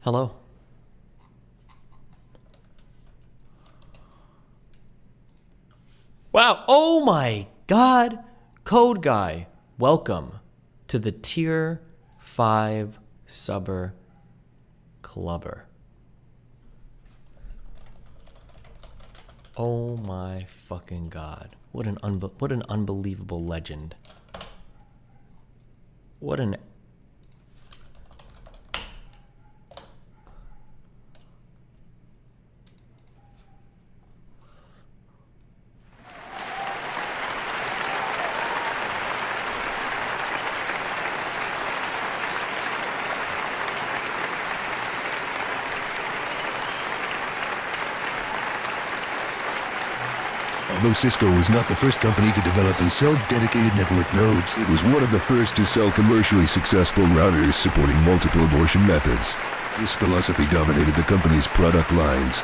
Hello. Wow. Oh my God. Code Guy. Welcome to the Tier 5 Subber Clubber. Oh my fucking God. What an unbelievable legend. What an... Although Cisco was not the first company to develop and sell dedicated network nodes, it was one of the first to sell commercially successful routers supporting multiple abortion methods. This philosophy dominated the company's product lines.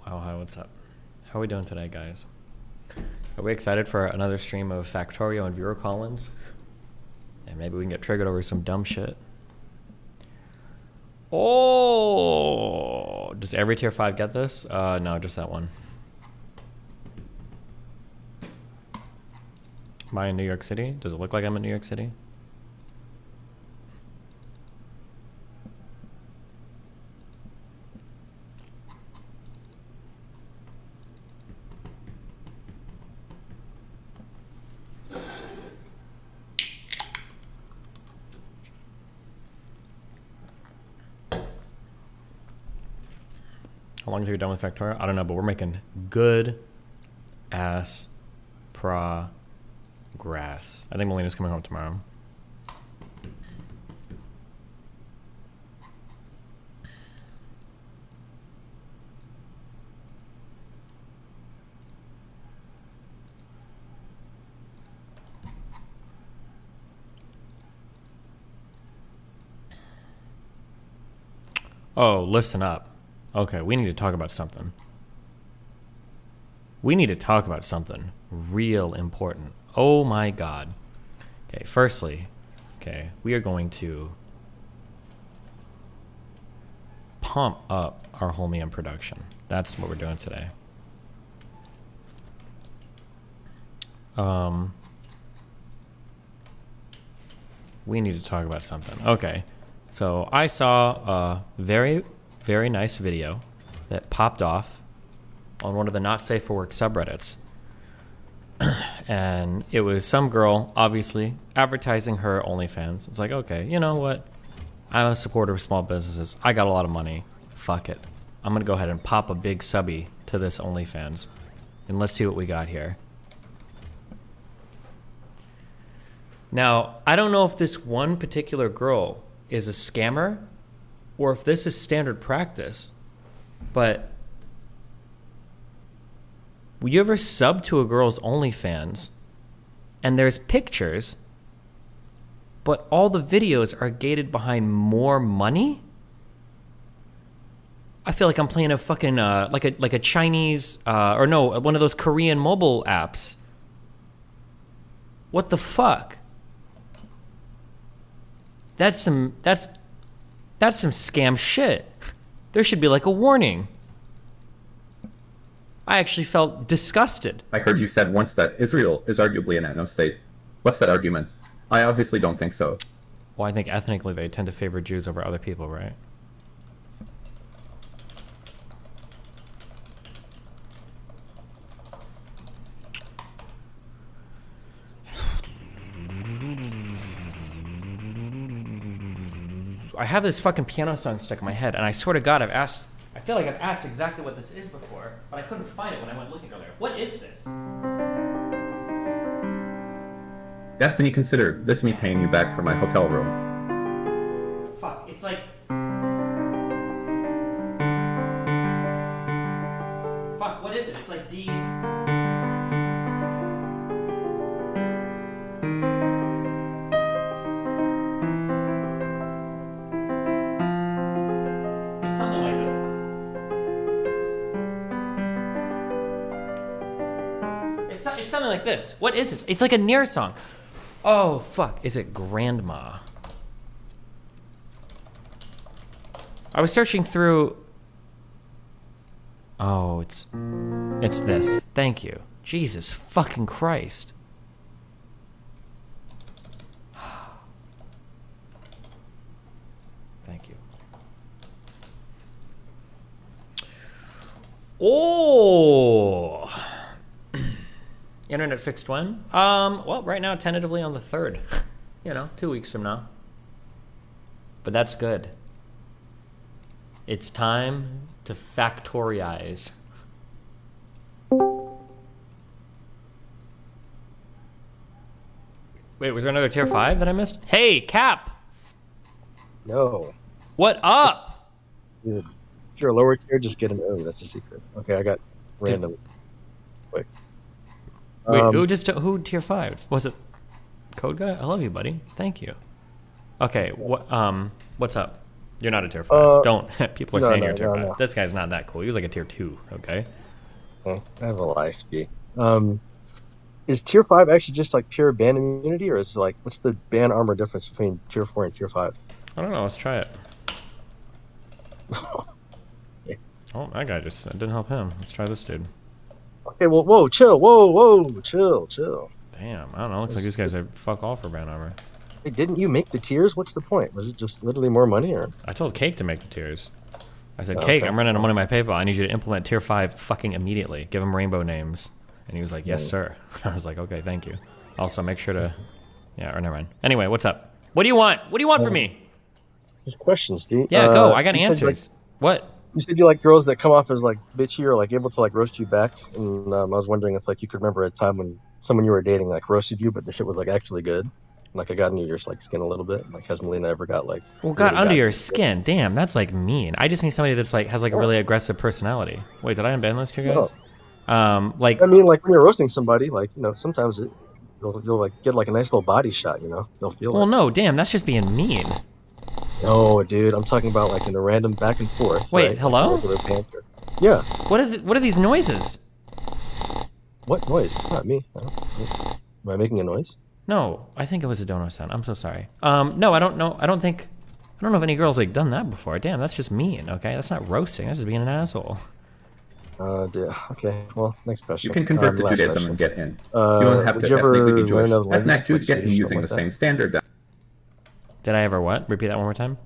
Wow, hi, what's up? How are we doing today, guys? Are we excited for another stream of Factorio and Viewer Collins? And maybe we can get triggered over some dumb shit. Oh, does every tier 5 get this? No, just that one. Am I in New York City? Does it look like I'm in New York City? How long until you're done with Factorio? I don't know, but we're making good ass progress. I think Melina's coming home tomorrow. Oh, listen up. Okay, we need to talk about something. We need to talk about something real important. Oh my God. Okay, firstly, okay, we are going to pump up our Holmium production. That's what we're doing today. We need to talk about something. Okay, so I saw a very nice video that popped off on one of the Not Safe for Work subreddits. And it was some girl, obviously, advertising her OnlyFans. It's like, okay, you know what? I'm a supporter of small businesses. I got a lot of money. Fuck it. I'm going to go ahead and pop a big subby to this OnlyFans. And let's see what we got here. Now, I don't know if this one particular girl is a scammer or if this is standard practice, but will you ever sub to a girl's OnlyFans and there's pictures, but all the videos are gated behind more money? I feel like I'm playing a fucking like a Chinese or no, one of those Korean mobile apps. What the fuck? That's some scam shit. There should be like a warning. I actually felt disgusted. I heard you said once that Israel is arguably an ethno-state. What's that argument? I obviously don't think so. Well, I think ethnically they tend to favor Jews over other people, right? I have this fucking piano song stuck in my head, and I swear to God, I feel like I've asked exactly what this is before, but I couldn't find it when I went looking earlier. What is this? Destiny, consider this me paying you back for my hotel room. Fuck, it's like... Fuck, what is it? It's like D... something like this. What is this? It's like a Nier song. Oh, fuck. Is it Grandma? I was searching through... Oh, it's this. Thank you. Jesus fucking Christ. Thank you. Oh! Internet fixed when? Well, right now, tentatively on the 3rd. You know, 2 weeks from now. But that's good. It's time to factorize. Wait, was there another tier 5 that I missed? Hey, Cap! No. What up? If you're a lower tier, just get in early. That's a secret. Okay, I got random. Wait. Wait, who tier 5? Was it Code Guy? I love you, buddy. Thank you. Okay, what's up? You're not a tier 5. Don't. People are saying you're a tier 5. No. This guy's not that cool. He was like a tier 2, okay? I have a life, G. Is tier 5 actually just like pure ban immunity, or is it like, what's the ban armor difference between tier 4 and tier 5? I don't know. Let's try it. Yeah. Oh, that guy just didn't help him. Let's try this dude. Okay, well, whoa, chill. Whoa, chill. Damn, I don't know. Looks like these guys are fuck all for ban armor. Hey, didn't you make the tiers? What's the point? Was it just literally more money, or? I told Cake to make the tiers. I said, Cake, I'm running out of money in my PayPal. I need you to implement tier 5 fucking immediately. Give him rainbow names. And he was like, yes, sir. I was like, okay, thank you. Also, make sure to... Yeah, or never mind. Anyway, what's up? What do you want? What do you want from me? Just questions, dude. Yeah, go. I got answers. What? You said you like girls that come off as like bitchy or like able to like roast you back, and I was wondering if like you could remember a time when someone you were dating like roasted you, but the shit was like actually good. Like I got under your like skin a little bit. Like has Melina ever got like? Well, got under your skin. Damn, that's like mean. I just need somebody that's like has like a really aggressive personality. Wait, did I unban those two guys? Like I mean, like when you're roasting somebody, like sometimes you'll like get like a nice little body shot. They'll feel. Well, it. no, damn, that's just being mean. No, dude, I'm talking about like in a random back and forth. Wait, right? hello? Like yeah. What is it? What are these noises? What noise? It's not me. Am I making a noise? No, I think it was a dono sound. I'm so sorry. No, I don't know. I don't know if any girls like done that before. Damn, that's just mean. Okay, that's not roasting. That's just being an asshole. Yeah. Okay. Well, next question. You can convert to Judaism and get in. You don't have to ethnically be Jewish. Ethnic Jews get in using the same standard. Did I ever what? Repeat that one more time.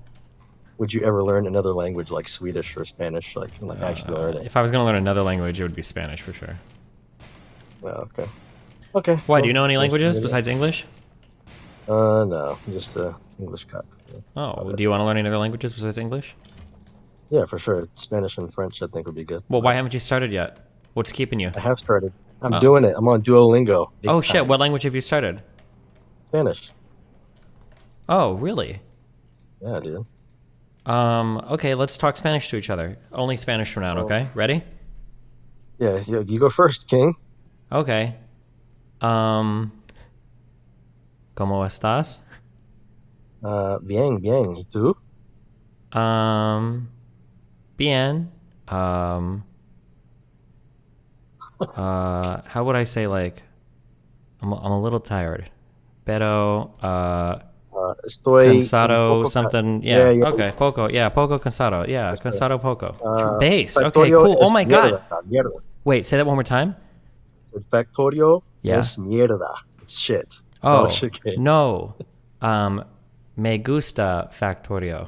Would you ever learn another language like Swedish or Spanish, like actually learn it? If I was gonna learn another language, it would be Spanish for sure. Oh, okay. Okay. Why? Well, do you know any languages besides English? No, just English cop. Oh, do you want to learn any other languages besides English? Yeah, for sure. Spanish and French, I think, would be good. Well, why haven't you started yet? What's keeping you? I have started. I'm doing it. I'm on Duolingo. Oh shit! What language have you started? Spanish. Oh, really? Yeah, dude. Okay, let's talk Spanish to each other. Only Spanish from now on, okay? Ready? Yeah, you go first, King. Okay. ¿Cómo estás? Bien. ¿Y tú? Bien. How would I say, like, I'm a little tired. Pero, estoy cansado, something. Yeah, okay. Poco. Yeah, poco cansado. Yeah, cansado poco. Base. Okay, cool. Oh my god. Mierda. Wait, say that one more time. Factorio es mierda. It's shit. Oh, no. Me gusta factorio.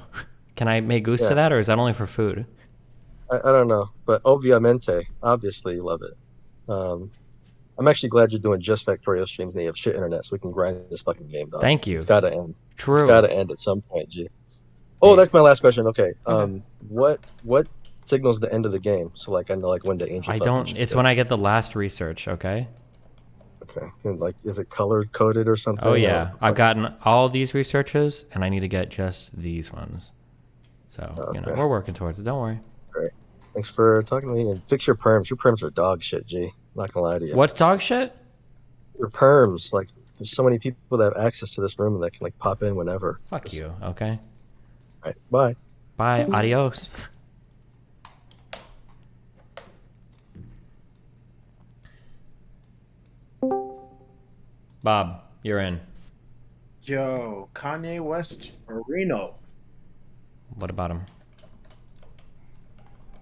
Can I me gusta that, or is that only for food? I don't know, but obviously you love it. I'm actually glad you're doing just Factorio streams and you have shit internet so we can grind this fucking game, dog. Thank you. It's gotta end. True. It's gotta end at some point, G. Oh, that's my last question. Okay. What signals the end of the game? So like I know like when the angel. I don't. It's when I get the last research. Okay. Okay. And, like, is it color coded or something? Oh yeah, I've gotten all these researches, and I need to get just these ones. So you know, we're working towards it. Don't worry. Great. Thanks for talking to me. And fix your perms. Your perms are dog shit, G. I'm not gonna lie to you. What's dog shit? Your perms. Like, there's so many people that have access to this room that can like pop in whenever. Fuck you. Okay. All right. Bye. Bye. Adios. Bob, you're in. Yo, Kanye West or Reno? What about him?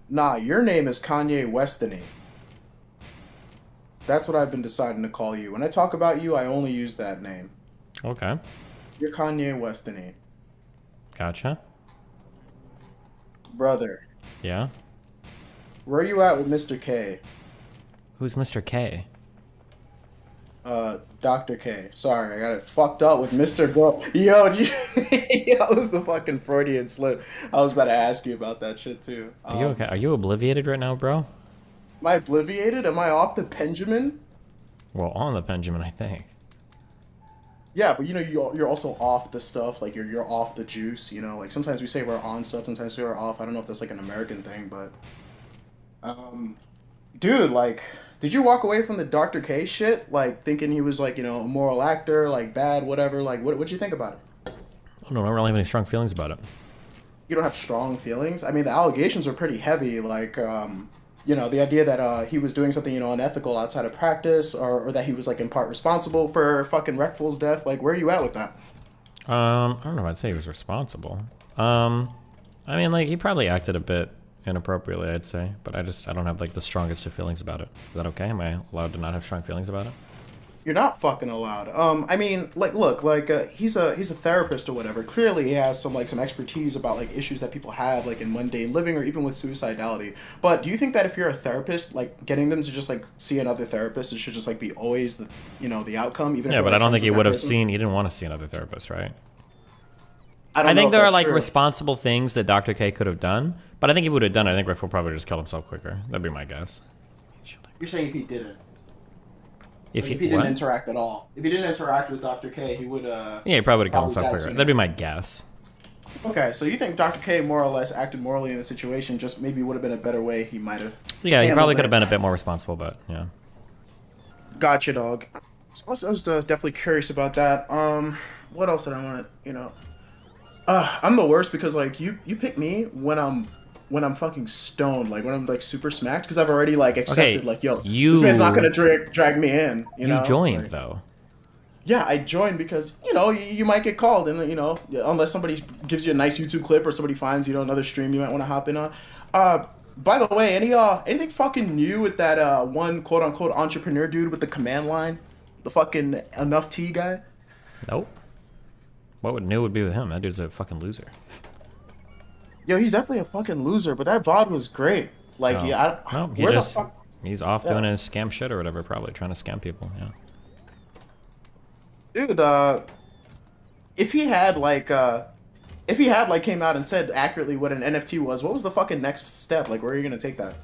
Nah, your name is Kanye Westiny. That's what I've been deciding to call you. When I talk about you, I only use that name. Okay. You're Kanye Westiny. Gotcha. Brother, Yeah? where are you at with Mr. K? Who's Mr. K? Dr. K. Sorry, I got it fucked up with Mr. Go. Yo, that was the fucking Freudian slip. I was about to ask you about that shit too. Are you okay? Are you obliviated right now, bro? Am I obliviated? Am I off the Benjamin? Well, on the Benjamin, I think. Yeah, but you know you're also off the stuff. Like you're off the juice. You know, like sometimes we say we're on stuff, sometimes we're off. I don't know if that's like an American thing, but dude, like, did you walk away from the Dr. K shit, like thinking he was like, you know, a moral actor, like bad, whatever? Like, what'd you think about it? I don't really have any strong feelings about it. You don't have strong feelings. I mean, the allegations are pretty heavy. Like, you know, the idea that he was doing something, you know, unethical outside of practice, or that he was like in part responsible for fucking Reckful's death. Like, where are you at with that? I don't know if I'd say he was responsible. I mean, like, he probably acted a bit inappropriately, I'd say, but I don't have like the strongest of feelings about it. Is that okay? Am I allowed to not have strong feelings about it? You're not fucking allowed. I mean, like, look, like, he's a therapist or whatever. Clearly, he has some expertise about like issues that people have like in mundane living or even with suicidality. But do you think that if you're a therapist, like getting them to just like see another therapist, it should just like be always the, you know, the outcome? Even Yeah, if but you're, I don't friends think he with would that have person? seen. He didn't want to see another therapist, right? I I think if there are that's like true. responsible things that Dr. K could have done, but I think he would have done it. I think Rick will probably just kill himself quicker. That'd be my guess. You're saying if he didn't. If Like, if he he didn't what? interact at all. If he didn't interact with Dr. K, he would Yeah, he probably would have killed himself died quicker. sooner. That'd be my guess. Okay, so you think Dr. K more or less acted morally in the situation, just maybe would have been a better way he might have. Yeah, he probably handled could have it. been a bit more responsible, but yeah. Gotcha, dog. I was definitely curious about that. What else did I want to, you know? I'm the worst because like you pick me when I'm fucking stoned, like when I'm like super smacked, because I've already like accepted like, yo, this man's not gonna drag me in. You know, joined like, though. yeah, I joined because you know you might get called, and you know unless somebody gives you a nice YouTube clip or somebody finds, you know, another stream you might want to hop in on. By the way, anything fucking new with that one quote unquote entrepreneur dude with the command line, the fucking enough tea guy? Nope. What new would be with him? That dude's a fucking loser. Yo, he's definitely a fucking loser, but that VOD was great. Like, No. yeah, No, where the fuck? he's off Yeah. doing his scam shit or whatever, probably trying to scam people. Yeah. Dude, if he had like came out and said accurately what an NFT was, what was the fucking next step? Like, where are you gonna take that?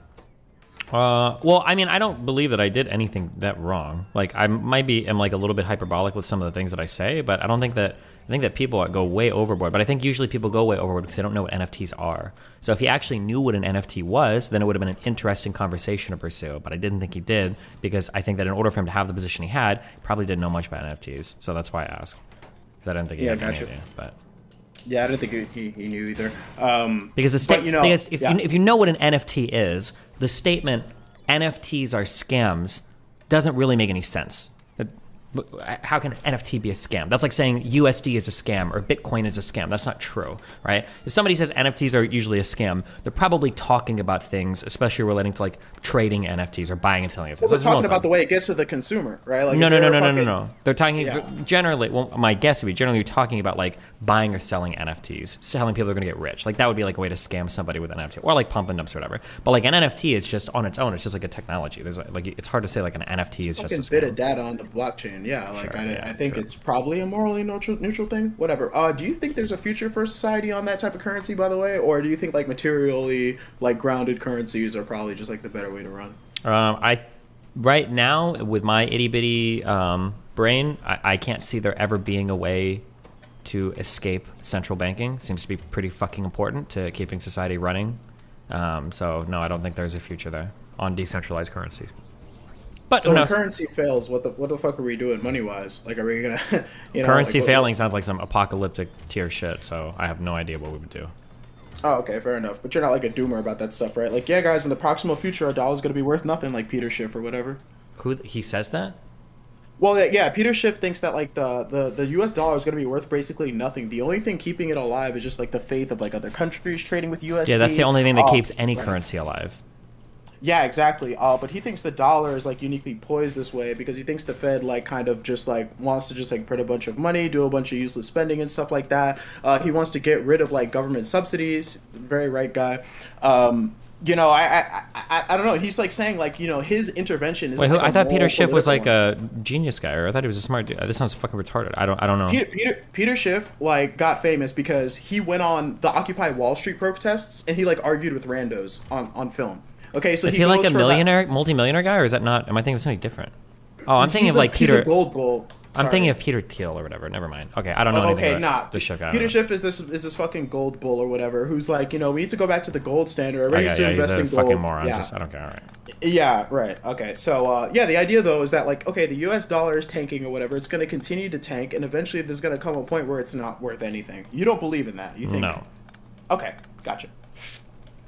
Well, I mean, I don't believe that I did anything that wrong. Like, I might be am like a little bit hyperbolic with some of the things that I say, but I don't think that. I think that people go way overboard, but I think usually people go way overboard because they don't know what NFTs are. So if he actually knew what an NFT was, then it would have been an interesting conversation to pursue. But I didn't think he did because I think that in order for him to have the position he had, he probably didn't know much about NFTs. So that's why I asked. Because I didn't think he had any idea. But Yeah, I didn't think he knew either. because the you know, because if, yeah. if you know what an NFT is, the statement NFTs are scams doesn't really make any sense. How can an NFT be a scam? That's like saying USD is a scam or Bitcoin is a scam. That's not true, right? If somebody says NFTs are usually a scam, they're probably talking about things, especially relating to like trading NFTs or buying and selling NFTs. Well, they're That's talking most about the way it gets to the consumer, right? Like, no, if no, no, you're no, no, fucking- no, no. They're talking Yeah. generally. Well, my guess would be generally you're talking about like buying or selling NFTs, telling people they're going to get rich. Like that would be like a way to scam somebody with an NFT, or like pump and dumps or whatever. But like an NFT is just on its own. It's just like a technology. There's like it's hard to say like an NFT is just a fucking scam. bit of data on the blockchain. Yeah, like Sure, yeah, I think sure. it's probably a morally neutral thing. Whatever. Do you think there's a future for society on that type of currency, by the way, or do you think like materially like grounded currencies are probably just like the better way to run? Right now with my itty bitty brain, I can't see there ever being a way to escape central banking. Seems to be pretty fucking important to keeping society running. So no, I don't think there's a future there on decentralized currencies. But So who when knows? currency fails, what the fuck are we doing money wise? Like, are we gonna, you know, Currency like, failing sounds like some apocalyptic tier shit, so I have no idea what we would do. Oh, okay, fair enough. But you're not like a doomer about that stuff, right? Like, yeah, guys, in the proximal future, our dollar's gonna be worth nothing, like Peter Schiff or whatever. Who he says that? Well, yeah, Peter Schiff thinks that like the U.S. dollar is going to be worth basically nothing. The only thing keeping it alive is just like the faith of like other countries trading with Yeah, that's the USD. only thing that keeps any Right. currency alive. Yeah, exactly. But he thinks the dollar is like uniquely poised this way because he thinks the Fed like kind of just like wants to just like print a bunch of money, do a bunch of useless spending and stuff like that. He wants to get rid of like government subsidies. Very right guy. You know, I don't know. He's like saying like his intervention is Wait, like I a thought Peter moral, Schiff was like political one. a genius guy, or I thought he was a smart dude. This sounds fucking retarded. I don't know. Peter Schiff like got famous because he went on the Occupy Wall Street protests and he like argued with randos on film. Okay, so Is he like goes a for about- millionaire, multi-millionaire guy, or is that not? Am I thinking of something different? Oh, I'm thinking he's of like he's Peter. a gold bull. I'm Sorry. thinking of Peter Thiel or whatever. Never mind. Okay, I don't know anything Okay, about nah. this show guy. Peter Schiff is this fucking gold bull or whatever who's like, we need to go back to the gold standard. Everybody needs to Yeah, invest he's a in fucking gold. moron. Yeah. I don't care. All right. Yeah, right. Okay. So, yeah, the idea though is that like, okay, the US dollar is tanking or whatever. It's going to continue to tank and eventually there's going to come a point where it's not worth anything. You don't believe in that. You think No. Okay, gotcha.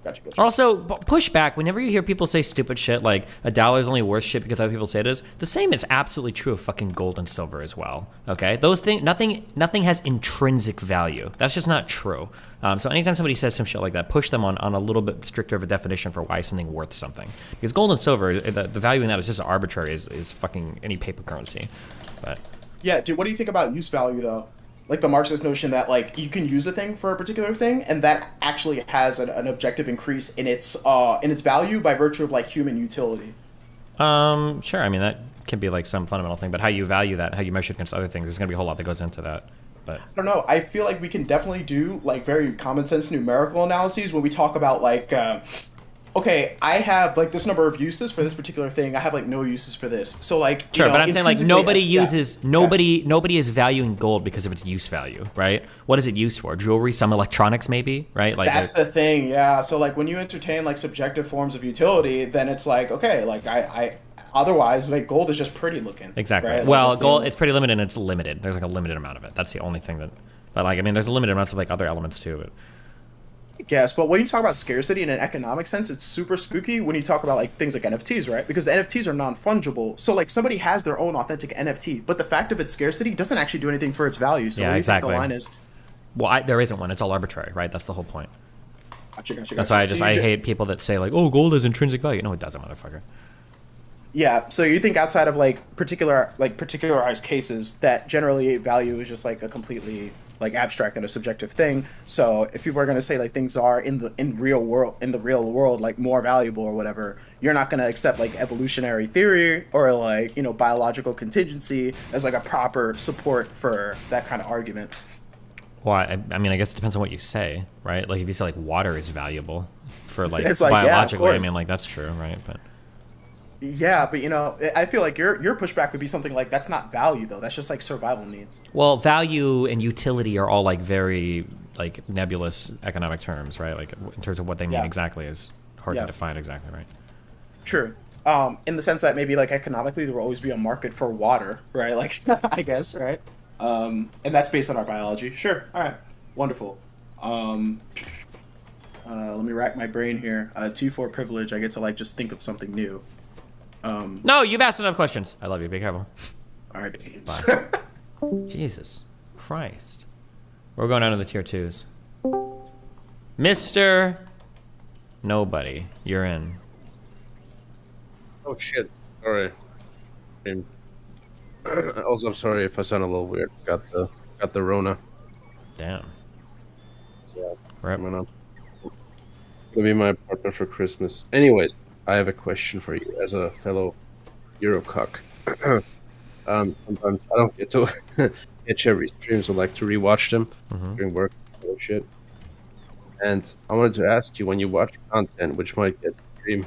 Gotcha. Also, push back. Whenever you hear people say stupid shit like a dollar is only worth shit because other people say it is, the same is absolutely true of fucking gold and silver as well. Okay, those things, nothing has intrinsic value. That's just not true. So anytime somebody says some shit like that, push them on a little bit stricter of a definition for why something worth something. Because gold and silver, the value in that is just arbitrary is fucking any paper currency. But Yeah, dude, what do you think about use value though? Like the Marxist notion that like you can use a thing for a particular thing, and that actually has an objective increase in its value by virtue of like human utility. sure. I mean that can be like some fundamental thing, but how you value that, how you measure it against other things, there's gonna be a whole lot that goes into that. But I don't know. I feel like we can definitely do like very common sense numerical analyses when we talk about like, okay, I have like this number of uses for this particular thing. I have like no uses for this. So like, sure, but I'm saying like nobody uses yeah. nobody is valuing gold because of its use value, right? What is it used for? Jewelry, some electronics, maybe, right? Like That's the thing, yeah. So like when you entertain like subjective forms of utility, then it's like okay, like I otherwise like gold is just pretty looking. exactly. Right? Like, Well, it's gold it's pretty limited and it's limited. There's like a limited amount of it. That's the only thing that. But like I mean, there's a limited amounts of like other elements too. But Yes, but when you talk about scarcity in an economic sense, it's super spooky when you talk about like things like NFTs, right? Because the NFTs are non-fungible. So like somebody has their own authentic NFT, but the fact of its scarcity doesn't actually do anything for its value. So Yeah, what do you exactly. think the line is? well, there isn't one. It's all arbitrary, right? That's the whole point. Gotcha. That's why I So you hate people that say like, oh, gold has intrinsic value. No, it doesn't, motherfucker. Yeah, so you think outside of like particularized cases that generally value is just like a completely like abstract and a subjective thing. So if people are going to say like things are in the real world like more valuable or whatever, you're not going to accept like evolutionary theory or like biological contingency as like a proper support for that kind of argument. Well, I mean, I guess it depends on what you say, right? Like if you say like water is valuable for like It's like, yeah, of biologically, I course. mean, like that's true, right? But Yeah, but I feel like your pushback would be something like that's not value though. That's just like survival needs. well, value and utility are all like very like nebulous economic terms, right? Like in terms of what they mean Yeah. exactly is hard to Yeah. define exactly, right? True. In the sense that maybe like economically there will always be a market for water, right? Like I guess, right? And that's based on our biology. Sure. All right. Wonderful. Let me rack my brain here. T4 privilege. I get to like just think of something new. No, you've asked enough questions. I love you. Be careful. All right. Jesus Christ. We're going down to the tier 2s. Mr. Nobody, you're in. Oh shit. Sorry. Also, I'm sorry if I sound a little weird. Got the Rona. Damn. Yeah. Right. Gonna be my partner for Christmas. Anyways, I have a question for you as a fellow Eurocuck. Sometimes I don't get to catch every stream, so I like to rewatch them during work or shit. And I wanted to ask you, when you watch content which might get stream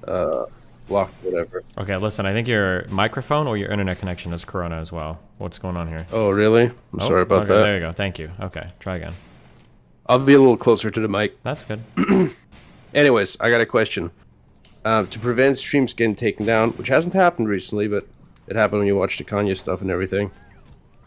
blocked, whatever. Okay, listen, I think your microphone or your internet connection is Corona as well. What's going on here? Oh, really? I'm sorry about okay, that. There you go. Thank you. Okay, try again. I'll be a little closer to the mic. That's good. Anyways, I got a question. To prevent streams getting taken down, which hasn't happened recently, but it happened when you watch the Kanye stuff and everything.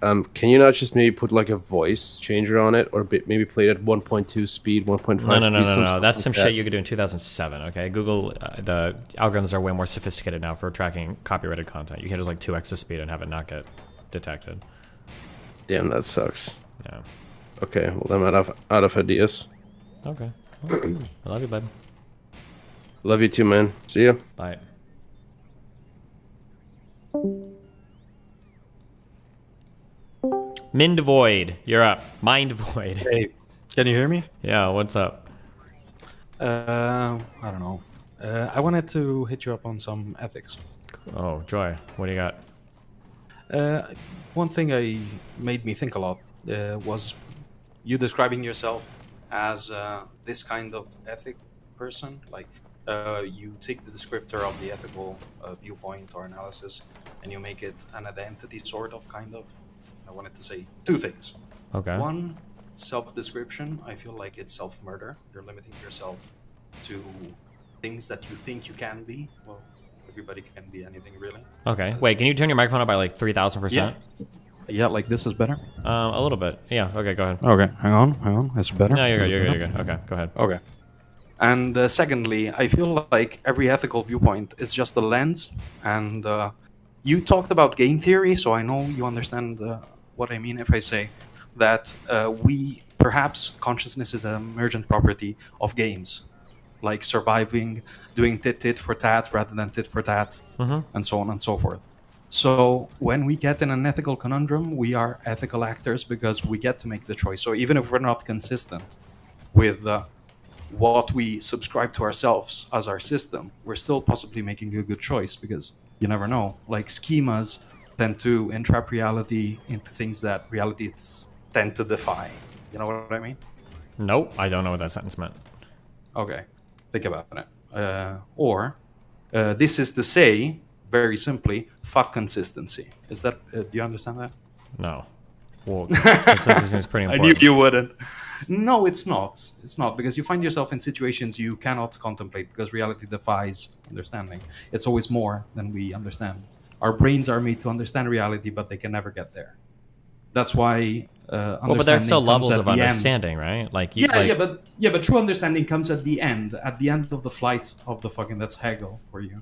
Can you not just maybe put like a voice changer on it, or maybe play it at 1.2 speed, 1.5 No, no, no, speed? no, no. That's some like shit you could do in 2007. Okay, Google. The algorithms are way more sophisticated now for tracking copyrighted content. You can't just like 2x the speed and have it not get detected. Damn, that sucks. Yeah. Okay, well I'm out of ideas. Okay. Well, I love you, bud. Love you too, man. See ya. Bye. Mind Void, you're up. Mind Void. Hey, can you hear me? Yeah, what's up? I don't know. I wanted to hit you up on some ethics. Oh, Joy, what do you got? One thing made me think a lot was you describing yourself as this kind of ethic person. Like you take the descriptor of the ethical viewpoint or analysis and you make it an identity, sort of, kind of. I wanted to say two things. Okay. One, self-description. I feel like it's self-murder. You're limiting yourself to things that you think you can be. Well, everybody can be anything, really. Okay. Wait, can you turn your microphone up by like 3,000%? Yeah, like this is better? A little bit. Yeah, okay, go ahead. Okay, hang on. It's better? No, you're good, you're good. Okay, go ahead. Okay. And secondly, I feel like every ethical viewpoint is just a lens. And you talked about game theory, so I know you understand what I mean if I say that perhaps consciousness is an emergent property of games, like surviving, doing tit for tat rather than tit for tat, and so on and so forth. So when we get in an ethical conundrum, we are ethical actors because we get to make the choice. So even if we're not consistent with what we subscribe to ourselves as our system, we're still possibly making a good choice because you never know. Like schemas tend to entrap reality into things that realities tend to defy. You know what I mean? Nope, I don't know what that sentence meant. Okay, think about it. This is to say, very simply, fuck consistency. Is that? Do you understand that? No. Well, consistency is pretty I important. knew you wouldn't. No, it's not. It's not, because you find yourself in situations you cannot contemplate because reality defies understanding. It's always more than we understand. Our brains are made to understand reality, but they can never get there. That's why. Well, but there's still levels of understanding, right? Like, but true understanding comes at the end of the flight of the fucking. That's Hegel for you.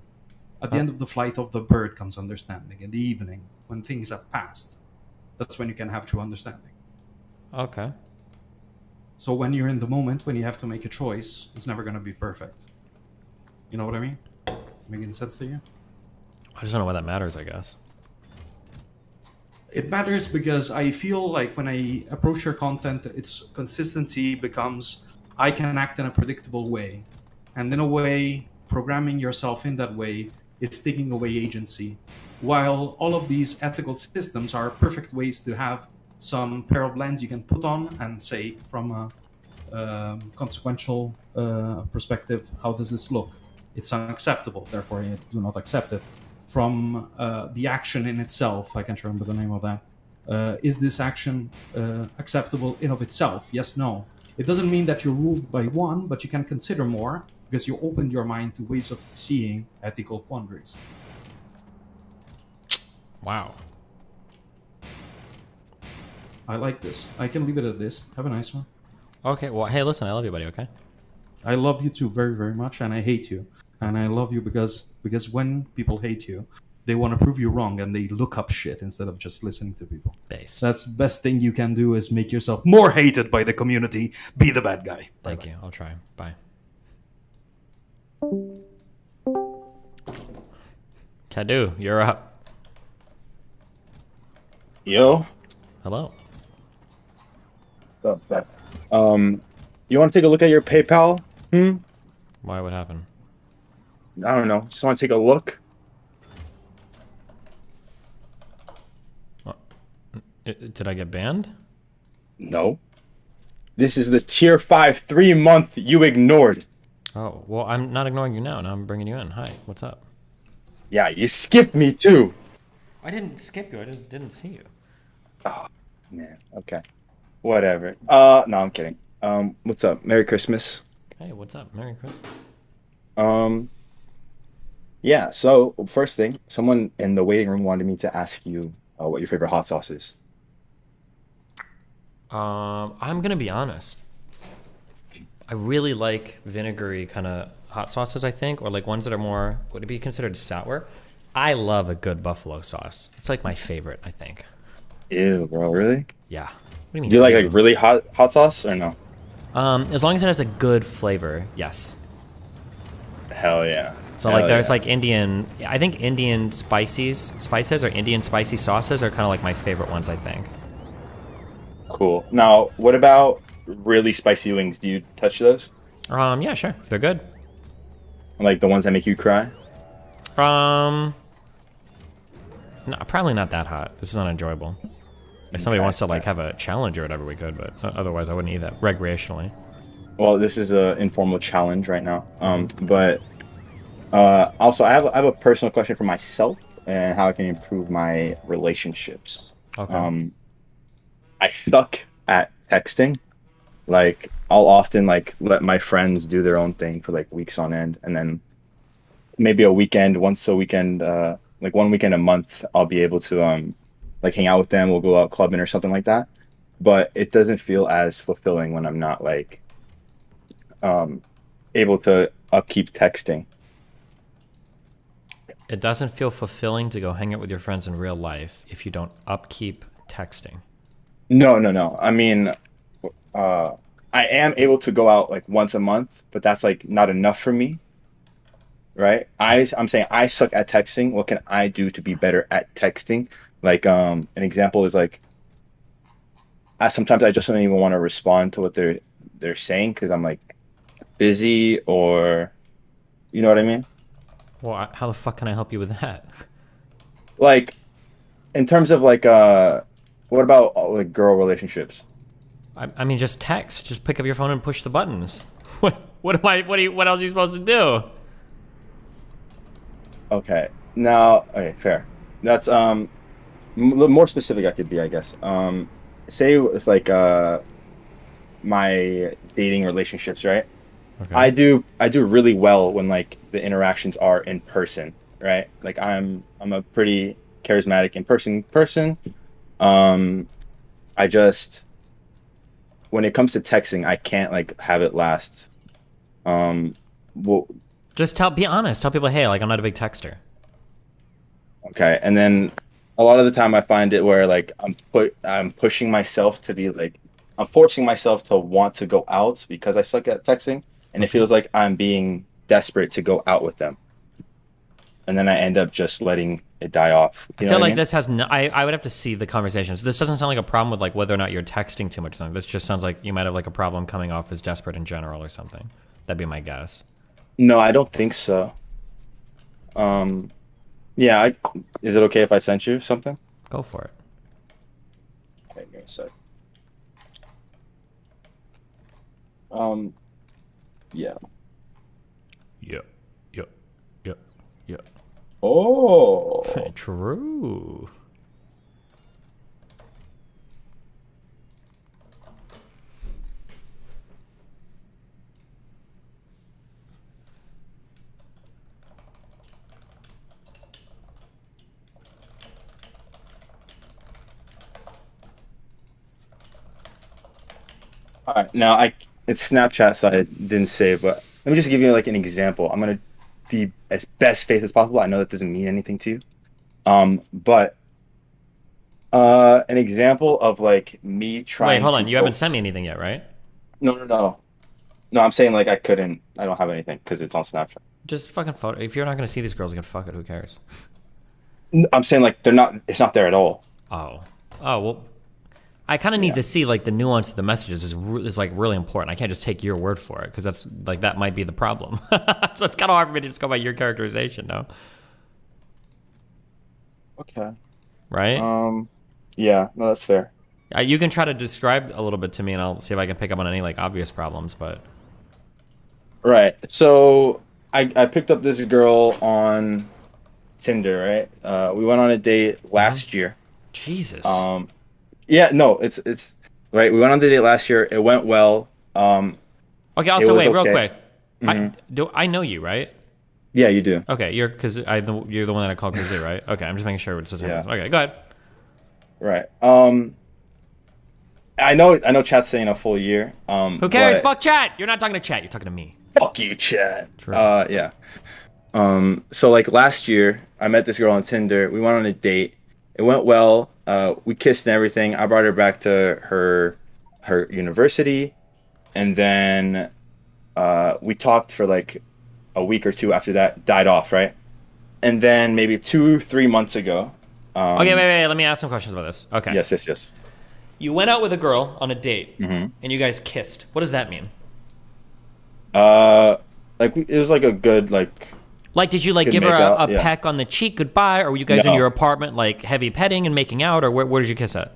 At the end of the flight of the bird comes understanding. In the evening, when things have passed, that's when you can have true understanding. Okay. So when you're in the moment, when you have to make a choice, it's never going to be perfect. You know what I mean? Making sense to you? I just don't know why that matters, I guess. It matters because I feel like when I approach your content, its consistency becomes, I can act in a predictable way. And in a way, programming yourself in that way is taking away agency. While all of these ethical systems are perfect ways to have some pair of lens you can put on and say, from a consequential perspective, how does this look? It's unacceptable, therefore I do not accept it. From the action in itself, I can't remember the name of that. Is this action acceptable in of itself? Yes, no. It doesn't mean that you're ruled by one, but you can consider more because you opened your mind to ways of seeing ethical quandaries. Wow. I like this. I can leave it at this. Have a nice one. Okay, well, hey, listen, I love you, buddy, okay? I love you too very, very much, and I hate you. And I love you because when people hate you, they want to prove you wrong, and they look up shit instead of just listening to people. Base. That's the best thing you can do, is make yourself more hated by the community. Be the bad guy. Thank you. I'll try. Bye. Cadu, you're up. Yo. Hello. What's up, you want to take a look at your PayPal? Why? What happened? I don't know. Just want to take a look. Did I get banned? No. This is the tier 5 3-month you ignored. Oh, well, I'm not ignoring you now. Now I'm bringing you in. Hi, what's up? Yeah, you skipped me too. I didn't skip you. I just didn't see you. Oh, man. Okay. Whatever. No, I'm kidding. What's up? Merry Christmas. Hey, what's up? Merry Christmas. Yeah, so first thing, someone in the waiting room wanted me to ask you what your favorite hot sauce is. I'm gonna be honest. I really like vinegary kind of hot sauces, I think, or like ones that are more, would it be considered sour? I love a good buffalo sauce. It's like my favorite, I think. Ew, bro, really? Yeah. What do you mean? Do you like ew? really hot sauce or no? As long as it has a good flavor, yes. Hell yeah. So Hell like there's yeah. like Indian, I think Indian spices or Indian spicy sauces are kind of like my favorite ones, I think. Cool. Now, what about really spicy wings? Do you touch those? Yeah, sure. If they're good. Like the ones that make you cry? No, probably not that hot. This is unenjoyable. If somebody wants to like have a challenge or whatever, we could, but otherwise I wouldn't eat that recreationally. Well, this is an informal challenge right now. But also, I have a personal question for myself and how I can improve my relationships. Okay. I suck at texting. Like, I'll often like let my friends do their own thing for like weeks on end, and then maybe once a weekend, like one weekend a month, I'll be able to like hang out with them. We'll go out clubbing or something like that. But it doesn't feel as fulfilling when I'm not like um able to upkeep texting. It doesn't feel fulfilling to go hang out with your friends in real life if you don't upkeep texting. No, no, no. I mean, I am able to go out like once a month, but that's like not enough for me, right? I'm saying I suck at texting. What can I do to be better at texting? Like, an example is like, sometimes I just don't even want to respond to what they're saying because I'm like busy or, you know what I mean? Well, how the fuck can I help you with that? Like, in terms of like, what about like girl relationships? I mean, just text. Just pick up your phone and push the buttons. What else are you supposed to do? Okay. Now, okay, fair. That's the more specific I could be, I guess. Say it's like my dating relationships, right? Okay. I do really well when like the interactions are in person, right? Like I'm a pretty charismatic in person. Um, I just when it comes to texting, I can't like have it last. Um, well, Just be honest. Tell people, hey, like I'm not a big texter. okay, and then a lot of the time I find it where like I'm pushing myself to be like I'm forcing myself to want to go out because I suck at texting, and it feels like I'm being desperate to go out with them, and then I end up just letting it die off. I You know feel what I like mean? this has no. I would have to see the conversations. This doesn't sound like a problem with like whether or not you're texting too much or something. This just sounds like you might have like a problem coming off as desperate in general or something. That'd be my guess. No, I don't think so. Um, yeah, is it okay if I sent you something? Go for it. Okay, give me a sec. Um, yeah. Yep. Yep. Yep. Yep. Oh. True. All right, now it's Snapchat, so I didn't save, but let me just give you like an example. I'm gonna be as best faith as possible. I know that doesn't mean anything to you. But an example of like me Wait, trying hold to on. You go. haven't sent me anything yet, right? No, no, no, no. I'm saying like I couldn't. I don't have anything because it's on Snapchat. Just fucking photo. If you're not gonna see these girls again, fuck it. Who cares? I'm saying like they're not. It's not there at all. Oh. Oh well. I kind of need Yeah. to see like the nuance of the messages is like really important. I can't just take your word for it because that's like that might be the problem. So it's kind of hard for me to just go by your characterization, no? Okay. Right? Yeah. No, that's fair. You can try to describe a little bit to me, and I'll see if I can pick up on any like obvious problems. But Right. So I picked up this girl on Tinder. Right. We went on a date last year. Jesus. Yeah, no, it's right. We went on the date last year. It went well. Okay. it Also, was wait, real okay. quick. Mhm. I know you, right? Yeah, you do. Okay, you're the one that I called Kazoo, right? Okay, I'm just making sure it's the same Yeah. person. Okay, go ahead. Right. I know chat's saying a full year. Who cares? but- Fuck chat. You're not talking to chat. You're talking to me. Fuck you, chat. True. Yeah. So like last year, I met this girl on Tinder. We went on a date. It went well. We kissed and everything. I brought her back to her university, and then we talked for like a week or two after that. Died off, right? And then maybe 2-3 months ago. Okay, wait. Let me ask some questions about this. Okay. Yes. You went out with a girl on a date, Mhm. and you guys kissed. What does that mean? Like it was like a good like. Like, did you like Good give her makeout, a yeah. peck on the cheek goodbye, or were you guys in No. your apartment like heavy petting and making out, or where did you kiss at?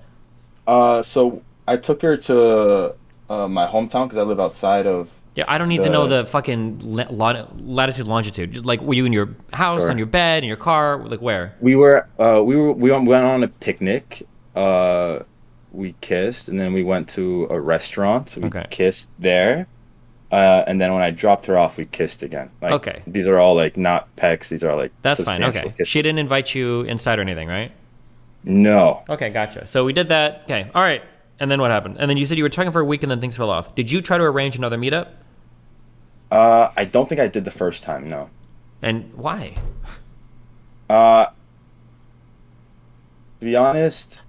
So I took her to my hometown because I live outside of. Yeah, I don't need to know the fucking latitude, longitude. Just, like, were you in your house, Sure. on your bed, in your car? Like, where? We went on a picnic. We kissed, and then we went to a restaurant. So we Okay. kissed there, and then when I dropped her off, we kissed again. Like, Okay. These are all like not pecks. These are like That's fine. substantial Okay. kisses. She didn't invite you inside or anything, right? No. Okay, gotcha. So we did that. Okay, all right. And then what happened? And then you said you were talking for a week, and then things fell off. Did you try to arrange another meetup? I don't think I did the first time. No. And why? To be honest,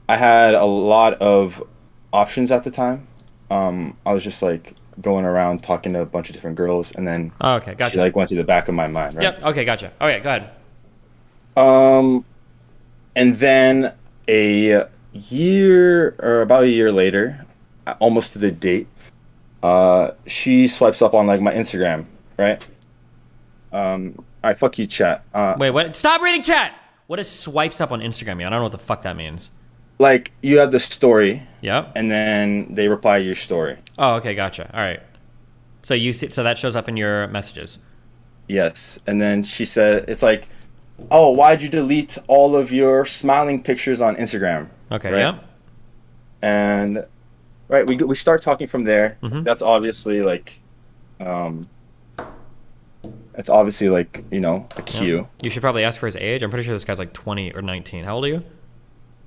I had a lot of options at the time. I was just like going around talking to a bunch of different girls, and then Oh, okay, gotcha. she like went to the back of my mind, right? Yep. Okay, gotcha. All right, go ahead. And then a year or about a year later, almost to the date, she swipes up on like my Instagram, right? All right, fuck you, chat. Wait, what? Stop reading chat. What does swipes up on Instagram mean? I don't know what the fuck that means. Like you have the story, Yep. and then they reply to your story. Oh, okay, gotcha. All right. So you see, so that shows up in your messages. Yes, and then she said, "It's like, oh, why'd you delete all of your smiling pictures on Instagram?" Okay. Right? Yep. And right, we start talking from there. Mhm. That's obviously like, that's obviously like a cue. You should probably ask for his age. I'm pretty sure this guy's like 20 or 19. How old are you?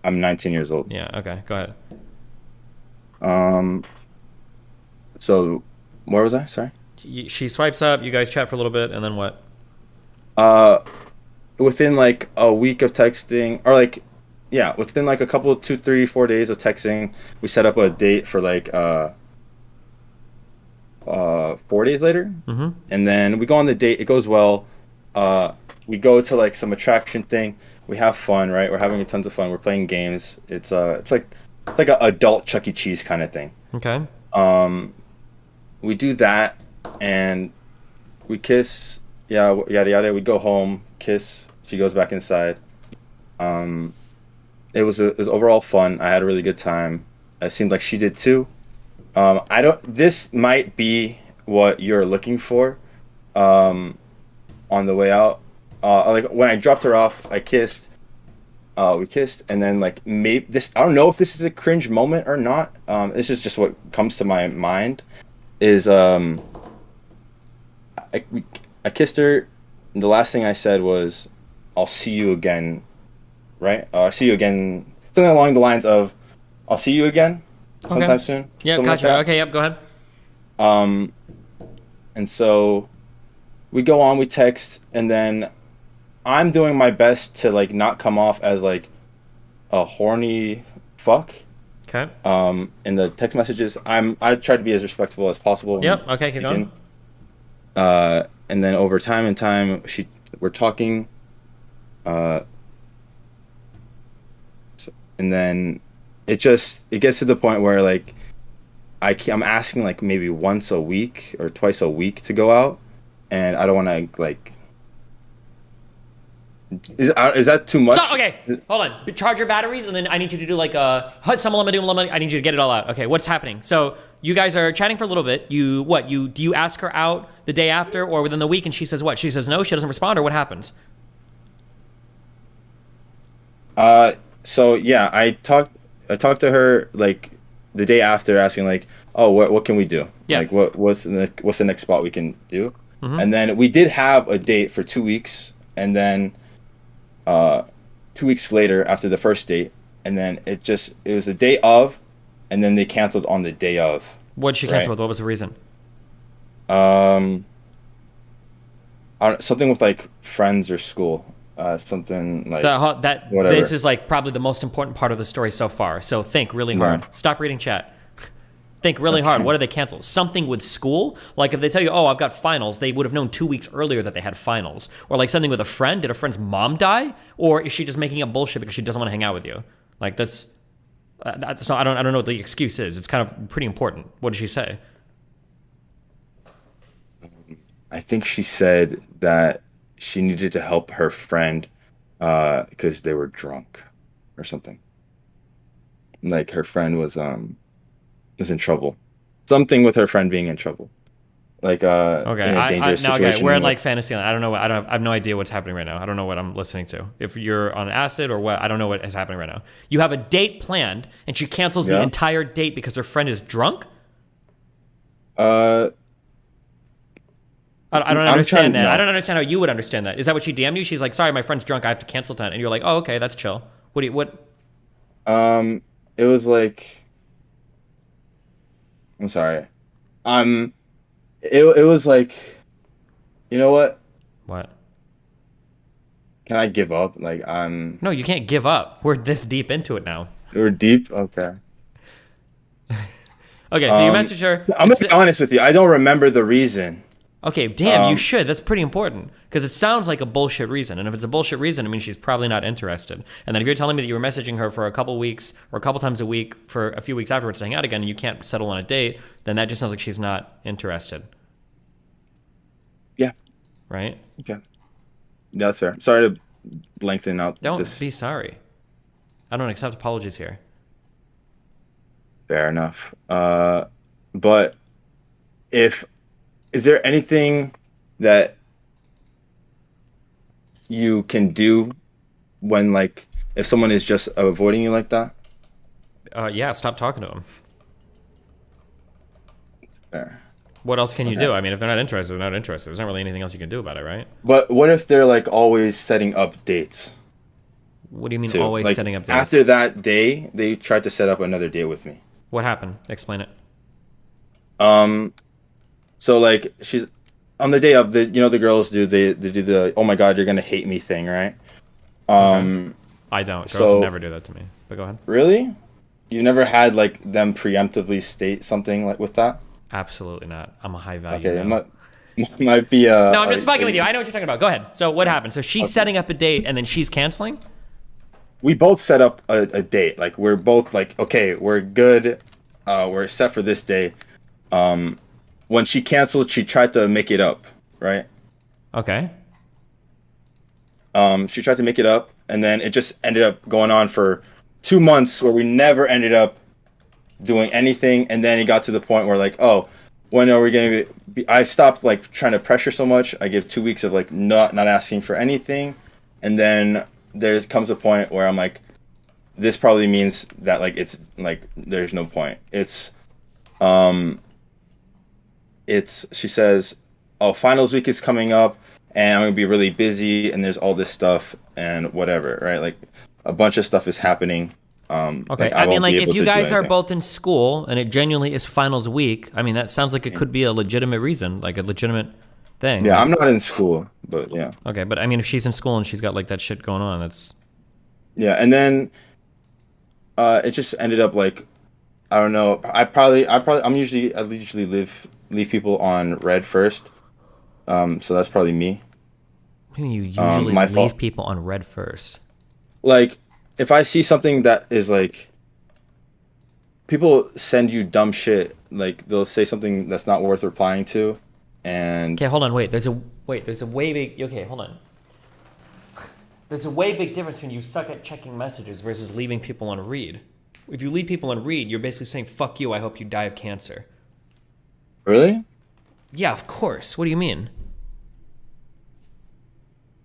I'm 19 years old. Yeah. Okay. Go ahead. So where was I? Sorry. She swipes up. You guys chat for a little bit, and then what? Within like a week of texting, or like, yeah, within like a couple, 2, 3, 4 days of texting, we set up a date for like 4 days later, and then we go on the date. It goes well. We go to like some attraction thing. We have fun, right? We're having tons of fun. We're playing games. It's like an adult Chuck E. Cheese kind of thing. Okay. We do that, and we kiss. Yeah, yada yada. We go home, kiss. She goes back inside. It was overall fun. I had a really good time. It seemed like she did too. I don't. This might be what you're looking for. On the way out, like when I dropped her off, I kissed. We kissed, and then like maybe this. I don't know if this is a cringe moment or not. This is just what comes to my mind. Is I kissed her, and the last thing I said was, "I'll see you again," right? I'll see you again. Something along the lines of, "I'll see you again sometime soon." Yeah. Something like Gotcha. that. Okay. Yep. Go ahead. And so we go on, we text, and then I'm doing my best to like not come off as like a horny fuck. Okay. In the text messages, I try to be as respectful as possible. Yep. Okay. Keep going. And then over time we're talking, and then it gets to the point where like I'm asking like maybe once a week or twice a week to go out, and I don't want to like. Is that too much? So, okay, hold on. Charge your batteries, and then I need you to do like a I need you to get it all out. Okay, what's happening? So you guys are chatting for a little bit. Do you ask her out the day after or within the week, and she says what? She says no. She doesn't respond, or what happens? So yeah, I talked to her like the day after, asking like, oh, what can we do? Yeah. Like what's the next spot we can do? And then we did have a date for 2 weeks, and then 2 weeks later after the first date, and then it was the day of, and then they canceled on the day of. What'd she cancel Right. with? What was the reason? Um, something with like friends or school. Something like That whatever. this is like probably the most important part of the story so far. So think really hard. Yeah. Stop reading chat. Think really hard. What do they cancel? Something with school? Like if they tell you, oh, I've got finals, they would have known 2 weeks earlier that they had finals. Or like something with a friend. Did a friend's mom die? Or is she just making up bullshit because she doesn't want to hang out with you? Like that's. So I don't know what the excuse is. It's kind of pretty important. What did she say? I think she said that she needed to help her friend because they were drunk or something. Like her friend was in trouble. Something with her friend being in trouble. Like Okay, in a dangerous okay, situation. we're in like Fantasyland. I don't know. I have no idea what's happening right now. I don't know what I'm listening to. If you're on acid or what, I don't know what is happening right now. You have a date planned, and she cancels the Yeah. entire date because her friend is drunk. Uh I don't I'm understand trying- that. no. I don't understand how you would understand that. Is that what she DM'd you? She's like, "Sorry, my friend's drunk. I have to cancel tonight," and you're like, "Oh, okay, that's chill." What? it was like I'm sorry. It was like, you know what? What? Can I give up? Like No, you can't give up. We're this deep into it now. we're deep. Okay. Okay, so you messaged her. I'm gonna be honest with you. I don't remember the reason. Okay, damn, you should. That's pretty important because it sounds like a bullshit reason. And if it's a bullshit reason, it means she's probably not interested. And then if you're telling me that you were messaging her for a couple weeks or a couple times a week for a few weeks afterwards to hang out again and you can't settle on a date, then that just sounds like she's not interested. Yeah. Right? Okay. Yeah, that's fair. Sorry to lengthen out Don't this. be sorry. I don't accept apologies here. Fair enough. But is there anything that you can do when, like, if someone is just avoiding you like that? Yeah, stop talking to him. Fair. What else can you Okay. do? I mean, if they're not interested, they're not interested. There's not really anything else you can do about it, right? But what if they're like always setting up dates? What do you mean Too? always Like, setting up dates? after that day, they tried to set up another date with me. What happened? Explain it. So like she's on the day of the the girls do they do the oh my god you're gonna hate me thing, right? I don't. Girls So- would never do that to me. But go ahead. Really? You never had like them preemptively state something like with that? Absolutely not. I'm a high value. Okay, it male. might be No, I'm just fucking with you. I know what you're talking about. Go ahead. So what happened? So she's Okay. setting up a date and then she's canceling? We both set up a date. Like we're both like, okay, we're good. We're set for this day. When she canceled, she tried to make it up, right? Okay. She tried to make it up, and then it just ended up going on for 2 months where we never ended up doing anything. And then it got to the point where like, oh, when are we gonna be? I stopped like trying to pressure so much. I give 2 weeks of like not asking for anything, and then there comes a point where I'm like, this probably means that like it's like there's no point. She says, oh, finals week is coming up and I'm gonna be really busy and there's all this stuff and whatever, right? Like a bunch of stuff is happening. Okay. like, I mean, won't like, be if able you to do guys are anything. both in school and it genuinely is finals week, I mean, that sounds like it could be a legitimate reason, like a legitimate thing. Yeah, Like, I'm not in school, but yeah. okay, but I mean, if she's in school and she's got like that shit going on, that's Yeah, and then it just ended up like I don't know. I usually leave people on red first. So that's probably me. you usually my leave fault. people on red first. Like if I see something that is like people send you dumb shit, like they'll say something that's not worth replying to, and Okay, hold on, wait. There's a way big. Okay, hold on. There's a way big difference when you suck at checking messages versus leaving people on read. If you leave people on read, you're basically saying "fuck you." I hope you die of cancer. really, Yeah, of course. What do you mean?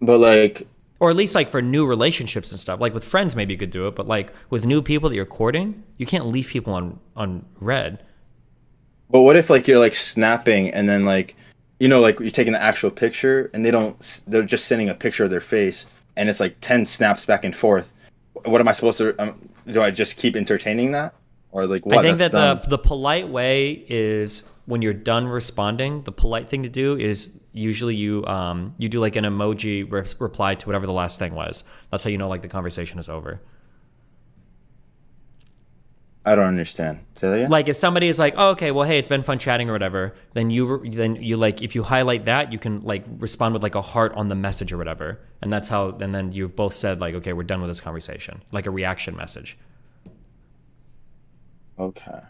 but like Or at least like for new relationships and stuff. Like with friends, maybe you could do it, but like with new people that you're courting, you can't leave people on red. But what if like you're like snapping and then like like you're taking the actual picture and they're just sending a picture of their face and it's like 10 snaps back and forth. What am I supposed to do? I just keep entertaining that? or like what? I think That's that dumb. the polite way is when you're done responding. The polite thing to do is usually you do like an emoji reply to whatever the last thing was. That's how you know like the conversation is over. I don't understand. Say that again? Like if somebody is like, oh, okay, well, hey, it's been fun chatting or whatever, then you like if you highlight that, you can like respond with like a heart on the message or whatever, and that's how. And then you've both said like, okay, we're done with this conversation, like a reaction message. Okay.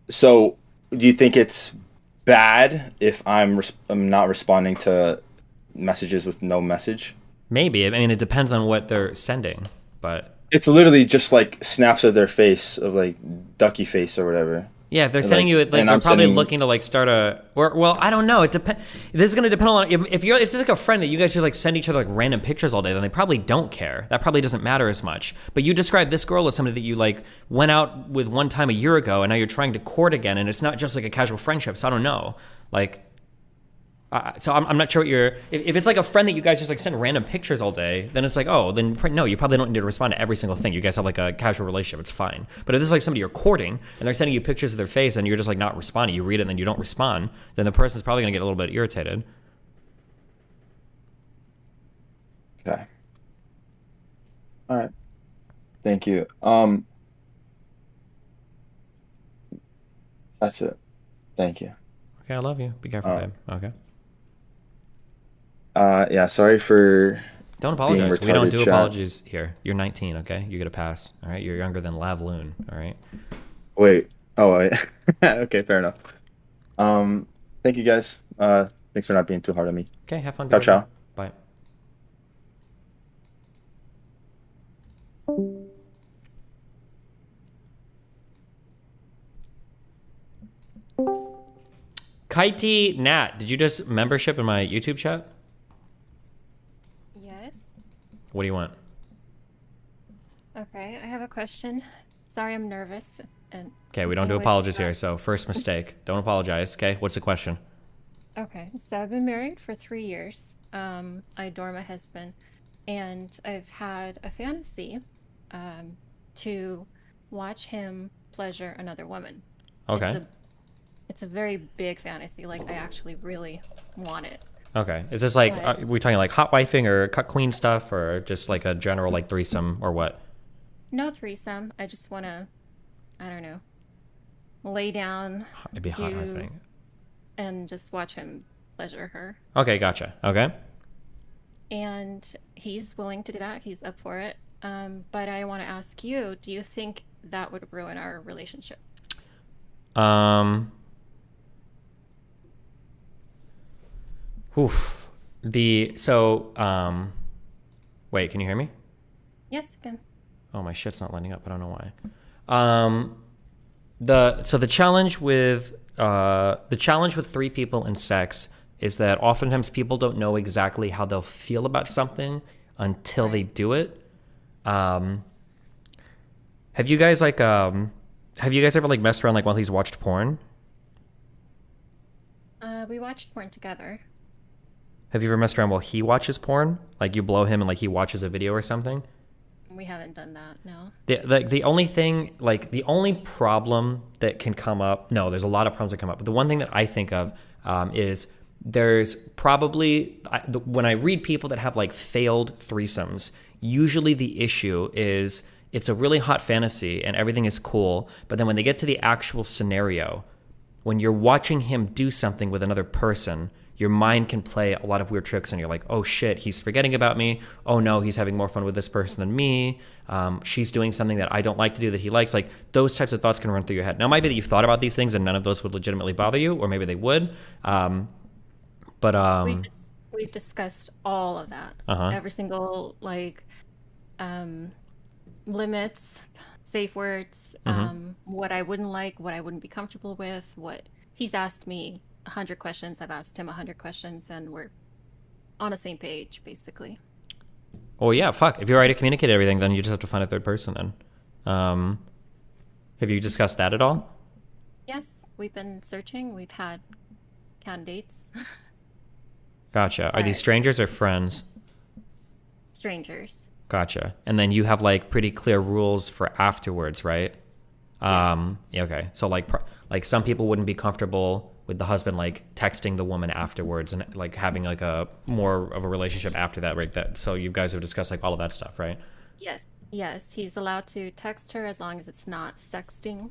So do you think it's bad if I'm not responding to messages with no message? Maybe. I mean, it depends on what they're sending, but It's literally just like snaps of their face, of like ducky face or whatever. yeah, if they're And, sending you, like and they're I'm probably sending- looking to like start a, or well, I don't know. It depends. This is going to depend on if you're. It's just like a friend that you guys just like send each other like random pictures all day. Then they probably don't care. That probably doesn't matter as much. But you describe this girl as somebody that you like went out with one time a year ago, and now you're trying to court again, and it's not just like a casual friendship. So I don't know, like. So I'm not sure what you're. If it's like a friend that you guys just like send random pictures all day, then it's like, oh, then no, you probably don't need to respond to every single thing. You guys have like a casual relationship, it's fine. But if this is like somebody you're courting and they're sending you pictures of their face and you're just like not responding, you read it and then you don't respond, then the person's probably gonna get a little bit irritated. Okay. All right. Thank you. That's it. Thank you. Okay, I love you. Be careful, babe. Okay. Yeah. Sorry for. Don't apologize. We don't retarded, do chat. apologies here. You're 19, okay? You get a pass. All right. You're younger than Lavloon. All right. Wait. Oh. Okay. Fair enough. Thank you guys. Thanks for not being too hard on me. Okay. Have fun. Ciao, Be careful. ciao. Bye. Kaiti Nat, did you just membership in my YouTube chat? Yes. What do you want? Okay, I have a question. Sorry, I'm nervous. And Okay, we don't do English apologies is here, not- so first mistake. Don't apologize, okay? What's the question? Okay, so I've been married for 3 years. I adore my husband, and I've had a fantasy to watch him pleasure another woman. Okay. It's a very big fantasy. Like, I actually really want it. Okay. Is this like, are But- we talking like hot wifing or cut queen stuff or just like a general like threesome or what? No threesome. I just want to, I don't know, lay down It'd be hot Do- husbanding. and just watch him pleasure her. Okay, gotcha. Okay. And he's willing to do that. He's up for it. But I want to ask you, do you think that would ruin our relationship? Oof. Wait, can you hear me? Yes, again. Oh, my shit's not lining up. I don't know why. The challenge with three people in sex is that oftentimes people don't know exactly how they'll feel about something until they do it. Have you guys ever like messed around like while he's watched porn? We watched porn together. Have you ever messed around while he watches porn? Like you blow him and like he watches a video or something? We haven't done that, no. The only thing, like the only problem that can come up, no, there's a lot of problems that come up, but the one thing that I think of is there's probably, when I read people that have like failed threesomes, usually the issue is it's a really hot fantasy and everything is cool, but then when they get to the actual scenario, when you're watching him do something with another person, your mind can play a lot of weird tricks and you're like, oh shit, he's forgetting about me. Oh no, he's having more fun with this person than me. She's doing something that I don't like to do that he likes. Like those types of thoughts can run through your head. Now, it might be that you've thought about these things and none of those would legitimately bother you, or maybe they would. We've discussed all of that. Every single, like, limits, safe words, what I wouldn't like, what I wouldn't be comfortable with, what he's asked me 100 questions, I've asked him 100 questions, and we're on the same page, basically. Oh yeah, fuck. If you're already communicated everything, then you just have to find a third person then. Have you discussed that at all? Yes, we've been searching. We've had candidates. Gotcha. Are these strangers or friends? Strangers. Gotcha. And then you have like pretty clear rules for afterwards, right? Yeah, okay. So like some people wouldn't be comfortable with the husband like texting the woman afterwards and like having like a more of a relationship after that, right? That so you guys have discussed like all of that stuff, right? Yes, he's allowed to text her as long as it's not sexting.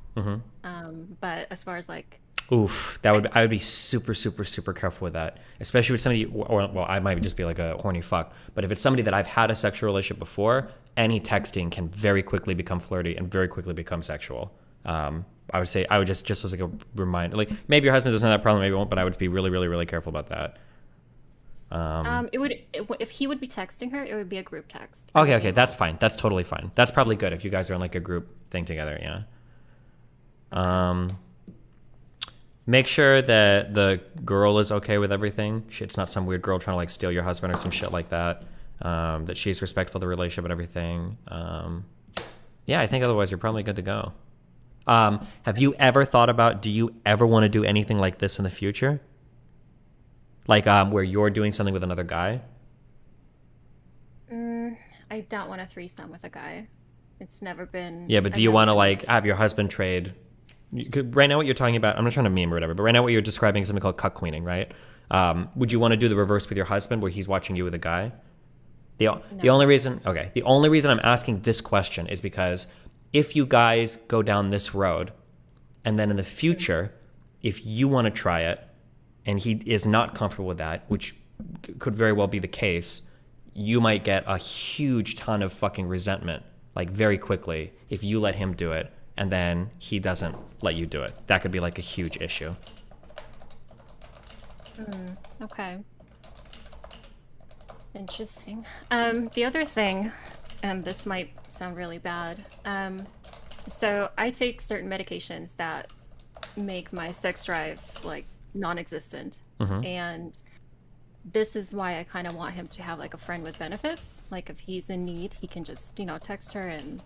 But as far as like, oof, I would be super super careful with that, especially with somebody. Or well, I might just be like a horny fuck. But if it's somebody that I've had a sexual relationship before, any texting can very quickly become flirty and very quickly become sexual. I would say I would just as like a reminder, like maybe your husband doesn't have that problem, maybe he won't, but I would be really careful about that. if he would be texting her, it would be a group text. Okay, that's fine. That's totally fine. That's probably good if you guys are in like a group thing together. Yeah. Make sure that the girl is okay with everything. It's not some weird girl trying to like steal your husband or some shit like that. That she's respectful of the relationship and everything. Yeah, I think otherwise you're probably good to go. Have you ever thought about, do you ever want to do anything like this in the future? Like where you're doing something with another guy? I don't want a threesome with a guy. It's never been... Yeah, but do you want to like have your husband trade... Right now what you're talking about, I'm not trying to meme or whatever, but right now what you're describing is something called cuck queening, right? Would you want to do the reverse with your husband where he's watching you with a guy? The only reason I'm asking this question is because if you guys go down this road and then in the future, if you want to try it and he is not comfortable with that, which could very well be the case, you might get a huge ton of fucking resentment, like very quickly, if you let him do it and then he doesn't let you do it. That could be like a huge issue. Okay. Interesting. The other thing, and this might sound really bad, so I take certain medications that make my sex drive like non-existent, and this is why I kind of want him to have like a friend with benefits. Like if he's in need, he can just text her and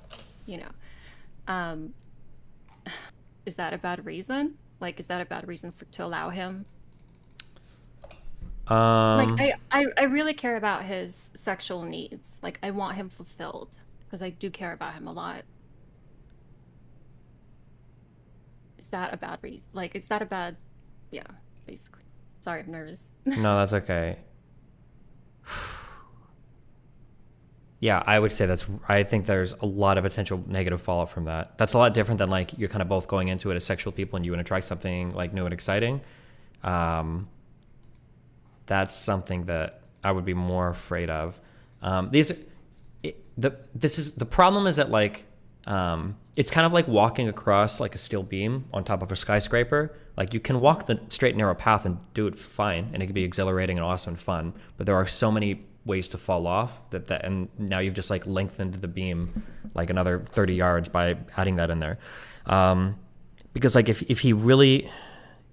is that a bad reason? Like, is that a bad reason to allow him? Like, I really care about his sexual needs. Like, I want him fulfilled because I do care about him a lot. Is that a bad reason? Like, is that a bad... Yeah, basically. Sorry, I'm nervous. No, that's okay. Yeah, I would say I think there's a lot of potential negative fallout from that. That's a lot different than like you're kind of both going into it as sexual people and you want to try something like new and exciting. That's something that I would be more afraid of. The problem is that like it's kind of like walking across like a steel beam on top of a skyscraper. Like you can walk the straight narrow path and do it fine, and it can be exhilarating and awesome and fun. But there are so many ways to fall off and now you've just like lengthened the beam like another 30 yards by adding that in there. Because like if he really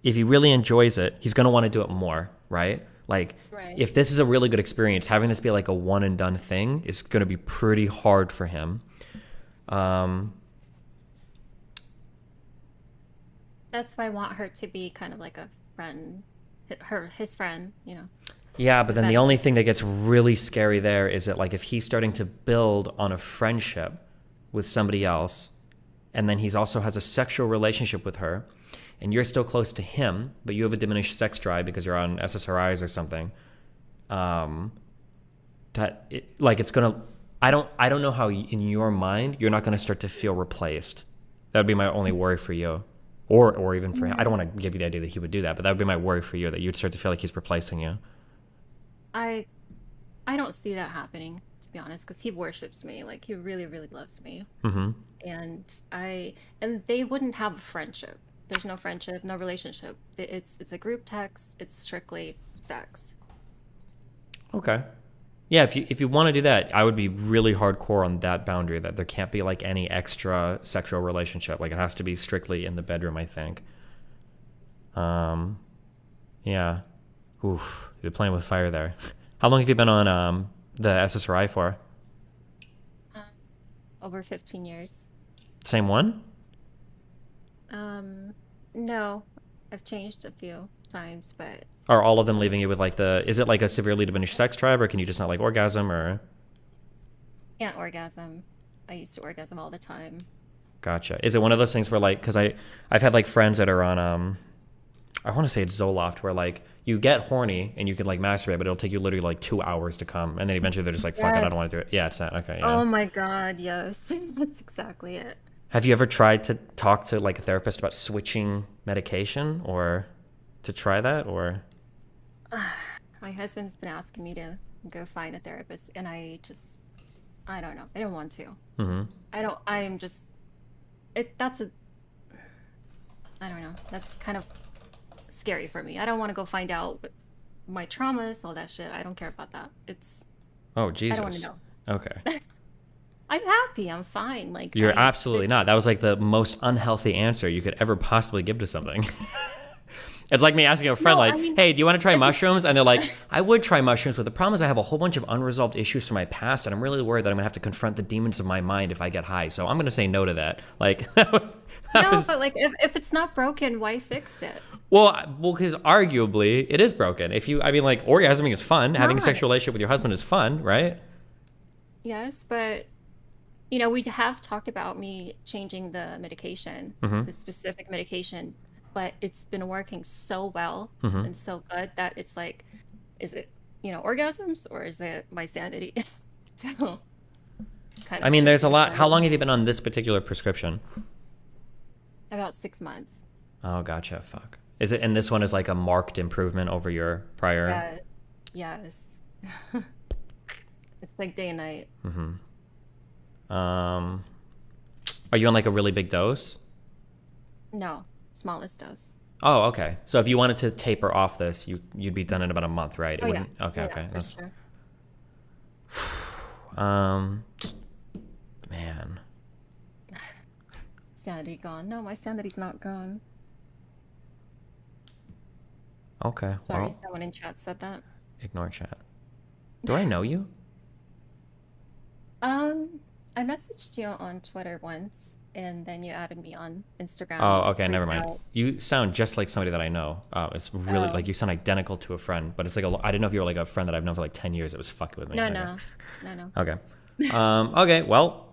enjoys it, he's gonna want to do it more, right? Like, if this is a really good experience, having this be like a one and done thing is going to be pretty hard for him. That's why I want her to be kind of like a friend, his friend, Yeah, but then the only thing that gets really scary there is that like if he's starting to build on a friendship with somebody else, and then he's also has a sexual relationship with her, and you're still close to him, but you have a diminished sex drive because you're on SSRIs or something, it's gonna. I don't know how in your mind you're not gonna start to feel replaced. That would be my only worry for you, or even for him. I don't want to give you the idea that he would do that, but that would be my worry for you, that you'd start to feel like he's replacing you. I don't see that happening, to be honest, because he worships me. Like he really loves me, and they wouldn't have a friendship. There's no friendship, no relationship. It's a group text. It's strictly sex. Okay. Yeah, if you want to do that, I would be really hardcore on that boundary, that there can't be like any extra sexual relationship. Like it has to be strictly in the bedroom, I think. Yeah. Oof, you're playing with fire there. How long have you been on the SSRI for? Over 15 years. Same one? No, I've changed a few times, but... Are all of them leaving you with like is it like a severely diminished sex drive, or can you just not like orgasm, or? can't orgasm. I used to orgasm all the time. Gotcha. Is it one of those things where like, because I've had like friends that are on I want to say it's Zoloft, where like you get horny and you can like masturbate, but it'll take you literally like 2 hours to come, and then eventually they're just like, fuck it, I don't want to do it. Yeah, it's that. Okay, yeah. Oh my god, yes. That's exactly it. Have you ever tried to talk to like a therapist about switching medication, or to try that, or? My husband's been asking me to go find a therapist, and I don't know. I don't want to. I'm just, I don't know. That's kind of scary for me. I don't want to go find out my traumas, all that shit. I don't care about that. Oh, Jesus. I don't want to know. Okay. I'm happy. I'm fine. Like, You're absolutely not. That was like the most unhealthy answer you could ever possibly give to something. It's like me asking a friend, hey, do you want to try mushrooms? And they're like, I would try mushrooms, but the problem is I have a whole bunch of unresolved issues from my past, and I'm really worried that I'm going to have to confront the demons of my mind if I get high. So I'm going to say no to that. Like, but like, if it's not broken, why fix it? Well, because arguably it is broken. Like, orgasming is fun. Having a sexual relationship with your husband is fun, right? Yes, but we have talked about me changing the medication, the specific medication, but it's been working so well and so good that it's like, is it, orgasms, or is it my sanity? So, I mean, there's a lot. How long have you been on this particular prescription? About 6 months. Oh, gotcha. Fuck. Is it? And this one is like a marked improvement over your prior? Yes. It's like day and night. Are you on like a really big dose? No, smallest dose. Oh, okay. So if you wanted to taper off this, you'd be done in about a month, right? It wouldn't. Yeah. Okay, okay. That's sure. Man. Sanity gone. No, my sanity's not gone. Okay. Sorry, well, someone in chat said that. Ignore chat. Do I know you? I messaged you on Twitter once, and then you added me on Instagram. Oh, okay, never mind. You sound just like somebody that I know. It's really like you sound identical to a friend, but it's like I didn't know if you were like a friend that I've known for like 10 years. It was fucking with me. No. Okay. Okay. Well.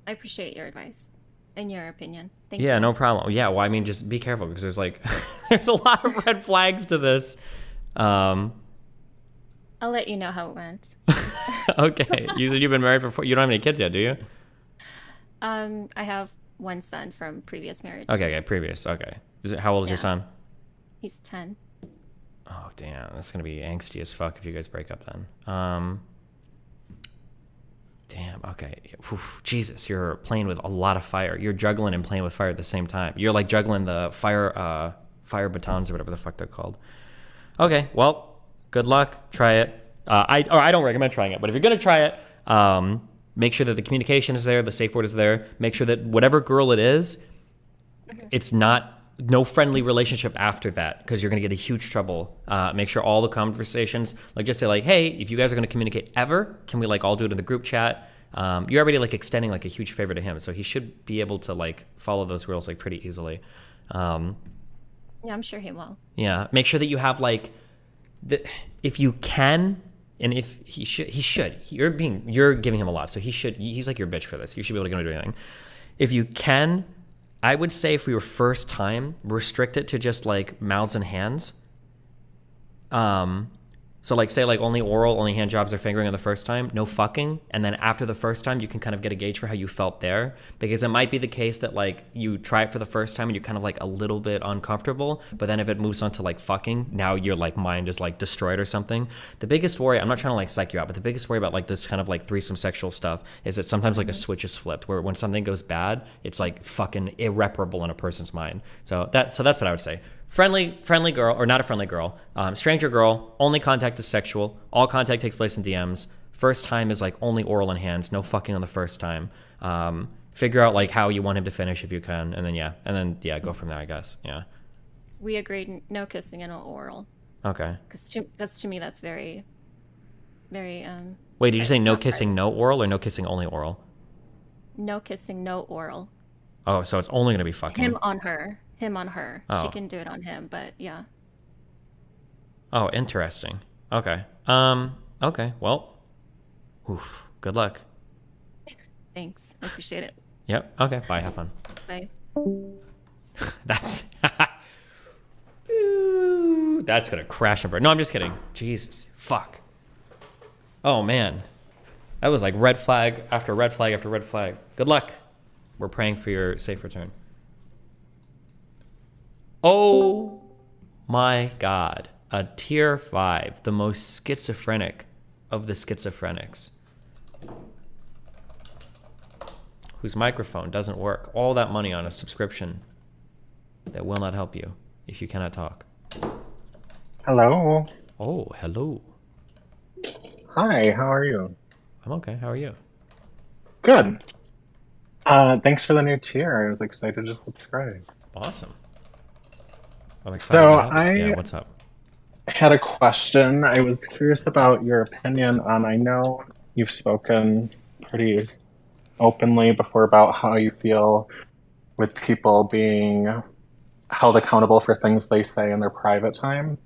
I appreciate your advice and your opinion. Thank you. Yeah, you. no problem. Yeah, well, I mean, just be careful because there's like there's a lot of red flags to this. I'll let you know how it went. Okay. You said you've been married for 4. You don't have any kids yet, do you? I have one son from previous marriage. Okay, previous. Okay. How old is your son? He's 10. Oh, damn. That's going to be angsty as fuck if you guys break up then. Damn. Okay. Oof, Jesus, you're playing with a lot of fire. You're juggling and playing with fire at the same time. You're like juggling the fire batons or whatever the fuck they're called. Okay. Well, good luck. Try it. I don't recommend trying it, but if you're going to try it, make sure that the communication is there, the safe word is there. Make sure that whatever girl it is, it's no friendly relationship after that, because you're going to get a huge trouble. Make sure all the conversations, like just say like, hey, if you guys are going to communicate ever, can we like all do it in the group chat? You're already like extending like a huge favor to him, so he should be able to like follow those rules like pretty easily. Yeah, I'm sure he will. Yeah, make sure that you have like, if you can, and if he should, you're giving him a lot, so he's like your bitch for this. You should be able to do anything. If you can, I would say for your first time, restrict it to just like mouths and hands. So like say like only oral, only hand jobs or fingering on the first time, no fucking. And then after the first time, you can kind of get a gauge for how you felt there. Because it might be the case that like you try it for the first time and you're kind of like a little bit uncomfortable. But then if it moves on to like fucking, now your like mind is like destroyed or something. The biggest worry, I'm not trying to like psych you out, but the biggest worry about like this kind of like threesome sexual stuff is that sometimes like a switch is flipped, where when something goes bad, it's like fucking irreparable in a person's mind. So that's what I would say. Friendly girl, or not a friendly girl, stranger girl, only contact is sexual, all contact takes place in DMs, first time is like only oral and hands, no fucking on the first time. Figure out like how you want him to finish if you can, and then go from there, I guess. Yeah. We agreed no kissing and no oral. Okay. Because to me that's very, very Wait, did you say no kissing, no oral, or no kissing, only oral? No kissing, no oral. Oh, so it's only gonna be fucking. Him on her. Oh. She can do it on him, but yeah. Oh, interesting. Okay. Okay. Well. Oof. Good luck. Thanks. I appreciate it. Yep. Okay. Bye. Have fun. Bye. That's. Ooh, that's gonna crash and burn. No, I'm just kidding. Jesus. Fuck. Oh man. That was like red flag after red flag after red flag. Good luck. We're praying for your safe return. Oh my God. A tier 5, the most schizophrenic of the schizophrenics, whose microphone doesn't work. All that money on a subscription that will not help you if you cannot talk. Hello. Oh, hello. Hi, how are you? I'm okay. How are you? Good. Thanks for the new tier. I was excited to subscribe. Awesome. I'm excited So to help. I Yeah, what's up? had a question. I was curious about your opinion on, I know you've spoken pretty openly before about how you feel with people being held accountable for things they say in their private time.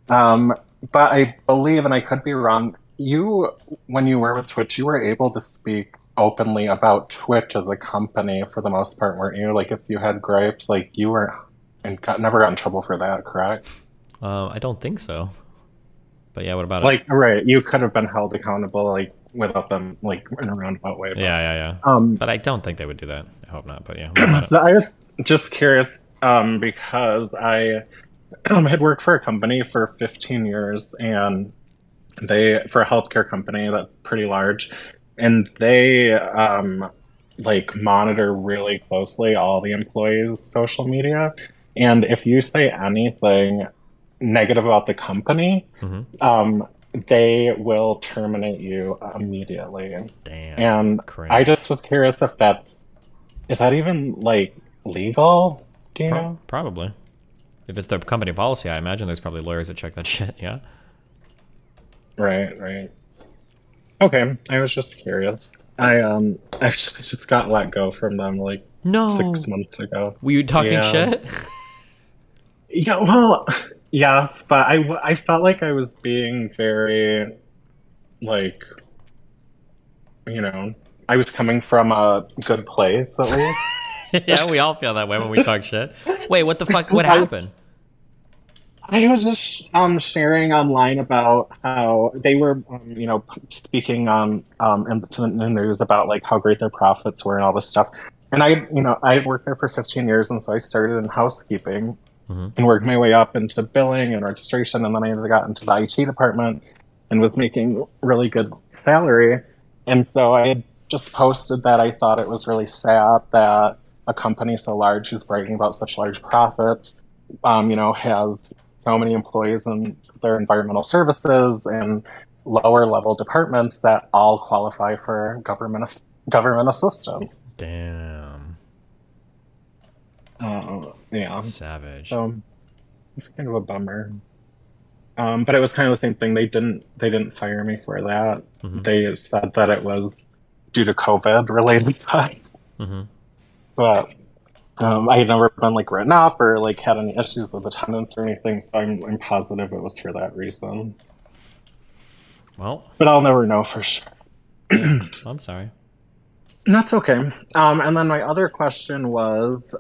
But I believe, and I could be wrong, you, when you were with Twitch, you were able to speak openly about Twitch as a company for the most part, weren't you? Like, if you had gripes, like, you were, and never got in trouble for that, correct? I don't think so. But yeah, what about Like, right, you could have been held accountable, like, without them, like, in a roundabout way. But, yeah. But I don't think they would do that. I hope not. But yeah. So I was just curious, because I had worked for a company for 15 years, and for a healthcare company that's pretty large, and they like monitor really closely all the employees' social media. And if you say anything negative about the company, they will terminate you immediately. Damn. And cringe. I just was curious if is that even like legal? Do you know? Probably. If it's their company policy, I imagine there's probably lawyers that check that shit. Yeah. Right. Okay, I was just curious. I actually just got let go from them like 6 months ago. Were you talking shit? Yeah, well, yes, but I felt like I was being very, like, I was coming from a good place at least. Yeah, we all feel that way when we talk shit. Wait, what the fuck? What happened? I was just sharing online about how they were, speaking on in the news about like how great their profits were and all this stuff. And I had worked there for 15 years, and so I started in housekeeping and worked my way up into billing and registration, and then I got into the IT department and was making really good salary. And so I had just posted that I thought it was really sad that a company so large who's bragging about such large profits, has so many employees in their environmental services and lower level departments that all qualify for government assistance. Damn. Yeah. Savage. So it's kind of a bummer. But it was kind of the same thing. They didn't fire me for that. They said that it was due to COVID related cuts. But I had never been like written up or like had any issues with attendance or anything, so I'm positive it was for that reason. Well, but I'll never know for sure. Yeah, I'm sorry. That's okay. And then my other question was,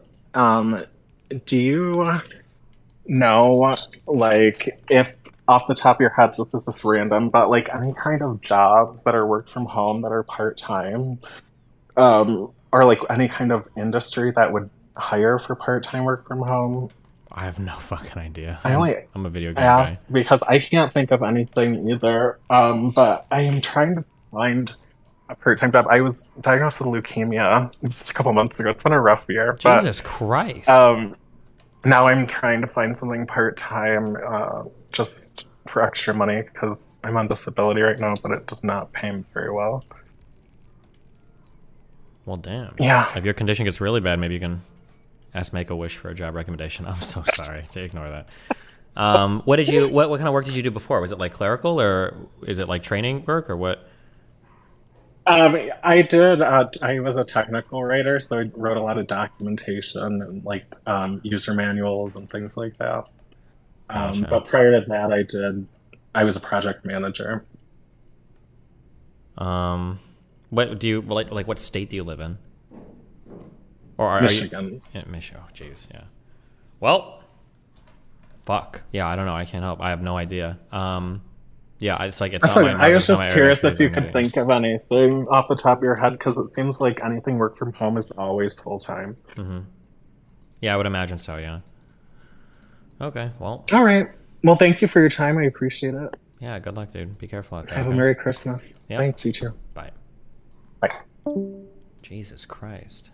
do you know, like, if off the top of your head, this is just random, but like any kind of jobs that are work from home that are part-time, or like any kind of industry that would hire for part-time work from home? I have no fucking idea. I'm a video game guy. Because I can't think of anything either. But I am trying to find a part-time job. I was diagnosed with leukemia just a couple months ago. It's been a rough year. Jesus Christ. Now I'm trying to find something part-time, just for extra money, because I'm on disability right now, but it does not pay me very well. Well, damn. Yeah. If your condition gets really bad, maybe you can ask Make-A-Wish for a job recommendation. I'm so sorry to ignore that. What kind of work did you do before? Was it like clerical, or is it like training work, or what? I did. I was a technical writer, so I wrote a lot of documentation and like user manuals and things like that. Gotcha. But prior to that, I did I was a project manager. What do you like? What state do you live in? Or are Michigan. you in Michigan? Oh, jeez, yeah. Well, fuck. Yeah, I don't know. I can't help. I have no idea. Yeah, it's like it's That's not okay. my. I was just curious if you area. could think of anything off the top of your head, because it seems like anything work from home is always full time. Mm-hmm. Yeah, I would imagine so. Yeah. Okay. Well. All right. Well, thank you for your time. I appreciate it. Yeah. Good luck, dude. Be careful out there. Have okay? a Merry Christmas. Yeah. Thanks, you too. Bye. Bye. Jesus Christ.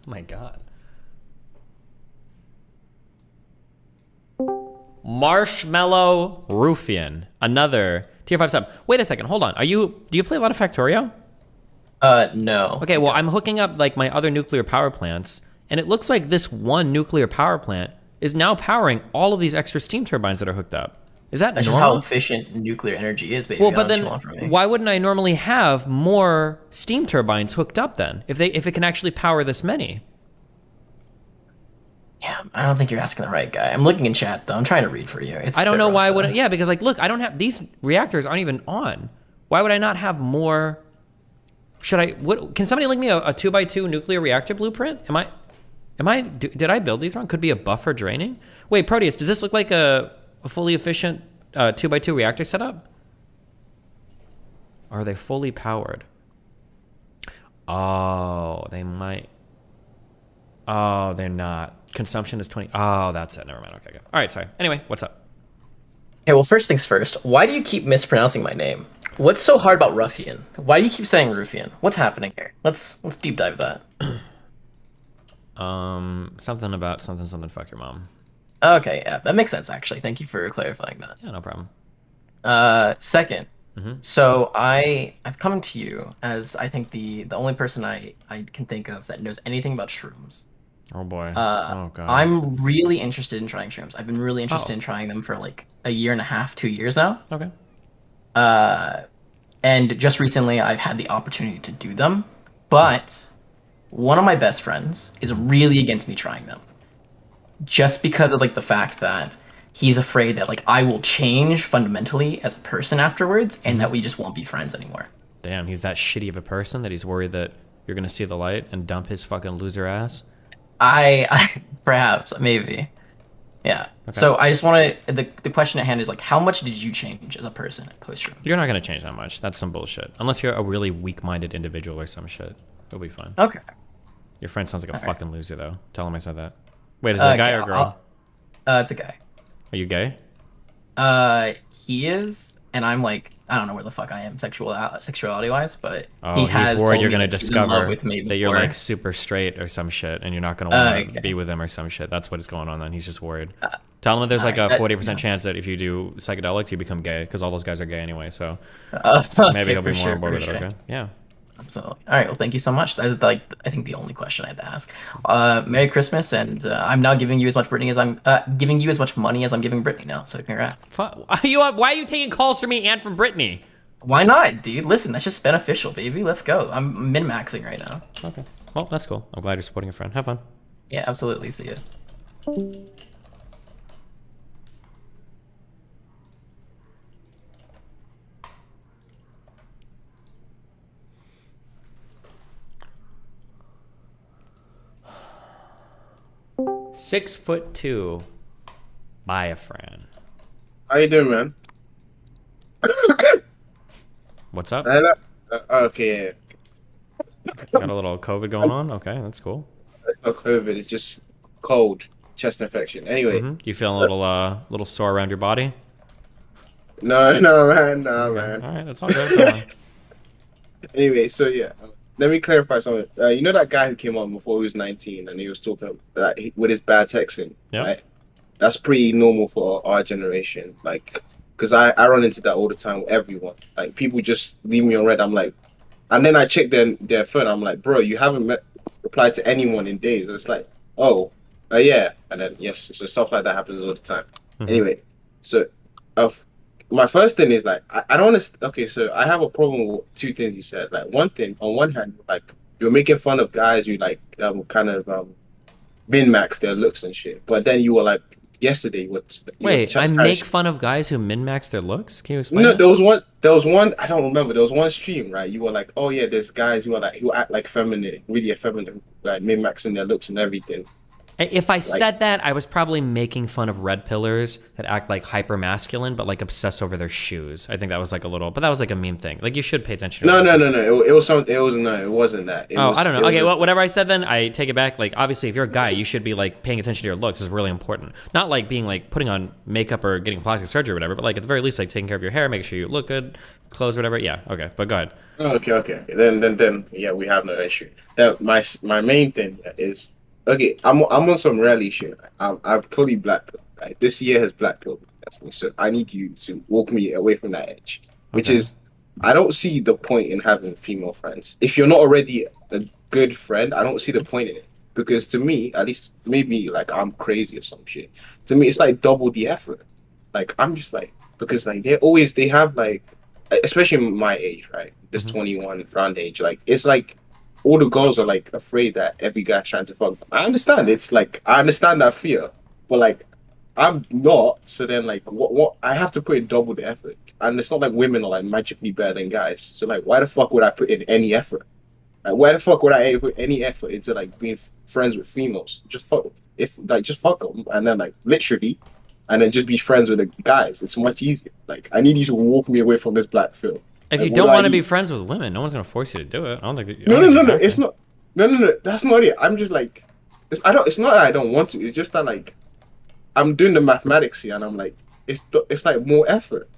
My God. Marshmallow Ruffian. Another tier 5 sub. Wait a second. Hold on. Do you play a lot of Factorio? No. Okay, well, I'm hooking up like my other nuclear power plants, and it looks like this one nuclear power plant is now powering all of these extra steam turbines that are hooked up. Is that That's normal? just how efficient nuclear energy is, baby. Well, but I don't know then what you want from me. why wouldn't I normally have more steam turbines hooked up then? If it can actually power this many? Yeah, I don't think you're asking the right guy. I'm looking in chat though. I'm trying to read for you. It's I don't a bit know rough, why I though. wouldn't. Yeah, because like, look, I don't have these reactors aren't even on. Why would I not have more? Should I? What? Can somebody link me a 2x2 nuclear reactor blueprint? Did I build these wrong? Could be a buffer draining. Wait, Proteus, does this look like a fully efficient 2x2 reactor setup? Are they fully powered? Oh, they might. Oh, they're not. Consumption is 20. Oh, that's it. Never mind. Okay, good. All right, sorry. Anyway, what's up? Okay, well, first things first. Why do you keep mispronouncing my name? What's so hard about Ruffian? Why do you keep saying Ruffian? What's happening here? Let's deep dive that. Something about something. Fuck your mom. Okay, yeah, that makes sense actually. Thank you for clarifying that. Yeah, no problem. Second, Mm-hmm. so I'm coming to you as I think the only person I can think of that knows anything about shrooms. Oh boy. Oh god. I'm really interested in trying shrooms. I've been really interested in trying them for like a year and a half, 2 years now. Okay. And just recently I've had the opportunity to do them, but one of my best friends is really against me trying them. Just because of like the fact that he's afraid that like I will change fundamentally as a person afterwards and that we just won't be friends anymore. Damn, he's that shitty of a person that he's worried that you're gonna see the light and dump his fucking loser ass. I perhaps, maybe. Yeah. Okay. So I just want to, the question at hand is like, how much did you change as a person post shrooms? You're not gonna change that much. That's some bullshit. Unless you're a really weak-minded individual or some shit. It'll be fine. Okay. Your friend sounds like a All fucking loser though. Tell him I said that. Wait, is it a guy or a girl? It's a guy. Are you gay? He is, and I'm like, I don't know where the fuck I am sexuality wise, but Oh, he has he's worried told you're me gonna that he's in love discover with me that you're before. like super straight or some shit, and you're not gonna want to Okay. be with him or some shit. That's what is going on. Then he's just worried. Tell him that there's like a 40% chance that if you do psychedelics, you become gay, because all those guys are gay anyway. So maybe he'll be more on board with it. Okay. Yeah. Absolutely. All right. Well, thank you so much. That is like I think the only question I had to ask. Merry Christmas, and I'm now giving you as much Brittany as I'm giving you as much money as I'm giving Brittany now. So congrats. Why are you taking calls from me and from Brittany? Why not, dude? Listen, that's just beneficial, baby. Let's go. I'm min-maxing right now. Okay. Well, that's cool. I'm glad you're supporting a friend. Have fun. Yeah, absolutely. See ya. $6'2". Buy a friend. How you doing, man? What's up? Okay. Got a little COVID going on? Okay, that's cool. It's not COVID. It's just cold, chest infection. Anyway. You feeling a little sore around your body? No, man. No, Okay. man. All right, that's all good. Go on. Anyway, so yeah, let me clarify something. You know that guy who came on before he was 19 and he was talking that with his bad texting, Yeah. right? That's pretty normal for our generation. Like, because I run into that all the time with everyone. Like, people just leave me on red. I'm like, and then I check their phone. I'm like, bro, you haven't replied to anyone in days. It's like, oh, yeah. And then, yes, so stuff like that happens all the time. Anyway, so my first thing is like, I don't understand. Okay, so I have a problem with two things you said. Like, one thing, on one hand, like, you're making fun of guys who like kind of min max their looks and shit. But then you were like yesterday, Wait, I make fun of guys who min-max their looks? Can you explain No, that? there was one, I don't remember. There was one stream, right? You were like, oh yeah, there's guys who act like feminine, really effeminate, like min maxing their looks and everything. If I said that, I was probably making fun of red pillars that act like hyper masculine, but like obsess over their shoes. I think that was like a little, but that was like a meme thing. Like you should pay attention to No. It was something. It wasn't that. I don't know. Okay, well, whatever I said then, I take it back. Like obviously, if you're a guy, you should be like paying attention to your looks. Is really important. Not like being like putting on makeup or getting plastic surgery or whatever, but like at the very least, like taking care of your hair, making sure you look good, clothes, whatever. Yeah, okay, but go ahead. Okay. Then, yeah, we have no issue. That my main thing is. Okay, I'm on some rally shit. I've fully blackpilled. Right? This year has blackpilled me, so I need you to walk me away from that edge. Which is, I don't see the point in having female friends. If you're not already a good friend, I don't see the point in it. Because to me, at least maybe like I'm crazy or some shit. To me, it's like double the effort. Like I'm just like because like they have like, especially my age, right? This 21 round age, like it's like. All the girls are like afraid that every guy's trying to fuck them. I understand. It's like I understand that fear, but like I'm not. So then like what I have to put in double the effort, and it's not like women are like magically better than guys. So like why the fuck would I put in any effort? Like why the fuck would I put any effort into like being friends with females? Just fuck them, and then like literally, and then just be friends with the guys. It's much easier. Like I need you to walk me away from this black film. If you don't want to be friends with women, no one's gonna force you to do it. I don't think. No. It's not. No. That's not it. I'm just like, it's not that I don't want to. It's just that like, I'm doing the mathematics here, and I'm like, it's like more effort.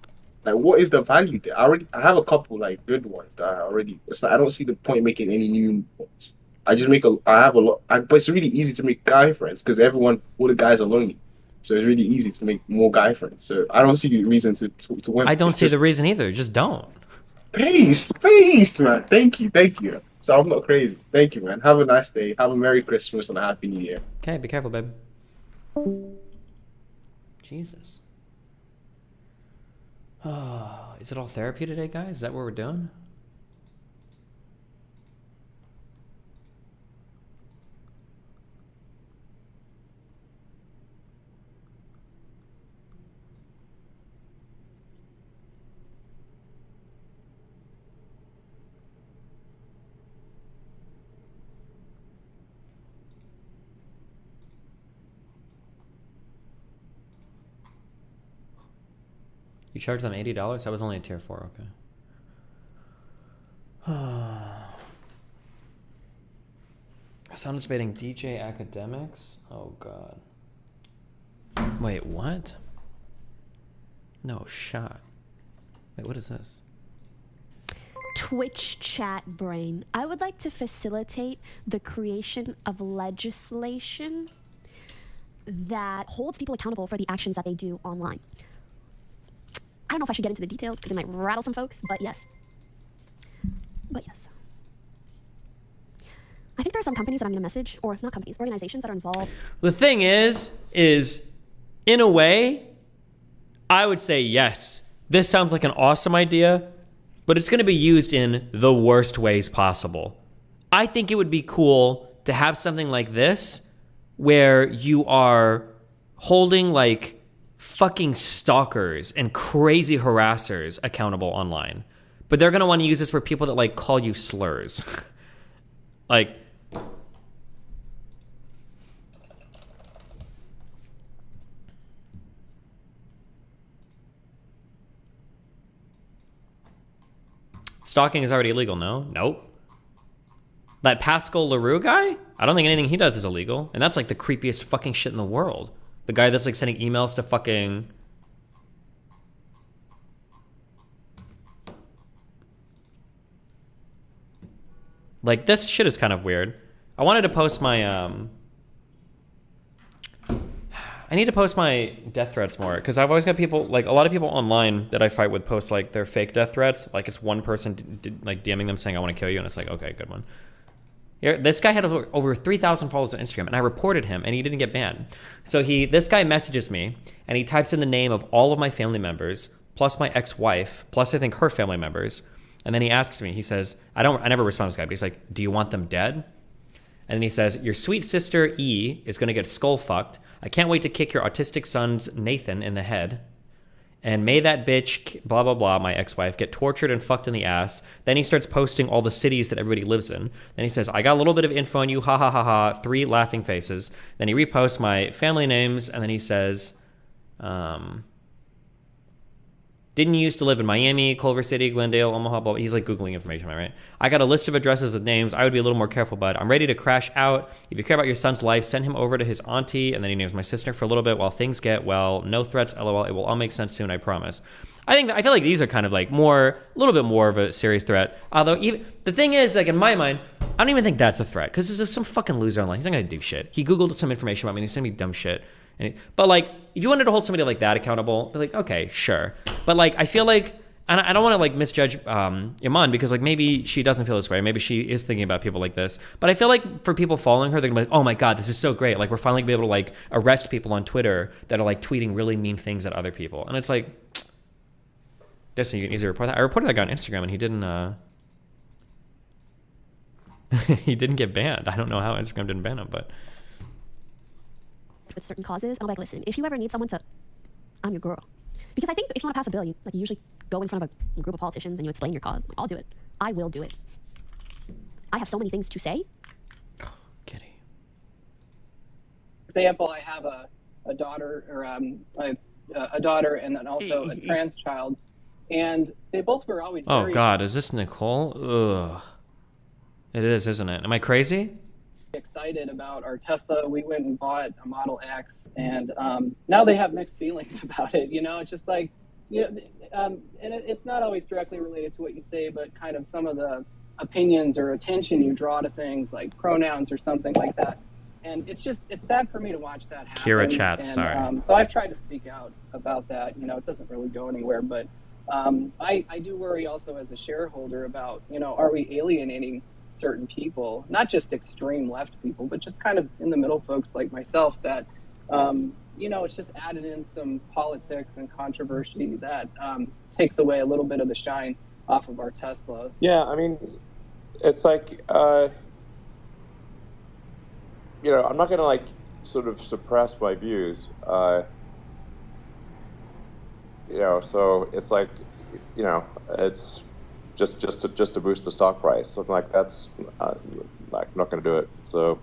Like, what is the value there? I have a couple like good ones that I already. It's like I don't see the point making any new ones. I have a lot. But it's really easy to make guy friends because all the guys are lonely. So it's really easy to make more guy friends. So I don't see the reason to win. I don't see the reason either. Just don't. Peace, man. Thank you. So I'm not crazy. Thank you, man. Have a nice day. Have a Merry Christmas and a Happy New Year. Okay, be careful, babe. Jesus. Is it all therapy today, guys? Is that what we're doing? You charged them $80? That was only a tier 4, okay. Sound debating DJ academics? Oh god. Wait, what? No shot. Wait, what is this? Twitch chat brain. I would like to facilitate the creation of legislation that holds people accountable for the actions that they do online. I don't know if I should get into the details because it might rattle some folks, but yes. I think there are some companies that I'm going to message, or not companies, organizations that are involved. The thing is in a way, I would say yes. This sounds like an awesome idea, but it's going to be used in the worst ways possible. I think it would be cool to have something like this where you are holding like fucking stalkers and crazy harassers accountable online. But they're going to want to use this for people that like call you slurs. Like stalking is already illegal, no? Nope. That Pascal LaRue guy? I don't think anything he does is illegal. And that's like the creepiest fucking shit in the world. The guy that's like sending emails to fucking... Like, this shit is kind of weird. I wanted to post my, I need to post my death threats more, because I've always got people, like, a lot of people online that I fight with post, like, their fake death threats. Like, it's one person, like, DMing them saying, I want to kill you, and it's like, okay, good one. Here, this guy had over 3,000 followers on Instagram, and I reported him, and he didn't get banned. So this guy messages me, and he types in the name of all of my family members, plus my ex-wife, plus I think her family members, And then he asks me, he says, I never respond to this guy, but he's like, do you want them dead? And then he says, your sweet sister E is going to get skull fucked. I can't wait to kick your autistic son's Nathan in the head. And may that bitch, blah, blah, blah, my ex-wife, get tortured and fucked in the ass. Then he starts posting all the cities that everybody lives in. Then he says, I got a little bit of info on you, ha, ha, ha, ha, 3 laughing faces. Then he reposts my family names, and then he says, didn't you used to live in Miami, Culver City, Glendale, Omaha, blah, blah. He's like Googling information, right? I got a list of addresses with names. I would be a little more careful, bud. I'm ready to crash out. If you care about your son's life, send him over to his auntie. And then he names my sister for a little bit while things get well. No threats, LOL. It will all make sense soon, I promise. I feel like these are kind of like a little bit more of a serious threat. Although the thing is, like in my mind, I don't even think that's a threat because this is some fucking loser online. He's not gonna do shit. He Googled some information about me and he sent me dumb shit. But like, if you wanted to hold somebody like that accountable, be like, okay, sure. But like, I feel like, and I don't want to like misjudge Iman because like maybe she doesn't feel this way. Maybe she is thinking about people like this. But I feel like for people following her, they're gonna be like, oh my God, this is so great. Like we're finally gonna be able to like arrest people on Twitter that are like tweeting really mean things at other people. And it's like, just you can easily report that. I reported that guy on Instagram and he didn't he didn't get banned. I don't know how Instagram didn't ban him, but with certain causes, I'm like, listen, if you ever need someone to, I'm your girl. Because I think if you want to pass a bill, you usually go in front of a group of politicians and you explain your cause. I'll do it. I will do it. I have so many things to say. Kitty. For example, I have a daughter, or a daughter, and then also a trans child, and they both were always. Oh God, is this Nicole? Ugh. It is, isn't it? Am I crazy? Excited about our Tesla. We went and bought a Model X, and now they have mixed feelings about it. It's just like, and it's not always directly related to what you say, but kind of some of the opinions or attention you draw to things like pronouns or something like that. And it's sad for me to watch that happen. Kira chats, sorry. So I've tried to speak out about that. It doesn't really go anywhere, but I do worry also as a shareholder about, are we alienating certain people, not just extreme left people, but just kind of in the middle folks like myself that, it's just added in some politics and controversy that takes away a little bit of the shine off of our Tesla. Yeah, I mean, it's like, I'm not going to like sort of suppress my views, so it's like, it's just to boost the stock price, something like that's like I'm not going to do it. So,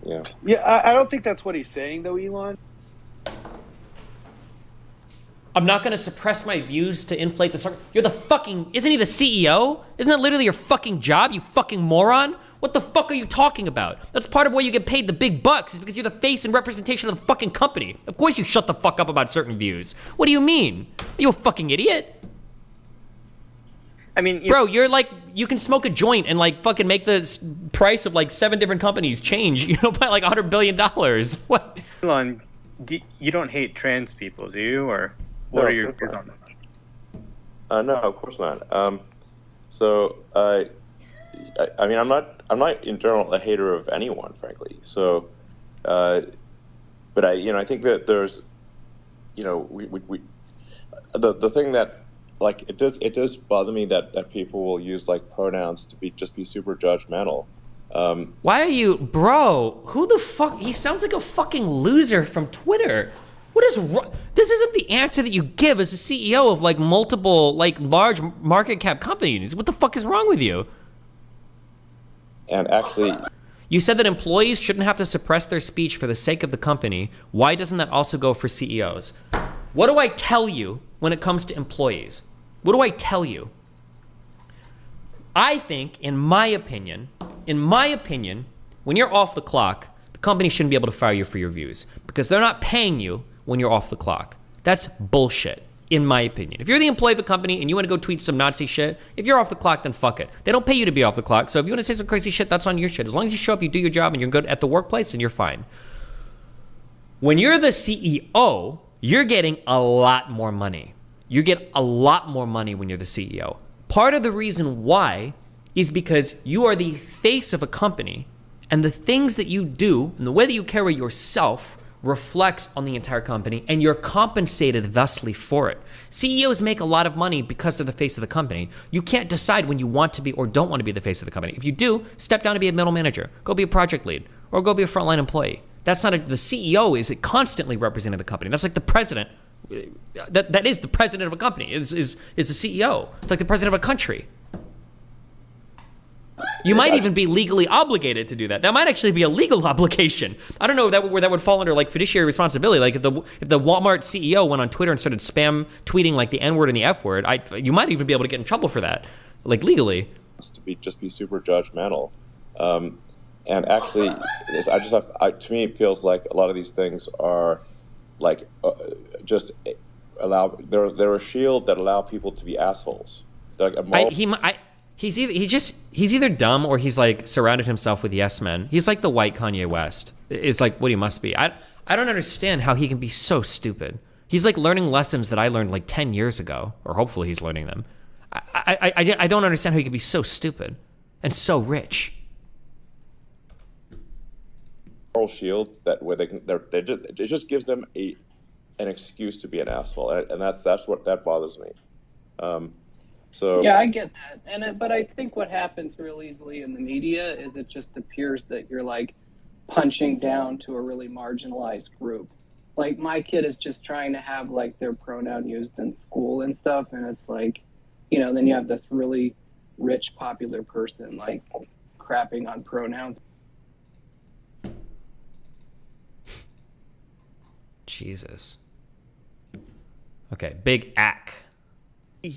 yeah. Yeah, I don't think that's what he's saying, though, Elon. I'm not going to suppress my views to inflate the stock. You're the fucking, isn't he the CEO? Isn't that literally your fucking job, you fucking moron? What the fuck are you talking about? That's part of why you get paid the big bucks, is because you're the face and representation of the fucking company. Of course you shut the fuck up about certain views. What do you mean? Are you a fucking idiot? I mean, bro, you're like, you can smoke a joint and like fucking make the price of like 7 different companies change, by like $100 billion. What? Elon, you don't hate trans people, do you? Or what are your views on that? No, of course not. I mean, I'm not in general a hater of anyone, frankly. So, but I think that there's, the thing that, like, it does bother me that people will use like pronouns to be super judgmental. Why are you, bro? Who the fuck? He sounds like a fucking loser from Twitter. What is wrong? This isn't the answer that you give as a CEO of like multiple like large market cap companies. What the fuck is wrong with you? And actually, you said that employees shouldn't have to suppress their speech for the sake of the company. Why doesn't that also go for CEOs? What do I tell you when it comes to employees? What do I tell you? I think, in my opinion, when you're off the clock, the company shouldn't be able to fire you for your views because they're not paying you when you're off the clock. That's bullshit, in my opinion. If you're the employee of a company and you want to go tweet some Nazi shit, if you're off the clock, then fuck it. They don't pay you to be off the clock, so if you want to say some crazy shit, that's on your shit. As long as you show up, you do your job, and you're good at the workplace, and you're fine. When you're the CEO, you're getting a lot more money. You get a lot more money when you're the CEO. Part of the reason why is because you are the face of a company, and the things that you do and the way that you carry yourself reflects on the entire company, and you're compensated thusly for it. CEOs make a lot of money because they're the face of the company. You can't decide when you want to be or don't want to be the face of the company. If you do, step down to be a middle manager, go be a project lead, or go be a frontline employee. That's not the CEO is constantly representing the company. That's like the president. That is the president of a company, is the CEO. It's like the president of a country. You might even be legally obligated to do that. That might actually be a legal obligation. I don't know where that would fall under like fiduciary responsibility. Like if the Walmart CEO went on Twitter and started spam tweeting like the N-word and the F-word, you might even be able to get in trouble for that, like legally. Just be super judgmental, and actually, to me it feels like a lot of these things are like they're a shield that allow people to be assholes. Like He's either dumb or he's like surrounded himself with yes men. He's like the white Kanye West. It's like what he must be. I don't understand how he can be so stupid. He's like learning lessons that I learned like 10 years ago, or hopefully he's learning them. I don't understand how he can be so stupid and so rich. Moral shield that where it just gives them an excuse to be an asshole, and that's what bothers me. So yeah, I get that, but I think what happens real easily in the media is it just appears that you're like punching down to a really marginalized group. Like my kid is just trying to have like their pronoun used in school and stuff, and it's like, then you have this really rich, popular person like crapping on pronouns. Jesus. Okay, big ack.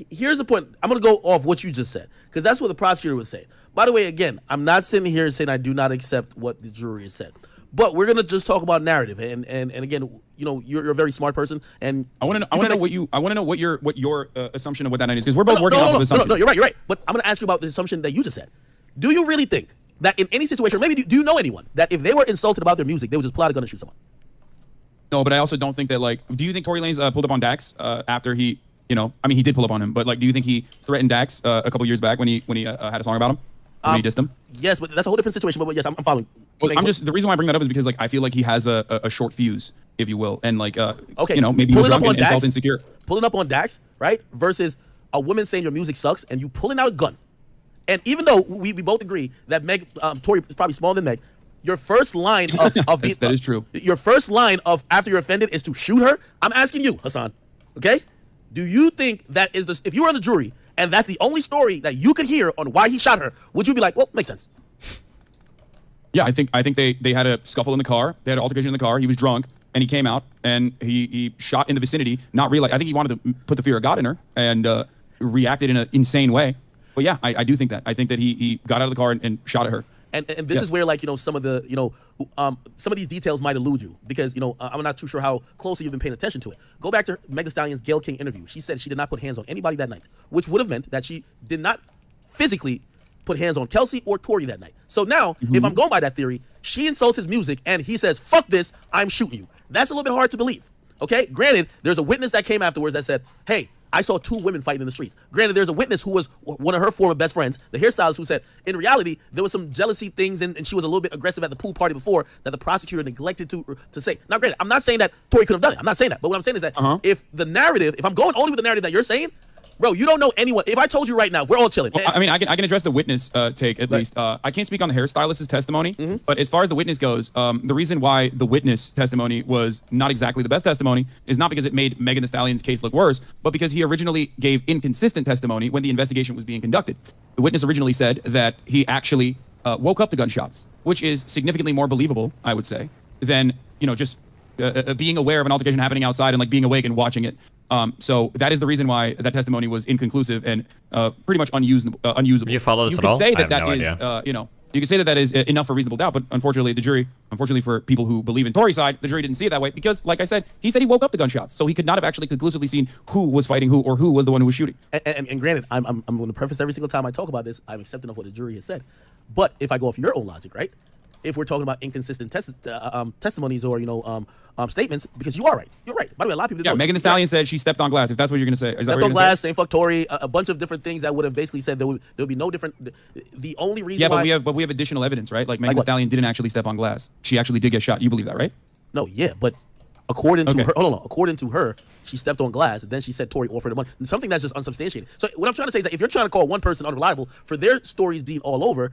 Here's the point. I'm going to go off what you just said, because that's what the prosecutor was saying. By the way, again, I'm not sitting here saying I do not accept what the jury has said, but we're going to just talk about narrative. And again, you're a very smart person, and I want to know what your assumption of what that night is, because we're both working off of assumptions. No, you're right. But I'm going to ask you about the assumption that you just said. Do you really think that in any situation, or maybe do you know anyone that if they were insulted about their music, they would just pull out a gun and shoot someone? No, but I also don't think that do you think Tory Lanez pulled up on Dax after he? He did pull up on him, but do you think he threatened Dax a couple years back when he had a song about him? When he dissed him? Yes, but that's a whole different situation. But yes, I'm following. Well, the reason why I bring that up is because I feel like he has a short fuse, if you will, and maybe he was drunk and felt insecure. Pulling up on Dax, right? Versus a woman saying your music sucks and you pulling out a gun. And even though we both agree that Tory is probably smaller than Meg, your first line of that is true. Your first line of after you're offended is to shoot her. I'm asking you, Hassan, okay? Do you think that is if you were on the jury and that's the only story that you could hear on why he shot her, would you be like, well, makes sense? Yeah, I think they had a scuffle in the car. They had an altercation in the car. He was drunk and he came out and he shot in the vicinity. Not realize. I think he wanted to put the fear of God in her and reacted in an insane way. But yeah, I do think that. I think that he got out of the car and shot at her. And this is where some of the some of these details might elude you because I'm not too sure how closely you've been paying attention to it. Go back to Meg Thee Stallion's Gayle King interview. She said she did not put hands on anybody that night, which would have meant that she did not physically put hands on Kelsey or Tory that night. So now, if I'm going by that theory, she insults his music and he says, "Fuck this, I'm shooting you." That's a little bit hard to believe. Okay, granted, there's a witness that came afterwards that said, "Hey, I saw two women fighting in the streets." Granted, there's a witness who was one of her former best friends, the hairstylist, who said, in reality, there was some jealousy things and she was a little bit aggressive at the pool party before that the prosecutor neglected to say. Now, granted, I'm not saying that Tory could have done it. I'm not saying that. But what I'm saying is that if I'm going only with the narrative that you're saying, bro, you don't know anyone. If I told you right now, we're all chilling. Well, I can address the witness take at least. I can't speak on the hairstylist's testimony, but as far as the witness goes, the reason why the witness testimony was not exactly the best testimony is not because it made Megan Thee Stallion's case look worse, but because he originally gave inconsistent testimony when the investigation was being conducted. The witness originally said that he actually woke up to gunshots, which is significantly more believable, I would say, than just being aware of an altercation happening outside and being awake and watching it. So that is the reason why that testimony was inconclusive and pretty much unusable. Do you follow this at all? You could say that you could say that is enough for reasonable doubt, but unfortunately, unfortunately for people who believe in Tory's side, the jury didn't see it that way because, like I said, he said he woke up to gunshots, so he could not have actually conclusively seen who was fighting who or who was the one who was shooting. And granted, I'm going to preface every single time I talk about this, I'm accepting of what the jury has said. But if I go off your own logic, right? If we're talking about inconsistent testimonies or statements, because you are right, you're right. By the way, a lot of people. Yeah, Megan Thee Stallion said she stepped on glass. If that's what you're gonna say, is stepped on glass, same fuck Tory, a bunch of different things that would have basically said there would be no different. The only reason. Yeah, but we have additional evidence, right? Like Megan Thee Stallion didn't actually step on glass. She actually did get shot. You believe that, right? No, yeah, but according to her, hold on, according to her, she stepped on glass, and then she said Tory offered the money. Something that's just unsubstantiated. So what I'm trying to say is that if you're trying to call one person unreliable for their stories being all over,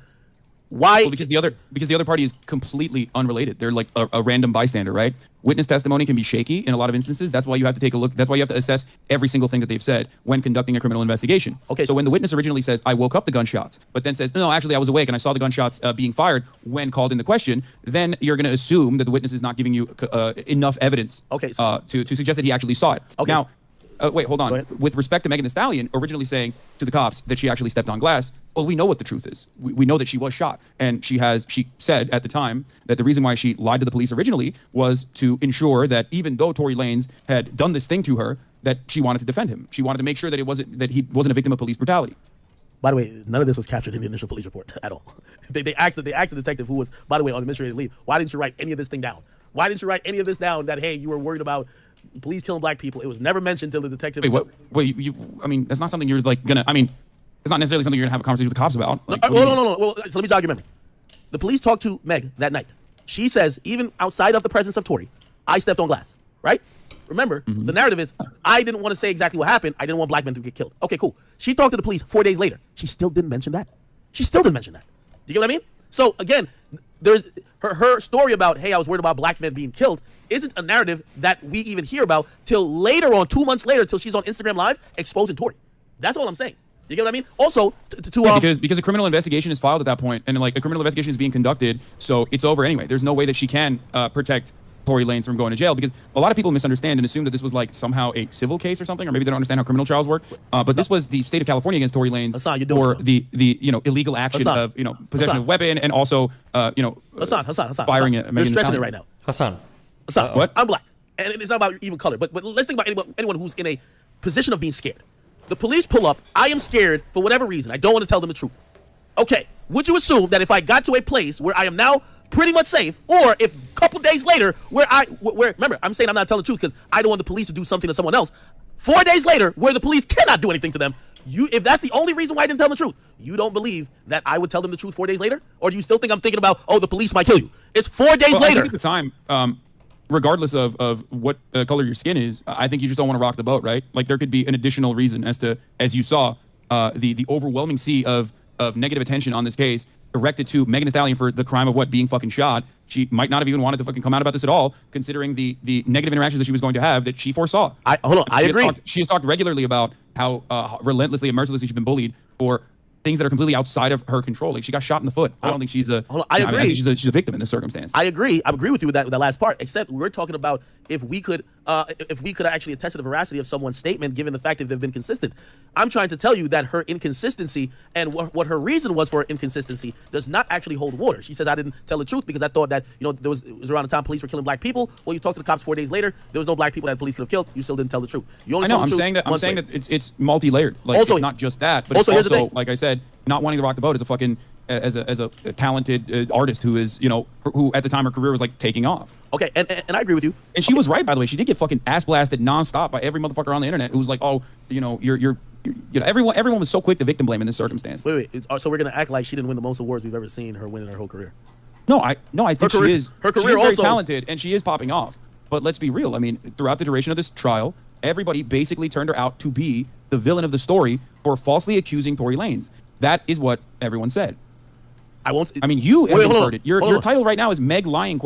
why? Well, because the other party is completely unrelated. They're like a random bystander, right? Witness testimony can be shaky in a lot of instances. That's why you have to take a look. That's why you have to assess every single thing that they've said when conducting a criminal investigation. Okay. So when the witness originally says, "I woke up the gunshots," but then says, "No, actually, I was awake and I saw the gunshots being fired," when called into question, then you're going to assume that the witness is not giving you enough evidence. Okay. To suggest that he actually saw it. Okay. Now. Wait, hold on. With respect to Megan Thee Stallion originally saying to the cops that she actually stepped on glass, well, we know what the truth is. We know that she was shot. And she said at the time that the reason why she lied to the police originally was to ensure that even though Tory Lanez had done this thing to her, that she wanted to defend him. She wanted to make sure that he wasn't a victim of police brutality. By the way, none of this was captured in the initial police report at all. They asked the detective, who was, by the way, on administrative leave, why didn't you write any of this thing down? Why didn't you write any of this down that, hey, you were worried about police killing black people? It was never mentioned till the detective. Wait, I mean, that's not something you're like gonna. I mean, it's not necessarily something you're gonna have a conversation with the cops about. Like, no. Well, so let me jog your memory. The police talked to Meg that night. She says, even outside of the presence of Tory, I stepped on glass. Right? Remember, the narrative is, I didn't want to say exactly what happened. I didn't want black men to get killed. Okay, cool. She talked to the police 4 days later. She still didn't mention that. Do you get what I mean? So again, there's her story about, hey, I was worried about black men being killed, isn't a narrative that we even hear about till later on, 2 months later, till she's on Instagram Live exposing Tory. That's all I'm saying. You get what I mean? Also, because a criminal investigation is filed at that point, and like a criminal investigation is being conducted, so it's over anyway. There's no way that she can protect Tory Lanez from going to jail, because a lot of people misunderstand and assume that this was like somehow a civil case or something, or maybe they don't understand how criminal trials work. But this was the state of California against Tory Lanez for the illegal action of possession of a weapon, and also Hassan, firing Hassan. You're stretching it right now. Hassan, what? I'm black, and it's not about even color, but let's think about anyone who's in a position of being scared. The police pull up. I am scared for whatever reason. I don't want to tell them the truth. Okay, would you assume that if I got to a place where I am now pretty much safe, or if a couple days later where remember, I'm saying I'm not telling the truth because I don't want the police to do something to someone else. 4 days later, where the police cannot do anything to them, if that's the only reason why I didn't tell them the truth, you don't believe that I would tell them the truth 4 days later? Or do you still think I'm thinking about, oh, the police might kill you? It's 4 days later. I think at the time, regardless of what color your skin is, I think you just don't want to rock the boat, right? Like there could be an additional reason as you saw, the overwhelming sea of negative attention on this case directed to Megan Thee Stallion for the crime of being fucking shot. She might not have even wanted to fucking come out about this at all, considering the negative interactions that she was going to have that she foresaw. I agree. She has talked regularly about how relentlessly and mercilessly she's been bullied for things that are completely outside of her control. Like she got shot in the foot. I don't think she's a. I agree. I think she's a victim in this circumstance. I agree with you with that last part. Except we're talking about if we could actually attest to the veracity of someone's statement, given the fact that they've been consistent. I'm trying to tell you that her inconsistency and what her reason was for her inconsistency does not actually hold water. She says I didn't tell the truth because I thought that it was around the time police were killing black people. Well, you talked to the cops 4 days later. There was no black people that police could have killed. You still didn't tell the truth. You only I'm saying that it's multi-layered. Like also, it's not just that, but also, it's also like I said, not wanting to rock the boat as a fucking as a talented artist who is who at the time her career was like taking off. Okay, and I agree with you. And she was right, by the way. She did get fucking ass blasted nonstop by every motherfucker on the internet who was like, oh, everyone was so quick to victim blame in this circumstance. Wait, so we're gonna act like she didn't win the most awards we've ever seen her win in her whole career? No, I think she is. Her career she is very also talented, and she is popping off. But let's be real. I mean, throughout the duration of this trial, everybody basically turned her out to be the villain of the story for falsely accusing Tory Lanez. That is what everyone said. I mean, you heard it. Your title right now is Meg lying ?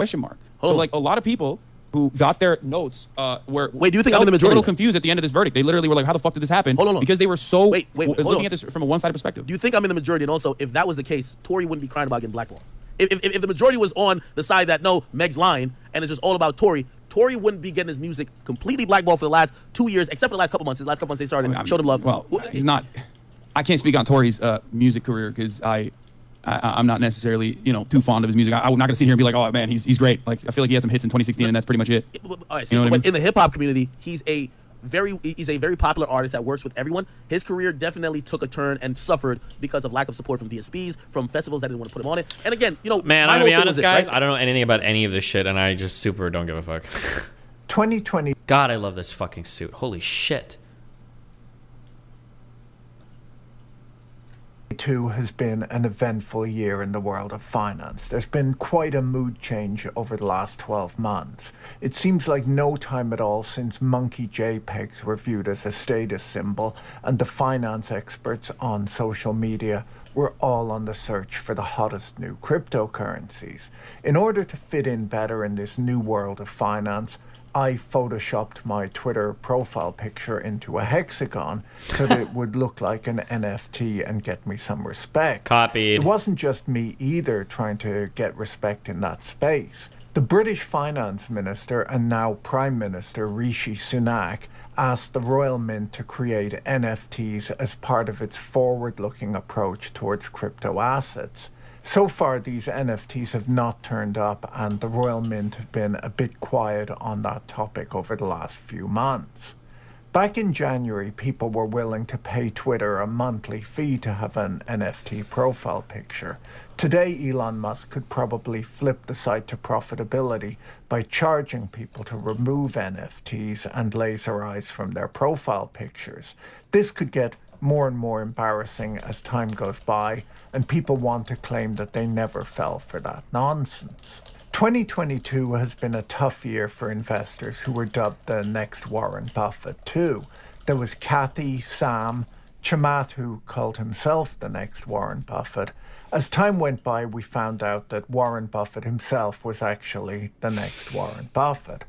So like a lot of people who got their notes were do you think I'm in the majority? A little confused at the end of this verdict. They literally were like, "How the fuck did this happen?" Because they were so looking at this from a one-sided perspective. Do you think I'm in the majority? And also, if that was the case, Tory wouldn't be crying about getting blackballed. If the majority was on the side that no, Meg's lying and it's just all about Tory wouldn't be getting his music completely blackballed for the last 2 years, except for the last couple months. The last couple months they started showed him love. Well, he's not. I can't speak on Tory's music career because I'm not necessarily too fond of his music. I'm not gonna sit here and be like, oh man, he's great. Like I feel like he had some hits in 2016 and that's pretty much it. All right, in the hip hop community, he's a very popular artist that works with everyone. His career definitely took a turn and suffered because of lack of support from DSPs, from festivals that didn't want to put him on it. And again, man, I'm gonna be honest, guys, right? I don't know anything about any of this shit, and I just super don't give a fuck. 2020. God, I love this fucking suit. Holy shit. 2022 has been an eventful year in the world of finance. There's been quite a mood change over the last 12 months. It seems like no time at all since monkey JPEGs were viewed as a status symbol, and the finance experts on social media were all on the search for the hottest new cryptocurrencies. In order to fit in better in this new world of finance, I photoshopped my Twitter profile picture into a hexagon so that it would look like an NFT and get me some respect. Copied. It wasn't just me either trying to get respect in that space. The British Finance Minister and now Prime Minister Rishi Sunak asked the Royal Mint to create NFTs as part of its forward-looking approach towards crypto assets. So far, these NFTs have not turned up, and the Royal Mint have been a bit quiet on that topic over the last few months. Back in January, people were willing to pay Twitter a monthly fee to have an NFT profile picture. Today, Elon Musk could probably flip the site to profitability by charging people to remove NFTs and laser eyes from their profile pictures. This could get more and more embarrassing as time goes by, and people want to claim that they never fell for that nonsense. 2022 has been a tough year for investors who were dubbed the next Warren Buffett too. There was Kathy, Sam, Chamath, who called himself the next Warren Buffett. As time went by, we found out that Warren Buffett himself was actually the next Warren Buffett.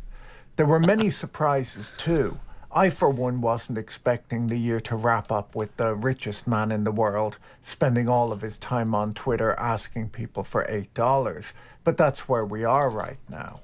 There were many surprises too. I, for one, wasn't expecting the year to wrap up with the richest man in the world spending all of his time on Twitter asking people for $8, but that's where we are right now.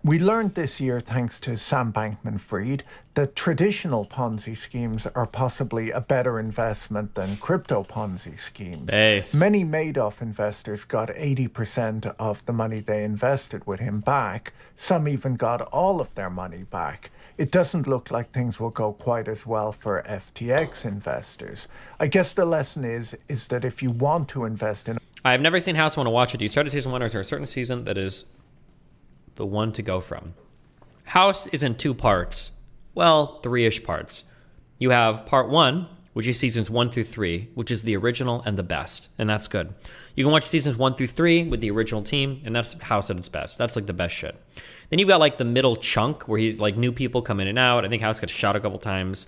We learned this year, thanks to Sam Bankman-Fried, that traditional Ponzi schemes are possibly a better investment than crypto Ponzi schemes. Based. Many Madoff investors got 80% of the money they invested with him back. Some even got all of their money back. It doesn't look like things will go quite as well for FTX investors. I guess the lesson is that if you want to invest in... I've never seen House. I want to watch it. Do you start at season 1, or is there a certain season that is the one to go from? House is in 2 parts. Well, 3-ish parts. You have part 1, which is seasons 1 through 3, which is the original and the best, and that's good. You can watch seasons 1 through 3 with the original team, and that's House at its best. That's like the best shit. Then you've got like the middle chunk where he's like new people come in and out. I think House gets shot a couple times.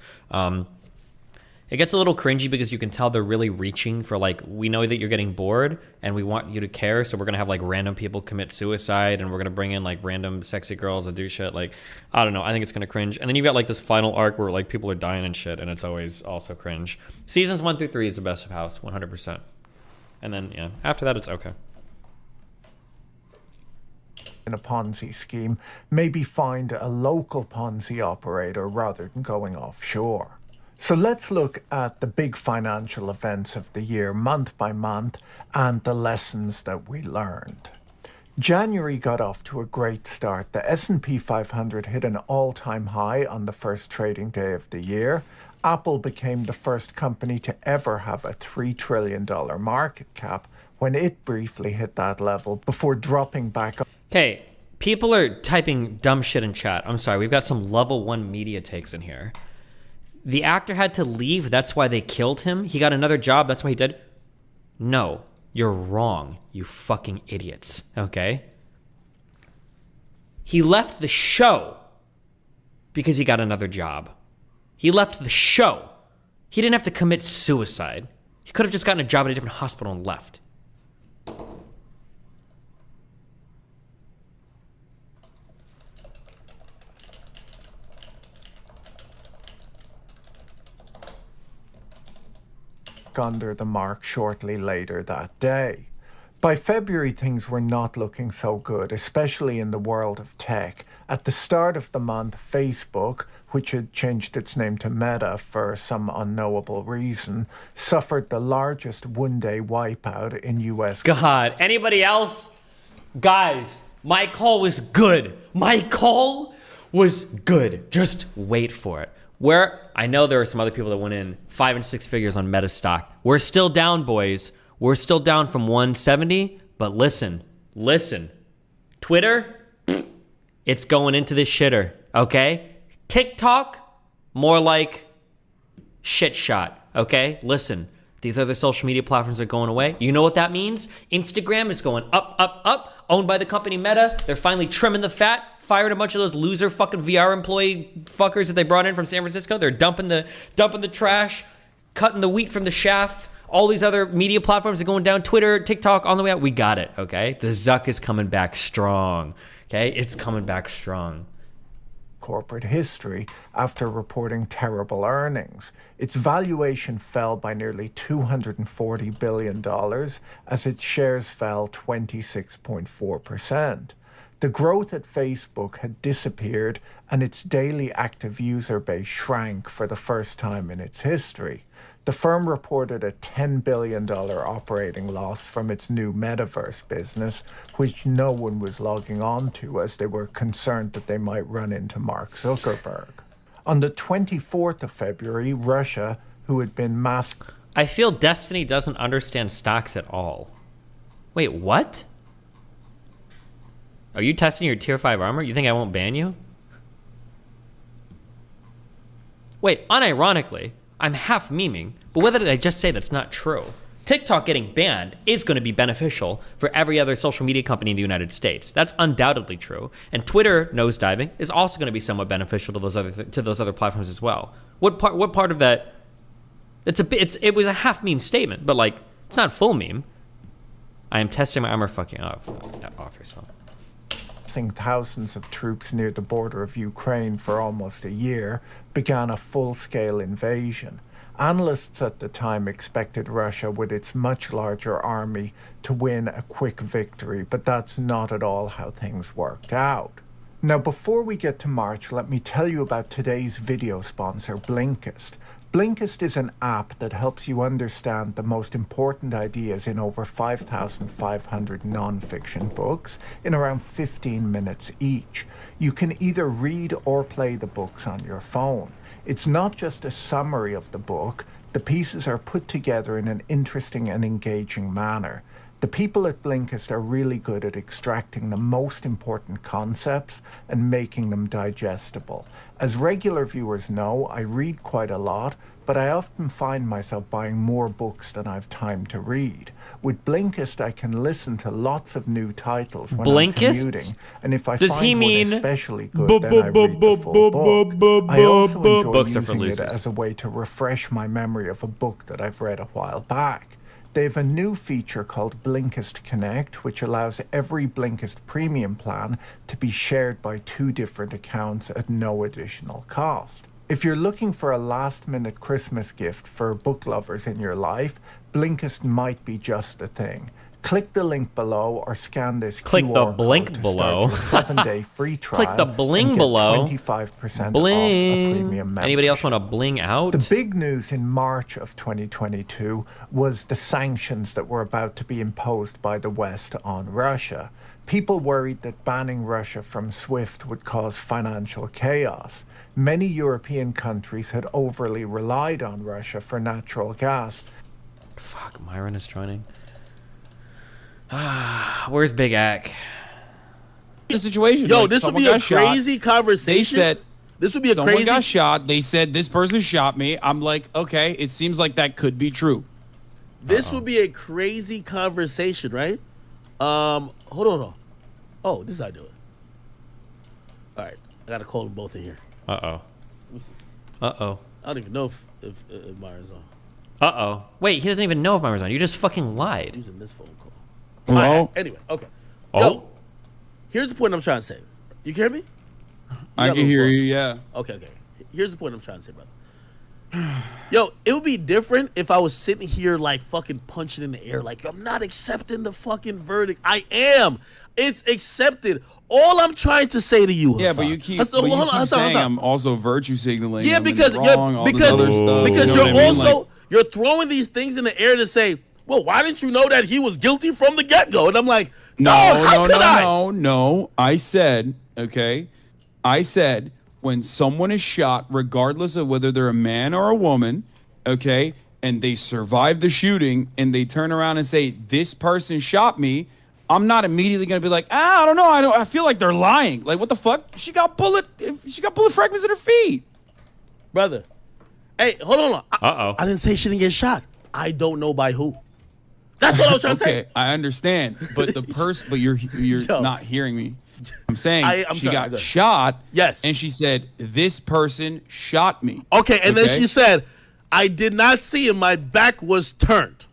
It gets a little cringy because you can tell they're really reaching for like, we know that you're getting bored and we want you to care, so we're gonna have like random people commit suicide and we're gonna bring in like random sexy girls that do shit. Like, I don't know, I think it's gonna cringe. And then you've got like this final arc where like people are dying and shit, and it's always also cringe. Seasons 1 through 3 is the best of House, 100%. And then yeah, after that it's okay. In a Ponzi scheme, maybe find a local Ponzi operator rather than going offshore. So let's look at the big financial events of the year, month by month, and the lessons that we learned. January got off to a great start. The S&P 500 hit an all-time high on the first trading day of the year. Apple became the first company to ever have a $3 trillion market cap when it briefly hit that level before dropping back. Okay, people are typing dumb shit in chat. I'm sorry, we've got some level 1 media takes in here. The actor had to leave, that's why they killed him? He got another job, that's why he did? No, you're wrong, you fucking idiots, okay? He left the show because he got another job. He left the show. He didn't have to commit suicide. He could have just gotten a job at a different hospital and left. Under the mark shortly later that day. By February, things were not looking so good, especially in the world of tech. At the start of the month, Facebook, which had changed its name to Meta for some unknowable reason, suffered the largest one-day wipeout in US. God, anybody else? Guys, my call was good. My call was good. Just wait for it. Where I know there are some other people that went in 5 and 6 figures on Meta stock. We're still down, boys. We're still down from 170. But listen. Twitter, it's going into this shitter, okay? TikTok, more like shit shot, okay? Listen, These other social media platforms are going away. You know what that means? Instagram is going up, up, up, owned by the company Meta. They're finally trimming the fat, fired a bunch of those loser fucking VR employee fuckers that they brought in from San Francisco. They're dumping the trash, cutting the wheat from the chaff. All these other media platforms are going down. Twitter, TikTok, on the way out. We got it, okay? The Zuck is coming back strong, okay? It's coming back strong. Corporate history after reporting terrible earnings. Its valuation fell by nearly $240 billion as its shares fell 26.4%. The growth at Facebook had disappeared and its daily active user base shrank for the first time in its history. The firm reported a $10 billion operating loss from its new metaverse business, which no one was logging on to as they were concerned that they might run into Mark Zuckerberg. On the 24th of February, Russia, who had been I feel Destiny doesn't understand stocks at all. Wait, what? Are you testing your tier 5 armor? You think I won't ban you? Wait, unironically, I'm half memeing, but whether did I just say that's not true? TikTok getting banned is going to be beneficial for every other social media company in the United States. That's undoubtedly true. And Twitter nosediving is also going to be somewhat beneficial to those other platforms as well. What part of that? It was a half meme statement, but like it's not full meme. I am testing my armor fucking off yourself. Thousands of troops near the border of Ukraine for almost a year, began a full-scale invasion. Analysts at the time expected Russia, with its much larger army, to win a quick victory, but that's not at all how things worked out. Now, before we get to March, let me tell you about today's video sponsor, Blinkist. Blinkist is an app that helps you understand the most important ideas in over 5,500 non-fiction books in around 15 minutes each. You can either read or play the books on your phone. It's not just a summary of the book. The pieces are put together in an interesting and engaging manner. The people at Blinkist are really good at extracting the most important concepts and making them digestible. As regular viewers know, I read quite a lot, but I often find myself buying more books than I've time to read. With Blinkist, I can listen to lots of new titles when I'm commuting, and if I find one especially good, then I read the full book. I also enjoy using it as a way to refresh my memory of a book that I've read a while back. They have a new feature called Blinkist Connect, which allows every Blinkist premium plan to be shared by 2 different accounts at no additional cost. If you're looking for a last-minute Christmas gift for book lovers in your life, Blinkist might be just the thing. Click the link below or scan this QR code to start your 7-day free trial. Click the bling below. 25% bling. off a premium membership. Anybody else want to bling out? The big news in March of 2022 was the sanctions that were about to be imposed by the West on Russia. People worried that banning Russia from SWIFT would cause financial chaos. Many European countries had overly relied on Russia for natural gas. Fuck, Myron is joining. Where's Big Ack? The situation. Yo, like, this would be a crazy conversation. They said this would be a someone crazy. Someone got shot. They said this person shot me. I'm like, okay, it seems like that could be true. This would be a crazy conversation, right? Hold on. Oh, this is how I do it. All right, I gotta call them both in here. Uh oh. I don't even know if Myron's on. Wait, he doesn't even know if Myron's on. You just fucking lied. I'm using this phone call. Hello? Right, anyway, okay. Yo, here's the point I'm trying to say. You hear me? I can hear you, yeah. Okay. Here's the point I'm trying to say, brother. Yo, it would be different if I was sitting here like fucking punching in the air like, I'm not accepting the fucking verdict. I am. It's accepted. All I'm trying to say to you, yeah, Hassan, but you keep saying I'm also virtue signaling. Yeah, because you're throwing these things in the air to say, well, why didn't you know that he was guilty from the get-go? And I'm like, no. I said, okay, when someone is shot, regardless of whether they're a man or a woman, okay, and they survive the shooting and they turn around and say, this person shot me, I'm not immediately going to be like, I don't know. I feel like they're lying. Like, what the fuck? She got bullet fragments in her feet. Brother. Hey, hold on. I didn't say she didn't get shot. I don't know by who. That's what I was trying to say. Okay, I understand, but but you're not hearing me. I'm saying she got shot. Yes, and she said this person shot me. Okay, and then she said, I did not see him. My back was turned.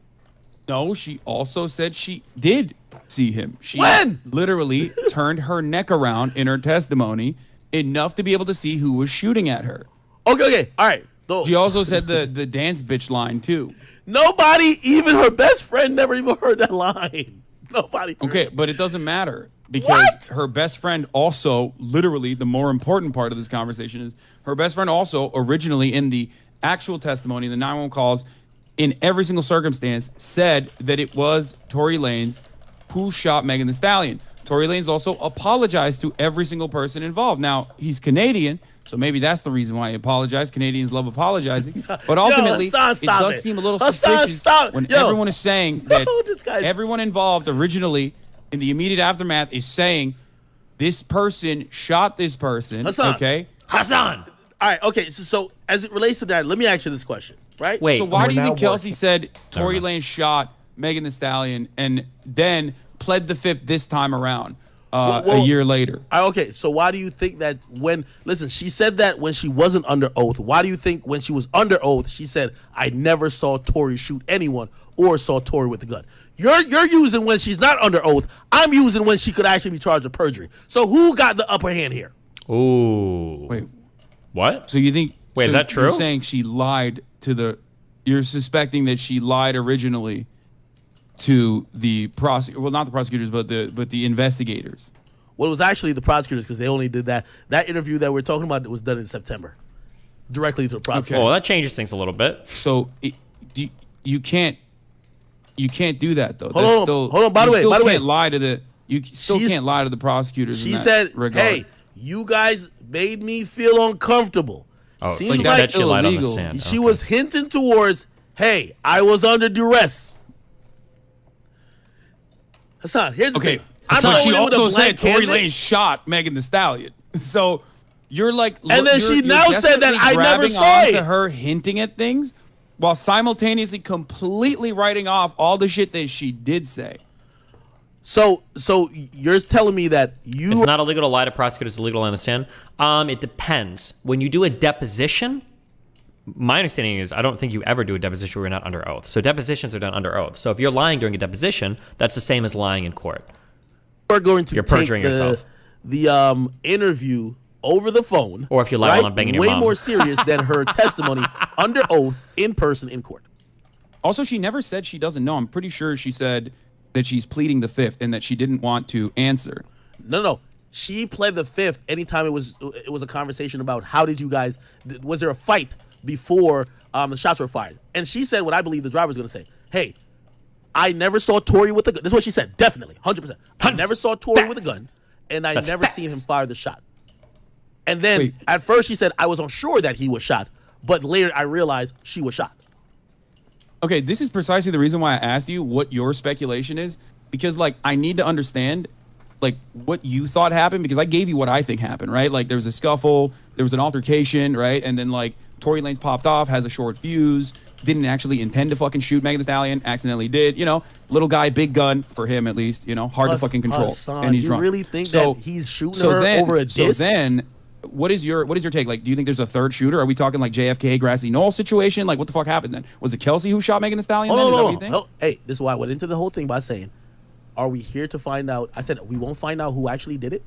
No, she also said she did see him. She when? Literally turned her neck around in her testimony enough to be able to see who was shooting at her. Okay, all right. She also said the dance bitch line too. Nobody, even her best friend, never even heard that line. Nobody. Okay, but it doesn't matter because her best friend also, literally, the more important part of this conversation is her best friend also originally in the actual testimony, the 911 calls, in every single circumstance, said that it was Tory Lanez who shot Megan Thee Stallion. Tory Lanez also apologized to every single person involved. Now, he's Canadian, so maybe that's the reason why he apologized. Canadians love apologizing. But ultimately, Hassan, it does seem a little suspicious when everyone is saying that everyone involved originally in the immediate aftermath is saying this person shot this person. Hassan. Okay? Hassan. All right, okay, so as it relates to that, let me ask you this question, right? So why do you think Kelsey said Tory Lanez shot Megan Thee Stallion and then pled the fifth this time around a year later? Okay, so why do you think that listen, she said that when she wasn't under oath. Why do you think when she was under oath, she said, I never saw Tory shoot anyone or saw Tory with the gun? You're using when she's not under oath. I'm using when she could actually be charged with perjury. So who got the upper hand here? Ooh. Wait. What? So you think... Wait, is that true? You're saying she lied to the... You're suspecting that she lied originally to the well, not the prosecutors, but the investigators. Well, it was actually the prosecutors because they only did that. That interview that we're talking about was done in September, directly to the prosecutors. Okay. Well, that changes things a little bit. So you can't do that though. Hold on. By the way, can't lie to the can't lie to the prosecutors. She said, "Hey, you guys made me feel uncomfortable." Oh, seems like she lied on the stand. She was hinting towards, "Hey, I was under duress." Hassan, here's the thing. So she also said Tory Lanez shot Megan Thee Stallion. So you're like, and then she now said that I never saw it. To her hinting at things while simultaneously completely writing off all the shit that she did say. So you're telling me that it's not illegal to lie to prosecutors, it's illegal to lie on the stand? It depends. When you do a deposition, my understanding is I don't think you ever do a deposition where you're not under oath. So depositions are done under oath. So if you're lying during a deposition, that's the same as lying in court. You're going to you're perjuring yourself. The interview over the phone, or if you lie while I'm banging your mom. Way more serious than her testimony under oath in person in court. Also, she never said she doesn't know. I'm pretty sure she said that she's pleading the fifth and that she didn't want to answer. No. She pled the fifth anytime it was a conversation about how did you guys, was there a fight before the shots were fired? And she said what I believe the driver's going to say. Hey, I never saw Tory with a gun. This is what she said, definitely, 100%. I never saw Tory with a gun, and I never seen him fire the shot. And then at first she said I was unsure that he was shot, but later I realized she was shot. Okay, this is precisely the reason why I asked you what your speculation is, because like I need to understand like what you thought happened, because I gave you what I think happened, right? Like there was a scuffle, there was an altercation, right? And then like Tory Lanez popped off, has a short fuse, didn't actually intend to fucking shoot Megan Thee Stallion, accidentally did, you know, little guy, big gun for him at least, you know, hard to fucking control. Hassan, and he's you drunk. really think that he's shooting her over a disc? So then what is your take? Like, do you think there's a third shooter? Are we talking like JFK Grassy Knoll situation? Like, what the fuck happened then? Was it Kelsey who shot Megan Thee Stallion? Hey, this is why I went into the whole thing by saying, are we here to find out? I said we won't find out who actually did it,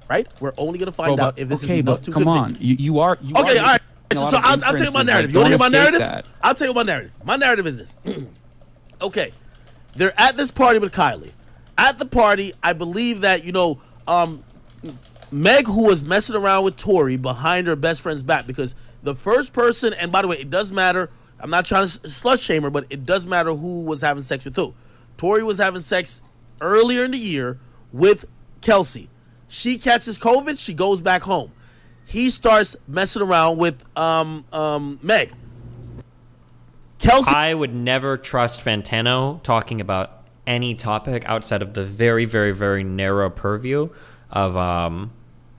right? We're only going to find out if this is enough to come convict. on, you are. Okay, all right. So I'll tell you my narrative. You want to hear my narrative? I'll tell you my narrative. My narrative is this. Okay, they're at this party with Kylie. At the party, I believe that, you know, Meg, who was messing around with Tory behind her best friend's back, because the first person, and by the way, it does matter. I'm not trying to slut shame her, but it does matter who was having sex with who. Tory was having sex earlier in the year with Kelsey. She catches COVID. She goes back home. He starts messing around with Meg. Kelsey. I would never trust Fantano talking about any topic outside of the very, very, very narrow purview of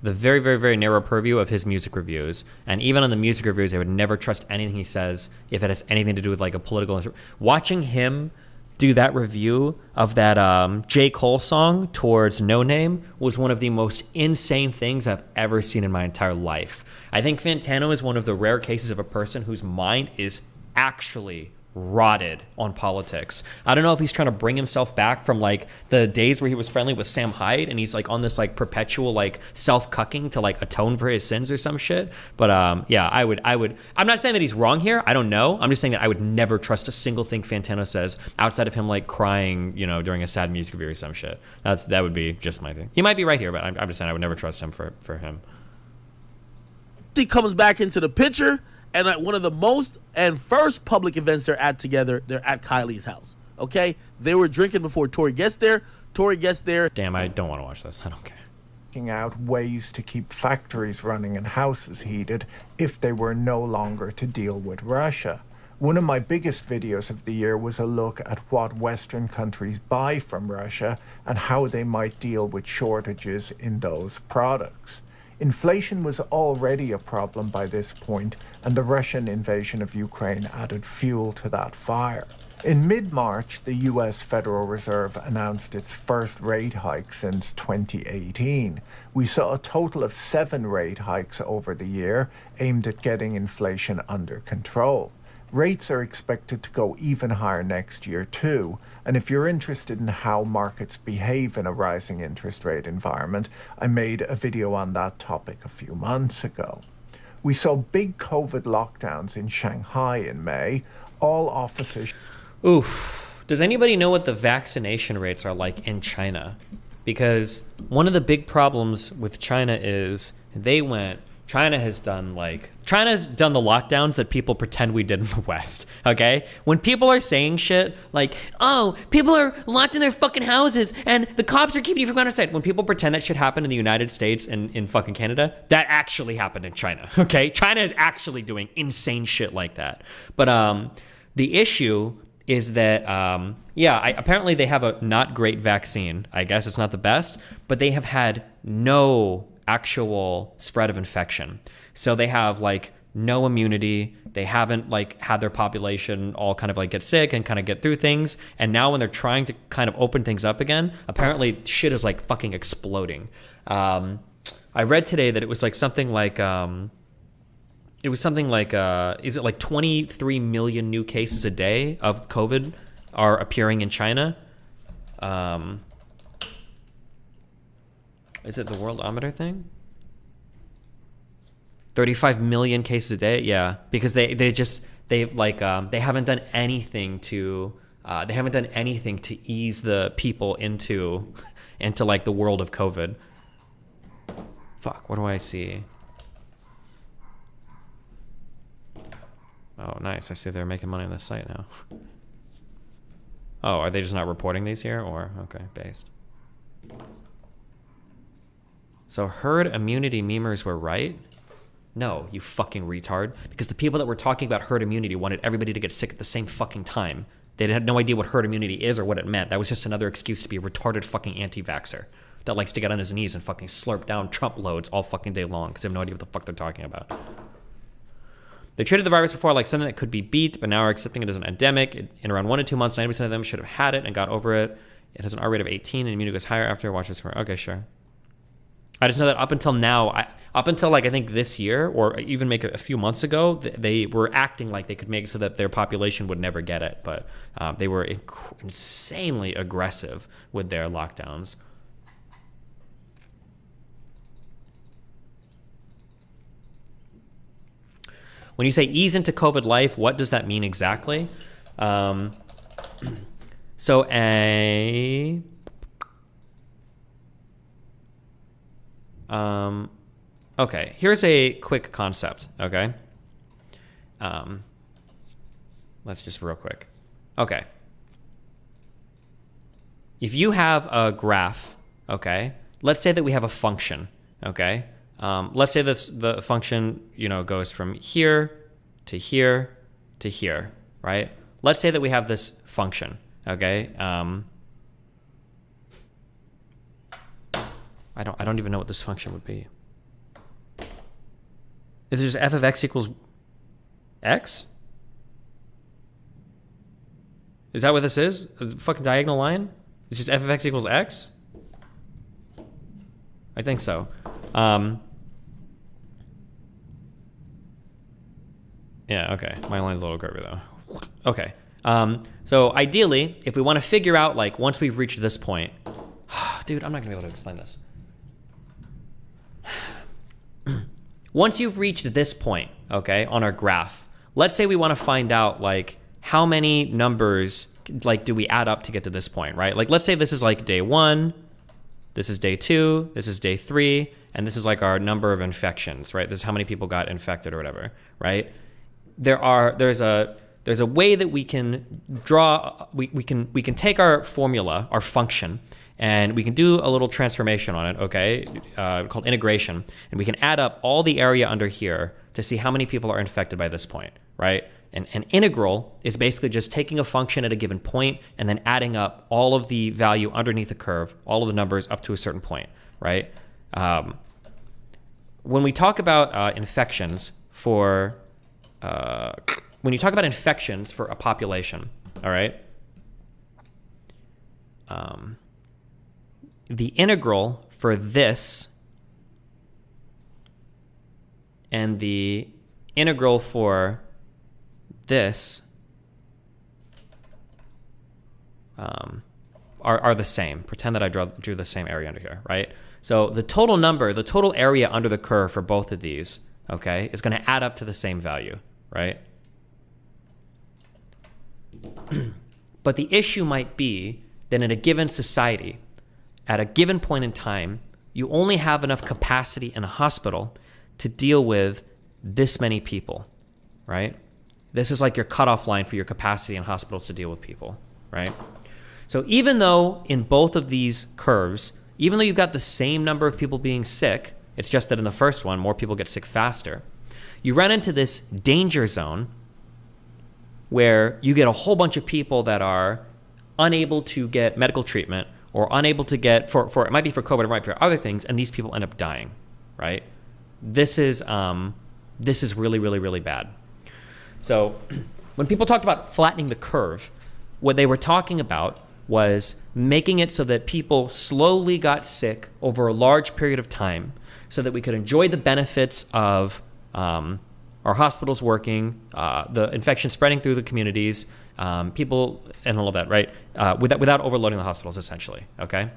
the very, very, very narrow purview of his music reviews. And even on the music reviews, I would never trust anything he says if it has anything to do with like a political. Watching him do that review of that J. Cole song Towards No Name was one of the most insane things I've ever seen in my entire life. I think Fantano is one of the rare cases of a person whose mind is actually rotted on politics. I don't know if he's trying to bring himself back from like the days where he was friendly with Sam Hyde and he's like on this like perpetual like self-cucking to like atone for his sins or some shit. But yeah, I would I'm not saying that he's wrong here. I don't know. I'm just saying that I would never trust a single thing Fantano says outside of him like crying, you know, during a sad music review or some shit. That would be just my thing. He might be right here, but I'm just saying I would never trust him for him. He comes back into the picture. And at one of the most and first public events they're at together, they're at Kylie's house. Okay? They were drinking before Tori gets there. Tori gets there. Damn, I don't want to watch this. I don't care. Working out ways to keep factories running and houses heated if they were no longer to deal with Russia. One of my biggest videos of the year was a look at what Western countries buy from Russia and how they might deal with shortages in those products. Inflation was already a problem by this point, and the Russian invasion of Ukraine added fuel to that fire. In mid-March, the US Federal Reserve announced its first rate hike since 2018. We saw a total of 7 rate hikes over the year, aimed at getting inflation under control. Rates are expected to go even higher next year too, and if you're interested in how markets behave in a rising interest rate environment, I made a video on that topic a few months ago. We saw big COVID lockdowns in Shanghai in May. All offices... Oof. Does anybody know what the vaccination rates are like in China? Because one of the big problems with China is China has done the lockdowns that people pretend we did in the West, okay? When people are saying shit like, oh, people are locked in their fucking houses and the cops are keeping you from going outside. When people pretend that shit happened in the United States and in fucking Canada, that actually happened in China, okay? China is actually doing insane shit like that. But the issue is that, apparently they have a not great vaccine. I guess it's not the best, but they have had no actual spread of infection. So they have like no immunity. They haven't like had their population all kind of like get sick and kind of get through things. And now when they're trying to kind of open things up again, apparently shit is like fucking exploding. I read today that it was like something like, is it like 23 million new cases a day of COVID are appearing in China? Is it the Worldometer thing? 35 million cases a day, yeah, because they haven't done anything to ease the people into like the world of COVID. Fuck, what do I see? Oh, nice. I see they're making money on this site now. Oh, are they just not reporting these here? Or, okay, based. So herd immunity memers were right? No, you fucking retard. Because the people that were talking about herd immunity wanted everybody to get sick at the same fucking time. They had no idea what herd immunity is or what it meant. That was just another excuse to be a retarded fucking anti-vaxxer that likes to get on his knees and fucking slurp down Trump loads all fucking day long because they have no idea what the fuck they're talking about. They treated the virus before like something that could be beat, but now are accepting it as an endemic. In around 1 to 2 months, 90% of them should have had it and got over it. It has an R rate of 18 and immunity goes higher after. Watch this for. Okay, sure. I just know that up until now, up until like I think this year or even make a few months ago, they were acting like they could make it so that their population would never get it. But they were insanely aggressive with their lockdowns. When you say ease into COVID life, what does that mean exactly? Okay, here's a quick concept, okay? Let's just real quick. Okay. If you have a graph, okay, let's say that we have a function, okay? Let's say the function, goes from here to here to here, right? Let's say that we have this function, okay? I don't even know what this function would be. Is it just f of x equals x? Is that what this is? A fucking diagonal line? It's just f of x equals x? I think so. Yeah, okay. My line's a little curvy though. Okay. So ideally, if we want to figure out, like, once we've reached this point, dude, I'm not gonna be able to explain this. Once you've reached this point, okay, on our graph, let's say we want to find out, like, how many numbers, like, do we add up to get to this point, right? Like, let's say this is like day 1, this is day 2, this is day 3, and this is like our number of infections, right? This is how many people got infected or whatever, right? There's a way that we can draw, we can take our formula, our function, and we can do a little transformation on it, okay, called integration, and we can add up all the area under here to see how many people are infected by this point, right? And an integral is basically just taking a function at a given point and then adding up all of the value underneath the curve, all of the numbers up to a certain point, right? When we talk about infections for, when you talk about infections for a population, all right, the integral for this and the integral for this are the same. Pretend that I drew the same area under here, right? So the total number, the total area under the curve for both of these, okay, is going to add up to the same value, right? But the issue might be that in a given society, at a given point in time, you only have enough capacity in a hospital to deal with this many people, right? This is like your cutoff line for your capacity in hospitals to deal with people, right? So even though in both of these curves, even though you've got the same number of people being sick, it's just that in the first one, more people get sick faster, you run into this danger zone where you get a whole bunch of people that are unable to get medical treatment or unable to get, for it might be for COVID, it might be for other things, and these people end up dying, right? This is really, really, really bad. So when people talked about flattening the curve, what they were talking about was making it so that people slowly got sick over a large period of time so that we could enjoy the benefits of our hospitals working, the infection spreading through the communities, people and all of that, right? Without overloading the hospitals, essentially, okay?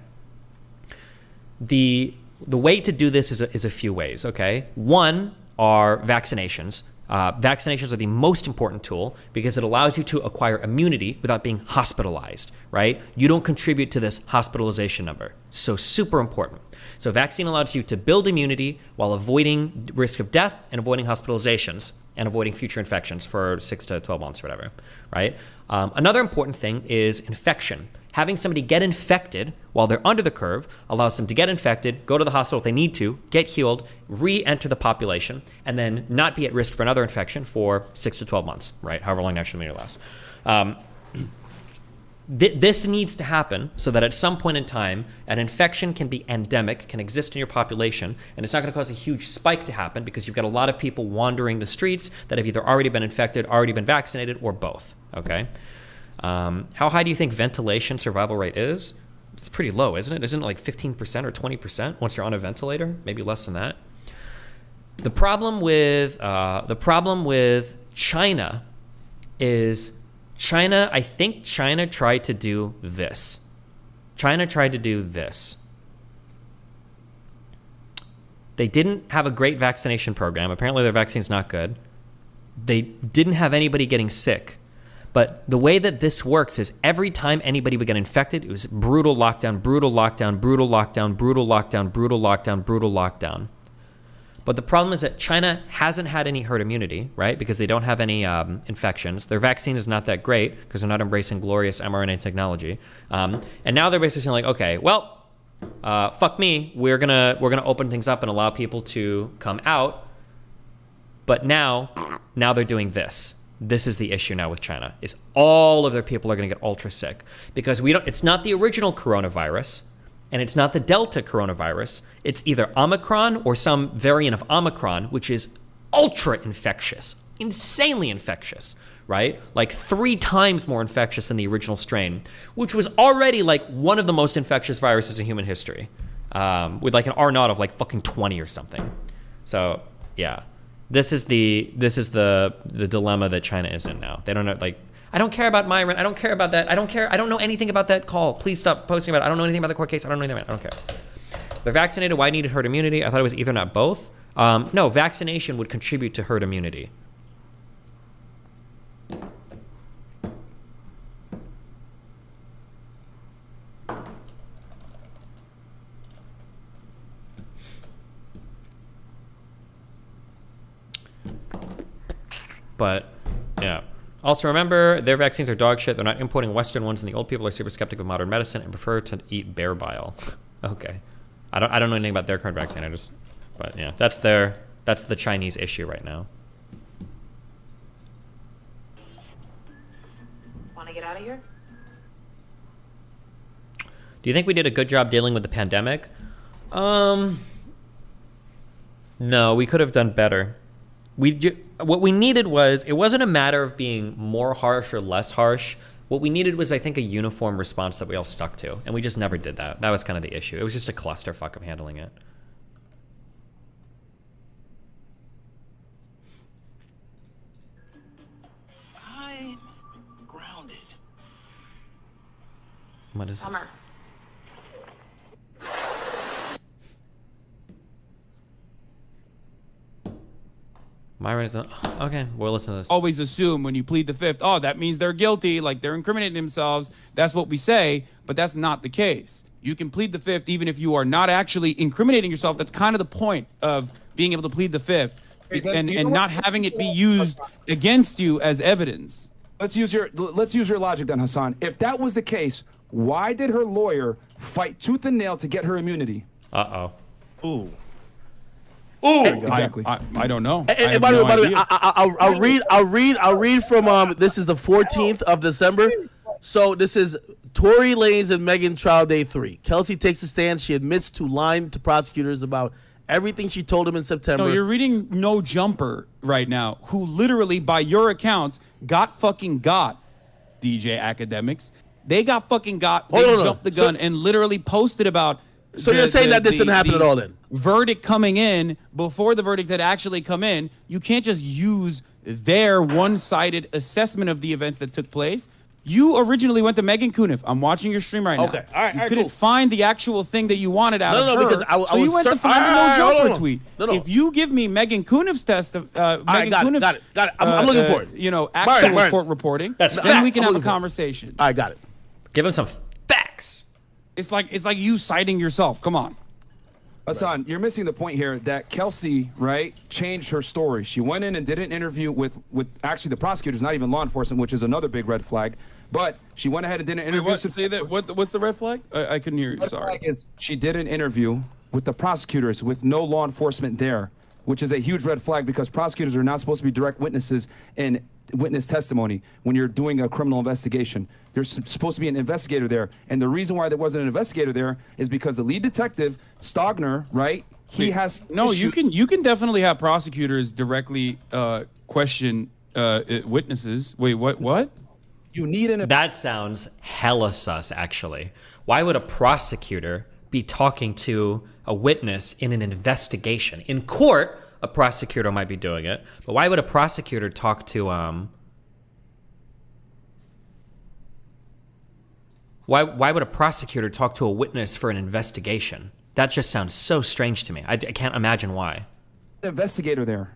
The way to do this is a few ways, okay? One are vaccinations. Vaccinations are the most important tool because it allows you to acquire immunity without being hospitalized, right? You don't contribute to this hospitalization number. So super important. So vaccine allows you to build immunity while avoiding risk of death and avoiding hospitalizations and avoiding future infections for 6 to 12 months or whatever, right? Another important thing is infection. Having somebody get infected while they're under the curve allows them to get infected, go to the hospital if they need to, get healed, re-enter the population, and then not be at risk for another infection for 6 to 12 months, right? However long natural immunity lasts. This needs to happen so that at some point in time, an infection can be endemic, can exist in your population, and it's not going to cause a huge spike to happen because you've got a lot of people wandering the streets that have either already been infected, already been vaccinated, or both, okay? How high do you think ventilation survival rate is? It's pretty low, isn't it? Isn't it like 15% or 20% once you're on a ventilator? Maybe less than that. The problem with China is I think China tried to do this. China tried to do this. They didn't have a great vaccination program. Apparently their vaccine's not good. They didn't have anybody getting sick. But the way that this works is every time anybody would get infected, it was brutal lockdown, brutal lockdown, brutal lockdown, brutal lockdown, brutal lockdown, brutal lockdown. But the problem is that China hasn't had any herd immunity, right? Because they don't have any infections. Their vaccine is not that great because they're not embracing glorious mRNA technology. And now they're basically saying like, okay, well, fuck me. We're gonna open things up and allow people to come out. But now they're doing this. This is the issue now with China, is all of their people are going to get ultra sick because it's not the original coronavirus and it's not the Delta coronavirus. It's either Omicron or some variant of Omicron, which is ultra infectious, insanely infectious, right? Like 3 times more infectious than the original strain, which was already like one of the most infectious viruses in human history, with like an R0 of like fucking 20 or something. So yeah, this is the dilemma that China is in now. They don't know, like, I don't care about Myron. I don't care about that. I don't care. I don't know anything about that call. Please stop posting about it. I don't know anything about the court case. I don't know anything about it. I don't care. They're vaccinated. Why needed herd immunity? I thought it was either not both. No, vaccination would contribute to herd immunity. But yeah. Also remember, their vaccines are dog shit. They're not importing Western ones, and the old people are super skeptic of modern medicine and prefer to eat bear bile. Okay. I don't know anything about their current vaccine. But yeah, that's the Chinese issue right now. Want to get out of here? Do you think we did a good job dealing with the pandemic? No, we could have done better. What we needed was, it wasn't a matter of being more harsh or less harsh. What we needed was, I think, a uniform response that we all stuck to, and we just never did that. That was kind of the issue. It was just a clusterfuck of handling it. I'm grounded. What is this? Myron is okay. We'll listen to this. Always assume when you plead the fifth, oh, that means they're guilty, like they're incriminating themselves. That's what we say, but that's not the case. You can plead the fifth even if you are not actually incriminating yourself. That's kind of the point of being able to plead the fifth, and not having it be used against you as evidence. Let's use your logic then, Hassan. If that was the case, why did her lawyer fight tooth and nail to get her immunity? Uh-oh. Ooh. Ooh, Exactly. I don't know. And by the way, I'll read from this is the 14th of December. So this is Tory Lanez and Megan trial day 3. Kelsey takes a stand. She admits to lying to prosecutors about everything she told him in September. No, you're reading No Jumper right now, who literally, by your accounts, got DJ academics. They got fucking got. They jumped the gun and literally posted about. So you're saying that this didn't happen at all then? Verdict coming in before the verdict had actually come in. You can't just use their one-sided assessment of the events that took place. You originally went to Megan Cuniff. I'm watching your stream right now. Okay, all right, you couldn't find the actual thing that you wanted out of her. Because so you went to find the No Jumper tweet. If you give me Megan Cuniff's test, got it. I'm looking for it. You know, actual court reporting. Then we can have a conversation. I got it. Give him some facts. It's like you citing yourself. Come on. Hassan, you're missing the point here that Kelsey, right, changed her story. She went in and did an interview with actually the prosecutors, not even law enforcement, which is another big red flag. But she went ahead and did an interview. Say that. What's the red flag? I couldn't hear you. Red flag is she did an interview with the prosecutors with no law enforcement there, which is a huge red flag because prosecutors are not supposed to be direct witnesses in witness testimony when you're doing a criminal investigation. There's supposed to be an investigator there. And the reason why there wasn't an investigator there is because the lead detective, Stogner, right? He has no. You can definitely have prosecutors directly question witnesses. Wait, what? You need an. That sounds hella sus, actually. Why would a prosecutor be talking to a witness in an investigation? In court, a prosecutor might be doing it, but why would a prosecutor talk to Why would a prosecutor talk to a witness for an investigation? That just sounds so strange to me. I can't imagine why. Investigator there.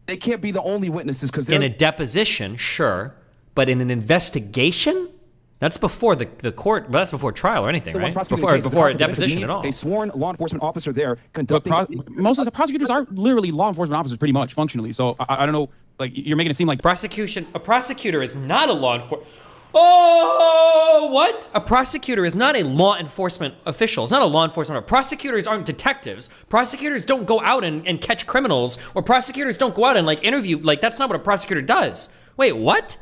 They can't be the only witnesses because in a deposition, sure, but in an investigation, that's before the court. But that's before trial or anything, right? Before a deposition at all. A sworn law enforcement officer there conducting. Most of the prosecutors are literally law enforcement officers, pretty much functionally. So I don't know. Like you're making it seem like prosecution. A prosecutor is not a law enforcement. Oh, what? A prosecutor is not a law enforcement official. It's not a law enforcement. Prosecutors aren't detectives. Prosecutors don't go out and catch criminals, or prosecutors don't go out and like interview. Like that's not what a prosecutor does. Wait, what?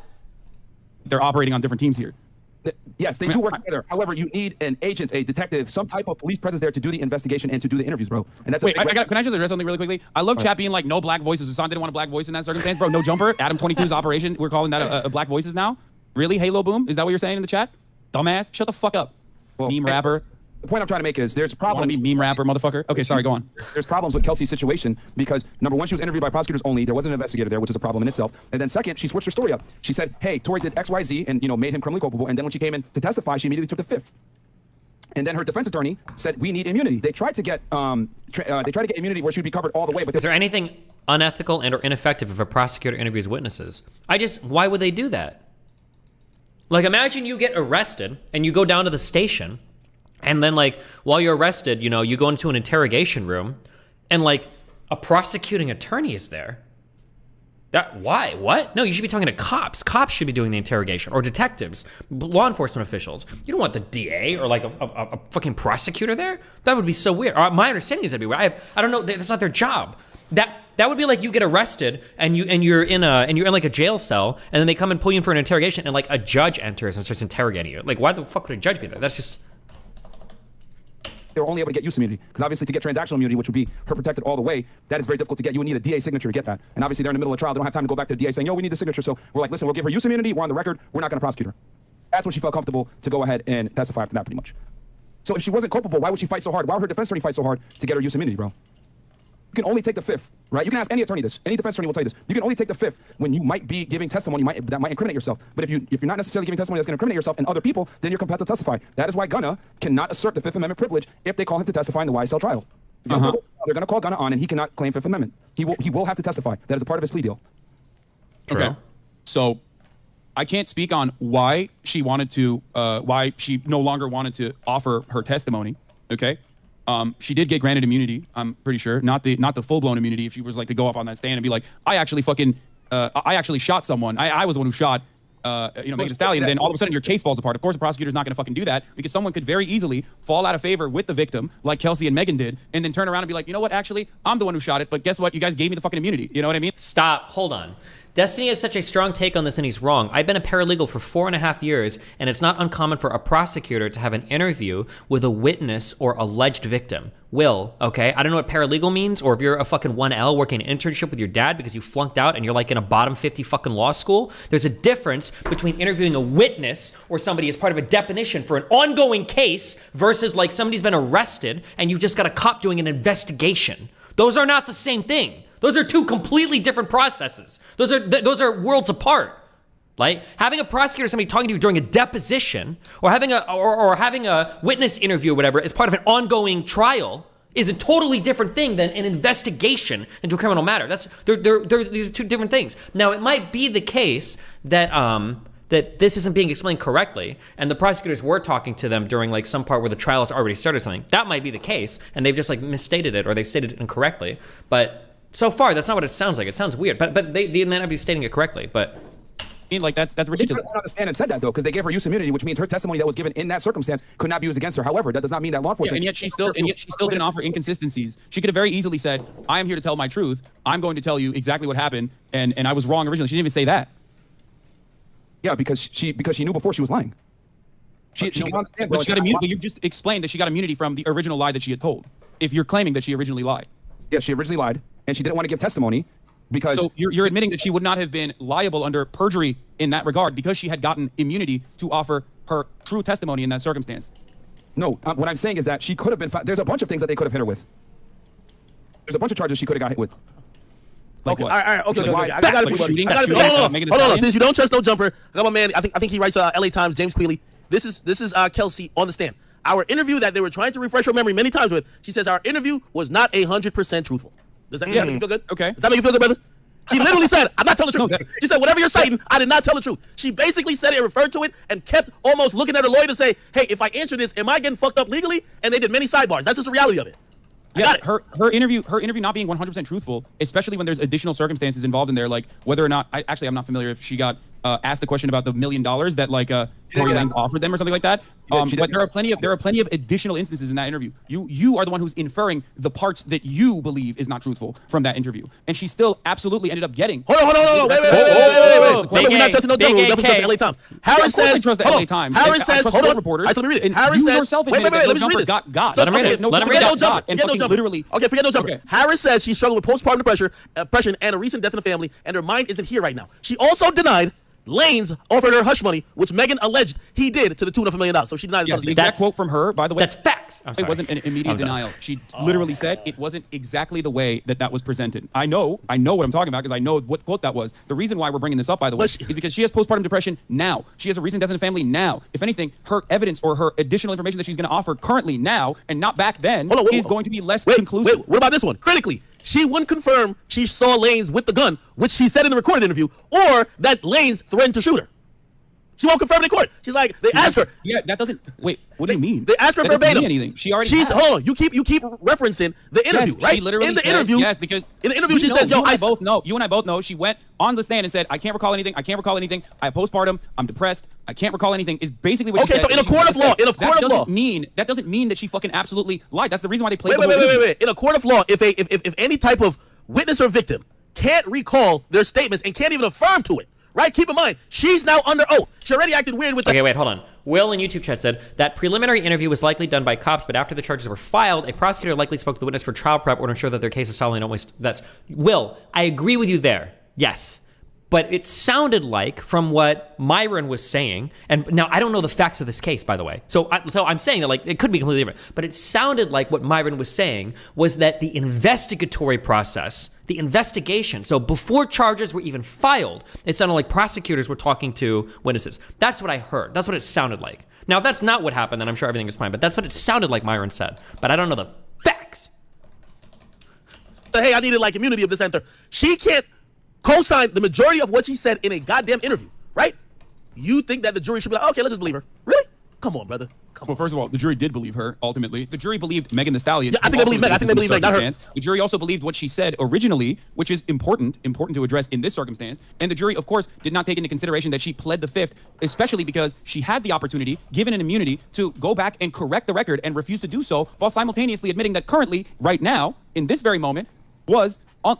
They're operating on different teams here. Yes, they do work together. However, you need an agent, a detective, some type of police presence there to do the investigation and to do the interviews, bro. And that's Wait, can I just address something really quickly? I love chat being like, no black voices. Hassan didn't want a black voice in that circumstance, bro. No jumper. Adam 22's operation. We're calling that a black voices now. Really, Halo Boom? Is that what you're saying in the chat? Dumbass. Shut the fuck up. Meme rapper. The point I'm trying to make is there's problems. Want to be meme rapper, motherfucker? Okay, sorry, go on. There's problems with Kelsey's situation because number one, she was interviewed by prosecutors only. There wasn't an investigator there, which is a problem in itself. And then second, she switched her story up. She said, "Hey, Tory did X, Y, Z, and made him criminally culpable." And then when she came in to testify, she immediately took the fifth. And then her defense attorney said, "We need immunity." They tried to get immunity where she'd be covered all the way. But is there anything unethical and or ineffective if a prosecutor interviews witnesses? Why would they do that? Like, imagine you get arrested and you go down to the station. And then, like, while you're arrested, you go into an interrogation room and, like, a prosecuting attorney is there. Why? What? No, you should be talking to cops. Cops should be doing the interrogation, or detectives, law enforcement officials. You don't want the DA or, like, a fucking prosecutor there. That would be so weird. My understanding is that'd be weird. I don't know. That's not their job. That would be like you get arrested and you're in like a jail cell, and then they come and pull you in for an interrogation, and, like, a judge enters and starts interrogating you. Like, why the fuck would a judge be there? That's just... They're only able to get use immunity. Because obviously to get transactional immunity, which would be her protected all the way, that is very difficult to get. You would need a DA signature to get that. And obviously they're in the middle of a trial. They don't have time to go back to the DA saying, "Yo, we need the signature." So we're like, "Listen, we'll give her use immunity. We're on the record. We're not going to prosecute her." That's when she felt comfortable to go ahead and testify after that, pretty much. So if she wasn't culpable, why would she fight so hard? Why would her defense attorney fight so hard to get her use immunity, bro? You can only take the fifth, right? You can ask any attorney this. Any defense attorney will tell you this. You can only take the fifth when you might be giving testimony that might incriminate yourself. But if you're not necessarily giving testimony that's going to incriminate yourself and other people, then you're compelled to testify. That is why Gunna cannot assert the Fifth Amendment privilege if they call him to testify in the YSL trial. If they're going to call Gunna on, and he cannot claim Fifth Amendment. He will have to testify. That is a part of his plea deal. Okay. So I can't speak on why she why she no longer wanted to offer her testimony. Okay. She did get granted immunity, I'm pretty sure. Not the full-blown immunity if she was like to go up on that stand and be like, I actually shot someone. I was the one who shot Megan Thee Stallion. Then all of a sudden your case falls apart. Of course, the prosecutor's not gonna fucking do that, because someone could very easily fall out of favor with the victim, like Kelsey and Megan did, and then turn around and be like, you know what, actually, I'm the one who shot it, but guess what? You guys gave me the fucking immunity. You know what I mean? Stop. Hold on. Destiny has such a strong take on this, and he's wrong. I've been a paralegal for 4.5 years, and it's not uncommon for a prosecutor to have an interview with a witness or alleged victim. Okay? I don't know what paralegal means, or if you're a fucking 1L working an internship with your dad because you flunked out and you're like in a bottom 50 fucking law school. There's a difference between interviewing a witness or somebody as part of a definition for an ongoing case versus like somebody's been arrested and you've just got a cop doing an investigation. Those are not the same thing. Those are two completely different processes. Those are worlds apart. Like having a prosecutor or somebody talking to you during a deposition, or having a witness interview or whatever as part of an ongoing trial is a totally different thing than an investigation into a criminal matter. These are two different things. Now, it might be the case that that this isn't being explained correctly, and the prosecutors were talking to them during like some part where the trial has already started or something. That might be the case, and they've just like misstated it, or they've stated it incorrectly. But so far, that's not what it sounds like. It sounds weird, but they may not be stating it correctly. But I mean, like that's ridiculous. They understand and said that though, because they gave her use immunity, which means her testimony that was given in that circumstance could not be used against her. However, that does not mean that law enforcement. And yet she still didn't offer inconsistencies. She could have very easily said, "I am here to tell my truth. I'm going to tell you exactly what happened, and I was wrong originally." She didn't even say that. Yeah, because she knew before she was lying. She got immunity. You just explained that she got immunity from the original lie that she had told. If you're claiming that she originally lied. Yeah, she originally lied, and she didn't want to give testimony because. So you're admitting that she would not have been liable under perjury in that regard because she had gotten immunity to offer her true testimony in that circumstance. No, what I'm saying is that she could have been. There's a bunch of things that they could have hit her with. There's a bunch of charges she could have got hit with. Like all right, okay. I got it. Hold on. Since you don't trust no jumper, I got my man. I think he writes LA Times. James Quealy. This is Kelsey on the stand. Our interview that they were trying to refresh her memory many times with. She says our interview was not 100% truthful. Does that make you feel good? Okay. Does that make you feel good, brother? She literally said, "I'm not telling the truth." She said, "Whatever you're citing, I did not tell the truth." She basically said it, referred to it, and kept almost looking at her lawyer to say, "Hey, if I answer this, am I getting fucked up legally?" And they did many sidebars. That's just the reality of it. Yeah, her interview not being 100% truthful, especially when there's additional circumstances involved in there, like whether or not I'm not familiar if she got asked the question about the $1 million that like Tory Lanez offered them or something like that. But there are plenty of additional instances in that interview. You are the one who's inferring the parts that you believe is not truthful from that interview, and she still absolutely ended up getting. Hold on. Wait. We're not trusting no general. We're definitely trusting LA Times. Harris says. Trust the LA Times. Harris says. Hold on. Reporters. Let me read it. And Harris you says. yourself Wait. Let me read this. Got let him read it. Let him read it. Forget no jumper. Literally. Okay, forget no jumper. Okay. Harris says she's struggling with postpartum depression and a recent death in the family, and her mind isn't here right now. She also denied Lanez offered her hush money, which Megan alleged he did to the tune of $1 million. So she denied the exact quote from her, by the way. That's facts. It wasn't an immediate denial. She literally said it wasn't exactly the way that was presented. I know what I'm talking about because I know what quote that was. The reason why we're bringing this up, by the way, is because she has postpartum depression now. She has a recent death in the family now. If anything, her evidence or her additional information that she's going to offer currently now and not back then is going to be less conclusive. Wait, what about this one? Critically, she wouldn't confirm she saw Lanez with the gun, which she said in the recorded interview, or that Lanez threatened to shoot her. She won't confirm it in court. She's like, they asked her. Yeah, that doesn't. Wait, what do you mean? They asked her verbatim. Anything. She already. Hold on. You keep referencing the interview, right? She literally in the said, interview. Yes, because in the interview she says, "Yo, I both know." You and I both know. She went on the stand and said, "I can't recall anything. I can't recall anything. I have postpartum. I'm depressed. I can't recall anything." Is basically what she said. Okay, so in a court of law, that doesn't mean that she fucking absolutely lied. That's the reason why they played. Wait. In a court of law, if any type of witness or victim can't recall their statements and can't even affirm to it. Right? Keep in mind, she's now under oath. She already acted weird with Okay, wait, hold on. Will in YouTube chat said, that preliminary interview was likely done by cops, but after the charges were filed, a prosecutor likely spoke to the witness for trial prep or to ensure that their case is solid and don't waste... That's... Will, I agree with you there. Yes. But it sounded like, from what Myron was saying, and now I don't know the facts of this case, by the way. So I'm saying that, like, it could be completely different. But it sounded like what Myron was saying was that the investigatory process, the investigation, so before charges were even filed, it sounded like prosecutors were talking to witnesses. That's what I heard. That's what it sounded like. Now, if that's not what happened, then I'm sure everything is fine. But that's what it sounded like Myron said. But I don't know the facts. Hey, I needed, like, immunity of this center. She can't co-signed the majority of what she said in a goddamn interview, right? You think that the jury should be like, okay, let's just believe her. Really? Come on, brother. Well, first of all, the jury did believe her, ultimately. The jury believed Megan Thee Stallion. Yeah, I think they believe Megan. I think they believe Megan, not her. The jury also believed what she said originally, which is important to address in this circumstance. And the jury, of course, did not take into consideration that she pled the fifth, especially because she had the opportunity, given an immunity, to go back and correct the record and refuse to do so, while simultaneously admitting that currently, right now, in this very moment, was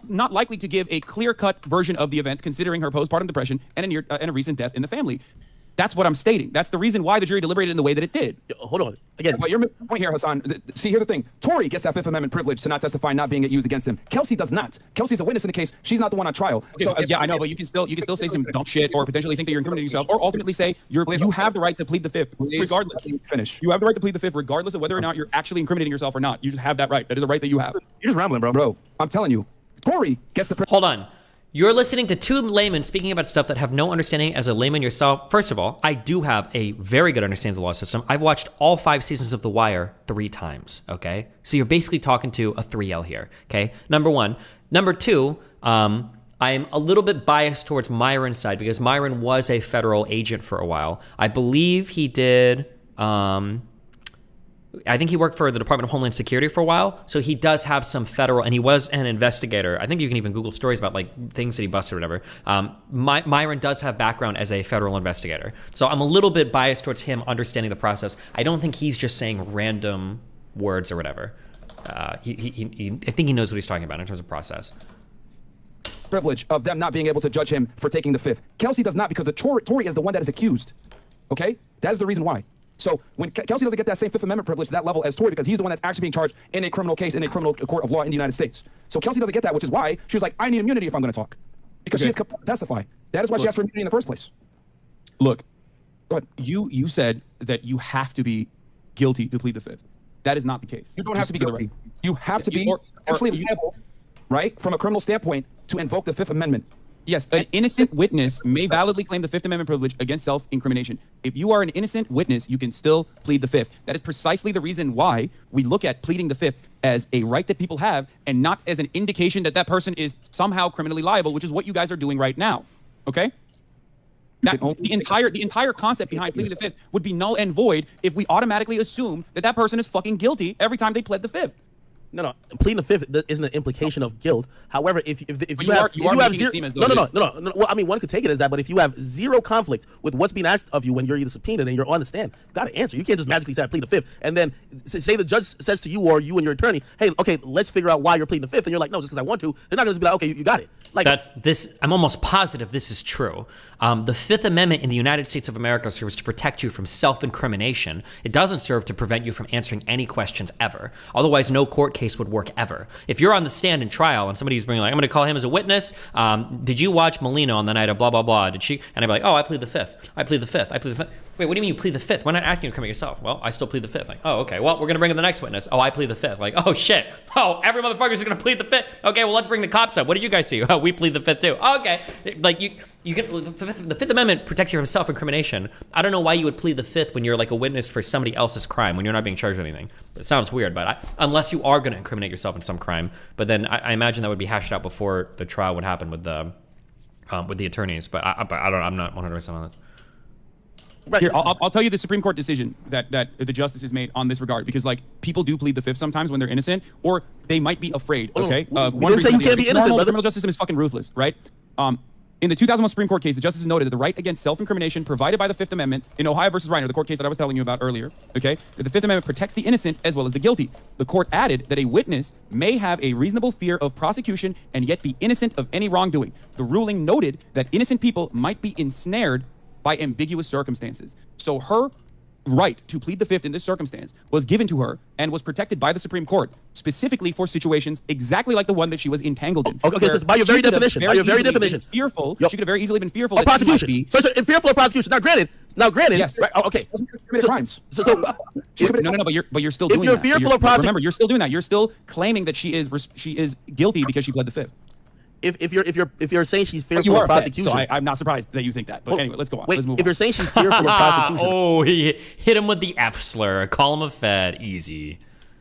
not likely to give a clear-cut version of the events, considering her postpartum depression and a recent death in the family. That's what I'm stating. That's the reason why the jury deliberated in the way that it did. Hold on. Again, but you're missing the point here, Hassan. See, here's the thing. Tory gets that Fifth Amendment privilege to not testify, not being used against him. Kelsey does not. Kelsey's a witness in the case. She's not the one on trial. Okay, so yeah, I know, but you can still say some dumb shit or potentially think that you're incriminating yourself, or ultimately say you have the right to plead the fifth, regardless. Finish. You have the right to plead the fifth, regardless of whether or not you're actually incriminating yourself or not. You just have that right. That is a right that you have. You're just rambling, bro. Bro, I'm telling you, Tory gets the. Hold on. You're listening to two laymen speaking about stuff that have no understanding as a layman yourself. First of all, I do have a very good understanding of the law system. I've watched all 5 seasons of The Wire 3 times, okay? So you're basically talking to a 3L here, okay? Number one. Number two, I'm a little bit biased towards Myron's side because Myron was a federal agent for a while. I believe he did... I think he worked for the Department of Homeland Security for a while, so he does have some federal, and he was an investigator. I think you can even Google stories about like things that he busted or whatever. Myron does have background as a federal investigator, so I'm a little bit biased towards him understanding the process. I don't think he's just saying random words or whatever. I think he knows what he's talking about in terms of process. Privilege of them not being able to judge him for taking the fifth. Kelsey does not, because the Tory is the one that is accused. Okay, that is the reason why. So when Kelsey doesn't get that same Fifth Amendment privilege to that level as Tory, because he's the one that's actually being charged in a criminal case in a criminal court of law in the United States. So Kelsey doesn't get that, which is why she was like, I need immunity if I'm going to talk. Because she has to testify. That is why she asked for immunity in the first place. Look, go ahead. You said that you have to be guilty to plead the fifth. That is not the case. You don't have to be guilty. You have to be actually liable, right, from a criminal standpoint, to invoke the Fifth Amendment. Yes, an innocent witness may validly claim the Fifth Amendment privilege against self-incrimination. If you are an innocent witness, you can still plead the fifth. That is precisely the reason why we look at pleading the fifth as a right that people have and not as an indication that that person is somehow criminally liable, which is what you guys are doing right now. Okay? The entire concept behind pleading the fifth would be null and void if we automatically assume that that person is fucking guilty every time they pled the fifth. No, pleading the fifth isn't an implication of guilt. However, if you have zero, no. Well, I mean, one could take it as that, but if you have zero conflict with what's being asked of you when you're either subpoenaed and you're on the stand, you got to answer. You can't just magically say I plead the fifth and then say the judge says to you or you and your attorney, hey, okay, let's figure out why you're pleading the fifth, and you're like, no, just because I want to. They're not going to just be like, okay, you got it. Like I'm almost positive this is true. The Fifth Amendment in the United States of America serves to protect you from self-incrimination. It doesn't serve to prevent you from answering any questions ever. Otherwise, no court case would work ever. If you're on the stand in trial and somebody's bringing like, I'm going to call him as a witness. Did you watch Melina on the night of blah, blah, blah? Did she? And I'd be like, oh, I plead the fifth. I plead the fifth. I plead the fifth. Wait, what do you mean you plead the fifth? We're not asking you to come yourself. Well, I still plead the fifth. Like, oh, okay. Well, we're going to bring in the next witness. Oh, I plead the fifth. Like, oh, shit. Oh, every motherfucker's going to plead the fifth. Okay, well, let's bring the cops up. What did you guys see? Oh, we plead the fifth too. Oh, okay. Like, you can, the Fifth Amendment protects you from self-incrimination. I don't know why you would plead the fifth when you're like a witness for somebody else's crime, when you're not being charged with anything. It sounds weird, but unless you are going to incriminate yourself in some crime, but then I imagine that would be hashed out before the trial would happen with the attorneys. But I'm not 100% on this. Right. Here, I'll tell you the Supreme Court decision that the justices made on this regard, because like people do plead the fifth sometimes when they're innocent, or they might be afraid. Okay, we didn't say you can't be innocent. The criminal justice system is fucking ruthless, right? In the 2001 Supreme Court case, the justices noted that the right against self-incrimination provided by the Fifth Amendment in Ohio versus Reiner, the court case that I was telling you about earlier, okay, that the Fifth Amendment protects the innocent as well as the guilty. The court added that a witness may have a reasonable fear of prosecution and yet be innocent of any wrongdoing. The ruling noted that innocent people might be ensnared by ambiguous circumstances. So her right to plead the fifth in this circumstance was given to her and was protected by the Supreme Court, specifically for situations exactly like the one that she was entangled in. Okay, so by your very definition, fearful. She could have very easily been fearful of prosecution. So fearful of prosecution. Now, granted. Yes. Right, okay. Crimes. No, but you're still doing that. If you're fearful of prosecution, remember, you're still doing that. You're still claiming that she is guilty because she pled the fifth. If you're saying she's fearful of prosecution, so I'm not surprised that you think that. But anyway, let's go on. Wait, let's move if you're saying she's fearful of prosecution, oh, he hit him with the F slur. Call him a fed, easy.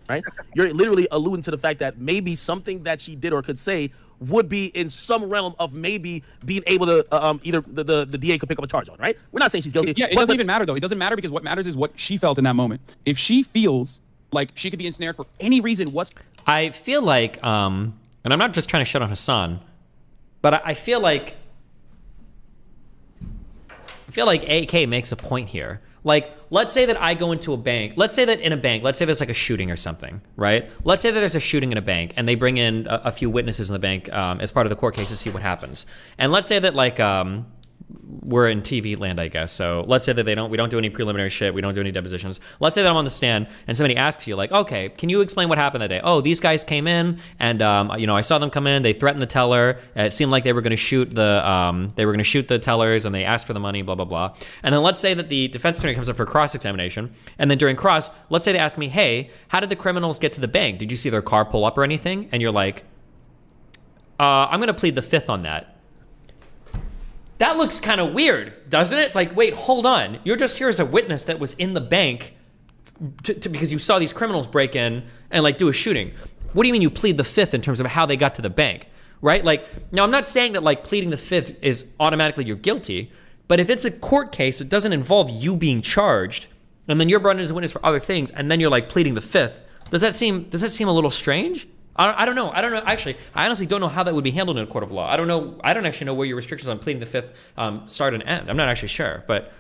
Right? You're literally alluding to the fact that maybe something that she did or could say would be in some realm of maybe being able to either the DA could pick up a charge on. Right? We're not saying she's guilty. Yeah, it doesn't even matter though. It doesn't matter because what matters is what she felt in that moment. If she feels like she could be ensnared for any reason, I feel like, and I'm not just trying to shut on Hassan, but I feel like AK makes a point here. Like, let's say that I go into a bank. Let's say that in a bank, let's say there's like a shooting or something, right? Let's say that there's a shooting in a bank and they bring in a few witnesses in the bank as part of the court case to see what happens. And let's say that like we're in TV land, I guess. So let's say that we don't do any preliminary shit. We don't do any depositions. Let's say that I'm on the stand and somebody asks you like, okay, can you explain what happened that day? Oh, these guys came in and, I saw them come in. They threatened the teller. It seemed like they were going to shoot the tellers and they asked for the money, blah, blah, blah. And then let's say that the defense attorney comes up for cross-examination. And then during cross, let's say they ask me, hey, how did the criminals get to the bank? Did you see their car pull up or anything? And you're like, I'm going to plead the fifth on that. That looks kind of weird, doesn't it? Like, wait, hold on. You're just here as a witness that was in the bank because you saw these criminals break in and like do a shooting. What do you mean you plead the fifth in terms of how they got to the bank, right? Like, now I'm not saying that like pleading the fifth is automatically you're guilty, but if it's a court case, it doesn't involve you being charged and then you're brought in as a witness for other things and then you're like pleading the fifth. Does that seem a little strange? I don't know. Actually, I honestly don't know how that would be handled in a court of law. I don't know. I don't actually know where your restrictions on pleading the fifth start and end. I'm not actually sure, but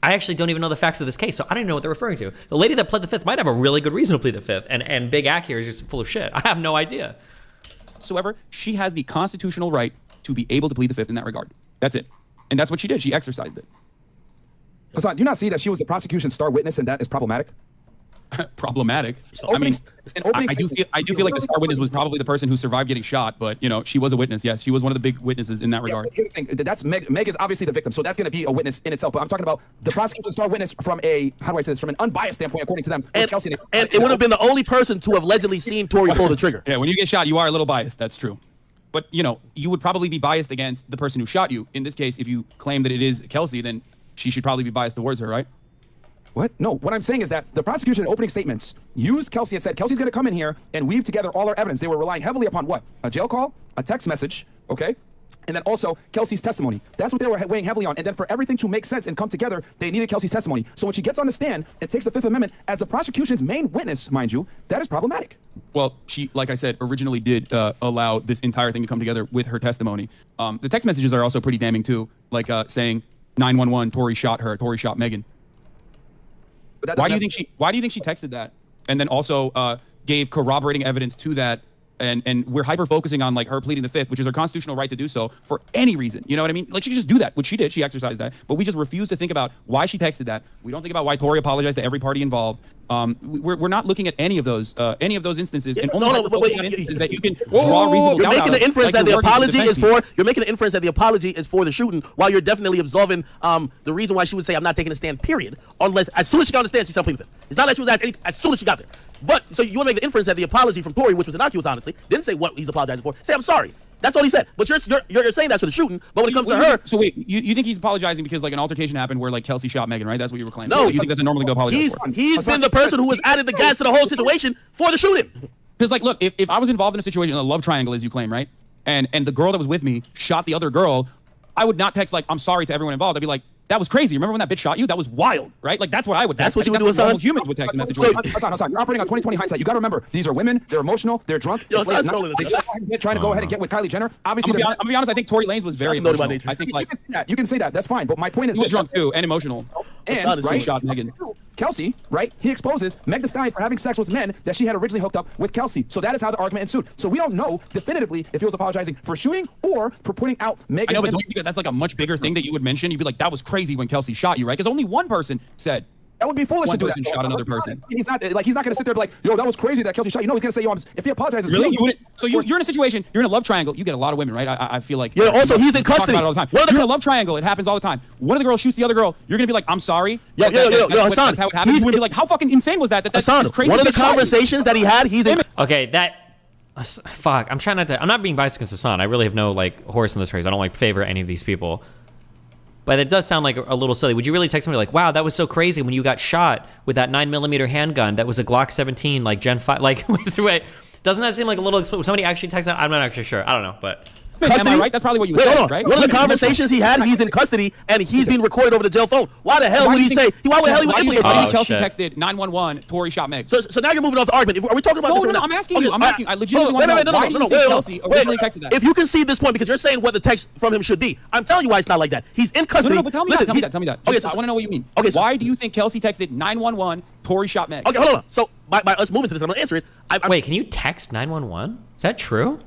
I actually don't even know the facts of this case, so I don't even know what they're referring to. The lady that pled the fifth might have a really good reason to plead the fifth, and Big Ack here is just full of shit. I have no idea. Whatsoever, she has the constitutional right to be able to plead the fifth in that regard. That's it, and that's what she did. She exercised it. Hassan, do you not see that she was the prosecution's star witness, and that is problematic? Problematic. I mean, I do feel like the star witness was probably the person who survived getting shot, but she was a witness. Yes, she was one of the big witnesses in that regard. Here's the thing. That's Meg is obviously the victim, so that's going to be a witness in itself. But I'm talking about the prosecution's star witness from from an unbiased standpoint, according to them. And it would have been the only person to have allegedly seen Tory pull the trigger. Yeah, when you get shot, you are a little biased. That's true. But you would probably be biased against the person who shot you. In this case, if you claim that it is Kelsey, then she should probably be biased towards her, right? What? No, what I'm saying is that the prosecution in opening statements used Kelsey and said, Kelsey's going to come in here and weave together all our evidence. They were relying heavily upon what? A jail call, a text message, okay? and then also Kelsey's testimony. That's what they were weighing heavily on. And then for everything to make sense and come together, they needed Kelsey's testimony. So when she gets on the stand and takes the Fifth Amendment as the prosecution's main witness, mind you, that is problematic. Well, she, like I said, originally did allow this entire thing to come together with her testimony. The text messages are also pretty damning too, like saying 911, Tori shot her, Tori shot Megan. Why do you think she texted that? And then also gave corroborating evidence to that. And we're hyper focusing on like her pleading the Fifth, which is her constitutional right to do so for any reason. You know what I mean? Like she could just do that, which she did. She exercised that, but we just refuse to think about why she texted that. We don't think about why Tori apologized to every party involved. We're not looking at any of those instances. And only instances that you can draw reasonable doubt. You're making the inference that the apology is for. Team. You're making the inference that the apology is for the shooting, while you're definitely absolving the reason why she would say I'm not taking a stand. Period. Unless as soon as she got on the stand, she's pleading the Fifth. It's not that she was asked as soon as she got there. But so you want to make the inference that the apology from Tori, which was innocuous, honestly, didn't say what he's apologizing for. Say I'm sorry. That's all he said. But you're saying that's for the shooting. But when it comes to her, so wait, you think he's apologizing because like an altercation happened where like Kelsey shot Megan, right? That's what you were claiming. No, you think that's a normal thing to apologize for? He's been the person who has added the gas to the whole situation for the shooting. Because like, look, if I was involved in a situation, a love triangle, as you claim, right? And the girl that was with me shot the other girl, I would not text like I'm sorry to everyone involved. I'd be like, that was crazy. Remember when that bitch shot you? That was wild, right? Like that's what I would text. That's what you would do, Hassan. Humans would text in that situation. Hassan, you're operating on 20/20 hindsight. You got to remember, these are women. They're emotional. They're drunk. Yo, they're trying to go ahead and get with Kylie Jenner. Obviously, I'm gonna be honest. I think Tory Lanez was very emotional. I think like you can say that. That's fine. But my point is, he was drunk too and emotional. And right, shot Megan. Kelsey, right? He exposes Meg Thee Stallion for having sex with men that she had originally hooked up with Kelsey. So that is how the argument ensued. So we don't know definitively if he was apologizing for shooting or for putting out Megan. I know, but don't you think that's like a much bigger thing that you would mention? You'd be like, that was crazy when Kelsey shot you, right? Because only one person said. That would be foolish to do that. One person shot another person. He's not going to sit there and be like, yo, that was crazy that Kelsey shot you. No, he's going to say, yo, if he apologizes. Really? You wouldn't? So you're in a situation, you're in a love triangle. You get a lot of women, right? I feel like. Yeah, also, he's in custody. All the time. You're in a love triangle. It happens all the time. One of the girls shoots the other girl. You're going to be like, I'm sorry. Yo, Hassan. That's how it happens. You're going to be like, how fucking insane was that? That's Hassan, crazy. One of the conversations that he had, he's in. Okay, fuck. I'm trying not to. I'm not being biased against Hassan. I really have no like horse in this race. I don't like favor any of these people. But it does sound like a little silly. Would you really text somebody like, wow, that was so crazy when you got shot with that 9mm handgun that was a Glock 17, like Gen 5? Like, wait, doesn't that seem like a little... Somebody actually texted that? I'm not actually sure. I don't know, but... Am I right? That's probably what you would say, right? One of the conversations he had, he's in custody, and he's being recorded over the jail phone. Why the hell would he say... Why would the hell he would implicate somebody? Kelsey texted 911, Tori shot Meg. So now you're moving off the argument. Are we talking about this or not? I'm asking you. I legitimately want to know why do you think Kelsey originally texted that? If you concede this point, because you're saying what the text from him should be, I'm telling you why it's not like that. He's in custody. No, but tell me that. Tell me that. Okay, I want to know what you mean. Okay, why do you think Kelsey texted 911, Tori shot Meg? Okay, hold on. So by us moving to this, I'm gonna answer it. Wait, can you text 911? Is that true?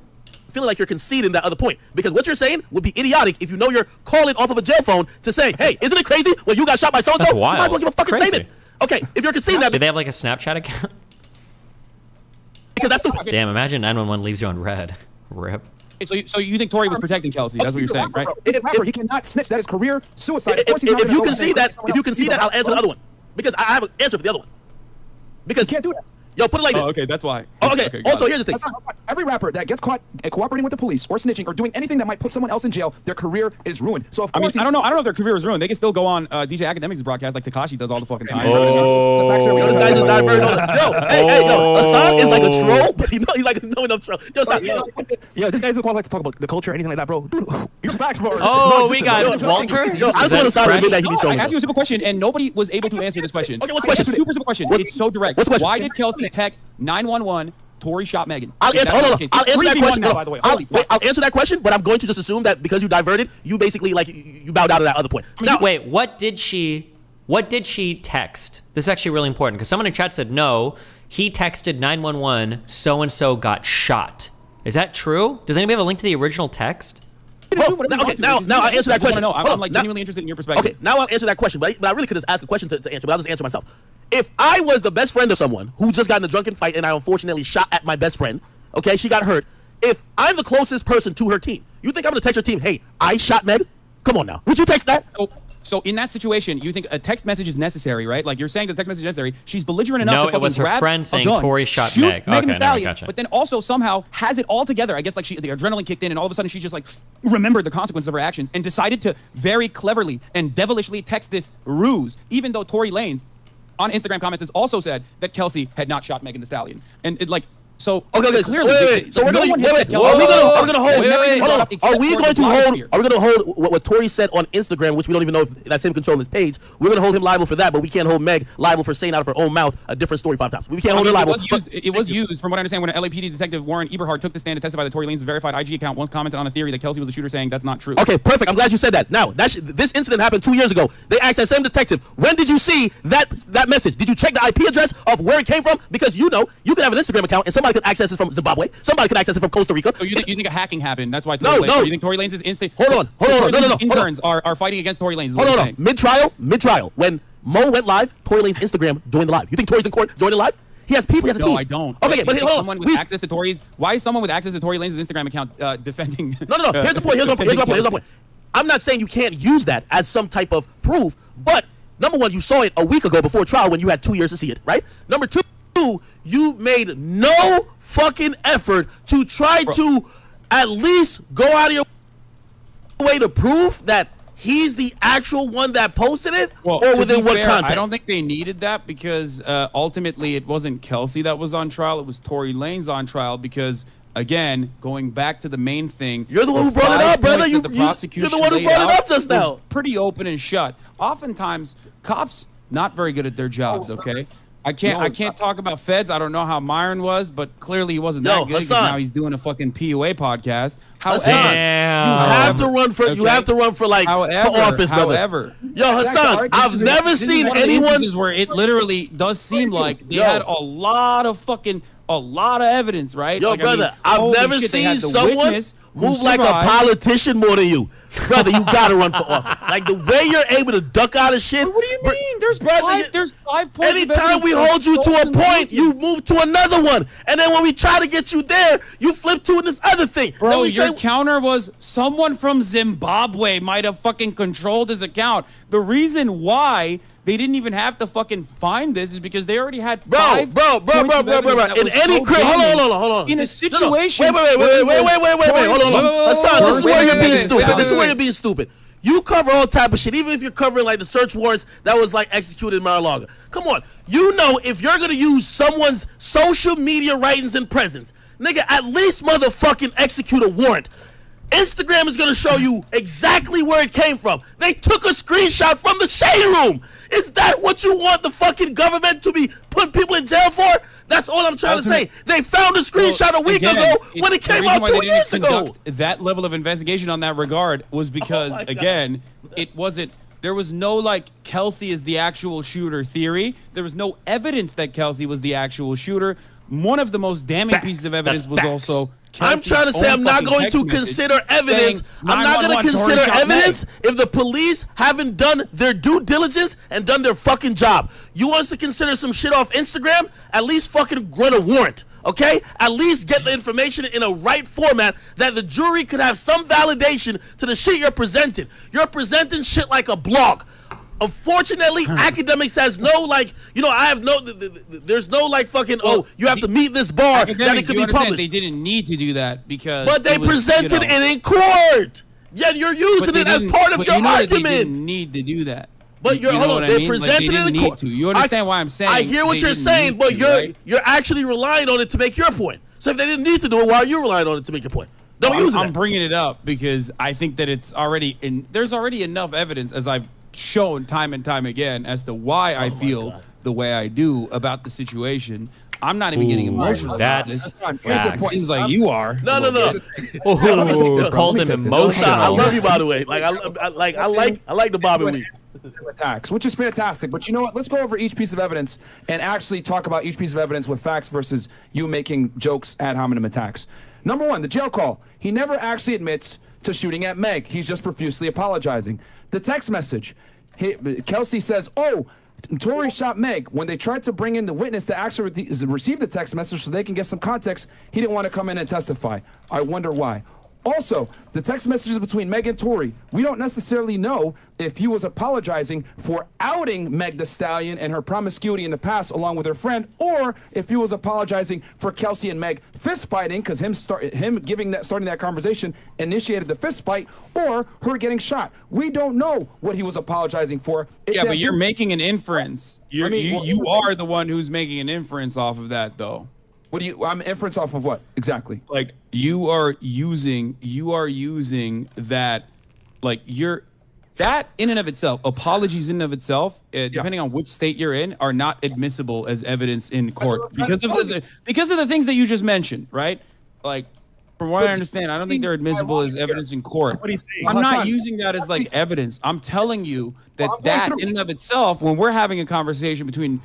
Feeling like you're conceding that other point, because what you're saying would be idiotic if you know you're calling off of a jail phone to say, hey, isn't it crazy when you got shot by so-and-so? That's You wild. might as well give a fucking statement. Okay, if you're conceding that... Do they have like a Snapchat account? Because that's the... Damn, imagine 911 leaves you on red. Rip. So you think Tori was protecting Kelsey? That's what you're saying, right? If he cannot snitch, that is career suicide. If you concede that, I'll answer the other one. Because I have an answer for the other one. Because you can't do that. Yo, put it like this. Okay, that's why. Okay, also, here's the thing. Every rapper that gets caught cooperating with the police or snitching or doing anything that might put someone else in jail, their career is ruined. So of course, I don't know if their career is ruined. They can still go on DJ Academic's broadcast like Tekashi does all the fucking time. Yo, this guy's just diverting. Yo, Hassan is like a troll, but he's like no enough troll. Yo, Hassan. Yo, this guy doesn't like to talk about the culture or anything like that, bro. Dude, you're facts, bro. Oh, we got Walter. Yo, I just want Hassan to admit that he be trolling. I asked you a simple question, and nobody was able to answer this question. Okay, what's the question? It's a super simple question. It's so direct. What's the question? Why did Kelsey text 911? Tori shot Megan. I'll answer that question. Now, by the way. I'll answer that question, but I'm going to just assume that because you diverted, you basically like you bowed out of that other point. Now, wait, what did she text? This is actually really important because someone in chat said no. He texted 911. So and so got shot. Is that true? Does anybody have a link to the original text? Now I'll answer that question. I'm like genuinely interested in your perspective. Okay, now I'll answer that question, but I really could just ask a question to answer, but I'll just answer myself. If I was the best friend of someone who just got in a drunken fight and I unfortunately shot at my best friend, okay, she got hurt. If I'm the closest person to her team, you think I'm gonna text her team, hey, I shot Meg? Come on now. Would you text that? So in that situation, you think a text message is necessessary, right? Like you're saying the text message is necessary. She's belligerent enough to it was her friend saying Tori shot Meg. Megan Thee Stallion, gotcha. but then also somehow has it all together. I guess like the adrenaline kicked in and all of a sudden she just like remembered the consequences of her actions and decided to very cleverly and devilishly text this ruse, even though Tory Lanez on Instagram comments has also said that Kelsey had not shot Megan Thee Stallion. And So okay, clearly, wait. So we're gonna hold. Are we going to hold what Tori said on Instagram, which we don't even know if that's him controlling his page? We're gonna hold him liable for that, but we can't hold Meg liable for saying out of her own mouth a different story 5 times. We can't hold her liable. It was used, from what I understand, when LAPD detective Warren Eberhard took the stand to testify that Tory Lanez's verified IG account once commented on a theory that Kelsey was the shooter, saying that's not true. Okay, perfect. I'm glad you said that. Now, this incident happened 2 years ago. They asked that same detective, when did you see that message? Did you check the IP address of where it came from? Because you could have an Instagram account and somebody could access it from Zimbabwe. Somebody could access it from Costa Rica. So you think a hacking happened? That's why. No. You think Tory Lanez's instant? Hold on. Interns are fighting against Tory Lanez. Hold on. Mid-trial, when Mo went live, Tory Lanez's Instagram joined the live. You think Tory's in court joining live? He has people. He has a team. No, I don't. Okay, but hold on. Someone with access to Tory's. Why is someone with access to Tory Lanez's Instagram account defending? No. Here's the point. Here's my point. I'm not saying you can't use that as some type of proof, but number one, you saw it a week ago before trial when you had 2 years to see it, right? Number two, you made no fucking effort to try to at least go out of your way to prove that he's the actual one that posted it, or within what context? I don't think they needed that because ultimately it wasn't Kelsey that was on trial. It was Tory Lanez on trial because, again, going back to the main thing. You're the one who brought it up, brother. You're the one who brought it up just now. Pretty open and shut. Oftentimes, cops not very good at their jobs, okay? I can't talk about feds. I don't know how Myron was, but clearly he wasn't that good. Now he's doing a fucking PUA podcast. Hassan, you have to run for like for office, brother. However, Hassan, I've never seen anyone where it literally does seem like they had a lot of evidence, right? Brother, I've never seen someone move like a politician more than you. Brother, you gotta run for office. Like the way you're able to duck out of shit. What do you mean? There's 5 points. Anytime we hold you to a point, you move to another one. And then when we try to get you there, you flip to this other thing. Bro, your counter was someone from Zimbabwe might have fucking controlled his account. The reason why they didn't even have to fucking find this is because they already had 5 bro. In any hold on. In a situation. Wait. Hold on. Hassan, this is where you're being stupid. This is where you're being stupid. You cover all type of shit, even if you're covering like the search warrants that was like executed in Mar-a-Lago. Come on. You know if you're gonna use someone's social media writings and presence, nigga, at least motherfucking execute a warrant. Instagram is gonna show you exactly where it came from. They took a screenshot from the shade room. Is that what you want the fucking government to be putting people in jail for? That's all I'm trying to say. They found a screenshot a week ago when it came out 2 years ago. That level of investigation on that regard was because, again, it wasn't. There was no like Kelsey is the actual shooter theory. There was no evidence that Kelsey was the actual shooter. One of the most damning pieces of evidence was also I'm trying to say I'm not going to consider evidence. I'm not going to consider evidence if the police haven't done their due diligence and done their fucking job. You want us to consider some shit off Instagram? At least fucking run a warrant, okay? At least get the information in a right format that the jury could have some validation to the shit you're presenting. You're presenting shit like a blog. Unfortunately, academics has no like, I have no, there's no like fucking, you have to meet this bar that it could be published. They didn't need to do that because. But they presented it in court. Yeah, you're using it as part of your argument. They didn't need to do that. But they presented it in court. You understand why I'm saying? I hear what you're saying, but you're actually relying on it to make your point. So if they didn't need to do it, why are you relying on it to make your point? Don't use it. I'm bringing it up because I think that it's already there's already enough evidence, as I've shown time and time again, as to why I feel the way I do about the situation. I'm not even getting emotional. That's seems like you are. No. Called him emotional. I love you, by the way. Like I like the Bobby weed. Attacks, which is fantastic. But you know what? Let's go over each piece of evidence and actually talk about each piece of evidence with facts versus you making jokes ad hominem attacks. Number one, the jail call. He never actually admits to shooting at Meg. He's just profusely apologizing. The text message. Kelsey says, Tory shot Meg. When they tried to bring in the witness to actually receive the text message so they can get some context, he didn't want to come in and testify. I wonder why. Also, the text messages between Meg and Tory, we don't necessarily know if he was apologizing for outing Meg Thee Stallion and her promiscuity in the past along with her friend, or if he was apologizing for Kelsey and Meg fist fighting because starting that conversation initiated the fist fight, or her getting shot. We don't know what he was apologizing for. But you're making an inference. You are the one who's making an inference off of that, though. What do you? I'm inference off of what exactly? Like you are using that, like that in and of itself, apologies in and of itself, depending on which state you're in, are not admissible as evidence in court because of the things that you just mentioned, right? Like, from what I understand, I don't think they're admissible as evidence in court. I'm not using that as like evidence. I'm telling you that in and of itself, when we're having a conversation between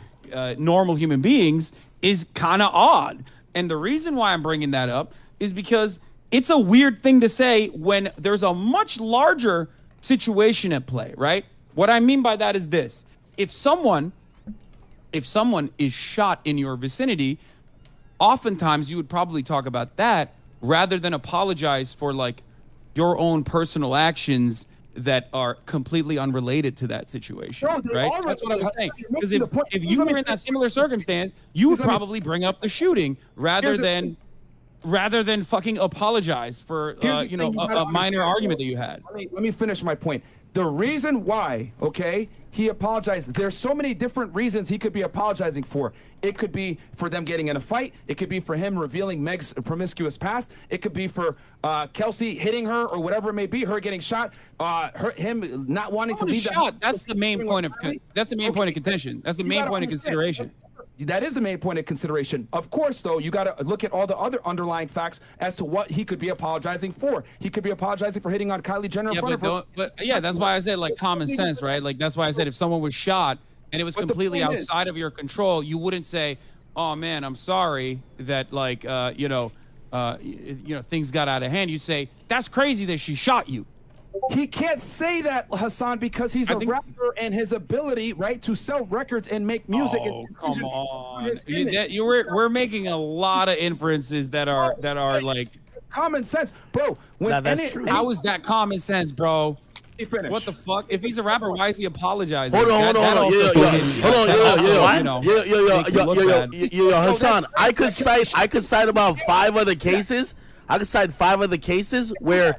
normal human beings, is kind of odd. And the reason why I'm bringing that up is because it's a weird thing to say when there's a much larger situation at play, right? What I mean by that is this: if someone is shot in your vicinity, oftentimes you would probably talk about that rather than apologize for like your own personal actions that are completely unrelated to that situation, right? That's what I was saying. Because if you were in that similar circumstance, you would probably bring up the shooting rather than fucking apologize for a minor argument that you had. Let me finish my point. The reason why, okay, he apologized, there's so many different reasons he could be apologizing for. It could be for them getting in a fight. It could be for him revealing Meg's promiscuous past. It could be for Kelsey hitting her or whatever it may be, her getting shot, him not wanting to leave the house. That's the main point of contention. That's the main point of consideration. That is the main point of consideration. Of course, though, you got to look at all the other underlying facts as to what he could be apologizing for. He could be apologizing for hitting on Kylie Jenner in front of her. But that's why I said like common sense, right? Like that's why I said if someone was shot and it was completely outside of your control, you wouldn't say, "Oh man, I'm sorry that like things got out of hand." You'd say, "That's crazy that she shot you." He can't say that, Hassan, because he's a rapper and his ability, right, to sell records and make music is come on. We're making a lot of inferences that are like it's common sense, bro. How is that common sense, bro? What the fuck? If he's a rapper, why is he apologizing? Hold on. Hassan, I could cite about 5 other cases. I could cite 5 other cases where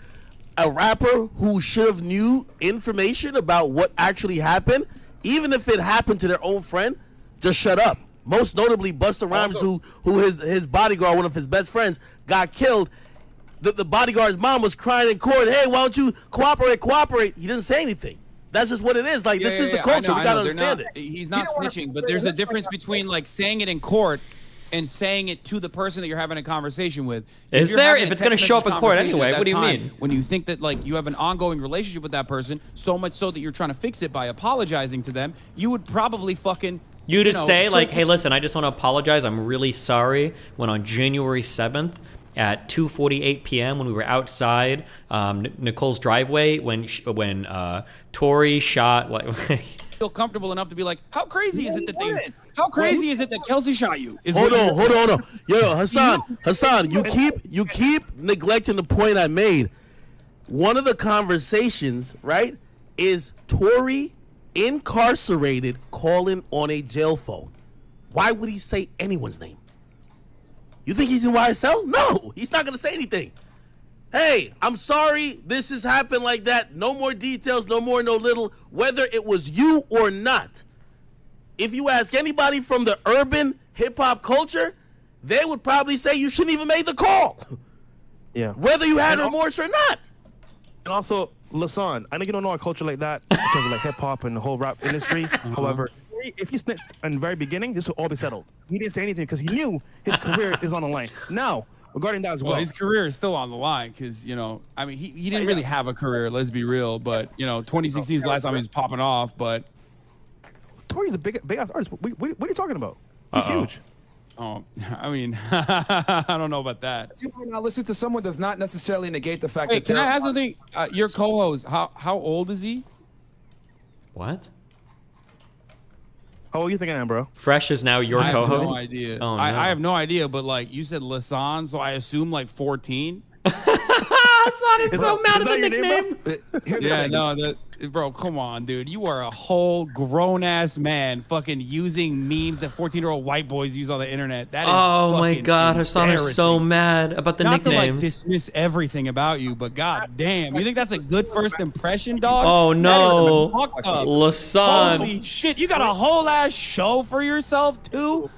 a rapper who should have knew information about what actually happened, even if it happened to their own friend, just shut up. Most notably, Busta Rhymes, who his bodyguard, one of his best friends, got killed. The bodyguard's mom was crying in court, "Hey, why don't you cooperate?" He didn't say anything. That's just what it is. Like, this is the culture. We gotta understand it. He's not snitching, but there's a difference between like saying it in court and saying it to the person that you're having a conversation with. Is there? If it's going to show up in court anyway, what do you mean? When you think that like you have an ongoing relationship with that person, so much so that you're trying to fix it by apologizing to them, you would probably fucking... You'd say like, "Hey, listen, I just want to apologize. I'm really sorry when on January 7th at 2:48 p.m. when we were outside Nicole's driveway when Tori shot like." Feel comfortable enough to be like, how crazy is it that Kelsey shot you? Hold on. Yo, Hassan, you keep neglecting the point I made. One of the conversations, right, is Tori incarcerated calling on a jail phone. Why would he say anyone's name? You think he's in YSL? No, he's not gonna say anything. Hey, I'm sorry this has happened like that. No more details, no more, no little, whether it was you or not. If you ask anybody from the urban hip-hop culture, they would probably say you shouldn't even make the call. Yeah. Whether you had remorse or not. And also, Lasan, I know you don't know our culture like that because of like hip-hop and the whole rap industry. However, if he snitched in the very beginning, this would all be settled. He didn't say anything because he knew his career is on the line. Now, regarding that as well, his career is still on the line because, I mean, he didn't really have a career, let's be real, but, 2016 is the last time he was popping off, but... Tori's a big-ass artist. What are you talking about? He's huge. Oh, I mean, I don't know about that. You might not listen to someone does not necessarily negate the fact that... Can I ask something? Your co-host, how old is he? What? How old you think I am, bro? Fresh is now your co-host? I have no idea. Oh, no. I have no idea, but like you said Lasan, so I assume like 14. Hassan is so mad at the nickname. Yeah, no, bro, come on, dude. You are a whole grown-ass man fucking using memes that 14-year-old white boys use on the internet. That is my God, Hassan is so mad about the nicknames. Not to like dismiss everything about you, but god damn. You think that's a good first impression, dog? Oh no. Lasan. Holy shit, you got a whole ass show for yourself too?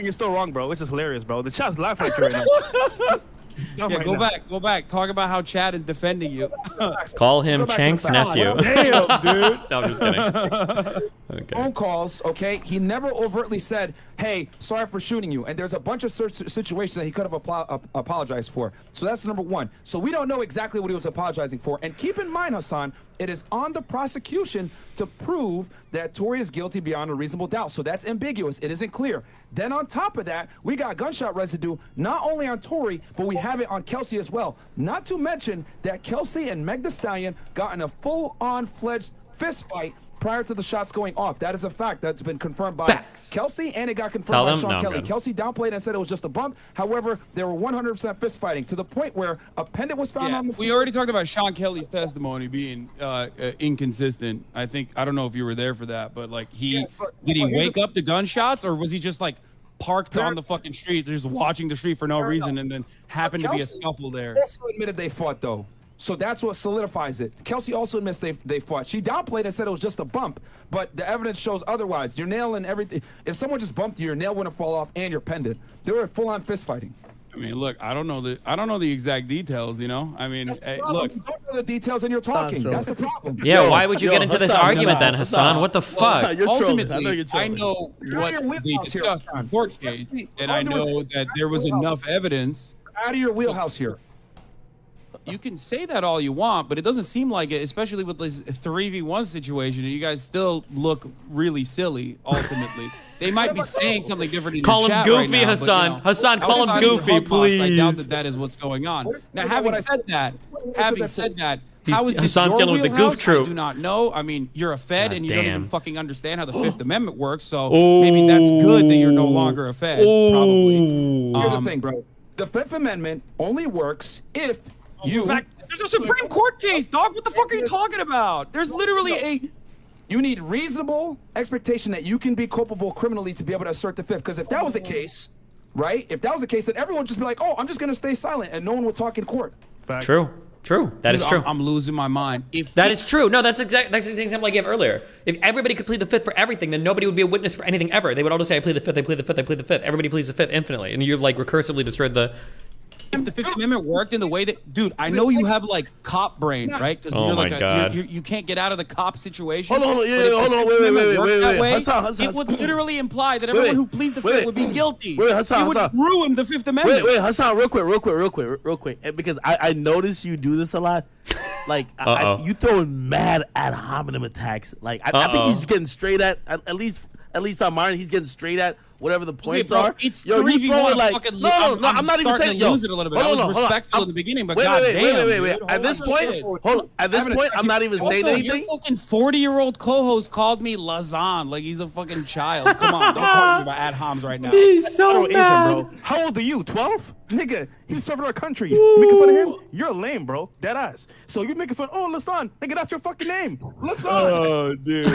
You're still wrong, bro. It's just hilarious, bro. The chat's laughing at you right now. Yeah, go back. Talk about how Chad is defending you. Call him Chank's nephew. Damn, dude. No, I'm just kidding. Okay. Phone calls, okay? He never overtly said, hey, sorry for shooting you. And there's a bunch of situations that he could have apologized for. So that's number one. So we don't know exactly what he was apologizing for. And keep in mind, Hassan, it is on the prosecution to prove that Tory is guilty beyond a reasonable doubt. So that's ambiguous. It isn't clear. Then on top of that, we got gunshot residue not only on Tory, but we have it on Kelsey as well. Not to mention that Kelsey and Meg Thee Stallion got in a full-on fledged fist fight prior to the shots going off. That is a fact that's been confirmed by Kelsey, and it got confirmed by Sean Kelly. Kelsey downplayed and said it was just a bump. However, they were 100% fist fighting to the point where a pendant was found on the floor. We already talked about Sean Kelly's testimony being inconsistent. I don't know if you were there for that, but like did he wake up to gunshots, or was he just like parked on the fucking street, just watching the street for no reason, and then happened to be a scuffle there? Also admitted they fought though. So that's what solidifies it. Kelsey also admits they fought. She downplayed and said it was just a bump, but the evidence shows otherwise. Your nail and everything. If someone just bumped you, your nail wouldn't fall off and your pendant. They were full-on fist fighting. I mean, look, I don't know the exact details, you know? I mean, look. You don't know the details and you're talking. That's the problem. Yeah, why would you get into this argument then, Hassan? What the fuck? Ultimately, I know what they discussed in the court case, and I know that there was enough evidence. Out of your wheelhouse here. You can say that all you want, but it doesn't seem like it, especially with this 3v1 situation. And you guys still look really silly, ultimately. They might be saying something different in call your him chat goofy, right now, Hassan. But, you know, Hassan, call him goofy, please. I doubt that is what's going on. Now, having said that, how is this Hassan's your dealing with the wheelhouse? goof troop. I do not know. I mean, you're a Fed, and you don't even fucking understand how the Fifth Amendment works, so Oh. maybe that's good that you're no longer a Fed, probably. Here's the thing, bro. The Fifth Amendment only works if you... There's a Supreme Court case, dog. What the fuck are you talking about? There's literally You need reasonable expectation that you can be culpable criminally to be able to assert the Fifth. Because if that was the case, right? If that was the case, then everyone would just be like, oh, I'm just going to stay silent, and no one would talk in court. Facts. True. That is true. I'm losing my mind. That is true. No, that's the example I gave earlier. If everybody could plead the Fifth for everything, then nobody would be a witness for anything ever. They would all just say, I plead the Fifth, I plead the Fifth, I plead the Fifth. Everybody pleads the Fifth infinitely. And you've like recursively destroyed the... If the Fifth Amendment worked in the way that, dude, I know you have like cop brain, right? Because you're like you can't get out of the cop situation. Hold on, wait. Hassan, it would literally imply that everyone who pleads the Fifth would be guilty. Hassan, it would ruin the Fifth Amendment. Wait, Hassan, real quick, because I notice you do this a lot. Like you throwing mad ad hominem attacks. Like I think he's getting straight at least on mine. He's getting straight at whatever the points are. It's yo, you throwing like no, I'm not even saying. Yo, lose it a little bit. I was respectful in the beginning, but wait. goddamn. At this point, I'm not even saying anything. Your fucking 40-year-old co-host called me Lazan like he's a fucking child. Come on, don't talk to me about ad homs right now. He's so bad. Bro. How old are you? 12? Nigga, he's serving our country. You making fun of him? You're lame, bro. Dead ass. So you making fun? Oh, Lasan, nigga, that's your fucking name. Lasan. Oh, dude.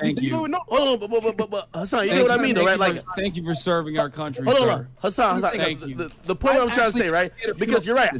Thank you. Hold on, but Hassan, you know what I mean, though, right? Like, thank you for serving our country. Hold on, Hassan. Thank you. The point I'm trying to say, right? Because you're right.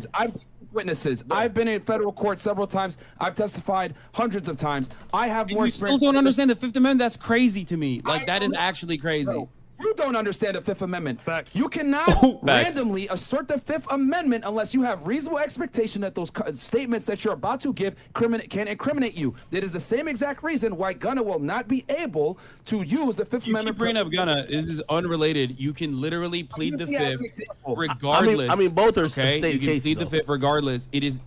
Witnesses. I've been in federal court several times. I've testified hundreds of times. I have more experience. You still don't understand the Fifth Amendment? That's crazy to me. Like, that is actually crazy. No. You don't understand the Fifth Amendment. Facts. You cannot randomly assert the Fifth Amendment unless you have reasonable expectation that those statements that you're about to give can incriminate you. That is the same exact reason why Gunna will not be able to use the Fifth Amendment. You bring up Gunna. This is unrelated. You can literally plead the Fifth regardless. I mean, both are okay? state You can cases. plead the Fifth regardless. It is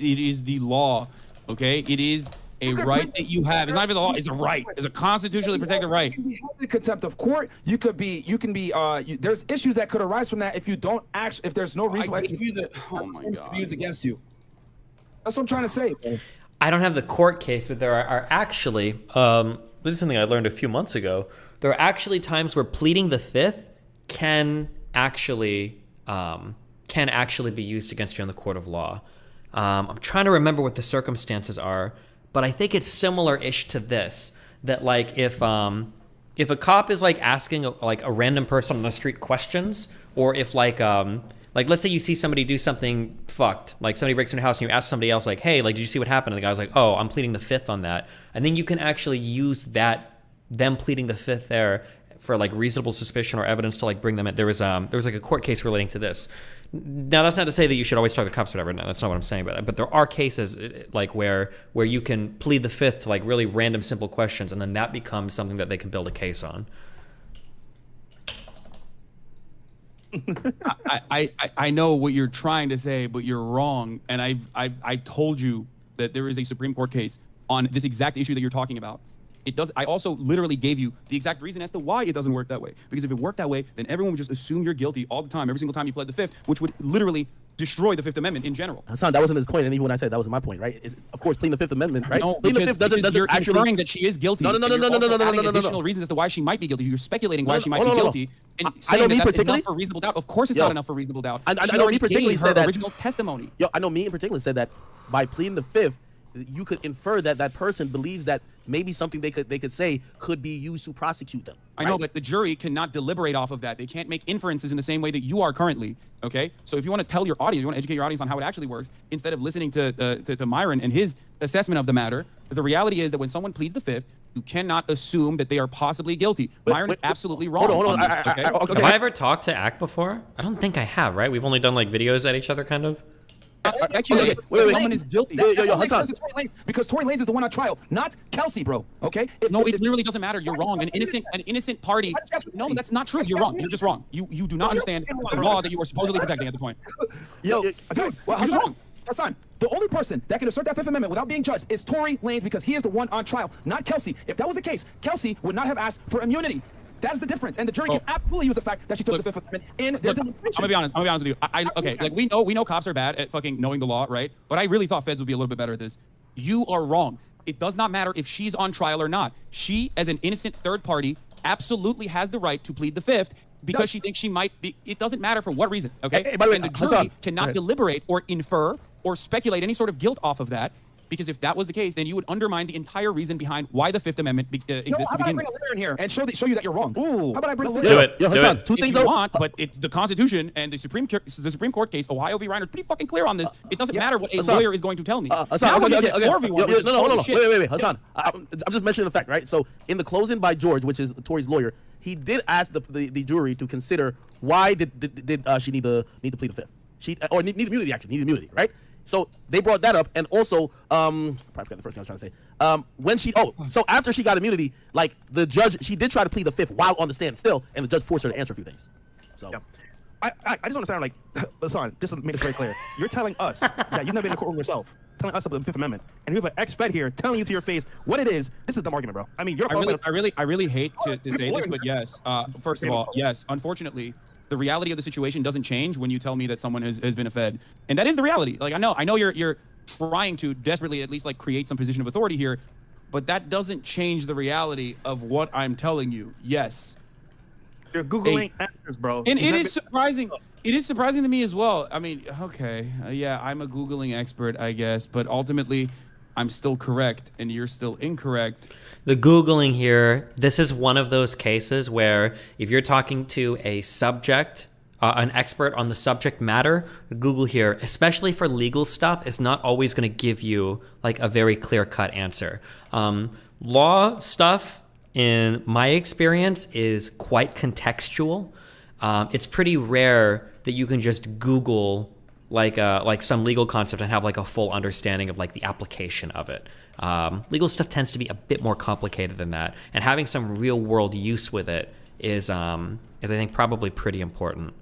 the law. Okay, it is a right that you have. It's not even the law. It's a right. It's a constitutionally protected right. You can be held in contempt of court. You can be. There's issues that could arise from that if you don't act. If there's no reason oh my God, used against you. That's what I'm trying to say. I don't have the court case, but there are actually. This is something I learned a few months ago. There are actually times where pleading the Fifth can actually be used against you in the court of law. I'm trying to remember what the circumstances are. But I think it's similar-ish to this, that like if a cop is like asking a random person on the street questions, or if like let's say you see somebody do something fucked, like somebody breaks into your house and you ask somebody else like, hey, like, did you see what happened? And the guy's like, oh, I'm pleading the Fifth on that. And then you can actually use them pleading the Fifth there for like reasonable suspicion or evidence to like bring them in. There was like a court case relating to this. Now that's not to say that you should always talk to cops or whatever. No, that's not what I'm saying. But there are cases like where you can plead the fifth to like really random simple questions, and then that becomes something that they can build a case on. I know what you're trying to say, but you're wrong. And I've told you that there is a Supreme Court case on this exact issue that you're talking about. It does. I also literally gave you the exact reason as to why it doesn't work that way. Because if it worked that way, then everyone would just assume you're guilty all the time, every single time you pled the fifth, which would literally destroy the Fifth Amendment in general. Hassan, that wasn't his point, and even when I said that wasn't my point, right? Of course, pleading the Fifth Amendment, right? No, pleading the Fifth doesn't you're actually inferring that she is guilty. No. Additional reasons as to why she might be guilty. You're speculating why she might be guilty. And I know me that's particularly enough for reasonable doubt. Of course, it's not enough for reasonable doubt. I know me particularly said that original testimony. Yo, I know me in particular said that by pleading the Fifth, you could infer that that person believes that maybe something they could say could be used to prosecute them. I know, but the jury cannot deliberate off of that. They can't make inferences in the same way that you are currently. Okay, so if you want to tell your audience, you want to educate your audience on how it actually works, instead of listening to Myron and his assessment of the matter, the reality is that when someone pleads the Fifth, you cannot assume that they are possibly guilty. Myron is absolutely wrong. Hold on. Have I ever talked to Ack before? I don't think I have. Right? We've only done like videos at each other, kind of. Actually, wait. Someone is guilty. Yo, Hassan. Because Tory Lanez is the one on trial, not Kelsey, bro. Okay? No, it literally doesn't matter. You're wrong. An innocent party. No, that's not true. You're wrong. You're just wrong. You do not understand the law that you are supposedly protecting at the point. Dude, well, Hassan, the only person that can assert that Fifth Amendment without being judged is Tory Lanez because he is the one on trial, not Kelsey. If that was the case, Kelsey would not have asked for immunity. That is the difference, and the jury can absolutely use the fact that she took the Fifth Amendment in their deliberation. I'm gonna be honest with you. Okay, like we know cops are bad at fucking knowing the law, right? But I really thought feds would be a little bit better at this. You are wrong. It does not matter if she's on trial or not. She, as an innocent third party, absolutely has the right to plead the Fifth because she thinks she might be. It doesn't matter for what reason. Okay, by the way, and the jury cannot deliberate or infer or speculate any sort of guilt off of that. Because if that was the case, then you would undermine the entire reason behind why the Fifth Amendment exists how to about I begin bring with. a lawyer in here and show you that you're wrong? Ooh. How about I bring a lawyer? Do it. Yo, Hassan, two If things you want, but it's the Constitution and the Supreme Court case, Ohio v. Reiner, is pretty fucking clear on this. It doesn't matter what a lawyer is going to tell me. Hassan, okay. No. Shit. Wait, Hassan. I'm just mentioning the fact, right? So in the closing by George, which is Tory's lawyer, he did ask the jury to consider why did she need to plead the Fifth? Or need immunity, actually. Need immunity, right? So they brought that up, and also, probably forgot the first thing I was trying to say. So after she got immunity, like the judge, she did try to plead the Fifth while on the stand still, and the judge forced her to answer a few things. So, I just want to sound like, Hassan, just to make this very clear, you're telling us that you've never been in a courtroom yourself, telling us about the Fifth Amendment, and we have an ex-fed here telling you to your face what it is. This is a dumb argument, bro. I mean, you're. I really hate to say this, but yes. First of all, yes. Unfortunately, the reality of the situation doesn't change when you tell me that someone has been a fed, and that is the reality. Like I know you're trying to desperately at least like create some position of authority here, but that doesn't change the reality of what I'm telling you. Yes, you're googling answers, bro. And it is surprising. It is surprising to me as well. I mean, okay, yeah, I'm a googling expert, I guess, but ultimately, I'm still correct and you're still incorrect. The Googling here, this is one of those cases where if you're talking to a subject, an expert on the subject matter, Google here, especially for legal stuff, is not always going to give you like a very clear-cut answer. Law stuff, in my experience, is quite contextual. It's pretty rare that you can just Google like some legal concept and have like a full understanding of like the application of it. Legal stuff tends to be a bit more complicated than that, and having some real world use with it is I think probably pretty important.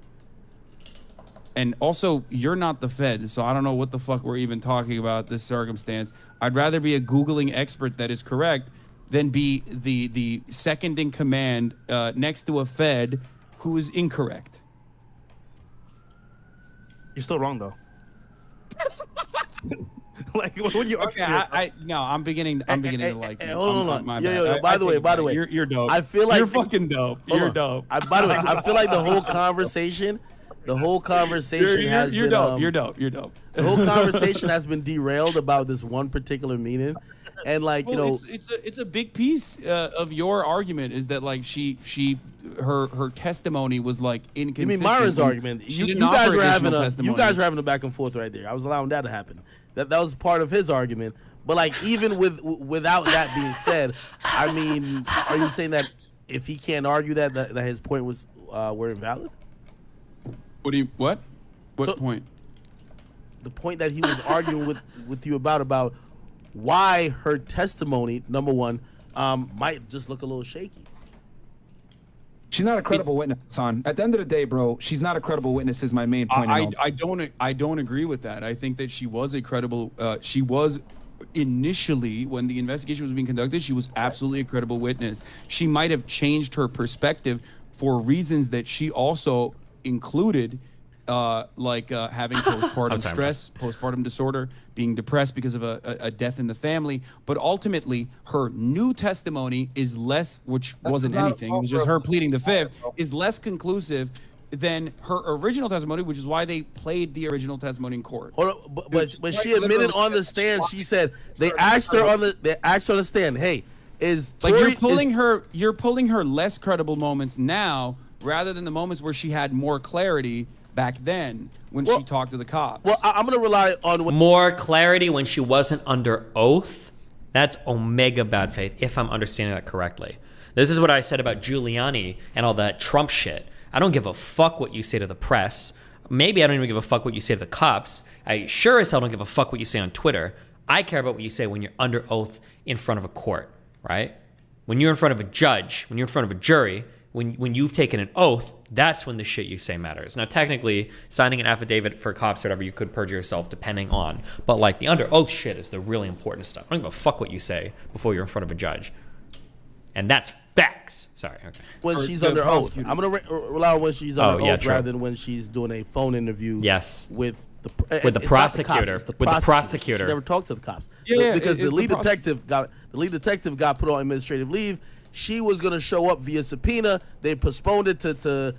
And also, you're not the Fed, so I don't know what the fuck we're even talking about this circumstance. I'd rather be a Googling expert that is correct than be the second in command next to a Fed who is incorrect. You're still wrong though. Like when you okay, I'm beginning to like. Hold on. Yo, by the way, you're dope. I feel like you're fucking dope. You're dope. By the way, I feel like the whole conversation has been. You're dope. You're dope. The whole conversation has been derailed about this one particular meeting, and like it's a big piece of your argument is that like her testimony was like inconsistent. You mean Mara's argument? You guys were having a back and forth right there. I was allowing that to happen. That was part of his argument. But like even without that being said, I mean, are you saying that if he can't argue that his point was were invalid? What point? The point that he was arguing with you about why her testimony, number one, might just look a little shaky. She's not a credible witness, son. At the end of the day, bro, she's not a credible witness. Is my main point. I don't agree with that. I think that she was a credible. She was initially, when the investigation was being conducted, she was absolutely a credible witness. She might have changed her perspective for reasons that she also included, having postpartum stress, postpartum disorder, being depressed because of a death in the family. But ultimately, her new testimony is less, which wasn't anything, it was just her pleading the fifth, is less conclusive than her original testimony, which is why they played the original testimony in court. Hold on, but she admitted on the stand. She said they asked her on the stand, "Hey, is like Tory, you're pulling her less credible moments now rather than the moments where she had more clarity back then when she talked to the cops." Well, I'm going to rely on more clarity when she wasn't under oath. That's omega bad faith, if I'm understanding that correctly. This is what I said about Giuliani and all that Trump shit. I don't give a fuck what you say to the press. Maybe I don't even give a fuck what you say to the cops. I sure as hell don't give a fuck what you say on Twitter. I care about what you say when you're under oath in front of a court, right? When you're in front of a judge, when you're in front of a jury, when you've taken an oath, that's when the shit you say matters. Now, technically, signing an affidavit for cops or whatever, you could perjure yourself depending on. But like the under oath shit is the really important stuff. I don't give a fuck what you say before you're in front of a judge. And that's facts. Sorry. Okay. When she's under oath, I'm gonna rely on when she's under oath rather than when she's doing a phone interview. Yes. With the prosecutor. With the prosecutor. She never talked to the cops. Yeah, because the lead detective got put on administrative leave. She was gonna show up via subpoena. They postponed it to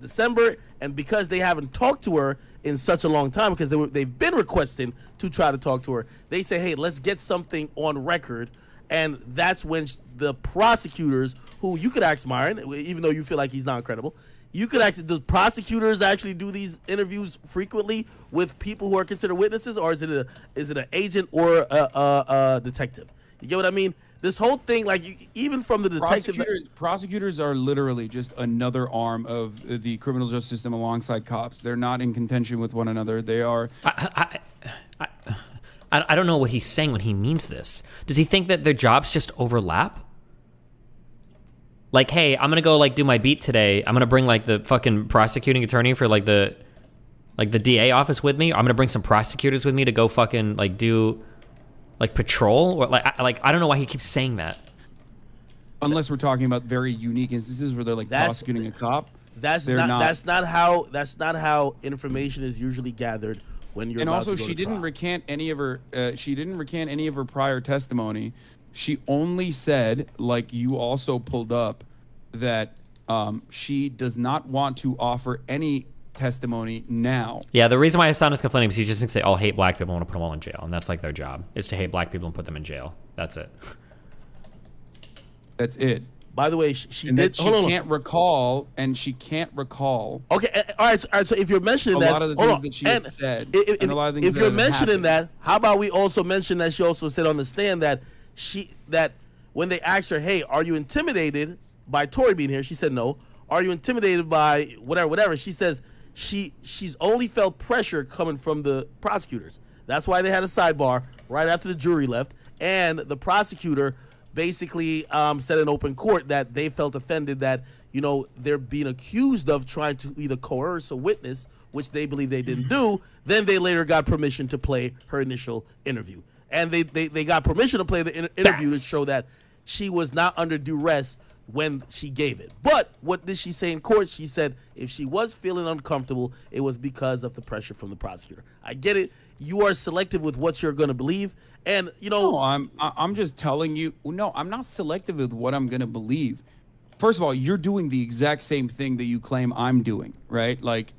December, and because they haven't talked to her in such a long time, because they've been requesting to try to talk to her, they say, hey, let's get something on record. And that's when the prosecutors, who you could ask Myron, even though you feel like he's not credible, you could ask, do prosecutors actually do these interviews frequently with people who are considered witnesses, or is it an agent or a detective? You get what I mean? This whole thing, like, even from the detective... Prosecutors are literally just another arm of the criminal justice system alongside cops. They're not in contention with one another. They are... I don't know what he's saying when he means this. Does he think that their jobs just overlap? Like, hey, I'm gonna go like do my beat today. I'm gonna bring like the fucking prosecuting attorney for like the DA office with me. I'm gonna bring some prosecutors with me to go fucking like do like patrol or like I don't know why he keeps saying that. Unless we're talking about very unique instances where they're like prosecuting a cop. That's not how information is usually gathered. When you're and about also, to go she to didn't trial. recant any of her. She didn't recant any of her prior testimony. She only said, like you also pulled up, that she does not want to offer any testimony now. Yeah, the reason why Hassan is complaining is he just thinks they all hate black people and want to put them all in jail, and that's like their job is to hate black people and put them in jail. That's it. That's it. By the way, she and did. She can't recall, and she can't recall. Okay, all right. So if you're mentioning a lot of the things that she had said, and a lot of things if that you're have mentioning happened. that, how about we also mention that she also said on the stand that that when they asked her, "Hey, are you intimidated by Tory being here?" She said, "No." Are you intimidated by whatever? She says she's only felt pressure coming from the prosecutors. That's why they had a sidebar right after the jury left, and the prosecutor basically said in open court that they felt offended that, you know, they're being accused of trying to either coerce a witness, which they believe they didn't do. Then they later got permission to play her initial interview. And they got permission to play the interview to show that she was not under duress when she gave it. But what did she say in court? She said if she was feeling uncomfortable, it was because of the pressure from the prosecutor. I get it. You are selective with what you're going to believe. And, you know, no, I'm just telling you. No, I'm not selective with what I'm going to believe. First of all, you're doing the exact same thing that you claim I'm doing, right? Like,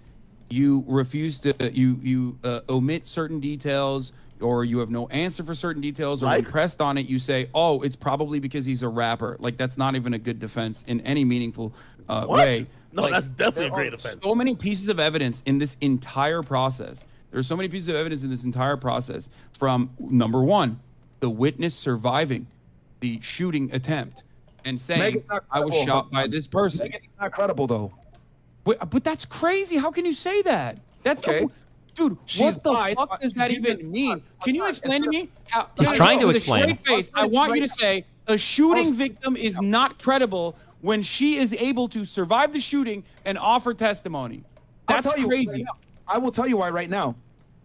you refuse to, you omit certain details, or you have no answer for certain details, or when pressed on it, you say, oh, it's probably because he's a rapper. Like, that's not even a good defense in any meaningful way. No, like, that's definitely a great defense. So many pieces of evidence in this entire process. There's so many pieces of evidence in this entire process from, number one, the witness surviving the shooting attempt, and Meg saying is not I was credible, shot by Hassan. this person. Meg is not credible, though. But that's crazy. How can you say that? That's Okay. dude. She's What the lied. fuck does She's that given- even mean? Can you explain to me? He's trying to with explain. a straight face, I want you to say a shooting victim is not credible when she is able to survive the shooting and offer testimony. That's I'll tell you crazy. right now. I will tell you why right now.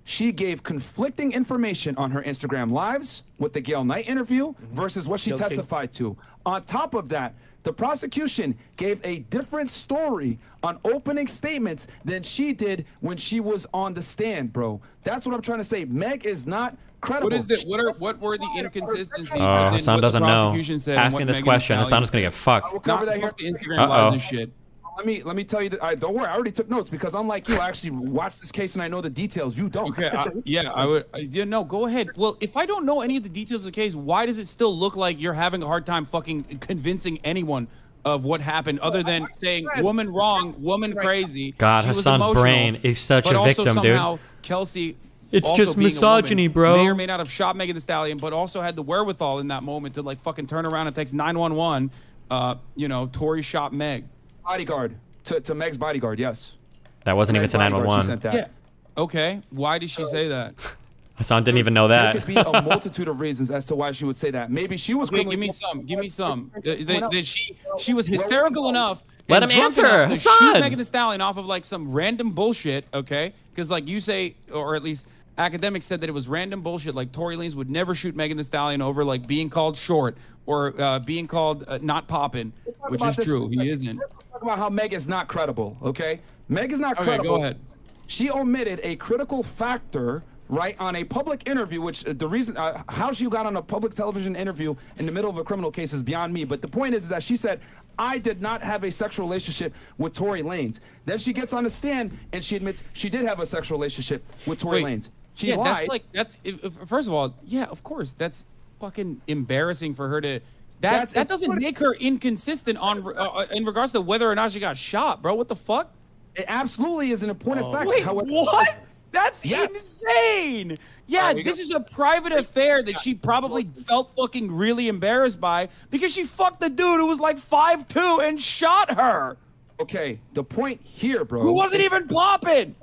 She gave conflicting information on her Instagram lives with the Gail Knight interview versus what she Gail King. testified to. On top of that, the prosecution gave a different story on opening statements than she did when she was on the stand, bro. That's what I'm trying to say. Meg is not credible. What is the what were the inconsistencies? within Hassan what doesn't the know. prosecution said and Ask what me this Megan Thee question. Stallion Hassan's gonna get fucked. We'll cover that here. Fuck the Instagram lives and shit. Let me tell you that. Don't worry, I already took notes because unlike you, I actually watched this case and I know the details. You don't. Okay, I would. No, go ahead. Well, if I don't know any of the details of the case, why does it still look like you're having a hard time fucking convincing anyone of what happened, other than saying woman wrong, woman crazy? God, she was Hassan's emotional, brain is such but a also victim, dude. somehow Kelsey. It's also just being a misogyny, woman, bro. May or may not have shot Megan Thee Stallion, but also had the wherewithal in that moment to like fucking turn around and text 911. You know, Tori shot Meg. Bodyguard to Meg's bodyguard. Yes. That wasn't even Meg's to bodyguard, she 911. sent that. Yeah. Okay. Why did she say that? Hassan didn't even know that. There could be a multitude of reasons as to why she would say that. Maybe she was. Okay, give me some. She was hysterical enough. Let and him drunk answer, enough to shoot Hassan. Megan Thee Stallion off of like some random bullshit. Okay, because like you say, or at least academics said that it was random bullshit. Like Tory Lanez would never shoot Megan Thee Stallion over like being called short or being called not poppin', which is true. He isn't. Let's talk about how Meg is not credible. Okay, Meg is not Okay, credible. go ahead. She omitted a critical factor, right, on a public interview, which the reason how she got on a public television interview in the middle of a criminal case is beyond me. But the point is that she said, I did not have a sexual relationship with Tory Lanez. Then she gets on the stand and she admits she did have a sexual relationship with Tory Lanez. She yeah, lied. First of all, yeah, of course, that's fucking embarrassing for her to. That doesn't make her inconsistent on in regards to whether or not she got shot, bro. What the fuck? It absolutely is an important fact. Wait, However, what? That's Yes. insane. Yeah, this is a private affair that she probably felt fucking really embarrassed by because she fucked the dude who was like 5'2" and shot her. Okay, the point here, bro. Who wasn't even popping.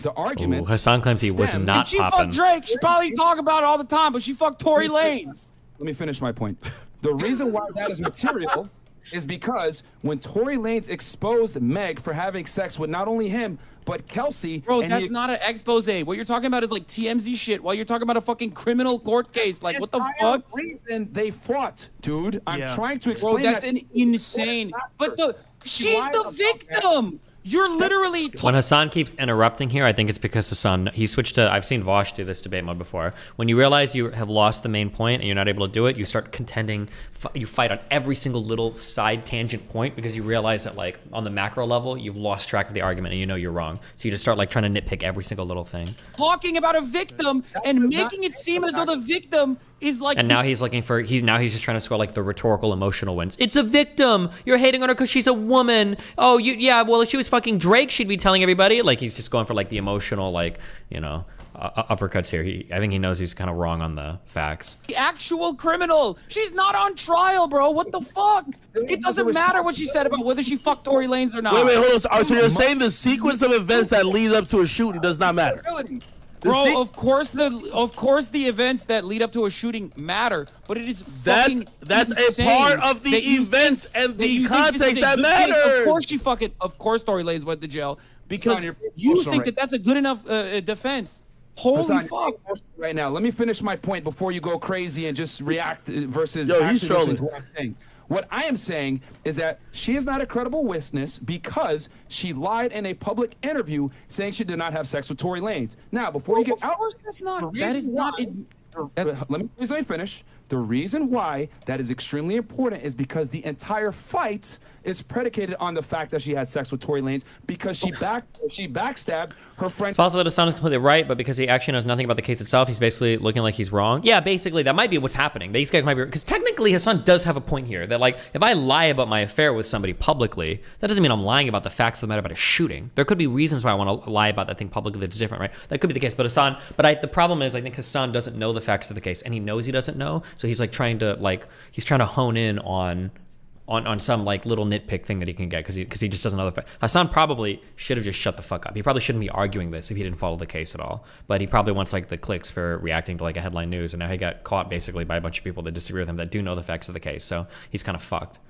The argument. Ooh, Hassan claims he was not If she popping. fucked Drake, she probably talk about it all the time, but she fucked Tory Lanez. Let me finish my point. The reason why that is material is because when Tory Lanez exposed Meg for having sex with not only him, but Kelsey. Bro, and that's not an expose. What you're talking about is like TMZ shit while you're talking about a fucking criminal court case. Like, what the fuck? Reason they fought, dude. I'm trying to Bro, explain that's that. an insane. But she's lied the about victim. You're literally. When Hassan keeps interrupting here, I think it's because Hassan, he switched to, I've seen Vosh do this debate mode before. When you realize you have lost the main point and you're not able to do it, you start contending, you fight on every single little side tangent point because you realize that like on the macro level, you've lost track of the argument and you know you're wrong. So you just start like trying to nitpick every single little thing. Talking about a victim and making it seem as though the victim is like. And now he's looking for, he's just trying to score like the rhetorical emotional wins. It's a victim. You're hating on her because she's a woman. Oh, yeah, well, if she was fucking Drake, she'd be telling everybody. Like he's just going for like the emotional, like, you know, uppercuts here. I think he knows he's kind of wrong on the facts. The actual criminal. She's not on trial, bro. What the fuck? It doesn't matter what she said about whether she fucked Tory Lanez or not. Wait, hold on. So you're saying the sequence of events that lead up to a shooting does not matter? Bro, of course the events that lead up to a shooting matter, but it is that's insane a part of the that you events think- and that the you think this is context a that good case. matters. Of course Tory Lanez went to jail because Hassan, you're you emotional think right that that's a good enough defense. Holy Hassan, you're fuck. emotional right now. Let me finish my point before you go crazy and just react versus Yo, he's actually listen trolling. to what I'm saying. What I am saying is that she is not a credible witness because she lied in a public interview saying she did not have sex with Tory Lanez. Now, before you get out, that's not. That is not. Let me finish. The reason why that is extremely important is because the entire fight is predicated on the fact that she had sex with Tory Lanez because she backstabbed her friend. It's possible that Hassan is completely right, but because he actually knows nothing about the case itself, he's basically looking like he's wrong. Yeah, basically, that might be what's happening. These guys might be, because technically Hassan does have a point here that like, if I lie about my affair with somebody publicly, that doesn't mean I'm lying about the facts of the matter about a shooting. There could be reasons why I want to lie about that thing publicly that's different, right? That could be the case, but the problem is I think Hassan doesn't know the facts of the case, and he knows he doesn't know, so he's like trying to hone in on on some like little nitpick thing that he can get because he just doesn't know the Hassan probably should have just shut the fuck up. He probably shouldn't be arguing this if he didn't follow the case at all. But he probably wants like the clicks for reacting to like a headline news, and now he got caught basically by a bunch of people that disagree with him that do know the facts of the case. So he's kind of fucked.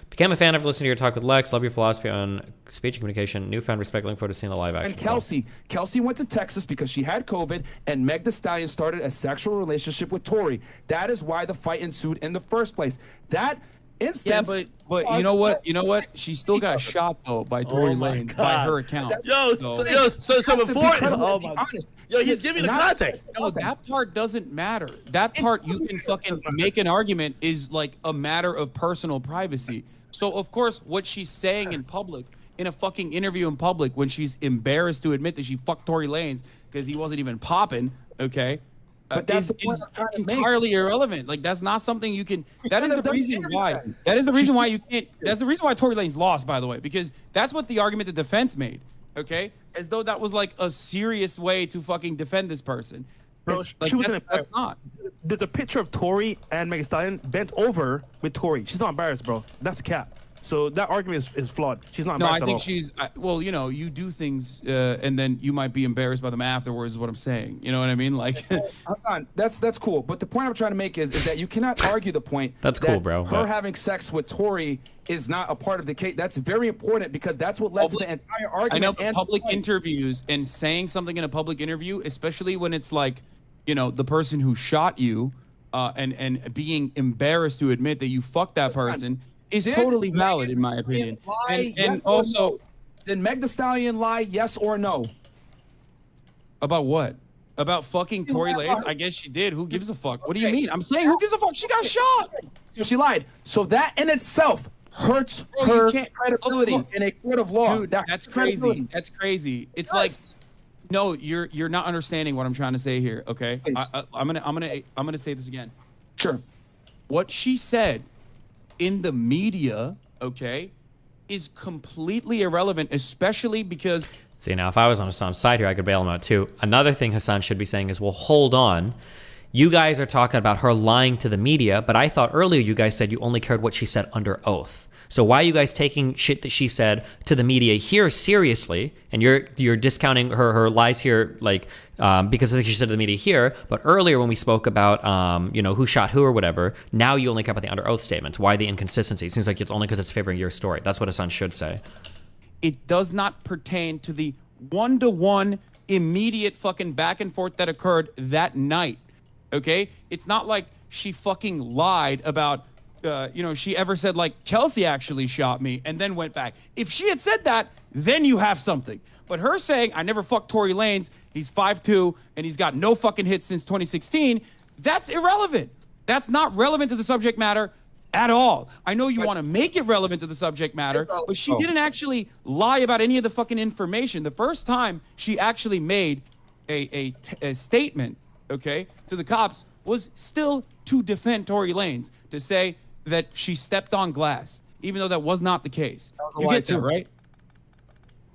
Became a fan after listening to your talk with Lex. Love your philosophy on speech and communication. Newfound respect. Looking forward to seeing the live action. And Kelsey went to Texas because she had COVID, and Meg Thee Stallion started a sexual relationship with Tory. That is why the fight ensued in the first place. That instance. Yeah, but you know what? You know what? She still got shot though by Tory Lanez by her account. So before, oh my, yo, he's giving the context. No, that part doesn't matter. That part you can fucking make an argument is like a matter of personal privacy. So of course, what she's saying in public, in a fucking interview in public, when she's embarrassed to admit that she fucked Tory Lanez because he wasn't even popping, okay? But that's is entirely irrelevant. Like that's not something you can. That is the reason why. That is the reason why you can't. That's the reason why Tory Lanez lost, by the way, because that's what the argument the defense made. Okay, as though that was like a serious way to fucking defend this person. Bro, like, that's not. There's a picture of Tory and Meg Thee Stallion bent over with Tory. She's not embarrassed, bro. That's a cap. So that argument is flawed. She's not embarrassed. No, I think she's. Well, you know, you do things, and then you might be embarrassed by them afterwards. Is what I'm saying. You know what I mean? Like, Hassan, that's cool. But the point I'm trying to make is that you cannot argue the point. That's cool, bro. Her having sex with Tory is not a part of the case. That's very important because that's what led to the entire argument. I know public interviews and saying something in a public interview, especially when it's like, you know, the person who shot you, and being embarrassed to admit that you fucked that person. Is totally valid in my opinion. And also, did Meg Thee Stallion lie, yes or no? About what? About fucking Tory Lanez? I guess she did. Who gives a fuck? What do you mean? I'm saying who gives a fuck? She got shot. So she lied. So that in itself hurts her credibility in a court of law. Dude, that's crazy. That's crazy. It's like, no, you're not understanding what I'm trying to say here. Okay, I'm gonna say this again. Sure. What she said in the media, okay, is completely irrelevant, especially because... See, now if I was on Hassan's side here, I could bail him out too. Another thing Hassan should be saying is, well, hold on. You guys are talking about her lying to the media, but I thought earlier you guys said you only cared what she said under oath. So why are you guys taking shit that she said to the media here seriously, and you're discounting her lies here, like because I think she said to the media here, but earlier when we spoke about you know, who shot who or whatever, now you only care about the under oath statements. Why the inconsistency? It seems like it's only because it's favoring your story. That's what Hassan should say. It does not pertain to the one-to-one immediate fucking back and forth that occurred that night. Okay, it's not like she fucking lied about. You know, she ever said like Kelsey actually shot me and then went back. If she had said that, then you have something. But her saying I never fucked Tory Lanez, he's 5'2", and he's got no fucking hits since 2016, that's irrelevant. That's not relevant to the subject matter at all. I know you want to make it relevant to the subject matter, but she didn't actually lie about any of the fucking information. The first time she actually made a statement, okay, to the cops was still to defend Tory Lanez, to say that she stepped on glass, even though that was not the case. You get that, right?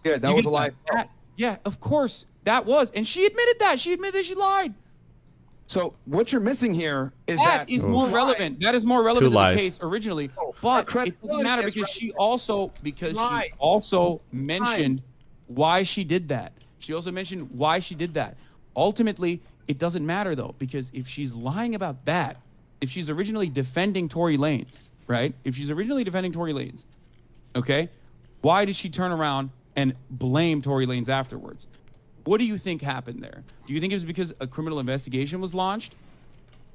Yeah, that was a lie. Yeah, of course, that was. And she admitted that. She admitted that she lied. So what you're missing here is that is more relevant. That is more relevant to the case originally. But it doesn't matter because she also mentioned why she did that. She also mentioned why she did that. Ultimately, it doesn't matter though, because if she's lying about that, if she's originally defending Tory Lanez, right? If she's originally defending Tory Lanez, okay, why did she turn around and blame Tory Lanez afterwards? What do you think happened there? Do you think it was because a criminal investigation was launched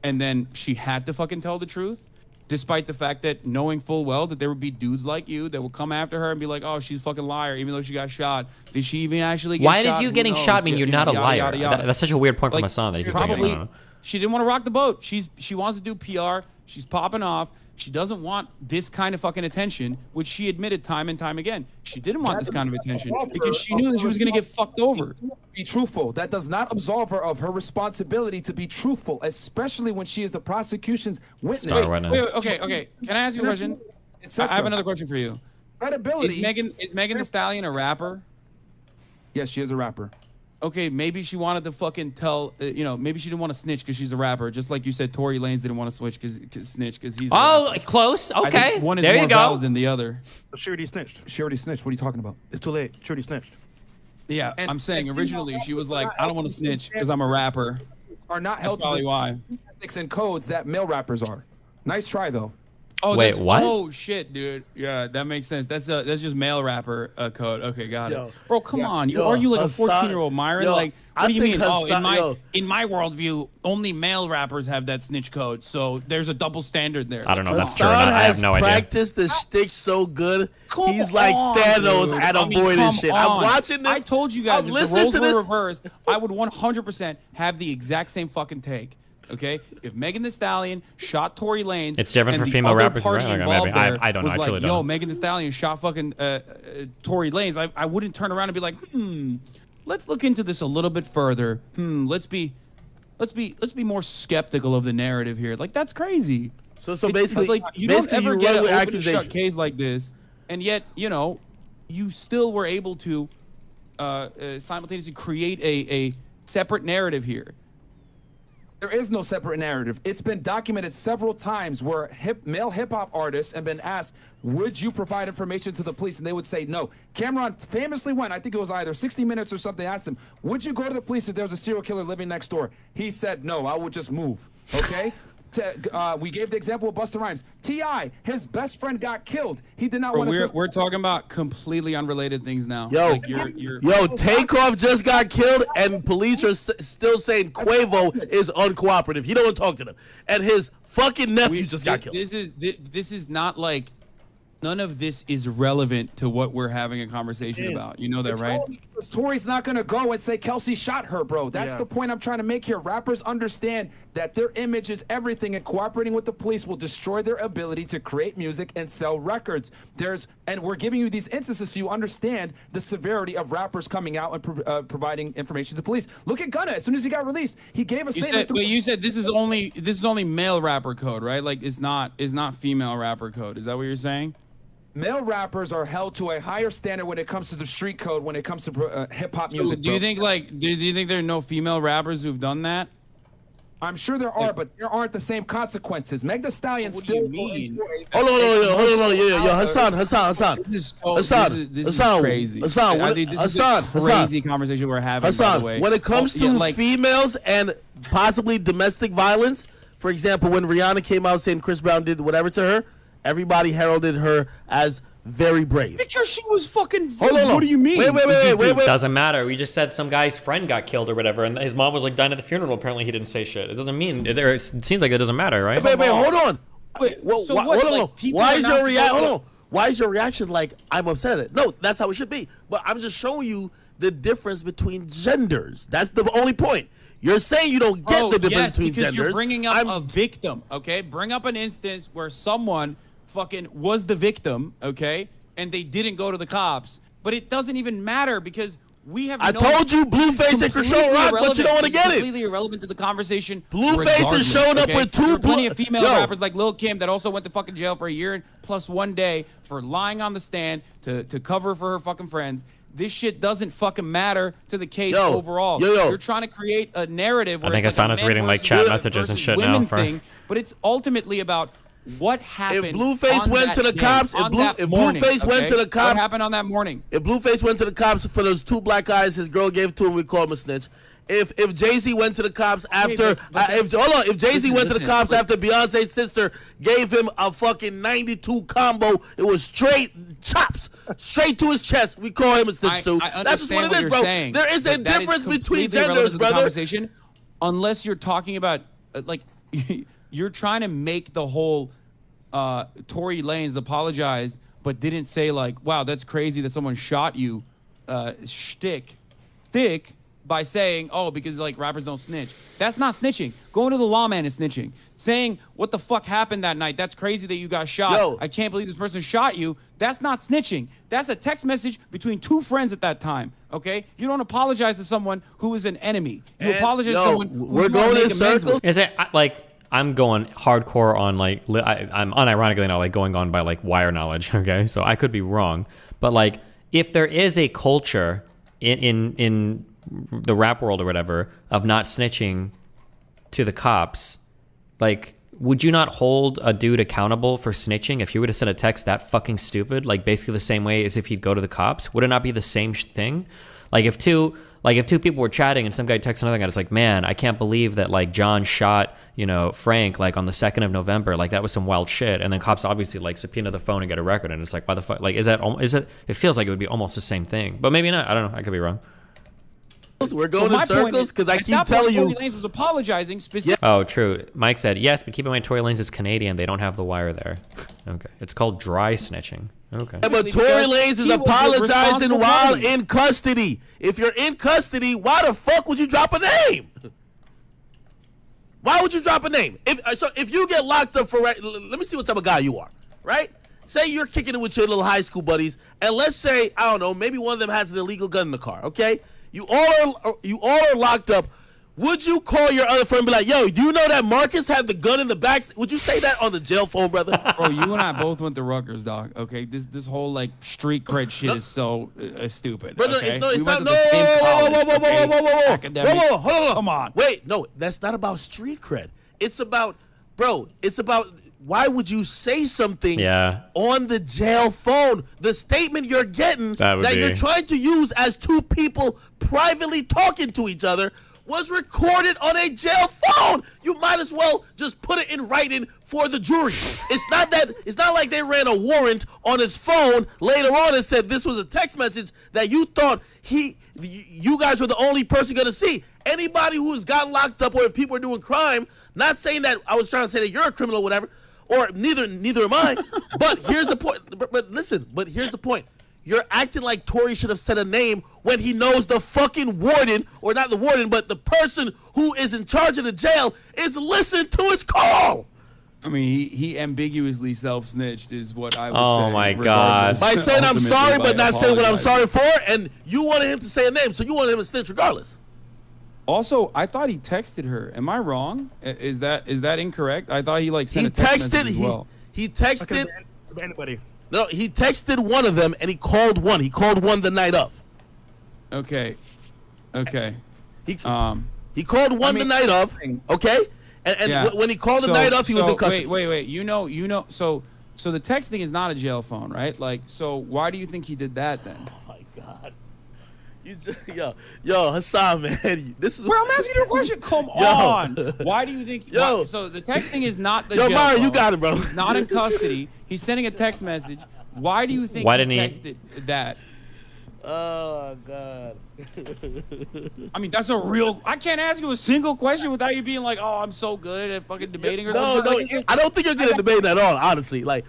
and then she had to fucking tell the truth? Despite the fact that knowing full well that there would be dudes like you that will come after her and be like, oh, she's a fucking liar, even though she got shot. Did she even actually get shot? Why does you getting shot mean you're not a liar? That's such a weird point from Hassan that he keeps probably saying. She didn't want to rock the boat. She wants to do PR. She's popping off. She doesn't want this kind of fucking attention, which she admitted time and time again. She didn't want this kind of attention because she knew that she was going to get fucked over. Be truthful. That does not absolve her of her responsibility to be truthful, especially when she is the prosecution's witness. Wait, okay. Can I ask you a question? I have another question for you. Credibility. Is Megan Thee Stallion a rapper? Yes, she is a rapper. okay, maybe she wanted to fucking tell, you know, maybe she didn't want to snitch because she's a rapper, just like you said. Tory Lanez didn't want to snitch because he's. Oh, close. I Okay, think one is there more you go. valid than the other. She already snitched. She already snitched. What are you talking about? It's too late. She already snitched. Yeah, I'm saying originally she was like, I don't want to snitch because I'm a rapper. Are not That's held to probably the why. ethics and codes that male rappers are. Nice try though. Oh, Wait, that's, what? Oh shit, dude. Yeah, that makes sense. That's just male rapper code. Okay, got Yo. it. Bro, come on. You Yo, argue like Hassan- a 14-year-old Myron. yo, Like, I what do you think mean? Oh, Hassan- yo. in my worldview, only male rappers have that snitch code. So there's a double standard there. I don't know if that's true or Hassan not. I have has no idea. practiced the shtick so good. Come He's like on, Thanos dude. at I mean, avoiding come shit. on. I'm watching this. I told you guys, I'm if the listening roles to were this. reversed, I would 100% have the exact same fucking take. Okay, if Megan Thee Stallion shot Tory Lanez, It's different and for the female other rappers, party right? Okay, involved maybe. I there don't know. was I truly like, don't yo, know. Megan Thee Stallion shot fucking Tory Lanez. I wouldn't turn around and be like, let's look into this a little bit further. Let's be more skeptical of the narrative here. Like, that's crazy. So It's basically, like you basically don't ever you get run an with open and shut accusation. case like this, and yet you still were able to simultaneously create a separate narrative here. There is no separate narrative. It's been documented several times where male hip hop artists have been asked, would you provide information to the police? And they would say no. Cameron famously went, I think it was either 60 Minutes or something, asked him, would you go to the police if there was a serial killer living next door? He said, no, I would just move. Okay? We gave the example of Busta Rhymes. T.I., his best friend got killed. He did not Bro, want to. we're talking about completely unrelated things now. Yo, Like, yo, Takeoff just got killed, and police are still saying Quavo is uncooperative. He don't want to talk to them, and his fucking nephew just got killed. This is not like, none of this is relevant to what we're having a conversation about. You know that, right? Tory's not gonna go and say Kelsey shot her, bro. That's the point I'm trying to make here. Rappers understand that their image is everything, and cooperating with the police will destroy their ability to create music and sell records. And we're giving you these instances so you understand the severity of rappers coming out and providing information to police. Look at Gunna. As soon as he got released, he gave a statement. But you said this is only male rapper code, right? Like it's not female rapper code. Is that what you're saying? Male rappers are held to a higher standard when it comes to the street code, when it comes to hip hop music. Do you think do you think there are no female rappers who've done that? I'm sure there are, but there aren't the same consequences. Meg Thee Stallion still. Hold on, yo, Hassan. This is crazy. I think this is a crazy conversation we're having. Hassan, by the way. when it comes to females and possibly domestic violence, for example, when Rihanna came out saying Chris Brown did whatever to her, everybody heralded her as very brave. Because she was fucking. Hold on. What do you mean? Wait. Doesn't matter. We just said some guy's friend got killed or whatever, and his mom was like dying at the funeral. Apparently, he didn't say shit. It doesn't mean. It seems like it doesn't matter, right? Wait, hold on. So what? Hold on. Like, people Why are is not your reaction? supposed to- Hold on. Why is your reaction like I'm upset at it? No, that's how it should be. But I'm just showing you the difference between genders. That's the only point. You're saying you don't get the difference between because genders. You're bringing up a victim, okay? Bring up an instance where someone fucking was the victim, okay? And they didn't go to the cops. But it doesn't even matter because we have. I told you Blueface and Krishan Rock, but you don't want to get it. Completely irrelevant to the conversation. Blueface is showing up with There two. were plenty of female rappers like Lil Kim that also went to fucking jail for a year plus 1 day for lying on the stand to cover for her fucking friends. This shit doesn't fucking matter to the case overall. You're trying to create a narrative where I think Hassan is reading like chat messages and shit now. But it's ultimately about what happened. If Blueface went to the cops, if Blueface went to the cops, what happened on that morning? If Blueface went to the cops for those 2 black guys his girl gave to him, we call him a snitch. If Jay-Z went to the cops after, if Jay-Z went to the cops after Beyonce's sister gave him a fucking 92 combo, it was straight chops, straight to his chest. We call him a snitch too. That's just what it is, bro. There is a difference between genders, brother. Unless you're talking about like you're trying to make the whole Tory Lanez apologized, but didn't say like, wow, that's crazy that someone shot you, shtick by saying, oh, because like rappers don't snitch. That's not snitching. Going to the lawman is snitching. Saying what the fuck happened that night, that's crazy that you got shot. I can't believe this person shot you. That's not snitching. That's a text message between 2 friends at that time. Okay? You don't apologize to someone who is an enemy. You apologize to someone who we're going in circles. Is it like I'm going hardcore on like I'm unironically now like going on by like wire knowledge, okay? So I could be wrong, but like if there is a culture in the rap world or whatever of not snitching to the cops, like, would you not hold a dude accountable for snitching if he were to send a text that fucking stupid, like basically the same way as if he'd go to the cops? Would it not be the same thing? Like if two people were chatting and some guy texts another guy, it's like, man, I can't believe that like John shot, you know, Frank like on the 2nd of November. Like that was some wild shit. And then cops obviously like subpoena the phone and get a record. And it's like, why the fuck? Like, is it? It feels like it would be almost the same thing, but maybe not. I don't know. I could be wrong. We're going in circles because I keep telling you. Tory Lanez was apologizing specifically. Oh, true. Mike said, yes, but keep in mind Tory Lanez is Canadian. They don't have the wire there. Okay. It's called dry snitching. Okay. Yeah, but Tory Lanez is apologizing while in custody. If you're in custody, why the fuck would you drop a name? Why would you drop a name? If you get locked up for, let me see what type of guy you are, right? Say you're kicking it with your little high school buddies, and let's say, I don't know, maybe one of them has an illegal gun in the car, okay? You all are locked up. Would you call your other friend and be like, yo, you know that Marcus had the gun in the back? Would you say that on the jail phone, brother? Bro, you and I both went to Rutgers, dog. Okay, this whole like street cred shit is so stupid. But okay? it's not. Whoa, come on. Wait, no, that's not about street cred. It's about, bro, it's about why would you say something on the jail phone? The statement you're getting that you're trying to use as two people privately talking to each other was recorded on a jail phone. You might as well just put it in writing for the jury. It's not like they ran a warrant on his phone later on and said this was a text message that you thought you guys were the only person gonna see. Anybody who has gotten locked up or if people are doing crime, not saying that I was trying to say that you're a criminal or whatever, or neither am I. But here's the point. But listen, here's the point. You're acting like Tory should have said a name when he knows the fucking warden, or not the warden, but the person who is in charge of the jail is listening to his call. I mean, he ambiguously self-snitched is what I would say. Oh my God. By saying I'm sorry, but not saying what I'm sorry for, and you wanted him to say a name, so you wanted him to snitch regardless. Also, I thought he texted her. Am I wrong? Is that incorrect? I thought he like sent a text message as well. He texted anybody. No, he texted one of them and he called one. He called one the night of. Okay. He called one the night of. Okay. And when he called the night of, he was in custody. Wait. You know. So the texting is not a jail phone, right? Like, so why do you think he did that then? Oh my God. Yo, Hassan, man, this is. Bro, I'm asking you a question. Come on. Why do you think? So the texting is not the jail Mario, phone. you got it, bro. He's not in custody. He's sending a text message. Why do you think he texted that? Oh God. I mean, that's a real. I can't ask you a single question without you being like, "Oh, I'm so good at fucking debating." Or something. No, I don't think you're good at debating at all. Honestly, like,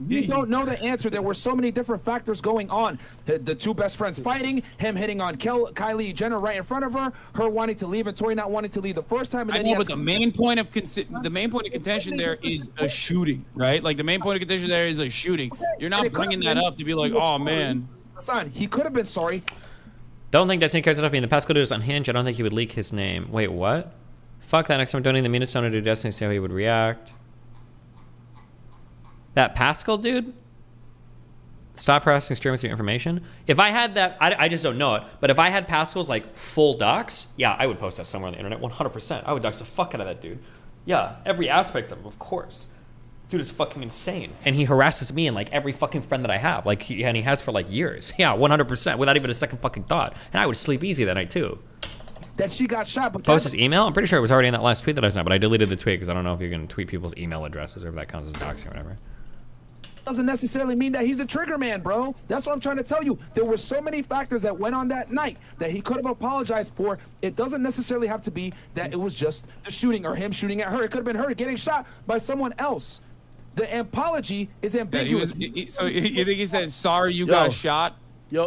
you don't know the answer. There were so many different factors going on. The two best friends fighting, him hitting on Kylie Jenner right in front of her, her wanting to leave, and Tory not wanting to leave the first time. And then but the main point of contention there is a shooting, right? Like the main point of contention there is a shooting. You're not bringing that up to be like, "Oh man." Son, he could have been sorry. Don't think Destiny cares enough being the passcode is unhinged. I don't think he would leak his name. Wait, what? Fuck that. Next time I'm donating the meanest donor to Destiny, see how he would react. That Pascal dude? Stop harassing streamers with your information. If I had that, I just don't know it, but if I had Pascal's like full docs, yeah, I would post that somewhere on the internet 100%. I would dox the fuck out of that dude. Yeah, every aspect of him, of course. Dude is fucking insane, and he harasses me and like every fucking friend that I have, like he has for like years. Yeah, 100%, without even a second fucking thought. And I would sleep easy that night too. That she got shot. But post his email. I'm pretty sure it was already in that last tweet that I sent, but I deleted the tweet because I don't know if you can tweet people's email addresses or if that counts as doxing or whatever. Doesn't necessarily mean that he's a trigger man, bro. That's what I'm trying to tell you. There were so many factors that went on that night that he could have apologized for. It doesn't necessarily have to be that it was just the shooting or him shooting at her. It could have been her getting shot by someone else. The apology is ambiguous. So you think he said sorry you got shot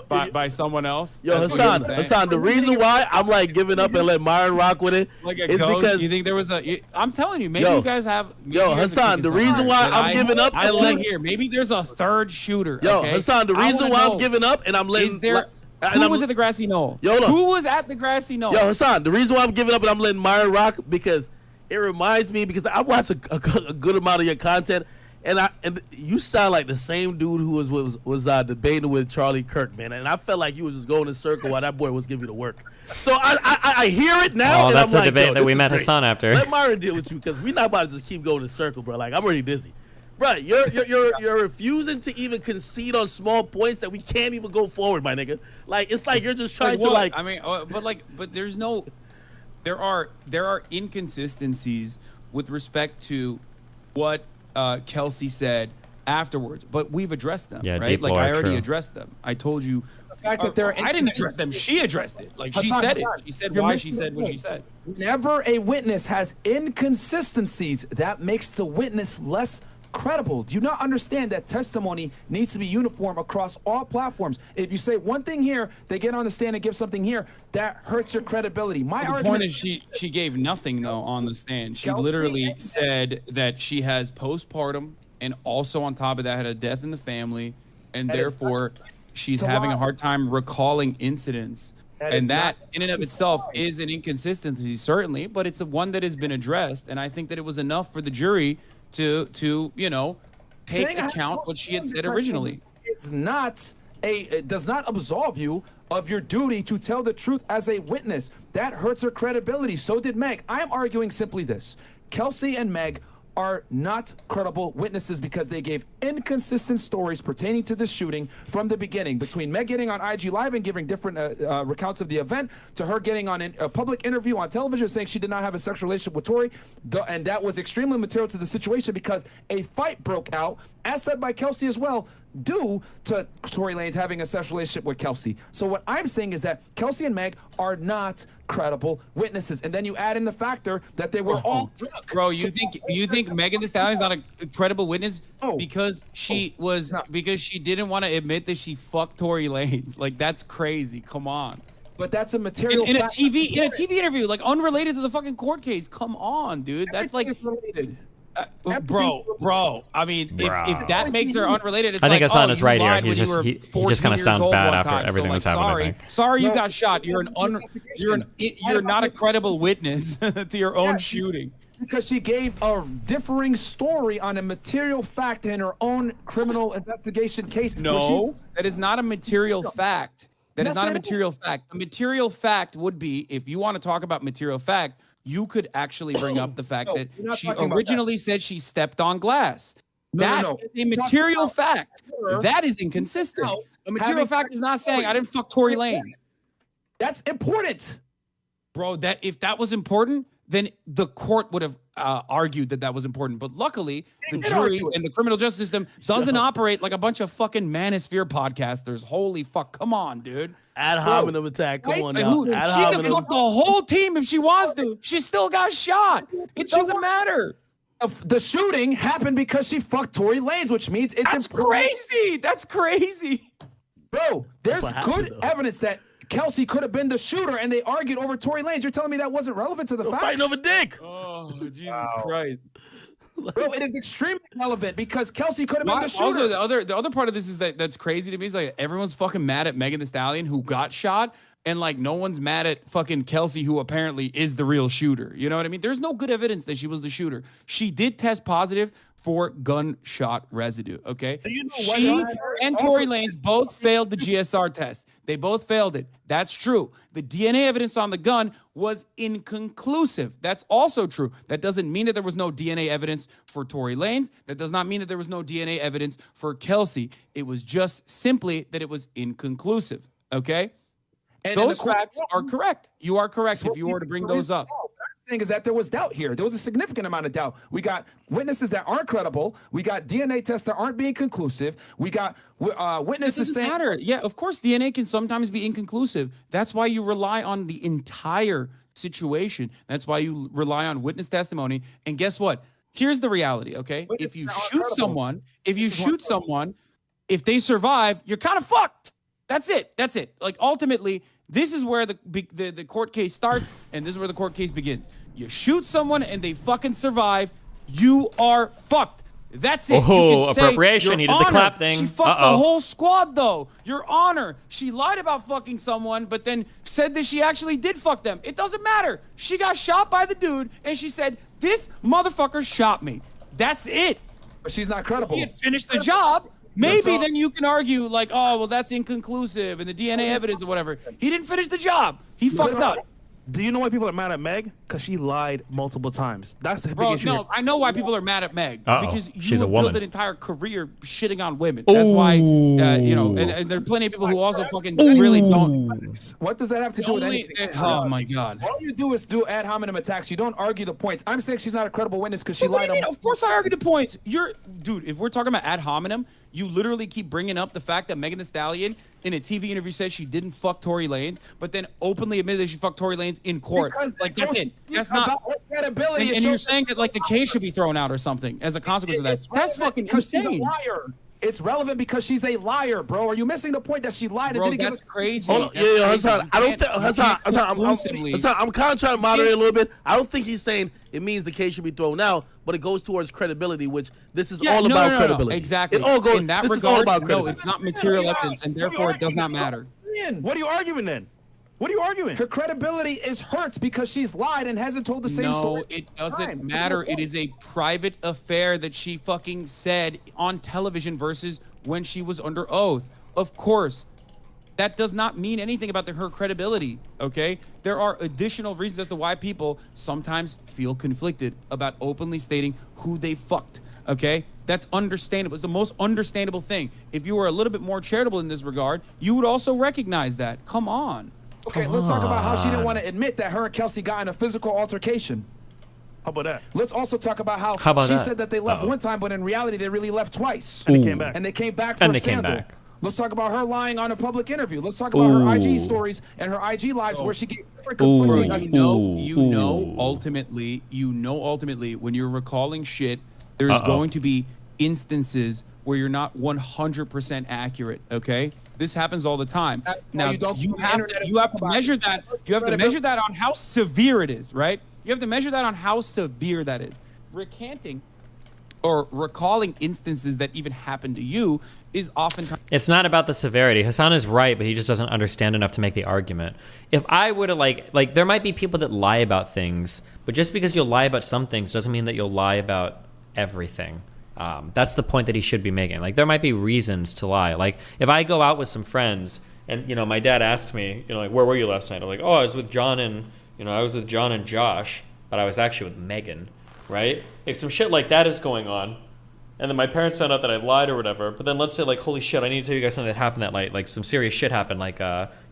by someone else? Yo, Hassan, the reason why I'm like giving up and let Myron rock with it is because you think there was I'm telling you, maybe you guys have. Hassan, the reason why I'm giving up and letting maybe there's a third shooter. Hassan, the reason why I'm giving up and I'm letting. Who was at the grassy knoll? Who was at the grassy knoll? Yo, Hassan, the reason why I'm giving up and I'm letting Myron rock because it reminds me because I watch a good amount of your content. And you sound like the same dude who was debating with Charlie Kirk, man. And I felt like you was just going in a circle while that boy was giving you the work. So I hear it now. Oh, and that's I'm the like, debate that we met great. Hassan after. Let Myron deal with you because we not about to just keep going in a circle, bro. Like I'm already dizzy. Bro, you're refusing to even concede on small points that we can't even go forward, my nigga. Like it's like you're just trying to like. I mean, but there's no, there are inconsistencies with respect to what Kelsey said afterwards, but we've addressed them. Yeah, right? deep Like lore, I already true. addressed them. I told you. The fact that they're I didn't address them. She addressed it. Like she said it. She said why she said what she said. Whenever a witness has inconsistencies, that makes the witness less credible. Do you not understand that testimony needs to be uniform across all platforms? If you say one thing here, they get on the stand and give something here, that hurts your credibility. My The argument point is she gave nothing though on the stand. She Kelsey literally said that she has postpartum and also on top of that had a death in the family, and That is therefore she's it's a having a lie. hard time recalling incidents. That And is that not- in and of it's itself fine. is an inconsistency, certainly, but it's one that has been addressed, and I think that it was enough for the jury to you know take Saying I have account what she had said postpartum originally. is not it does not absolve you of your duty to tell the truth as a witness. That hurts her credibility. So did Meg. I am arguing simply this: Kelsey and Meg are not credible witnesses because they gave inconsistent stories pertaining to this shooting from the beginning, between Meg getting on IG Live and giving different recounts of the event, to her getting on a public interview on television saying she did not have a sexual relationship with Tory, and that was extremely material to the situation because a fight broke out, as said by Kelsey as well, due to Tory Lanez having a sexual relationship with Kelsey. So what I'm saying is that Kelsey and Meg are not credible witnesses, and then you add in the factor that they were all drunk. Bro, you think Megan Thee Stallion is not a credible witness because she because she didn't want to admit that she fucked Tory Lanez? Like that's crazy. Come on. But that's a material in a fact. TV interview, like unrelated to the fucking court case. Come on, dude. That's like related. Bro. I mean, if that makes her unrelated, it's I think like, Hassan oh, is you right here. lied He's when you just were he 14 just kind of years sounds old bad one after time. everything So, that's like, happened. I think. Sorry, you got shot. You're not a credible witness to your own shooting. Because she gave a differing story on a material fact in her own criminal investigation case. No, that is not a material fact. That is Yes, not a it is. material fact. A material fact would be, if you want to talk about material fact, you could actually bring up the fact No, that we're not she talking about originally said she stepped on glass. No, That no. is a material fact. her That is inconsistent. A material having fact is not saying I didn't fuck Tory Lanez. That's important. Bro, that if that was important, then the court would have argued that that was important. But luckily, the did jury argue it. and the criminal justice system doesn't operate like a bunch of fucking manosphere podcasters. Holy fuck. Come on, dude. Ad hominem attack. Come on Like, now. who- Ad she can hominem. fuck the whole team if she wants to. She still got shot. It doesn't matter. The shooting happened because she fucked Tory Lanez, which means it's That's important. crazy. That's crazy. Bro, there's what happened, good though. evidence that Kelsey could have been the shooter, and they argued over Tory Lanez. You're telling me that wasn't relevant to the They're facts? fighting over dick. Oh, Jesus Christ. Bro, it is extremely relevant because Kelsey could have been the shooter. Also, the other part of this is that's crazy to me is like everyone's fucking mad at Megan Thee Stallion who got shot, and like no one's mad at fucking Kelsey who apparently is the real shooter. You know what I mean? There's no good evidence that she was the shooter. She did test positive for gunshot residue. Okay, You know what, she John? and Also- Tory Lanez both failed the GSR test. They both failed it. That's true. The DNA evidence on the gun was inconclusive. That's also true. That doesn't mean that there was no DNA evidence for Tory Lanez. That does not mean that there was no DNA evidence for Kelsey. It was just simply that it was inconclusive. Okay? And Those the court- facts are correct. You are correct if you were to bring those up. Thing is that there was doubt here. There was a significant amount of doubt. We got witnesses that aren't credible. We got DNA tests that aren't being conclusive. We got It witnesses doesn't saying matter. Yeah, of course, DNA can sometimes be inconclusive. That's why you rely on the entire situation. That's why you rely on witness testimony. And guess what? Here's the reality, okay? Witnesses If you are shoot credible. someone, if you This is what- shoot someone, if they survive, you're kind of fucked. That's it. That's it. Like ultimately, this is where the court case starts, and this is where the court case begins. You shoot someone and they fucking survive, you are fucked. That's it. Oh, You can say, appropriation. Your He did the Honor, clap thing. She fucked Uh-oh. the whole squad, though. Your Honor, she lied about fucking someone, but then said that she actually did fuck them. It doesn't matter. She got shot by the dude, and she said, this motherfucker shot me. That's it. She's not credible. He had finished the job. Maybe then you can argue like, oh, well, that's inconclusive and the DNA evidence or whatever. He didn't finish the job. He fucked up. Do you know why people are mad at Meg? Because she lied multiple times. That's the big Bro, issue. no, I know why people are mad at Meg. Because you She's a have woman. built an entire career shitting on women. That's why, you know, and there are plenty of people who also fucking really don't. What does that have to do with anything? Oh my God. All you do is do ad hominem attacks. You don't argue the points. I'm saying she's not a credible witness because she What do lied you mean? on. Of course I argue the points. Dude, if we're talking about ad hominem, you literally keep bringing up the fact that Megan Thee Stallion in a TV interview says she didn't fuck Tory Lanez, but then openly admitted that she fucked Tory Lanez in court. Because Like, that's it. That's not. about her credibility. And you're saying that like the case should be thrown out or something as a consequence of that. That's fucking She's a insane. liar. It's relevant because she's a liar, bro. Are you missing the point that she lied? Bro, and didn't that's give crazy. Hold on, yeah, Hassan. I don't think Hassan. I'm kind of trying to moderate a little bit. I don't think he's saying it means the case should be thrown out, but it goes towards credibility, which this is all about credibility. Exactly. It all goes. In that this regard, is all about no, credibility. it's not material evidence, and therefore it does not matter. What are you arguing then? What are you arguing? Her credibility is hurt because she's lied and hasn't told the same story. No, it doesn't matter. It is a private affair that she fucking said on television versus when she was under oath. Of course. That does not mean anything about her credibility, okay? There are additional reasons as to why people sometimes feel conflicted about openly stating who they fucked, okay? That's understandable. It's the most understandable thing. If you were a little bit more charitable in this regard, you would also recognize that. Come on. Okay, let's talk about how she didn't want to admit that her and Kelsey got in a physical altercation. How about that? Let's also talk about how about she that? said that they left one time, but in reality they really left twice. And they came back. And they came back for And a they came scandal. back. Let's talk about her lying on a public interview. Let's talk about her IG stories and her IG lives where she gave different conflicting. You know, ultimately, when you're recalling shit, there's going to be instances where you're not 100% accurate. Okay, this happens all the time. Now you have to measure that. You have to measure that on how severe it is, right? You have to measure that on how severe that is. Recanting or recalling instances that even happened to you is oftentimes. It's not about the severity. Hassan is right, but he just doesn't understand enough to make the argument. If I were to like there might be people that lie about things, but just because you'll lie about some things doesn't mean that you'll lie about everything. That's the point that he should be making. Like, there might be reasons to lie. Like, if I go out with some friends and, you know, my dad asks me, you know, like, where were you last night? I'm like, oh, I was with John and, you know, I was with John and Josh, but I was actually with Megan, right? If some shit like that is going on, and then my parents found out that I lied or whatever, but then let's say, like, holy shit, I need to tell you guys something that happened that night. Like, some serious shit happened. Like,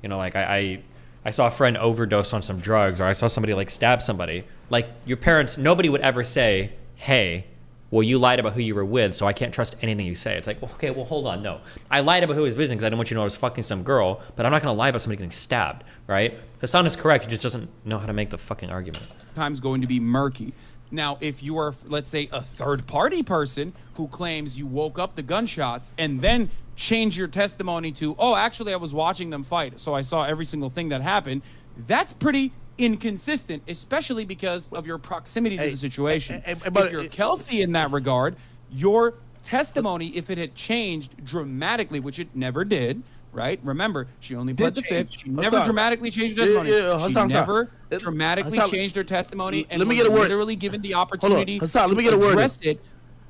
you know, like, I saw a friend overdose on some drugs, or I saw somebody, like, stab somebody. Like, your parents, nobody would ever say, hey, well, you lied about who you were with, so I can't trust anything you say. It's like, well, okay, well, hold on, no. I lied about who I was visiting because I didn't want you to know I was fucking some girl, but I'm not going to lie about somebody getting stabbed, right? Hassan is correct. He just doesn't know how to make the fucking argument. Times going to be murky. Now, if you are, let's say, a third-party person who claims you woke up the gunshots and then change your testimony to, oh, actually, I was watching them fight, so I saw every single thing that happened, that's pretty inconsistent, especially because of your proximity to the situation. If you're Kelsey in that regard, your testimony, if it had changed dramatically, which it never did, right? Remember, she only pled the fifth. She never dramatically changed her testimony. She never dramatically changed her testimony and was literally given the opportunity to address it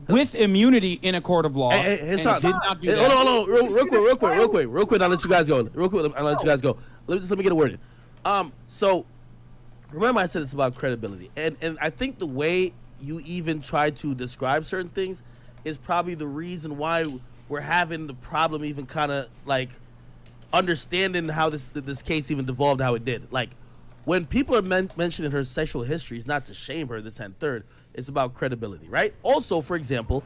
with immunity in a court of law. And did not do that. Hold on, real quick. I'll let you guys go. Let me get a word in. So remember I said it's about credibility. And I think the way you even try to describe certain things is probably the reason why we're having the problem even kind of like understanding how this case even devolved how it did. Like, when people are mentioning her sexual history, it's not to shame her, this and third. It's about credibility, right? Also, for example,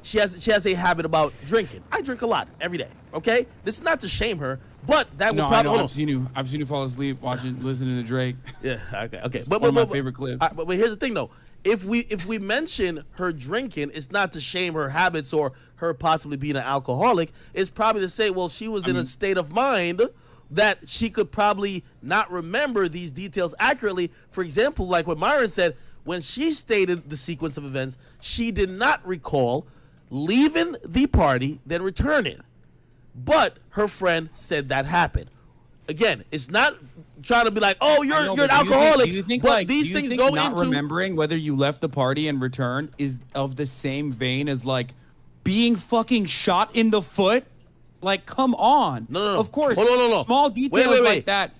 she has a habit about drinking. I drink a lot every day, okay? This is not to shame her, but that would probably... I've seen you fall asleep listening to Drake. Yeah, okay. But one of my favorite clips. But here's the thing, though. If we mention her drinking, it's not to shame her habits or her possibly being an alcoholic. It's probably to say, well, she was in a state of mind that she could probably not remember these details accurately. For example, like what Myron said, when she stated the sequence of events, she did not recall leaving the party, then returning. But her friend said that happened. again, it's not trying to be like, oh, you're know, an but alcoholic. Do you think but like these do you things think go not into remembering whether you left the party and returned is of the same vein as like being fucking shot in the foot? Like, come on. No. Of course. Hold on, no. Small details Wait. like that.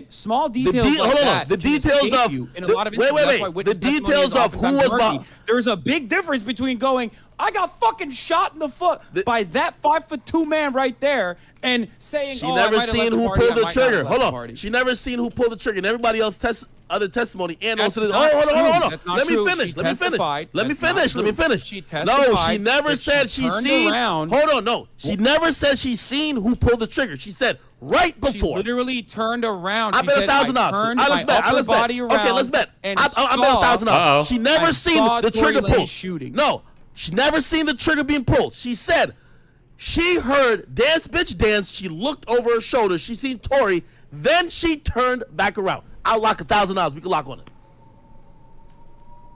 Small details like hold on. that. The can details escape of you in a lot of instances. That's why witness the testimony details is of who oftentimes was murky. There's a big difference between going, I got fucking shot in the foot by that 5'2" man right there, and saying, She oh, never I might have seen left the who party, pulled I the might not trigger. have left Hold the on. party. She never seen who pulled the trigger, and everybody else other testimony and That's also. not Hold true. on. That's not Let me true. finish. She Let me finish. testified. Let me That's not finish. Let me true. finish. She No, testified she never that said she she turned seen. around. Hold on. No, she never said she seen who pulled the trigger. She said right before. She literally turned around. I She bet said, $1,000. I turned let's my bet. upper Let's bet. body around Okay, let's bet. and I bet $1,000. She never I seen saw the trigger Tory Lanez pulled. shooting. No, she never seen the trigger being pulled. She said she heard dance, bitch, dance. She looked over her shoulder. She seen Tory. Then she turned back around. I'll lock $1,000. We can lock on it.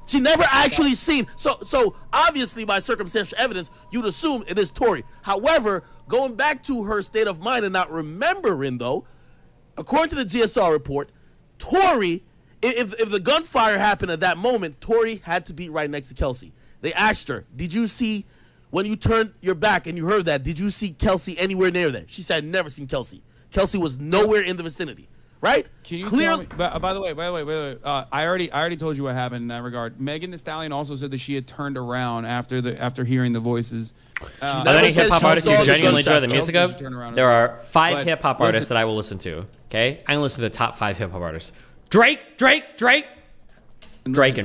She never actually seen. So obviously by circumstantial evidence, you'd assume it is Tory. However, going back to her state of mind and not remembering though, according to the GSR report, Tory, if the gunfire happened at that moment, Tory had to be right next to Kelsey. They asked her, did you see, when you turned your back and you heard that, did you see Kelsey anywhere near there? She said, never seen Kelsey. Kelsey was nowhere in the vicinity. Right? Can you tell me, by the way, I already told you what happened in that regard. Megan Thee Stallion also said that she had turned around after hearing the voices. Are there any hip hop artists you genuinely enjoy the music of? There are 5 hip hop artists that I will listen to. Okay, I'm gonna listen to the top 5 hip hop artists. Drake. And Drake.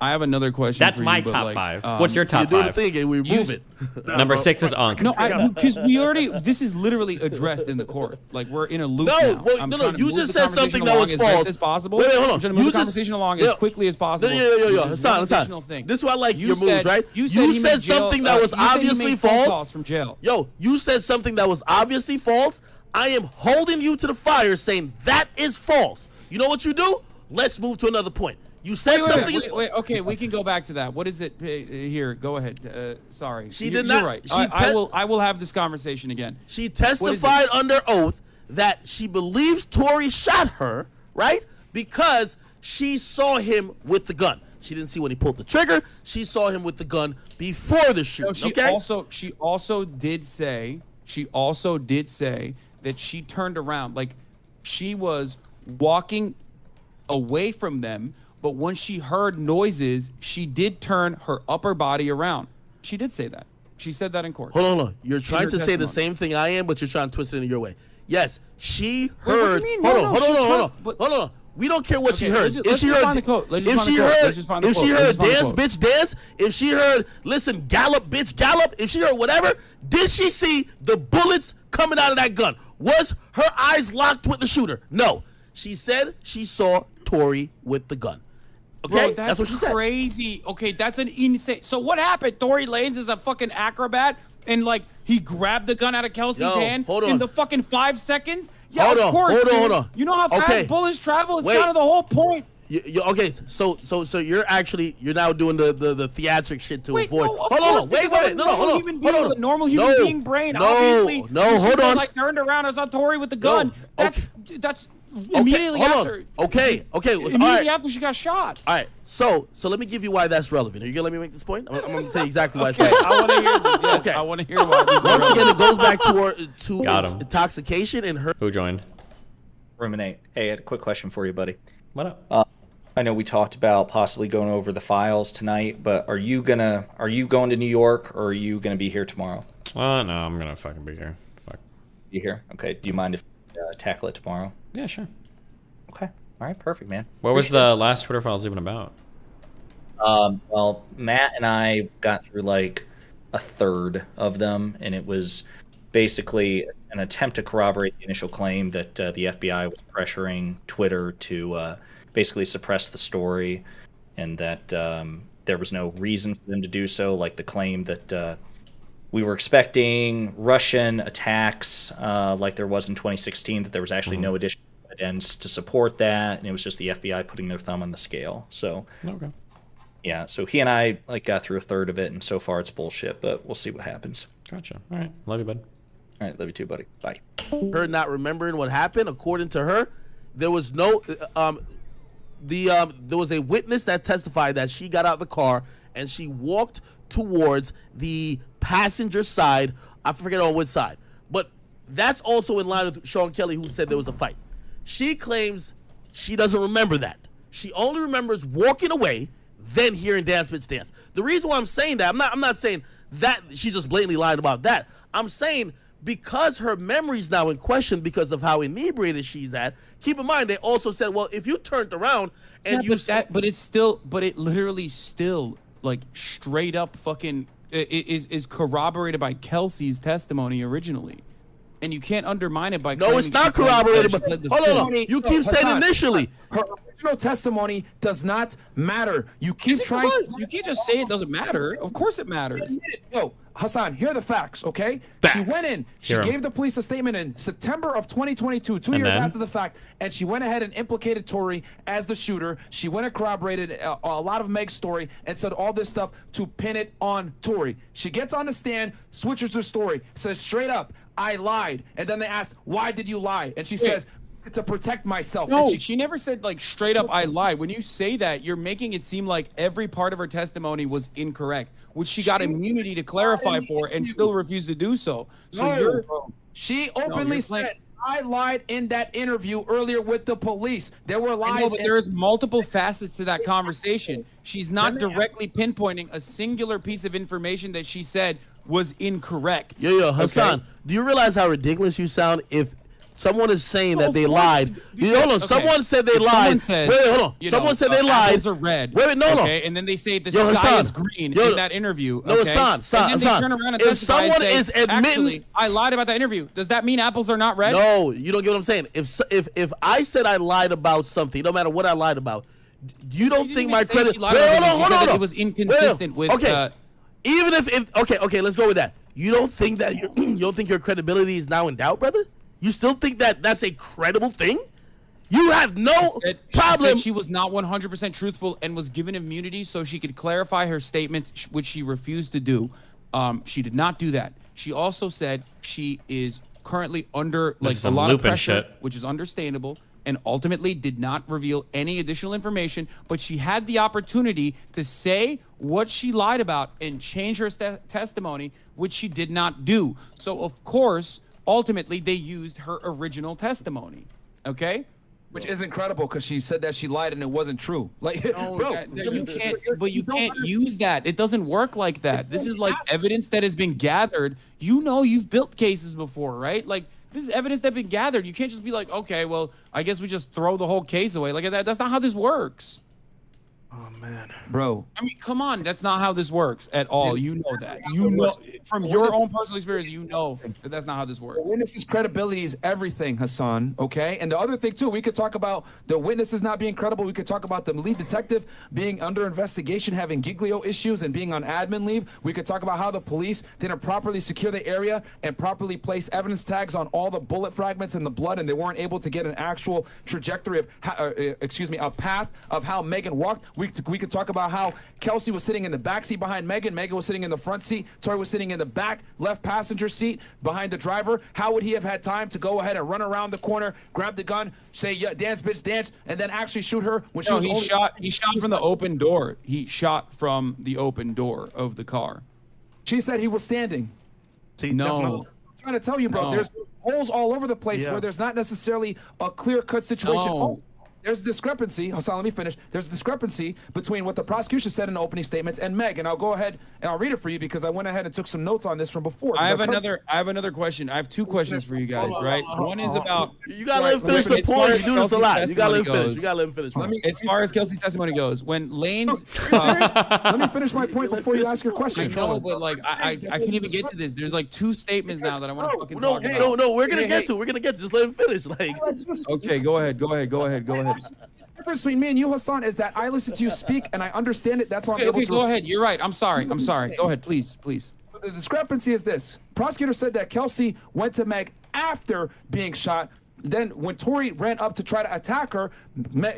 I have another question. That's for my you, but top like, 5. What's your top 5? You do the thing and we move it. Number 6 is Unk. No, because we already. This is literally addressed in the court. Like we're in a loop now. No. You just said something that was false. As possible. Wait, hold on. I'm trying to move the conversation along as quickly as possible. Yeah. Listen. This is why I like your moves, right? You said something that was obviously false. From jail. Yo, you said something that was obviously false. I am holding you to the fire, saying that is false. You know what you do? Let's move to another point. You said something is wait, okay, we can go back to that. What is it here? Go ahead. Sorry. You're right. I will have this conversation again. She testified under oath that she believes Tory shot her, right? Because she saw him with the gun. She didn't see when he pulled the trigger. She saw him with the gun before the shooting. She also did say that she turned around, like she was walking away from them. But when she heard noises, she did turn her upper body around. She did say that. She said that in court. Hold on. You're trying to say the same thing I am, but you're trying to twist it in your way. Yes, she heard. Hold on. We don't care what she heard. If she heard dance, bitch, dance. If she heard, listen, gallop, bitch, gallop. If she heard whatever, did she see the bullets coming out of that gun? Was her eyes locked with the shooter? No. She said she saw Tory with the gun. Okay, bro, that's what she said. Crazy. Okay, that's an insane. So what happened? Tory Lanez is a fucking acrobat, and like he grabbed the gun out of Kelsey's hand in the fucking 5 seconds. Yeah, hold of course. Hold on. You know how fast bullets travel? It's kind of the whole point. Okay, so you're now doing the theatric shit to avoid. No, hold on. Wait. No, hold on. With a normal human being brain, obviously. No, hold on. Like turned around, I saw Tory with the gun. That's immediately after. Okay. Immediately after she got shot. All right. So let me give you why that's relevant. Are you gonna let me make this point? I'm gonna tell you exactly why. Okay, I want to hear this. Yes, okay. I want to hear why. Once again, it goes back to intoxication and her. Who joined? Ruminate. Hey, I had a quick question for you, buddy. What up? I know we talked about possibly going over the files tonight, but are you going to New York, or are you gonna be here tomorrow? No, I'm gonna fucking be here. Fuck. Be here? Okay. Do you mind if tackle it tomorrow? Yeah, sure. Okay. All right. Perfect, man. What was the last Twitter files even about? Well, Matt and I got through like a third of them, and it was basically an attempt to corroborate the initial claim that the FBI was pressuring Twitter to basically suppress the story, and that there was no reason for them to do so, like the claim that we were expecting Russian attacks like there was in 2016, that there was actually no additional evidence to support that, and it was just the FBI putting their thumb on the scale. So, yeah, so he and I got through a third of it, and so far it's bullshit, but we'll see what happens. Gotcha. All right. Love you, bud. All right. Love you too, buddy. Bye. her not remembering what happened. According to her, there was no there was a witness that testified that she got out of the car and she walked towards the passenger side. I forget on which side, but that's also in line with Sean Kelly, who said there was a fight. She claims she doesn't remember that. She only remembers walking away, then hearing Dance Bitch Dance. The reason why I'm saying that, I'm not saying that she's just blatantly lying about that. I'm saying because her memory's now in question because of how inebriated she's at. Keep in mind, they also said, well, if you turned around and but it literally still, like, straight up fucking is corroborated by Kelsey's testimony originally. And you can't undermine it by no, it's not corroborated. But hold on, you keep saying initially. Her original testimony does not matter. You keep trying. You can't just say it doesn't matter. Of course it matters. Yo, Hassan, here are the facts, okay? Facts. She went in. She gave the police a statement in September of 2022, 2 years after the fact, and she went ahead and implicated Tory as the shooter. She went and corroborated a lot of Meg's story and said all this stuff to pin it on Tory. She gets on the stand, switches her story, says straight up, I lied. And then they asked, why did you lie? And she says, to protect myself. No, and she never said, like, straight up I lied. When you say that, you're making it seem like every part of her testimony was incorrect, which she got immunity to clarify for and still refused to do so. So she openly said, I lied in that interview earlier with the police. There were lies. I know, but there's multiple facets to that conversation. She's not directly pinpointing a singular piece of information that she said was incorrect. Yo, Hassan, do you realize how ridiculous you sound if someone is saying that they lied? Hold on, someone said they lied. Wait, hold on. Someone said they lied. Apples are red. Wait, no. Okay, and then they say the sky is green in that interview. No, Hassan. And then they turn around and if testify someone and say, is admitting, actually, I lied about that interview. Does that mean apples are not red? No, you don't get what I'm saying. If I said I lied about something, no matter what I lied about, you don't think my credit? Hold on. It was inconsistent with. Okay, even if okay, let's go with that. You don't think that you don't think your credibility is now in doubt, brother? You still think that that's a credible thing? You have no problem. She said she was not 100% truthful and was given immunity so she could clarify her statements, which she refused to do. She did not do that. She also said she is currently under a lot of pressure, which is understandable, and ultimately did not reveal any additional information. But she had the opportunity to say what she lied about and change her testimony, which she did not do. So, of course, ultimately, they used her original testimony, okay? Which is incredible because she said that she lied and it wasn't true. Like, bro, you can't use that. It doesn't work like that. This is like evidence that has been gathered. You know, you've built cases before, right? Like, this is evidence that's been gathered. You can't just be like, okay, well, I guess we just throw the whole case away. Like, that's not how this works. Oh man, bro. I mean, come on. That's not how this works at all. You know that. You know from your own personal experience. You know that that's not how this works. The witness's credibility is everything, Hassan. Okay, and the other thing too, we could talk about the witnesses not being credible. We could talk about the lead detective being under investigation, having giglio issues, and being on admin leave. We could talk about how the police didn't properly secure the area and properly place evidence tags on all the bullet fragments and the blood, and they weren't able to get an actual trajectory of, a path of how Megan walked. We could talk about how Kelsey was sitting in the back seat behind Megan. Megan was sitting in the front seat. Tori was sitting in the back left passenger seat behind the driver. How would he have had time to go ahead and run around the corner, grab the gun, say, yeah, dance, bitch, dance, and then actually shoot her when she was he shot from the open door. He shot from the open door of the car. She said he was standing. See, I'm trying to tell you, bro, there's holes all over the place where there's not necessarily a clear-cut situation. There's a discrepancy. Hassan, let me finish. There's a discrepancy between what the prosecution said in the opening statements and Meg, and I'll go ahead and I'll read it for you because I went ahead and took some notes on this from before. I have another question. I have two questions for you guys, right? One is about you gotta let him finish the point. You do this a lot. You gotta let him finish. You gotta let him finish. As far as Kelsey's testimony goes, when Lane's let me finish my point before you ask your question. No, but like I can't even get to this. There's like two statements now that I want to fucking talk about. No, we're gonna get to. Just let him finish. Like, okay, go ahead. The difference between me and you, Hassan, is that I listen to you speak and I understand it. That's why I'm able to. Go ahead. You're right. I'm sorry. Go ahead, please. The discrepancy is this. Prosecutor said that Kelsey went to Meg after being shot. Then when Tori ran up to try to attack her,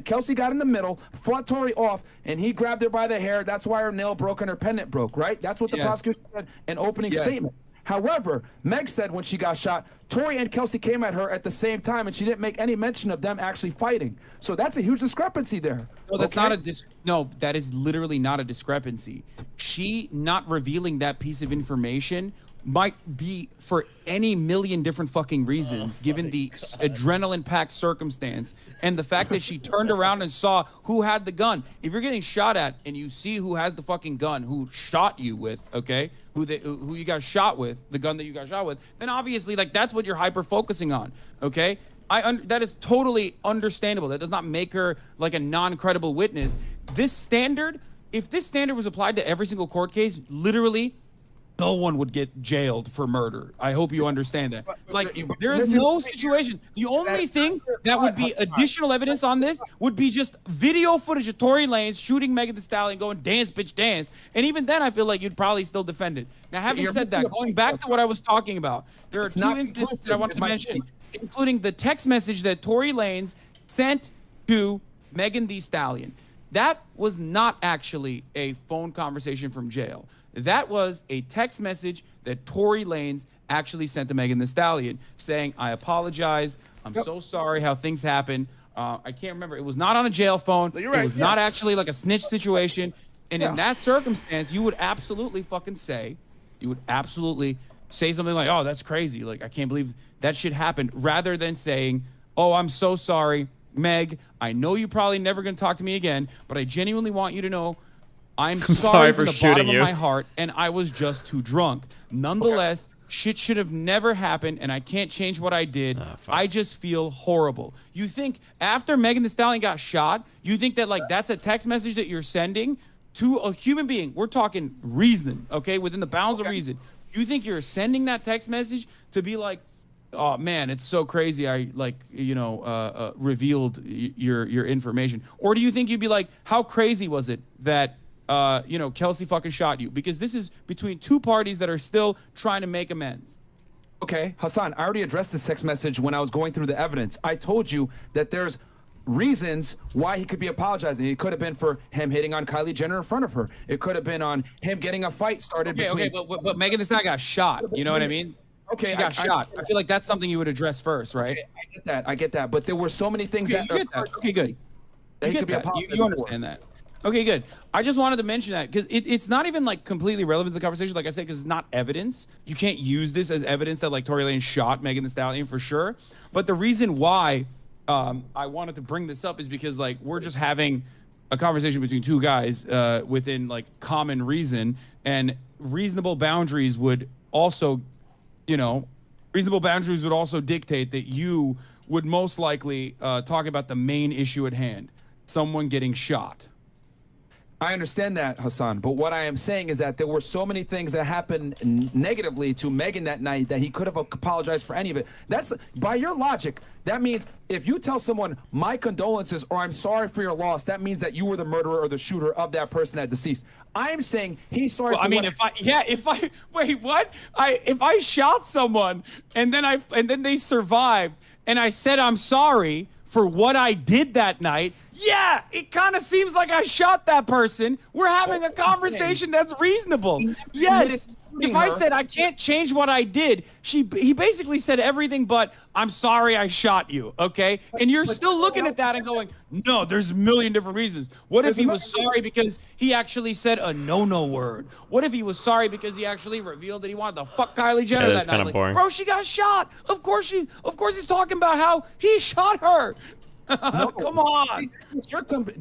Kelsey got in the middle, fought Tori off, and he grabbed her by the hair. That's why her nail broke and her pendant broke, right? That's what the prosecution said in opening statement. However, Meg said when she got shot, Tori and Kelsey came at her at the same time, and she didn't make any mention of them actually fighting. So that's a huge discrepancy there. No, that's not a no, that is literally not a discrepancy. She not revealing that piece of information might be for any million different fucking reasons, given the adrenaline-packed circumstance and the fact that she turned around and saw who had the gun. If you're getting shot at and you see who has the fucking gun, who shot you with, okay, who you got shot with, the gun that you got shot with, then obviously, like, that's what you're hyper-focusing on, okay? That is totally understandable. That does not make her, like, a non-credible witness. This standard, if this standard was applied to every single court case, literally, no one would get jailed for murder. I hope you understand that. Like, there is no situation. The only thing that would be additional evidence on this would be just video footage of Tory Lanez shooting Megan Thee Stallion, going, dance, bitch, dance. And even then, I feel like you'd probably still defend it. Now, having said that, going back to what I was talking about, there are two instances that I want to mention, including the text message that Tory Lanez sent to Megan Thee Stallion. That was not actually a phone conversation from jail. That was a text message that Tory Lanez actually sent to Megan Thee Stallion saying, I apologize. I'm so sorry how things happened. I can't remember. It was not on a jail phone. No, it was not actually like a snitch situation. And in that circumstance, you would absolutely fucking say, something like, oh, that's crazy. Like, I can't believe that shit happened, rather than saying, oh, I'm so sorry, Meg. I know you're probably never going to talk to me again, but I genuinely want you to know I'm sorry from the bottom of my heart, and I was just too drunk. Nonetheless, shit should have never happened, and I can't change what I did. I just feel horrible. You think after Megan Thee Stallion got shot, you think that, like, that's a text message that you're sending to a human being? We're talking reason, okay, within the bounds of reason. You think you're sending that text message to be like, oh man, it's so crazy, I, like, you know, revealed your information? Or do you think you'd be like, how crazy was it that you know, Kelsey fucking shot you? Because this is between two parties that are still trying to make amends. Okay, Hassan, I already addressed this text message when I was going through the evidence. I told you that there's reasons why he could be apologizing. It could have been for him hitting on Kylie Jenner in front of her. It could have been on him getting a fight started between... Okay, but Megan Thee Stallion got shot. You know what I mean? Okay, she got shot. I feel like that's something you would address first, right? Okay, I get that. But there were so many things that... You get that. Okay, good. You understand that. Okay, good. I just wanted to mention that because it's not even like completely relevant to the conversation, like I said, because it's not evidence. You can't use this as evidence that like Tory Lanez shot Megan Thee Stallion for sure. But the reason why I wanted to bring this up is because like we're just having a conversation between two guys within like common reason, and reasonable boundaries would also, you know, dictate that you would most likely talk about the main issue at hand, someone getting shot. I understand that, Hassan, but what I am saying is that there were so many things that happened negatively to Megan that night that he could have apologized for any of it. That's, by your logic, that means if you tell someone my condolences or I'm sorry for your loss, that means that you were the murderer or the shooter of that person that deceased. I'm saying he's sorry. Well, I mean, if I shot someone and then they survived and I said I'm sorry for what I did that night, yeah, it kind of seems like I shot that person. We're having a conversation that's reasonable. Yes, if I said I can't change what I did, he basically said everything but I'm sorry I shot you, okay? And you're still looking at that and going, no, there's a million different reasons. What if he was sorry because he actually said a no-no word? What if he was sorry because he actually revealed that he wanted to fuck Kylie Jenner that night? Like, bro, she got shot. Of course he's talking about how he shot her. No, come on.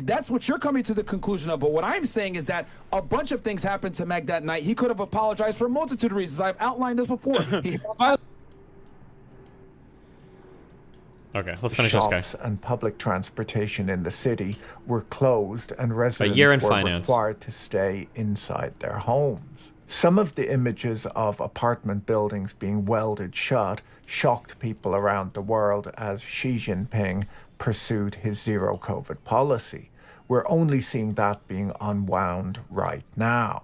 That's what you're coming to the conclusion of. But what I'm saying is that a bunch of things happened to Meg that night. He could have apologized for a multitude of reasons. I've outlined this before. Okay, let's finish this guy. Shops and public transportation in the city were closed, and residents were required to stay inside their homes. Some of the images of apartment buildings being welded shut shocked people around the world as Xi Jinping pursued his zero COVID policy. We're only seeing that being unwound right now.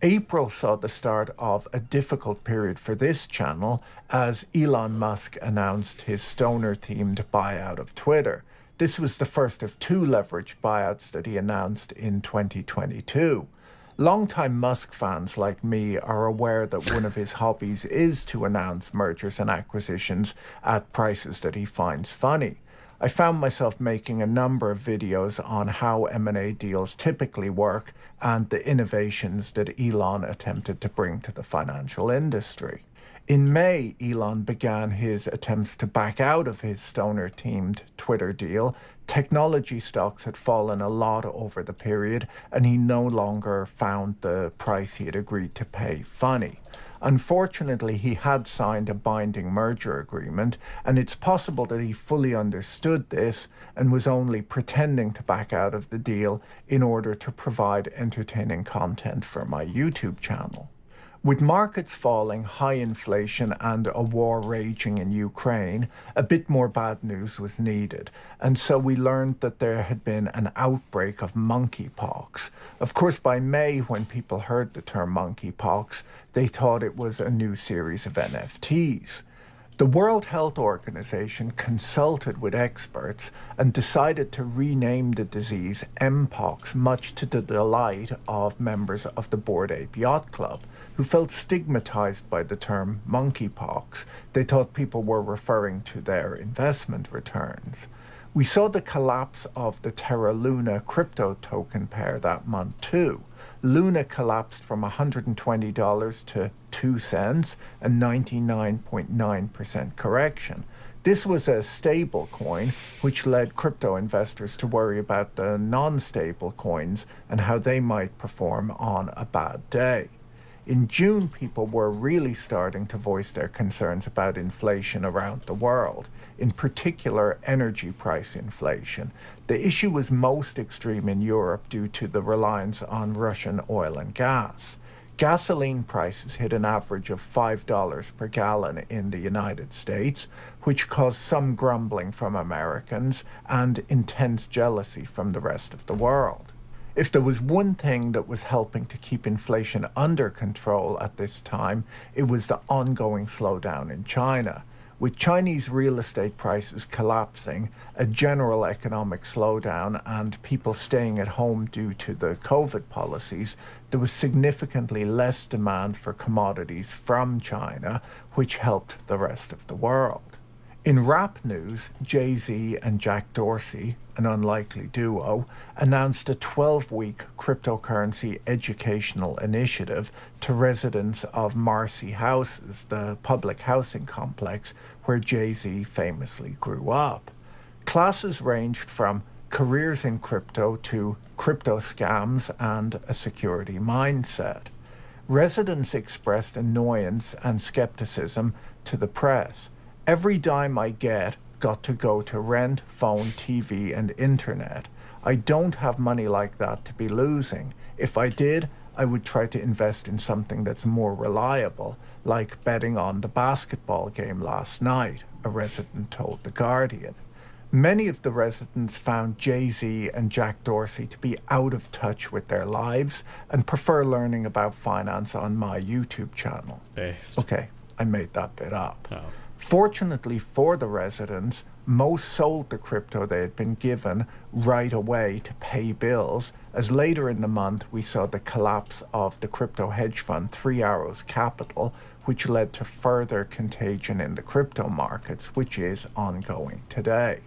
April saw the start of a difficult period for this channel as Elon Musk announced his stoner-themed buyout of Twitter. This was the first of two leveraged buyouts that he announced in 2022. Longtime Musk fans like me are aware that one of his hobbies is to announce mergers and acquisitions at prices that he finds funny. I found myself making a number of videos on how M&A deals typically work and the innovations that Elon attempted to bring to the financial industry. In May, Elon began his attempts to back out of his stoner-themed Twitter deal. Technology stocks had fallen a lot over the period, and he no longer found the price he had agreed to pay funny. Unfortunately, he had signed a binding merger agreement, and it's possible that he fully understood this and was only pretending to back out of the deal in order to provide entertaining content for my YouTube channel. With markets falling, high inflation, and a war raging in Ukraine, a bit more bad news was needed, and so we learned that there had been an outbreak of monkeypox. Of course, by May, when people heard the term monkeypox, they thought it was a new series of NFTs. The World Health Organization consulted with experts and decided to rename the disease Mpox, much to the delight of members of the Bored Ape Yacht Club, who felt stigmatized by the term monkeypox. They thought people were referring to their investment returns. We saw the collapse of the Terra Luna crypto token pair that month too. Luna collapsed from $120 to 2 cents, a 99.9% correction. This was a stable coin, which led crypto investors to worry about the non-stable coins and how they might perform on a bad day. In June, people were really starting to voice their concerns about inflation around the world, in particular energy price inflation. The issue was most extreme in Europe due to the reliance on Russian oil and gas. Gasoline prices hit an average of $5 per gallon in the United States, which caused some grumbling from Americans and intense jealousy from the rest of the world. If there was one thing that was helping to keep inflation under control at this time, it was the ongoing slowdown in China. With Chinese real estate prices collapsing, a general economic slowdown, and people staying at home due to the COVID policies, there was significantly less demand for commodities from China, which helped the rest of the world. In rap news, Jay-Z and Jack Dorsey, an unlikely duo, announced a 12-week cryptocurrency educational initiative to residents of Marcy Houses, the public housing complex where Jay-Z famously grew up. Classes ranged from careers in crypto to crypto scams and a security mindset. Residents expressed annoyance and skepticism to the press. Every dime I get got to go to rent, phone, TV, and internet. I don't have money like that to be losing. If I did, I would try to invest in something that's more reliable, like betting on the basketball game last night, a resident told The Guardian. Many of the residents found Jay-Z and Jack Dorsey to be out of touch with their lives and prefer learning about finance on my YouTube channel. Based. Okay, I made that bit up. Oh. Fortunately for the residents, most sold the crypto they had been given right away to pay bills, as later in the month we saw the collapse of the crypto hedge fund 3 Arrows Capital, which led to further contagion in the crypto markets, which is ongoing today.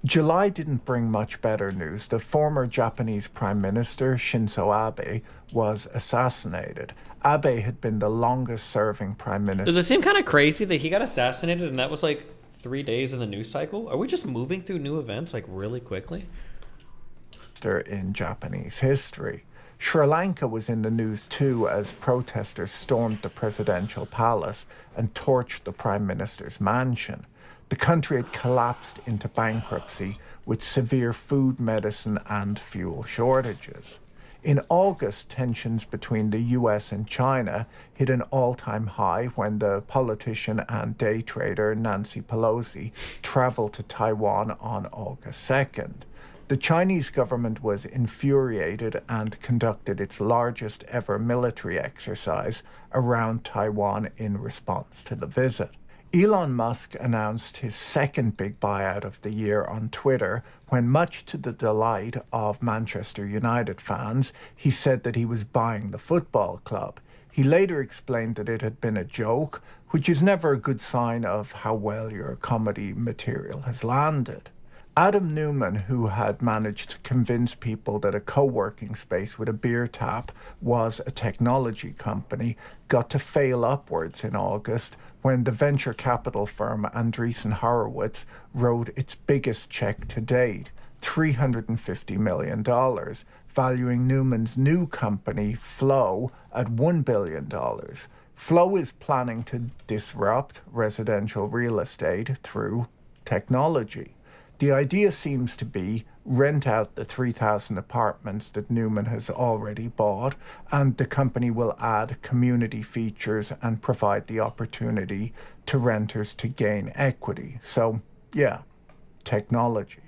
July didn't bring much better news. The former Japanese Prime Minister Shinzo Abe was assassinated. Abe had been the longest-serving Prime Minister. Does it seem kind of crazy that he got assassinated and that was like 3 days in the news cycle? Are we just moving through new events like really quickly? In Japanese history. Sri Lanka was in the news too as protesters stormed the presidential palace and torched the Prime Minister's mansion. The country had collapsed into bankruptcy with severe food, medicine, and fuel shortages. In August, tensions between the US and China hit an all-time high when the politician and day trader Nancy Pelosi traveled to Taiwan on August 2nd. The Chinese government was infuriated and conducted its largest ever military exercise around Taiwan in response to the visit. Elon Musk announced his second big buyout of the year on Twitter when, much to the delight of Manchester United fans, he said that he was buying the football club. He later explained that it had been a joke, which is never a good sign of how well your comedy material has landed. Adam Newman, who had managed to convince people that a co-working space with a beer tap was a technology company, got to fail upwards in August when the venture capital firm Andreessen Horowitz wrote its biggest check to date, $350 million, valuing Newman's new company, Flow, at $1 billion. Flow is planning to disrupt residential real estate through technology. The idea seems to be rent out the 3,000 apartments that Newman has already bought, and the company will add community features and provide the opportunity to renters to gain equity. So, yeah, technology.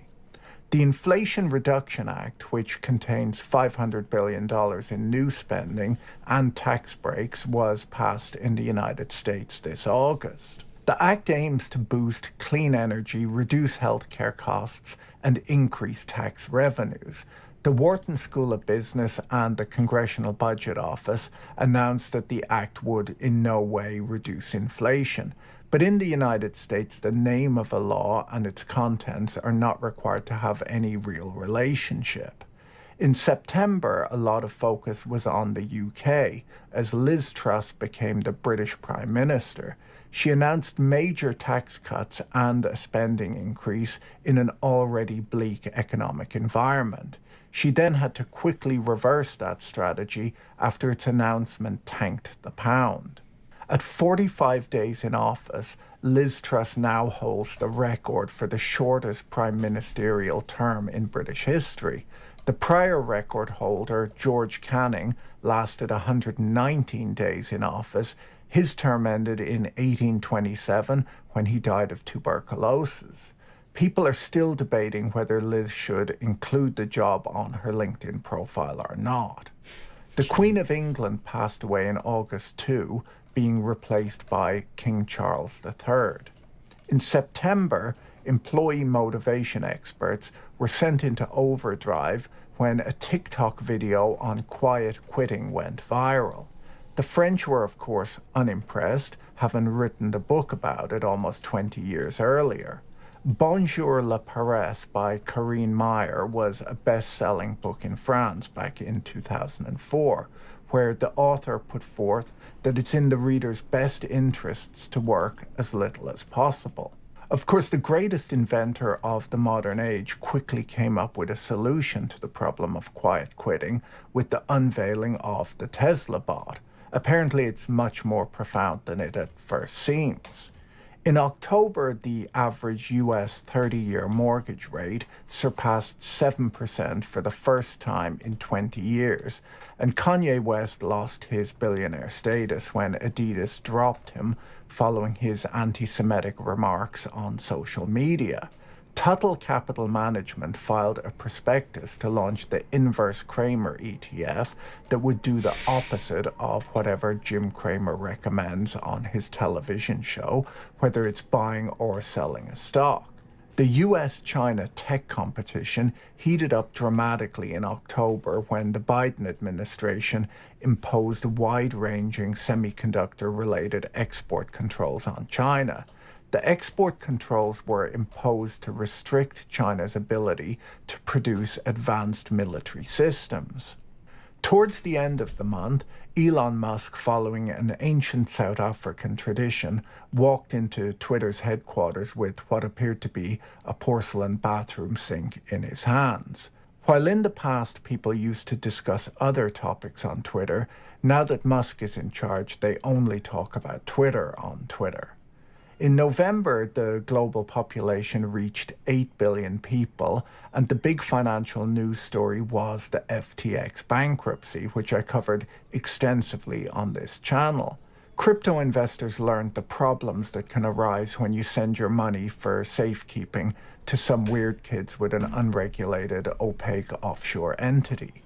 The Inflation Reduction Act, which contains $500 billion in new spending and tax breaks, was passed in the United States this August. The Act aims to boost clean energy, reduce healthcare costs, and increase tax revenues. The Wharton School of Business and the Congressional Budget Office announced that the Act would in no way reduce inflation. But in the United States, the name of a law and its contents are not required to have any real relationship. In September, a lot of focus was on the UK, as Liz Truss became the British Prime Minister. She announced major tax cuts and a spending increase in an already bleak economic environment. She then had to quickly reverse that strategy after its announcement tanked the pound. At 45 days in office, Liz Truss now holds the record for the shortest prime ministerial term in British history. The prior record holder, George Canning, lasted 119 days in office. His term ended in 1827 when he died of tuberculosis. People are still debating whether Liz should include the job on her LinkedIn profile or not. The Queen of England passed away in August too, being replaced by King Charles III. In September, employee motivation experts were sent into overdrive when a TikTok video on quiet quitting went viral. The French were, of course, unimpressed, having written the book about it almost 20 years earlier. Bonjour la Paresse by Corinne Meyer was a best-selling book in France back in 2004, where the author put forth that it's in the reader's best interests to work as little as possible. Of course, the greatest inventor of the modern age quickly came up with a solution to the problem of quiet quitting with the unveiling of the Tesla bot. Apparently, it's much more profound than it at first seems. In October, the average US 30-year mortgage rate surpassed 7% for the first time in 20 years, and Kanye West lost his billionaire status when Adidas dropped him following his anti-Semitic remarks on social media. Tuttle Capital Management filed a prospectus to launch the Inverse Kramer ETF that would do the opposite of whatever Jim Cramer recommends on his television show, whether it's buying or selling a stock. The US-China tech competition heated up dramatically in October when the Biden administration imposed wide-ranging semiconductor-related export controls on China. The export controls were imposed to restrict China's ability to produce advanced military systems. Towards the end of the month, Elon Musk, following an ancient South African tradition, walked into Twitter's headquarters with what appeared to be a porcelain bathroom sink in his hands. While in the past people used to discuss other topics on Twitter, now that Musk is in charge, they only talk about Twitter on Twitter. In November, the global population reached 8 billion people, and the big financial news story was the FTX bankruptcy, which I covered extensively on this channel. Crypto investors learned the problems that can arise when you send your money for safekeeping to some weird kids with an unregulated, opaque offshore entity.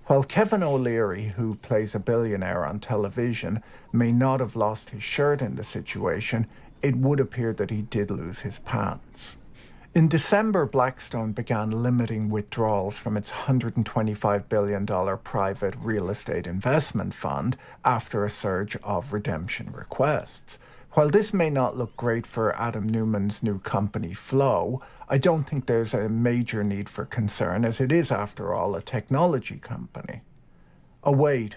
While Kevin O'Leary, who plays a billionaire on television, may not have lost his shirt in the situation, it would appear that he did lose his pants. In December, Blackstone began limiting withdrawals from its $125 billion private real estate investment fund after a surge of redemption requests. While this may not look great for Adam Neumann's new company, Flow, I don't think there's a major need for concern, as it is, after all, a technology company. Oh wait,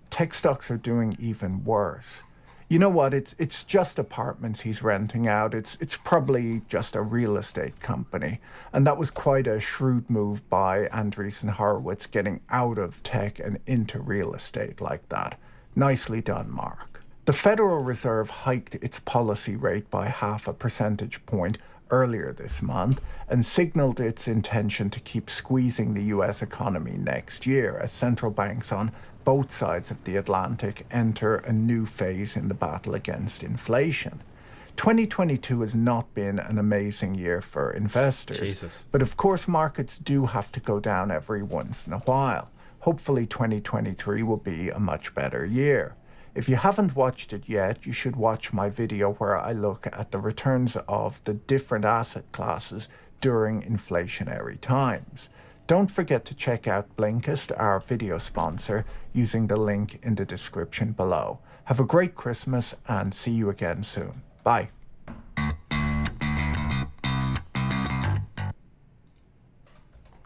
tech stocks are doing even worse. You know what, it's just apartments he's renting out. It's probably just a real estate company. And that was quite a shrewd move by Andreessen Horowitz, getting out of tech and into real estate like that. Nicely done, Mark. The Federal Reserve hiked its policy rate by 0.5 percentage point earlier this month and signaled its intention to keep squeezing the US economy next year as central banks on both sides of the Atlantic enter a new phase in the battle against inflation. 2022 has not been an amazing year for investors. Jesus. But of course, markets do have to go down every once in a while. Hopefully 2023 will be a much better year. If you haven't watched it yet, you should watch my video where I look at the returns of the different asset classes during inflationary times. Don't forget to check out Blinkist, our video sponsor, using the link in the description below. Have a great Christmas and see you again soon. Bye.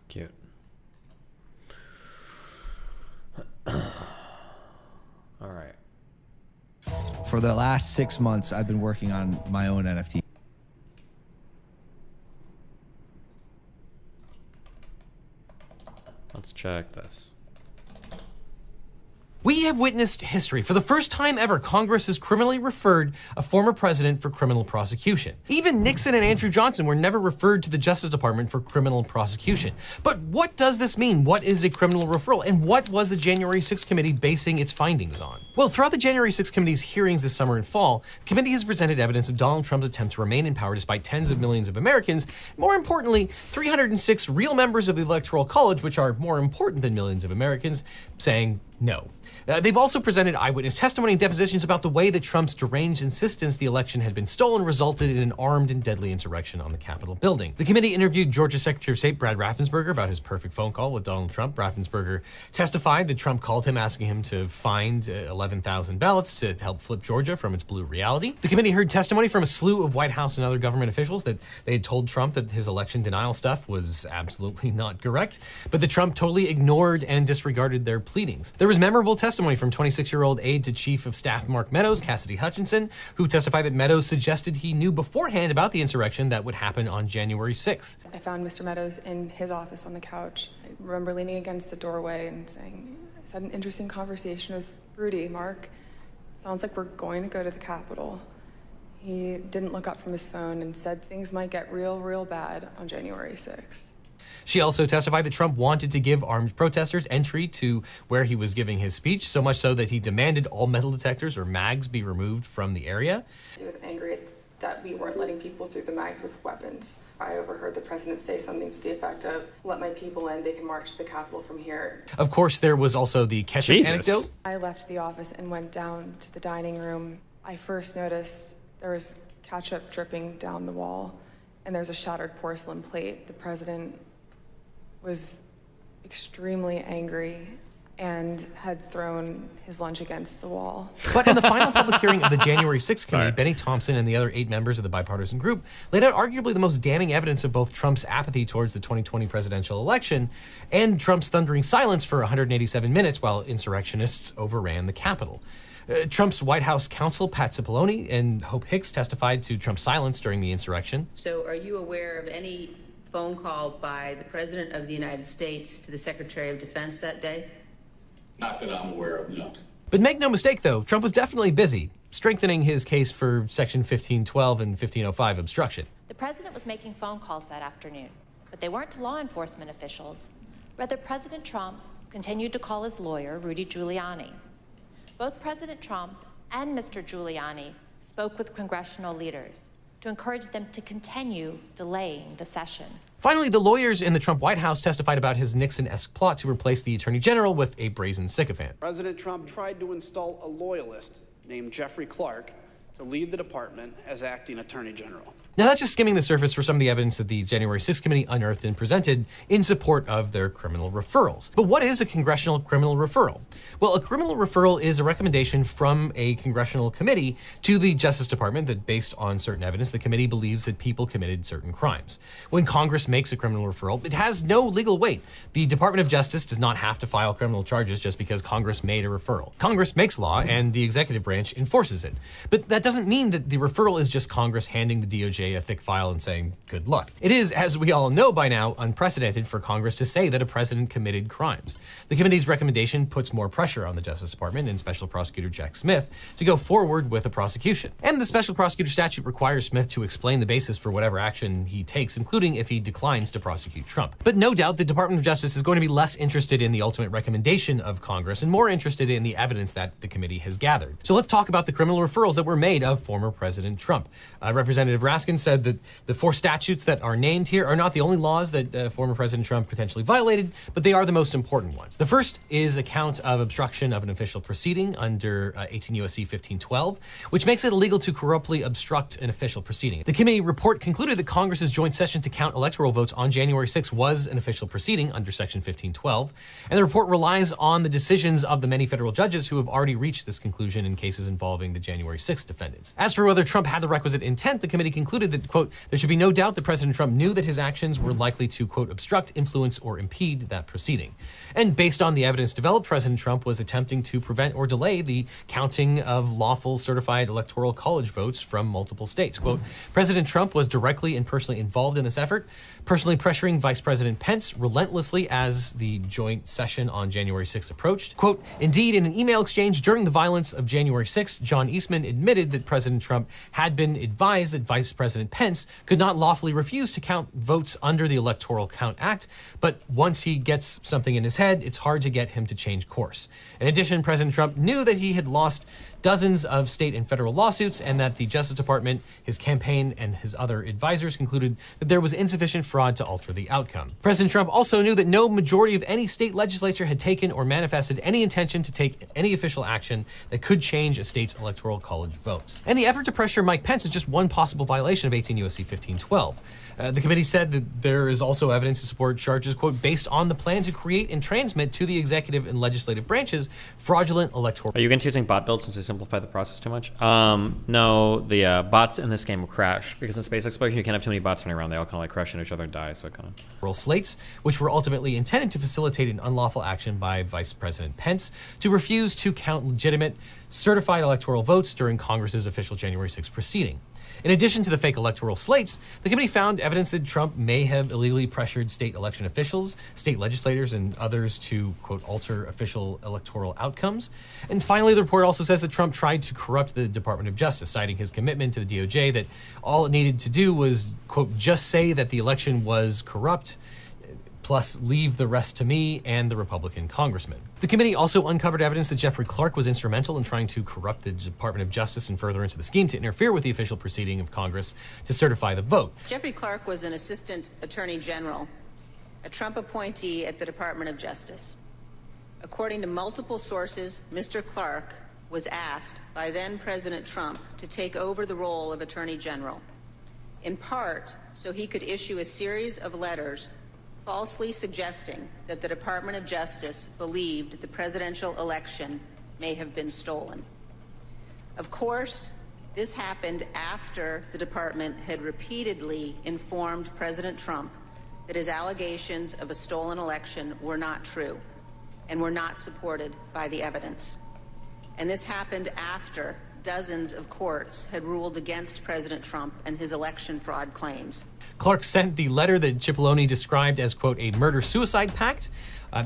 Cute. All right. For the last 6 months, I've been working on my own NFT. Let's check this. We have witnessed history. For the first time ever, Congress has criminally referred a former president for criminal prosecution. Even Nixon and Andrew Johnson were never referred to the Justice Department for criminal prosecution. But what does this mean? What is a criminal referral? And what was the January 6th committee basing its findings on? Well, throughout the January 6th committee's hearings this summer and fall, the committee has presented evidence of Donald Trump's attempt to remain in power despite tens of millions of Americans. More importantly, 306 real members of the Electoral College, which are more important than millions of Americans, saying no. They've also presented eyewitness testimony and depositions about the way that Trump's deranged insistence the election had been stolen resulted in an armed and deadly insurrection on the Capitol building. The committee interviewed Georgia Secretary of State Brad Raffensperger about his perfect phone call with Donald Trump. Raffensperger testified that Trump called him asking him to find 11,000 ballots to help flip Georgia from its blue reality. The committee heard testimony from a slew of White House and other government officials that they had told Trump that his election denial stuff was absolutely not correct, but that Trump totally ignored and disregarded their pleadings. There was memorable testimony from 26-year-old aide to Chief of Staff Mark Meadows, Cassidy Hutchinson, who testified that Meadows suggested he knew beforehand about the insurrection that would happen on January 6th. I found Mr. Meadows in his office on the couch. I remember leaning against the doorway and saying, I just had an interesting conversation with Rudy, Mark. Sounds like we're going to go to the Capitol. He didn't look up from his phone and said things might get real bad on January 6th. She also testified that Trump wanted to give armed protesters entry to where he was giving his speech, so much so that he demanded all metal detectors, or mags, be removed from the area. He was angry that we weren't letting people through the mags with weapons. I overheard the president say something to the effect of, let my people in, they can march to the Capitol from here. Of course, there was also the Kesha anecdote. I left the office and went down to the dining room. I first noticed there was ketchup dripping down the wall, and there's a shattered porcelain plate. The president was extremely angry and had thrown his lunch against the wall. But in the final public hearing of the January 6th committee, Benny Thompson and the other 8 members of the bipartisan group laid out arguably the most damning evidence of both Trump's apathy towards the 2020 presidential election and Trump's thundering silence for 187 minutes while insurrectionists overran the Capitol. Trump's White House counsel, Pat Cipollone, and Hope Hicks testified to Trump's silence during the insurrection. So are you aware of any phone call by the President of the United States to the Secretary of Defense that day? Not that I'm aware of, no. But make no mistake, though, Trump was definitely busy strengthening his case for Section 1512 and 1505 obstruction. The president was making phone calls that afternoon, but they weren't to law enforcement officials. Rather, President Trump continued to call his lawyer, Rudy Giuliani. Both President Trump and Mr. Giuliani spoke with congressional leaders to encourage them to continue delaying the session. Finally, the lawyers in the Trump White House testified about his Nixon-esque plot to replace the Attorney General with a brazen sycophant. President Trump tried to install a loyalist named Jeffrey Clark to leave the department as acting Attorney General. Now, that's just skimming the surface for some of the evidence that the January 6th committee unearthed and presented in support of their criminal referrals. But what is a congressional criminal referral? Well, a criminal referral is a recommendation from a congressional committee to the Justice Department that, based on certain evidence, the committee believes that people committed certain crimes. When Congress makes a criminal referral, it has no legal weight. The Department of Justice does not have to file criminal charges just because Congress made a referral. Congress makes law and the executive branch enforces it. But that doesn't mean that the referral is just Congress handing the DOJ a thick file and saying, good luck. It is, as we all know by now, unprecedented for Congress to say that a president committed crimes. The committee's recommendation puts more pressure on the Justice Department and Special Prosecutor Jack Smith to go forward with a prosecution. And the Special Prosecutor statute requires Smith to explain the basis for whatever action he takes, including if he declines to prosecute Trump. But no doubt the Department of Justice is going to be less interested in the ultimate recommendation of Congress and more interested in the evidence that the committee has gathered. So let's talk about the criminal referrals that were made of former President Trump. Representative Raskin said that the 4 statutes that are named here are not the only laws that former President Trump potentially violated, but they are the most important ones. The first is a count of obstruction of an official proceeding under 18 U.S.C. 1512, which makes it illegal to corruptly obstruct an official proceeding. The committee report concluded that Congress's joint session to count electoral votes on January 6 was an official proceeding under Section 1512, and the report relies on the decisions of the many federal judges who have already reached this conclusion in cases involving the January 6 defendants. As for whether Trump had the requisite intent, the committee concluded that, quote, there should be no doubt that President Trump knew that his actions were likely to, quote, obstruct, influence, or impede that proceeding. And based on the evidence developed, President Trump was attempting to prevent or delay the counting of lawful certified electoral college votes from multiple states. Quote, President Trump was directly and personally involved in this effort, personally pressuring Vice President Pence relentlessly as the joint session on January 6 approached. Quote, indeed, in an email exchange during the violence of January 6, John Eastman admitted that President Trump had been advised that Vice President Pence could not lawfully refuse to count votes under the Electoral Count Act, but once he gets something in his head, it's hard to get him to change course. In addition, President Trump knew that he had lost dozens of state and federal lawsuits and that the Justice Department, his campaign, and his other advisors concluded that there was insufficient fraud to alter the outcome. President Trump also knew that no majority of any state legislature had taken or manifested any intention to take any official action that could change a state's electoral college votes. And the effort to pressure Mike Pence is just one possible violation of 18 U.S.C. 1512. The committee said that there is also evidence to support charges, quote, based on the plan to create and transmit to the executive and legislative branches fraudulent electoral. Are you against using bot builds since they simplify the process too much? No, the bots in this game crash because in space exploration you can't have too many bots running around. They all kind of like crash into each other and die, so it kind of... slates, which were ultimately intended to facilitate an unlawful action by Vice President Pence to refuse to count legitimate certified electoral votes during Congress's official January 6 proceeding. In addition to the fake electoral slates, the committee found evidence that Trump may have illegally pressured state election officials, state legislators, and others to, quote, alter official electoral outcomes. And finally, the report also says that Trump tried to corrupt the Department of Justice, citing his commitment to the DOJ that all it needed to do was, quote, just say that the election was corrupt, plus leave the rest to me and the Republican congressman. The committee also uncovered evidence that Jeffrey Clark was instrumental in trying to corrupt the Department of Justice and further into the scheme to interfere with the official proceeding of Congress to certify the vote. Jeffrey Clark was an assistant attorney general, a Trump appointee at the Department of Justice. According to multiple sources, Mr. Clark was asked by then President Trump to take over the role of attorney general, in part so he could issue a series of letters falsely suggesting that the Department of Justice believed the presidential election may have been stolen. Of course, this happened after the department had repeatedly informed President Trump that his allegations of a stolen election were not true and were not supported by the evidence. And this happened after dozens of courts had ruled against President Trump and his election fraud claims. Clark sent the letter that Cipollone described as, quote, a murder-suicide pact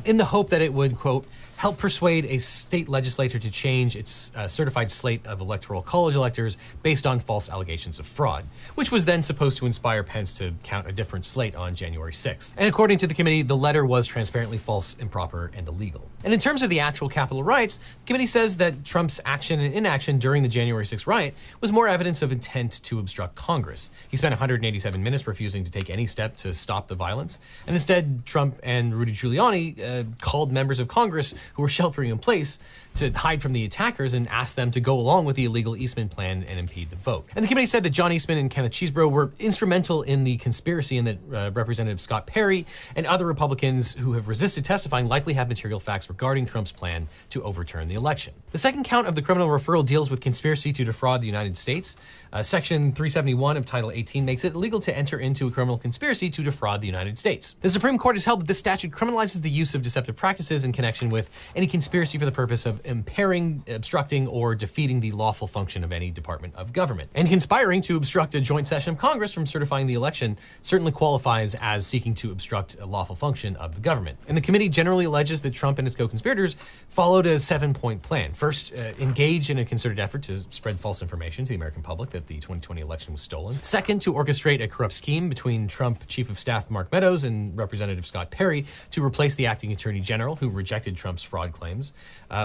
in the hope that it would, quote, help persuade a state legislature to change its certified slate of electoral college electors based on false allegations of fraud, which was then supposed to inspire Pence to count a different slate on January 6th. And according to the committee, the letter was transparently false, improper, and illegal. And in terms of the actual Capitol riots, the committee says that Trump's action and inaction during the January 6th riot was more evidence of intent to obstruct Congress. He spent 187 minutes refusing to take any step to stop the violence, and instead Trump and Rudy Giuliani actually called members of Congress who were sheltering in place to hide from the attackers and asked them to go along with the illegal Eastman plan and impede the vote. And the committee said that John Eastman and Kenneth Chesebro were instrumental in the conspiracy, and that Representative Scott Perry and other Republicans who have resisted testifying likely have material facts regarding Trump's plan to overturn the election. The second count of the criminal referral deals with conspiracy to defraud the United States. Section 371 of Title 18 makes it illegal to enter into a criminal conspiracy to defraud the United States. The Supreme Court has held that this statute criminalizes the use of deceptive practices in connection with any conspiracy for the purpose of impairing, obstructing, or defeating the lawful function of any department of government. And conspiring to obstruct a joint session of Congress from certifying the election certainly qualifies as seeking to obstruct a lawful function of the government. And the committee generally alleges that Trump and his co-conspirators followed a 7-point plan. First, engage in a concerted effort to spread false information to the American public that the 2020 election was stolen. Second, to orchestrate a corrupt scheme between Trump Chief of Staff Mark Meadows and Representative Scott Perry to replace the acting Attorney General, who rejected Trump's fraud claims,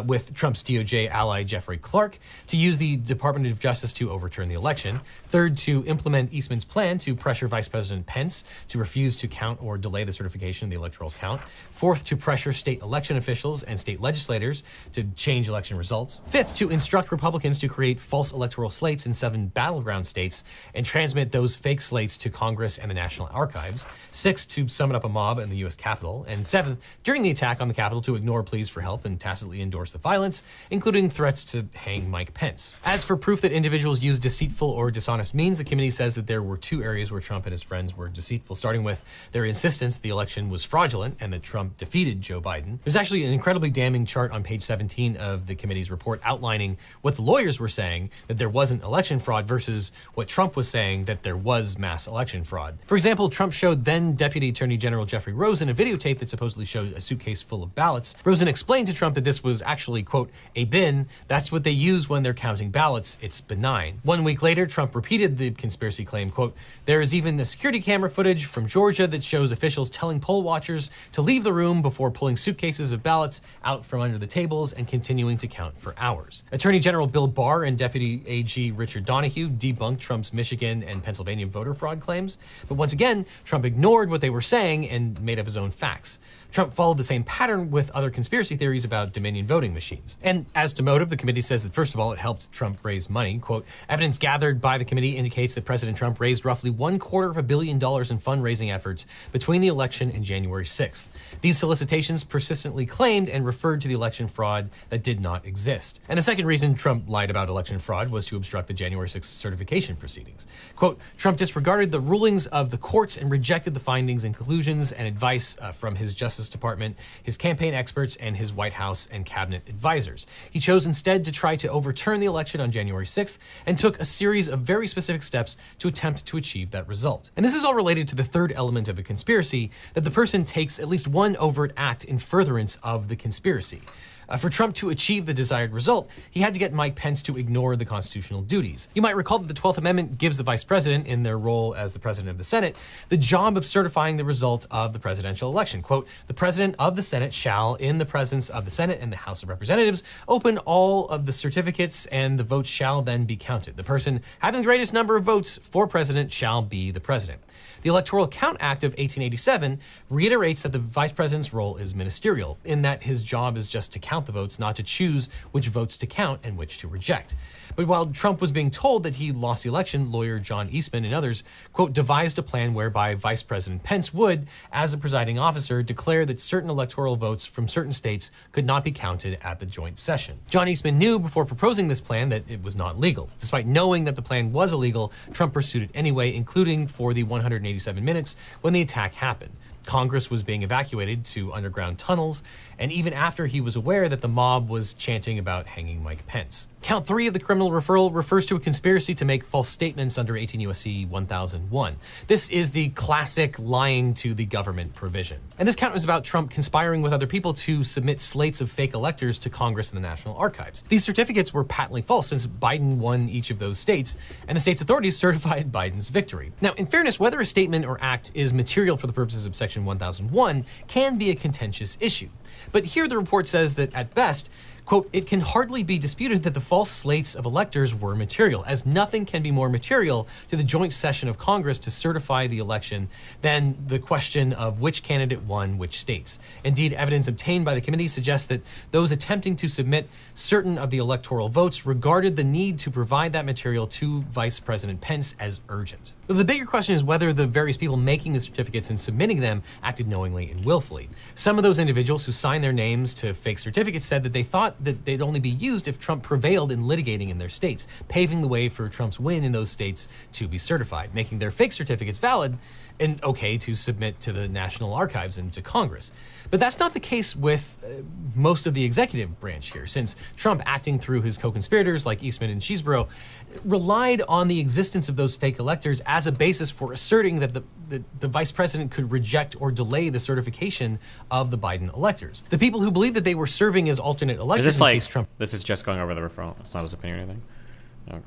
with Trump's DOJ ally Jeffrey Clark to use the Department of Justice to overturn the election. Third, to implement Eastman's plan to pressure Vice President Pence to refuse to count or delay the certification of the electoral count. Fourth, to pressure state election officials and state legislators to change election results. Fifth, to instruct Republicans to create false electoral slates in 7 battleground states and transmit those fake slates to Congress and the National Archives. Sixth, to summon up a mob in the U.S. Capitol. And seventh, during the attack on the Capitol, to ignore pleas for help and tacitly endorse the violence, including threats to hang Mike Pence. As for proof that individuals used deceitful or dishonest means, the committee says that there were 2 areas where Trump and his friends were deceitful, starting with their insistence the election was fraudulent and that Trump defeated Joe Biden. There's actually an incredibly damning chart on page 17 of the committee's report outlining what the lawyers were saying, that there wasn't election fraud, versus what Trump was saying, that there was mass election fraud. For example, Trump showed then Deputy Attorney General Jeffrey Rosen a videotape that supposedly showed a suitcase full of ballots. Rosen explained to Trump that this was actually, quote, a bin. That's what they use when they're counting ballots. It's benign. 1 week later, Trump repeated the conspiracy claim, quote, there is even the security camera footage from Georgia that shows officials telling poll watchers to leave the room before pulling suitcases of ballots out from under the tables and continuing to count for hours. Attorney General Bill Barr and Deputy AG Richard Donahue debunked Trump's Michigan and Pennsylvania voter fraud claims, but once again, Trump ignored what they were saying and made up his own facts. Trump followed the same pattern with other conspiracy theories about Dominion voting machines. And as to motive, the committee says that first of all, it helped Trump raise money. Quote, evidence gathered by the committee indicates that President Trump raised roughly $250 million in fundraising efforts between the election and January 6th. These solicitations persistently claimed and referred to the election fraud that did not exist. And the second reason Trump lied about election fraud was to obstruct the January 6th certification proceedings. Quote, Trump disregarded the rulings of the courts and rejected the findings and conclusions and advice from his Justice Department, his campaign experts, and his White House and cabinet advisors. He chose instead to try to overturn the election on January 6th and took a series of very specific steps to attempt to achieve that result. And this is all related to the third element of a conspiracy, that the person takes at least one overt act in furtherance of the conspiracy. For Trump to achieve the desired result, he had to get Mike Pence to ignore the constitutional duties. You might recall that the 12th Amendment gives the vice president, in their role as the president of the Senate, the job of certifying the result of the presidential election. Quote, the president of the Senate shall, in the presence of the Senate and the House of Representatives, open all of the certificates, and the votes shall then be counted. The person having the greatest number of votes for president shall be the president. The Electoral Count Act of 1887 reiterates that the vice president's role is ministerial, in that his job is just to count the votes, not to choose which votes to count and which to reject. But while Trump was being told that he lost the election, lawyer John Eastman and others, quote, devised a plan whereby Vice President Pence would, as a presiding officer, declare that certain electoral votes from certain states could not be counted at the joint session. John Eastman knew before proposing this plan that it was not legal. Despite knowing that the plan was illegal, Trump pursued it anyway, including for the 187 minutes when the attack happened. Congress was being evacuated to underground tunnels, and even after he was aware that the mob was chanting about hanging Mike Pence. Count 3 of the criminal referral refers to a conspiracy to make false statements under 18 U.S.C. 1001. This is the classic lying to the government provision. And this count was about Trump conspiring with other people to submit slates of fake electors to Congress and the National Archives. These certificates were patently false since Biden won each of those states, and the state's authorities certified Biden's victory. Now, in fairness, whether a statement or act is material for the purposes of Section 1001 can be a contentious issue. But here the report says that at best, Quote, it can hardly be disputed that the false slates of electors were material, as nothing can be more material to the joint session of Congress to certify the election than the question of which candidate won which states. Indeed, evidence obtained by the committee suggests that those attempting to submit certain of the electoral votes regarded the need to provide that material to Vice President Pence as urgent. But the bigger question is whether the various people making the certificates and submitting them acted knowingly and willfully. Some of those individuals who signed their names to fake certificates said that they thought that they'd only be used if Trump prevailed in litigating in their states, paving the way for Trump's win in those states to be certified, making their fake certificates valid and okay to submit to the National Archives and to Congress. But that's not the case with most of the executive branch here, since Trump, acting through his co-conspirators like Eastman and Cheeseborough, relied on the existence of those fake electors as a basis for asserting that the vice president could reject or delay the certification of the Biden electors. The people who believed that they were serving as alternate electors Is this in like, case Trump... This is just going over the referral. It's not his opinion or anything? Okay.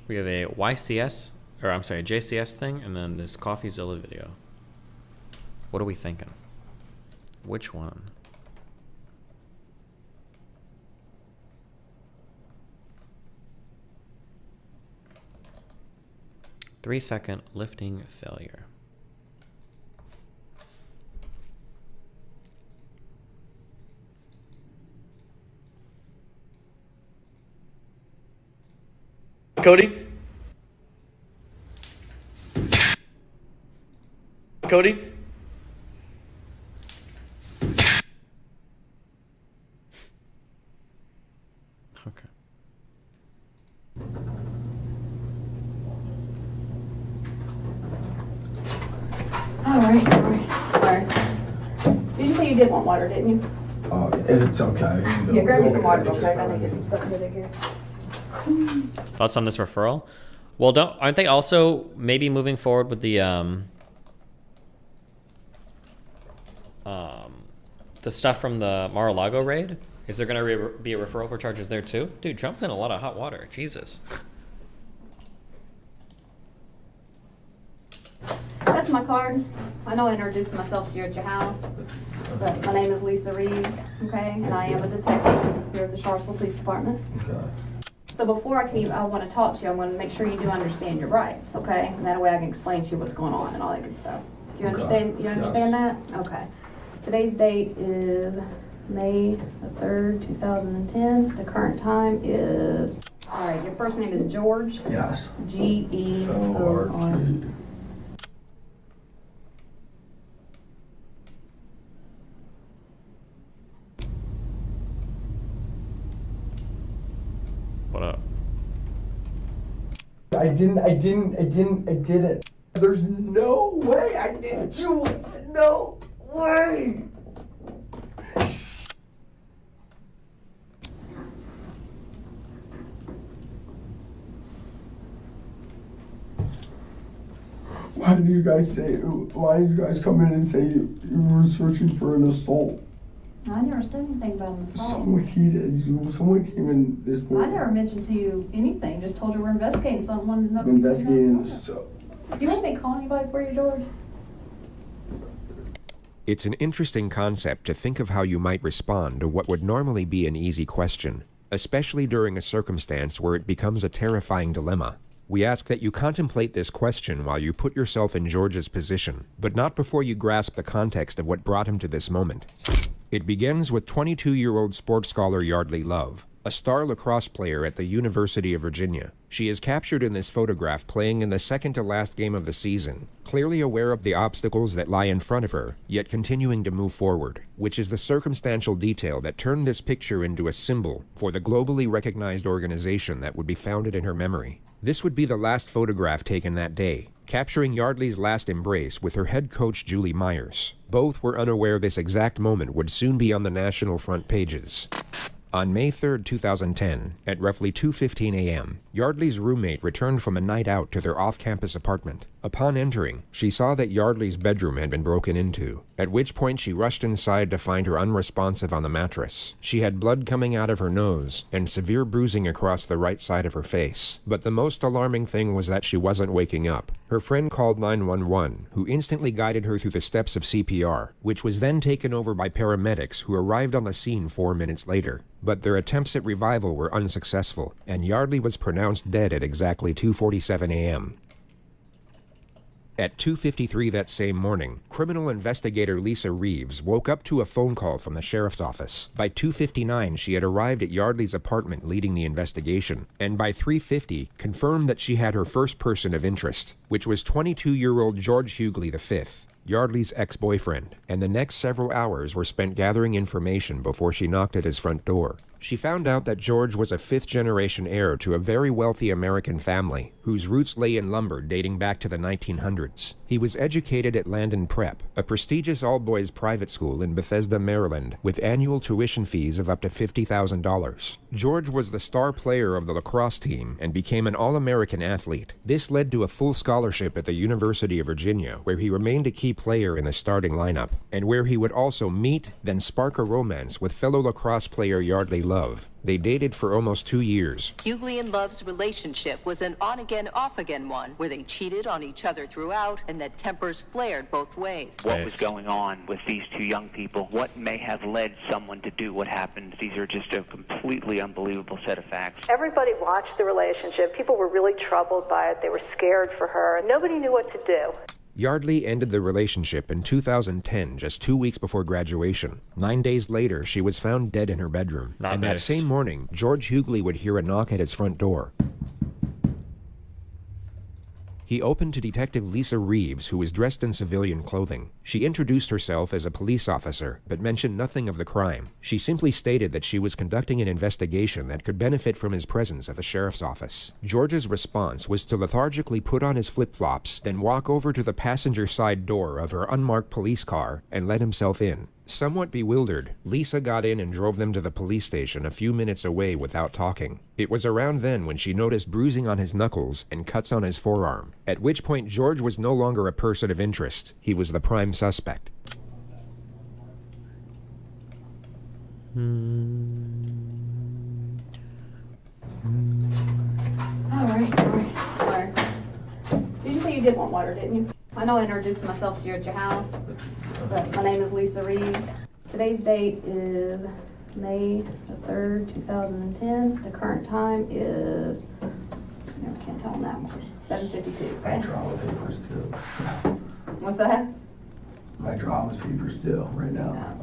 We have a YCS, or I'm sorry, JCS thing, and then this CoffeeZilla video. What are we thinking? Which one? Three-second lifting failure. Cody? Cody? Okay. All right. Did you say you did want water, didn't you? It's okay. Yeah, grab me some water real quick. I need to get some stuff together here. Thoughts on this referral? Well, aren't they also maybe moving forward with the stuff from the Mar-a-Lago raid? Is there going to be a referral for charges there too? Dude, Trump's in a lot of hot water. Jesus. That's my card. I know I introduced myself to you at your house, but my name is Lisa Reeves, okay? And I am a detective here at the Charlottesville Police Department. Okay. So before I want to talk to you, I want to make sure you do understand your rights, okay? And that way I can explain to you what's going on and all that good stuff. Do you understand? You understand that? Okay. Today's date is May the 3rd, 2010. The current time is, all right, your first name is George? Yes. G-E-O-R-G. What up? I didn't. There's no way I didn't do it. No way. Why did you guys come in and say you were searching for an assault? I never said anything about an assault. Someone came in this morning. I never mentioned to you anything. Just told you we're investigating something. I'm investigating. Do you want me to call anybody for you, George? It's an interesting concept to think of how you might respond to what would normally be an easy question, especially during a circumstance where it becomes a terrifying dilemma. We ask that you contemplate this question while you put yourself in George's position, but not before you grasp the context of what brought him to this moment. It begins with 22-year-old sports scholar Yardley Love, a star lacrosse player at the University of Virginia. She is captured in this photograph playing in the second-to-last game of the season, clearly aware of the obstacles that lie in front of her, yet continuing to move forward, which is the circumstantial detail that turned this picture into a symbol for the globally recognized organization that would be founded in her memory. This would be the last photograph taken that day, capturing Yardley's last embrace with her head coach Julie Myers. Both were unaware this exact moment would soon be on the national front pages. On May 3, 2010, at roughly 2:15 a.m., Yardley's roommate returned from a night out to their off-campus apartment. Upon entering, she saw that Yardley's bedroom had been broken into, at which point she rushed inside to find her unresponsive on the mattress. She had blood coming out of her nose and severe bruising across the right side of her face. But the most alarming thing was that she wasn't waking up. Her friend called 911, who instantly guided her through the steps of CPR, which was then taken over by paramedics who arrived on the scene 4 minutes later. But their attempts at revival were unsuccessful, and Yardley was pronounced dead at exactly 2:47 a.m. At 2:53 that same morning, criminal investigator Lisa Reeves woke up to a phone call from the sheriff's office. By 2:59, she had arrived at Yardley's apartment leading the investigation, and by 3:50, confirmed that she had her first person of interest, which was 22-year-old George Hughley V, Yardley's ex-boyfriend, and the next several hours were spent gathering information before she knocked at his front door. She found out that George was a fifth-generation heir to a very wealthy American family, whose roots lay in lumber dating back to the 1900s. He was educated at Landon Prep, a prestigious all-boys private school in Bethesda, Maryland, with annual tuition fees of up to $50,000. George was the star player of the lacrosse team and became an All-American athlete. This led to a full scholarship at the University of Virginia, where he remained a key player in the starting lineup, and where he would also meet, then spark a romance with fellow lacrosse player Yardley Love. They dated for almost 2 years. Hughley and Love's relationship was an on-again, off-again one, where they cheated on each other throughout and that tempers flared both ways. What was going on with these two young people? What may have led someone to do what happened? These are just a completely unbelievable set of facts. Everybody watched the relationship. People were really troubled by it. They were scared for her. Nobody knew what to do. Yardley ended the relationship in 2010, just 2 weeks before graduation. 9 days later, she was found dead in her bedroom. And that same morning, George Hughley would hear a knock at his front door. He opened to Detective Lisa Reeves, who was dressed in civilian clothing. She introduced herself as a police officer, but mentioned nothing of the crime. She simply stated that she was conducting an investigation that could benefit from his presence at the sheriff's office. George's response was to lethargically put on his flip-flops, then walk over to the passenger side door of her unmarked police car and let himself in. Somewhat bewildered, Lisa got in and drove them to the police station a few minutes away without talking. It was around then when she noticed bruising on his knuckles and cuts on his forearm, at which point George was no longer a person of interest. He was the prime suspect. Alright. Did you say you did want water, didn't you? I know I introduced myself to you at your house, but my name is Lisa Reeves. Today's date is May the 3rd, 2010. The current time is, I can't tell on that one, 7:52, okay? My draw with papers too. What's that? My draw with papers too, right now.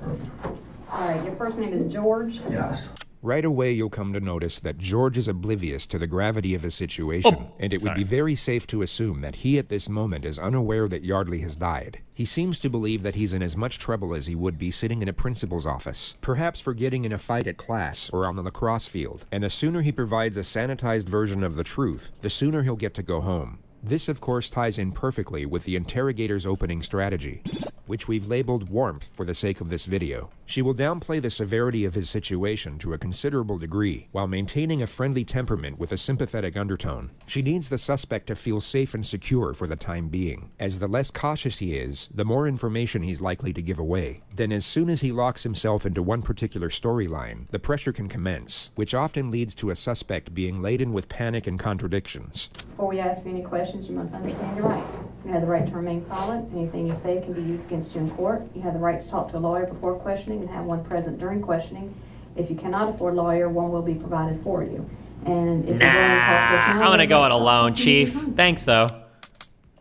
Alright, your first name is George? Yes. Right away, you'll come to notice that George is oblivious to the gravity of his situation, and it would be very safe to assume that he at this moment is unaware that Yardley has died. He seems to believe that he's in as much trouble as he would be sitting in a principal's office, perhaps for getting in a fight at class or on the lacrosse field, and the sooner he provides a sanitized version of the truth, the sooner he'll get to go home. This, of course, ties in perfectly with the interrogator's opening strategy, which we've labeled warmth for the sake of this video. She will downplay the severity of his situation to a considerable degree, while maintaining a friendly temperament with a sympathetic undertone. She needs the suspect to feel safe and secure for the time being, as the less cautious he is, the more information he's likely to give away. Then as soon as he locks himself into one particular storyline, the pressure can commence, which often leads to a suspect being laden with panic and contradictions. Before we ask you any questions, you must understand your rights. You have the right to remain silent. Anything you say can be used against you in court. You have the right to talk to a lawyer before questioning and have one present during questioning. If you cannot afford a lawyer, one will be provided for you. And if you're willing to talk to us now, I'm gonna go it alone, Chief. Thanks, though.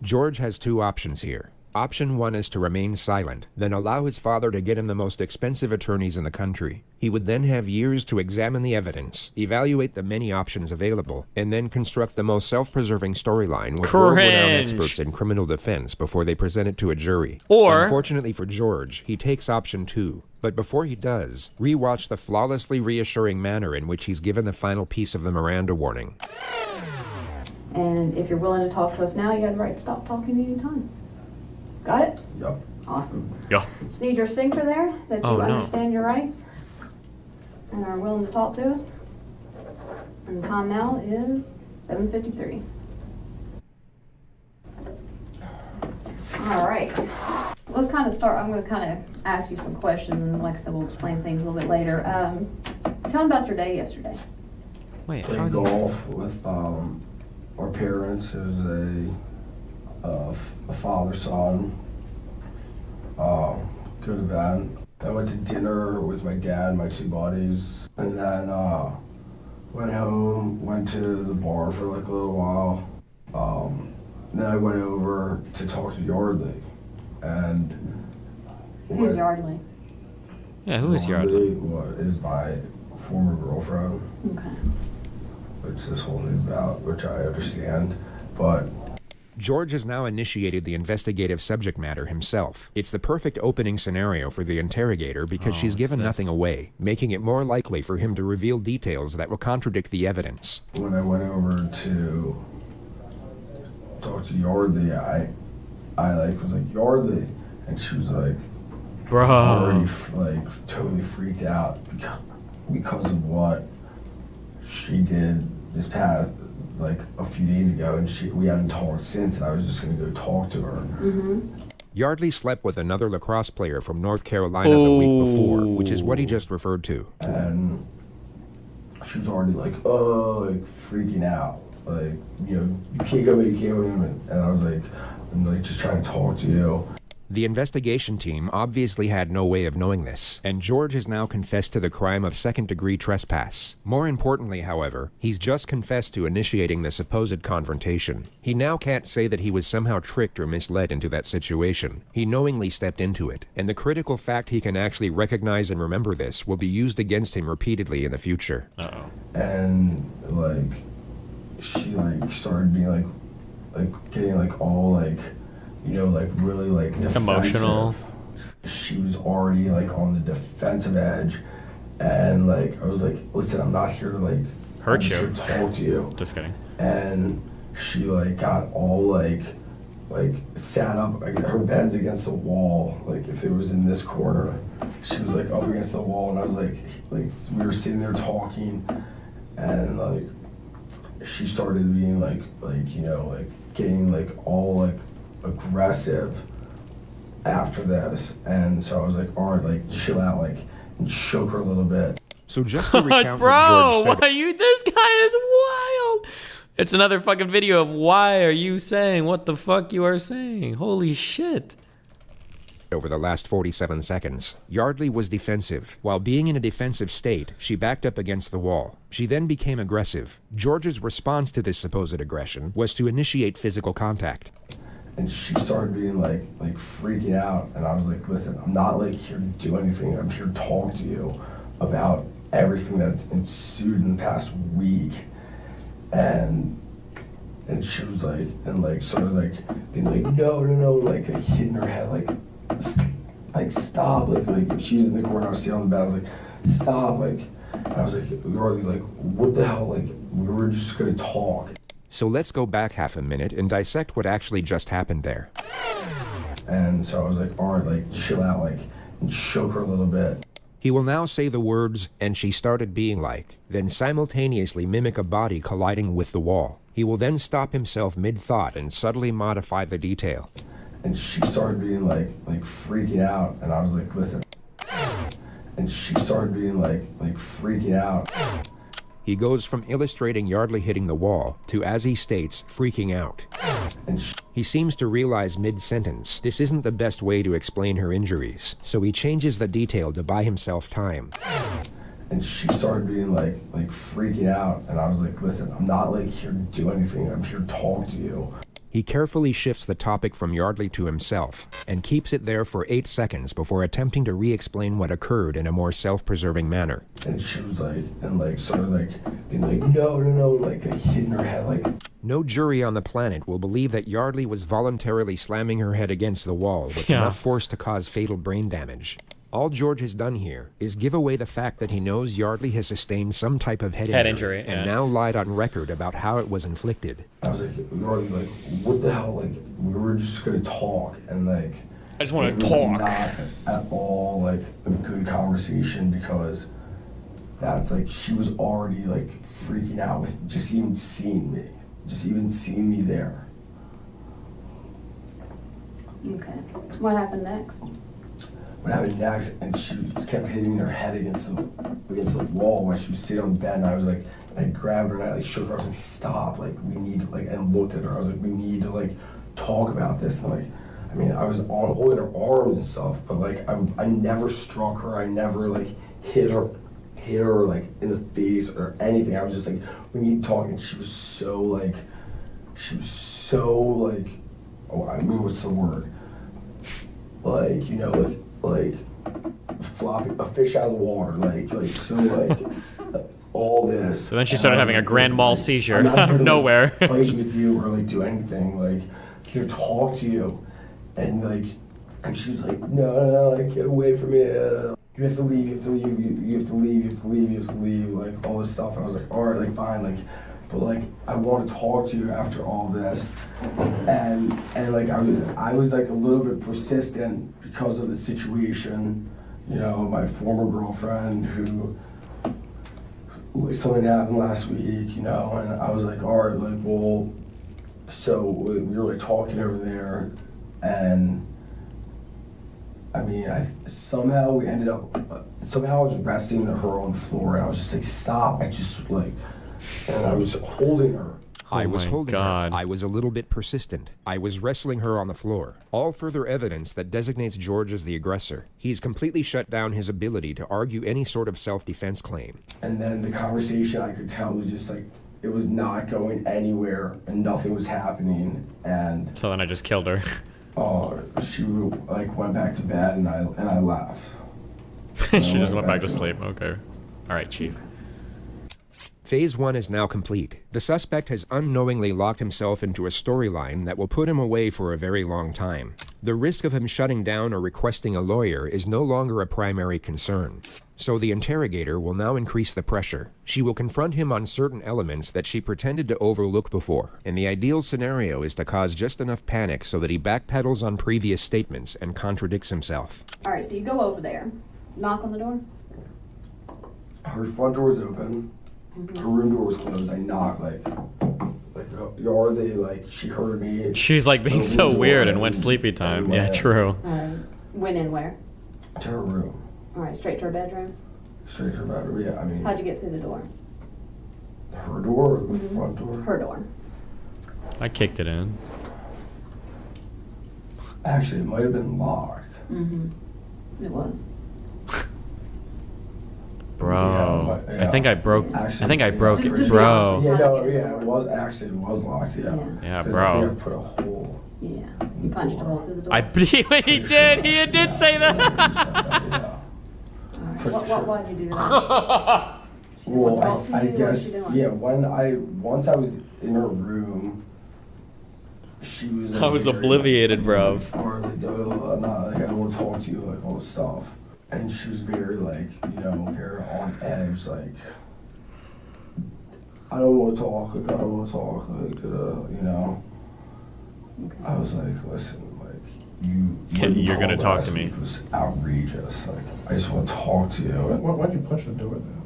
George has two options here. Option one is to remain silent, then allow his father to get him the most expensive attorneys in the country. He would then have years to examine the evidence, evaluate the many options available, and then construct the most self-preserving storyline with world-renowned experts in criminal defense before they present it to a jury. Or, unfortunately for George, he takes option two. But before he does, rewatch the flawlessly reassuring manner in which he's given the final piece of the Miranda warning. And if you're willing to talk to us now, you have the right to stop talking anytime. Got it? Yep. Awesome. Yeah. Just need your signature there that you understand your rights and are willing to talk to us. And the time now is 7:53. All right. Let's kind of start. I'm going to kind of ask you some questions, and like I said, we'll explain things a little bit later. Tell me about your day yesterday. Wait, played golf with our parents. It was a father-son. Good event. I went to dinner with my dad and my two buddies, and then went home, went to the bar for like a little while. Then I went over to talk to Yardley, and Who's Yardley? Yeah, who is Yardley? Is my former girlfriend. Okay. Which this whole thing's about, which I understand, but George has now initiated the investigative subject matter himself. It's the perfect opening scenario for the interrogator because she's given nothing away, making it more likely for him to reveal details that will contradict the evidence. when I went over to talk to Yardley, I like was like, Yardley, and she was like, bro, already like totally freaked out because of what she did this past like a few days ago, and we haven't talked since, and I was just gonna go talk to her. Yardley slept with another lacrosse player from North Carolina the week before, which is what he just referred to. And she was already like, freaking out. Like, you know, you can't come in, you can't come in. And I was like, I'm like just trying to talk to you. The investigation team obviously had no way of knowing this, and George has now confessed to the crime of second-degree trespass. More importantly, however, he's just confessed to initiating the supposed confrontation. He now can't say that he was somehow tricked or misled into that situation. He knowingly stepped into it, and the critical fact he can actually recognize and remember this will be used against him repeatedly in the future. And like, she like started being like getting like all like, you know, like really like defensive. Emotional. She was already like on the defensive edge, and like I was like, listen, I'm not here to like hurt you, here to talk to you. Just kidding. And she like got all like sat up. Like, her bed's against the wall. Like if it was in this corner, she was like up against the wall, and I was like we were sitting there talking, and like she started being like you know like getting like all like aggressive after this, and so I was like, all right, like chill out, like, and shook her a little bit. So just to recount bro, what George said, why are you? This guy is wild. It's another fucking video of why are you saying what the fuck you are saying? Holy shit. over the last 47 seconds. Yardley was defensive. While being in a defensive state, she backed up against the wall. She then became aggressive. George's response to this supposed aggression was to initiate physical contact. And she started being like freaking out, and I was like, listen, I'm not like here to do anything. I'm here to talk to you about everything that's ensued in the past week. And she was like, and like sort of like being like, no, like hitting her head, like stop, like she was in the corner, I was sitting on the bed, I was like, stop, like I was like, we were like, what the hell, like we were just gonna talk. So let's go back half a minute and dissect what actually just happened there. And so I was like, all right, like chill out, like, and shook her a little bit. He will now say the words, and she started being like, then simultaneously mimic a body colliding with the wall. He will then stop himself mid-thought and subtly modify the detail. And she started being like freaking out, and I was like, listen. And she started being like freaking out. He goes from illustrating Yardley hitting the wall to, as he states, freaking out. And he seems to realize mid-sentence this isn't the best way to explain her injuries, so he changes the detail to buy himself time. And she started being like freaking out, and I was like, listen, I'm not like here to do anything. I'm here to talk to you. He carefully shifts the topic from Yardley to himself and keeps it there for 8 seconds before attempting to re-explain what occurred in a more self-preserving manner. And she was like, and like sort of like being like, no, like hitting her head, like. No jury on the planet will believe that Yardley was voluntarily slamming her head against the wall with enough force to cause fatal brain damage. All George has done here is give away the fact that he knows Yardley has sustained some type of head injury and now lied on record about how it was inflicted. I was like, Yardley, like, what the hell? Like, we were just gonna talk, and like, I just want to talk. talk. Not at all like a good conversation, because that's like she was already like freaking out with just even seeing me there. Okay. What happened next? What happened next, and she just kept hitting her head against the wall while she was sitting on the bed, and I was like, I grabbed her and I like shook her. I was like, stop, like we need to like, and looked at her. I was like, we need to like talk about this. And like, I mean, I was on holding her arms and stuff, but like I never struck her. I never like hit her like in the face or anything. I was just like, we need to talk. And she was so like, oh, I mean, what's the word? Like, you know, like flopping a fish out of the water, like so like all this. So then she started having a grand mal seizure out of nowhere. Fight with you or like do anything, like here talk to you, and like, and she's like, no, like get away from me. You have to leave. You have to leave. You have to leave. You have to leave. You have to leave. Like all this stuff. And I was like, all right, like fine, like. But like I want to talk to you after all this, and like I was like a little bit persistent because of the situation, you know, my former girlfriend who something happened last week, you know, and I was like, all right, like well, so we were like talking over there, and I mean somehow we ended up somehow I was resting her on the floor, and I was just like, stop, I just like. And I was holding her. I was holding her. I was a little bit persistent. I was wrestling her on the floor. All further evidence that designates George as the aggressor. He's completely shut down his ability to argue any sort of self-defense claim. And then the conversation, I could tell, was just like, it was not going anywhere and nothing was happening. And so then I just killed her. She like went back to bed and I left. She just went back to sleep. Okay. All right, Chief. Phase 1 is now complete. The suspect has unknowingly locked himself into a storyline that will put him away for a very long time. The risk of him shutting down or requesting a lawyer is no longer a primary concern. So the interrogator will now increase the pressure. She will confront him on certain elements that she pretended to overlook before. And the ideal scenario is to cause just enough panic so that he backpedals on previous statements and contradicts himself. All right, so you go over there, knock on the door. Her front door's open. Her room door was closed. I knocked, like, are they, like, she heard me. She's like being so weird and went sleepy time. Yeah, true. All right. Went in where? To her room. All right, straight to her bedroom? Straight to her bedroom, yeah, I mean. How'd you get through the door? Her door or the front door? Her door. I kicked it in. Actually, it might have been locked. It was. Bro, Yeah. I think I broke. Actually, I think I broke it, just bro. Yeah, no, yeah, it was locked. Yeah. Yeah, 'Cause bro. I think I put a hole. Yeah, you punched a hole through the door. He did. He did say that. Why'd you do that? Well, I guess, yeah. Once I was in her room, she was. Like, I was obliviated, bro. Or like, I'm not like I don't want to talk to you, like all this stuff. And she was very like, you know, very on edge, like, I don't want to talk, like, I don't want to talk, like, you know. Okay. I was like, listen, like, you're gonna talk to me. It was outrageous, like, I just want to talk to you. Why'd you punch the door then?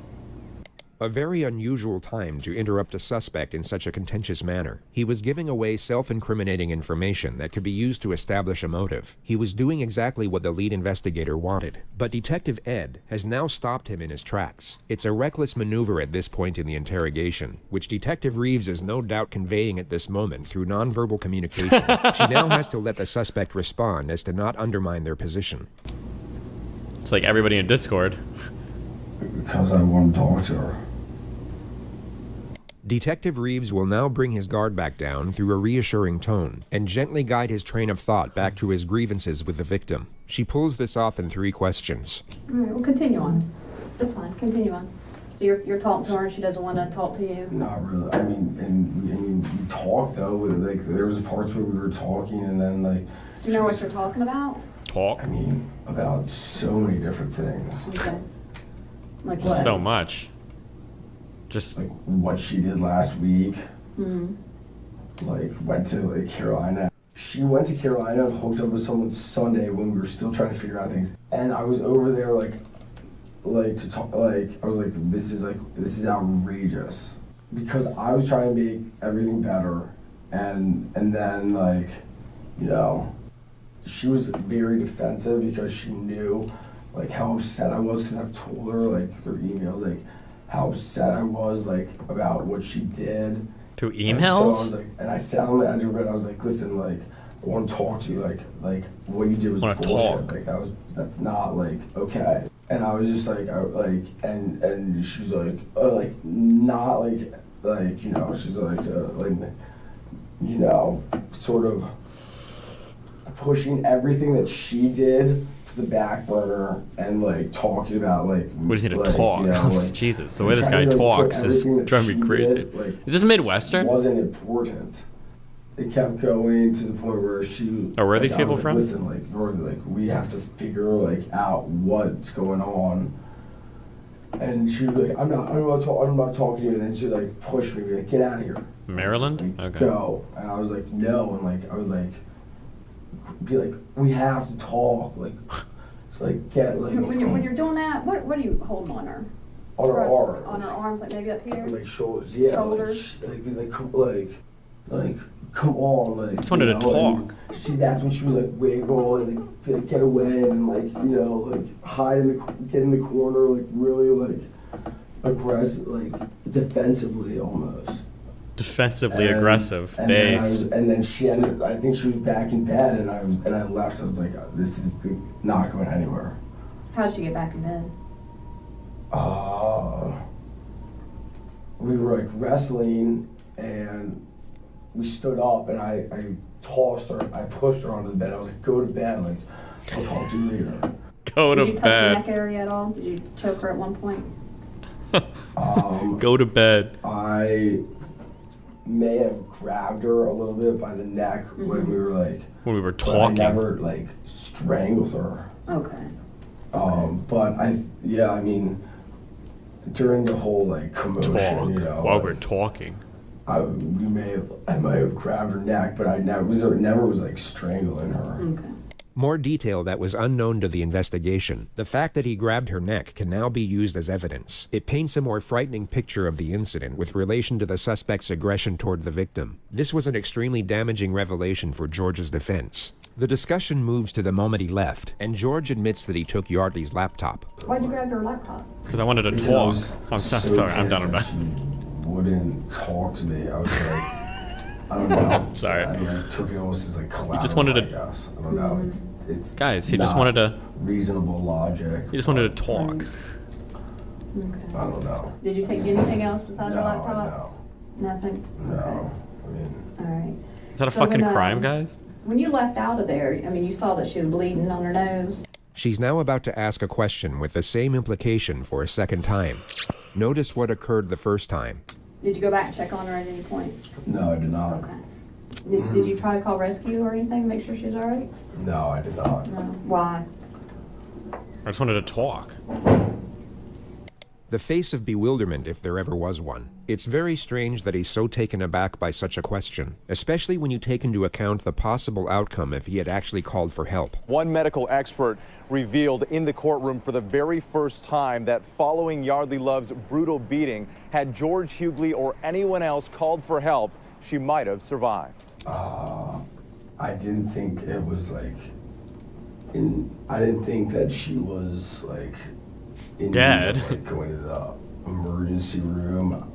A very unusual time to interrupt a suspect in such a contentious manner. He was giving away self-incriminating information that could be used to establish a motive. He was doing exactly what the lead investigator wanted. But Detective Ed has now stopped him in his tracks. It's a reckless maneuver at this point in the interrogation, which Detective Reeves is no doubt conveying at this moment through nonverbal communication. She now has to let the suspect respond as to not undermine their position. It's like everybody in Discord. Because I want to talk to her. Detective Reeves will now bring his guard back down through a reassuring tone and gently guide his train of thought back to his grievances with the victim. She pulls this off in 3 questions. All right, well, continue on. That's fine. Continue on. So you're talking to her and she doesn't want to talk to you? Not really. I mean, we talked though. Like there was parts where we were talking, and then like. Do you know what you're talking about? Talk. I mean, about so many different things. Okay. Like Just what? so much. Just like what she did last week. Mm-hmm. Like went to like Carolina. She went to Carolina and hooked up with someone Sunday when we were still trying to figure out things. And I was over there like to talk. Like I was like, this is outrageous, because I was trying to make everything better, and then like, you know. she was very defensive because she knew like how upset I was, because I've told her like through emails like how upset I was like about what she did. Through emails? And, so I was, like, and I sat on the edge of it. I was like, listen, like I want to talk to you. Like what you did was bullshit. Like that's not like okay. And I was just like and she was like not like you know, she's like you know, sort of pushing everything that she did to the back burner and like talking about like we just need to like, talk. You know, like, Jesus, the way this guy talks is driving me crazy. Is this Midwestern? Wasn't important. It kept going to the point where she. Oh, where are these like, people like, from? Listen, like we have to figure like out what's going on. And she was like, I'm not talking to you. And then she like pushed me, like, get out of here. Maryland? Like, okay. Go. And I was like, no. And like I was like, be like, we have to talk. Like, so like get like. When you're doing that, what are you holding on her? On her arms. On her arms, like maybe up here. Like shoulders. Yeah. Shoulders. Like come on, like. Just wanted to talk. See, that's when she was like wiggle and like get away and like you know like hide get in the corner, like really like aggressive, like defensively almost. Defensively aggressive. And then she ended. I think she was back in bed, and I left. I was like, this is not going anywhere. How'd she get back in bed? We were like wrestling and. We stood up and I tossed her, I pushed her onto the bed. I was like, go to bed, like, I'll talk to you later. Go to bed. Did you touch the neck area at all? Did you choke her at one point? Go to bed. I may have grabbed her a little bit by the neck when we were like... When we were talking. I never, like, strangled her. Okay. But I mean, during the whole, like, commotion, you know... While we're talking. I might have grabbed her neck, but I never was like strangling her. Okay. More detail that was unknown to the investigation. The fact that he grabbed her neck can now be used as evidence. It paints a more frightening picture of the incident with relation to the suspect's aggression toward the victim. This was an extremely damaging revelation for George's defense. The discussion moves to the moment he left, and George admits that he took Yardley's laptop. Why'd you grab her laptop? Because I wanted to talk. I'm sorry, I'm done with that. Wouldn't talk to me. I was like, I don't know. Sorry. I like, took it almost as like collateral. He just wanted to. I guess. I don't know. It's guys. He just wanted to. Reasonable logic. He just wanted to talk. Okay. I don't know. Did you take anything else besides the laptop? No. Nothing. No. Okay. I mean. All right. Is that a fucking crime, guys? When you left out of there, I mean, you saw that she was bleeding on her nose. She's now about to ask a question with the same implication for a second time. Notice what occurred the first time. Did you go back and check on her at any point? No, I did not. Okay. Did you try to call rescue or anything to make sure she's all right? No, I did not. No. Why? I just wanted to talk. The face of bewilderment, if there ever was one. It's very strange that he's so taken aback by such a question, especially when you take into account the possible outcome if he had actually called for help. One medical expert revealed in the courtroom for the very first time that following Yardley Love's brutal beating, had George Hughley or anyone else called for help, she might have survived. I didn't think it was like, I didn't think that she was like, dead. Like going to the emergency room.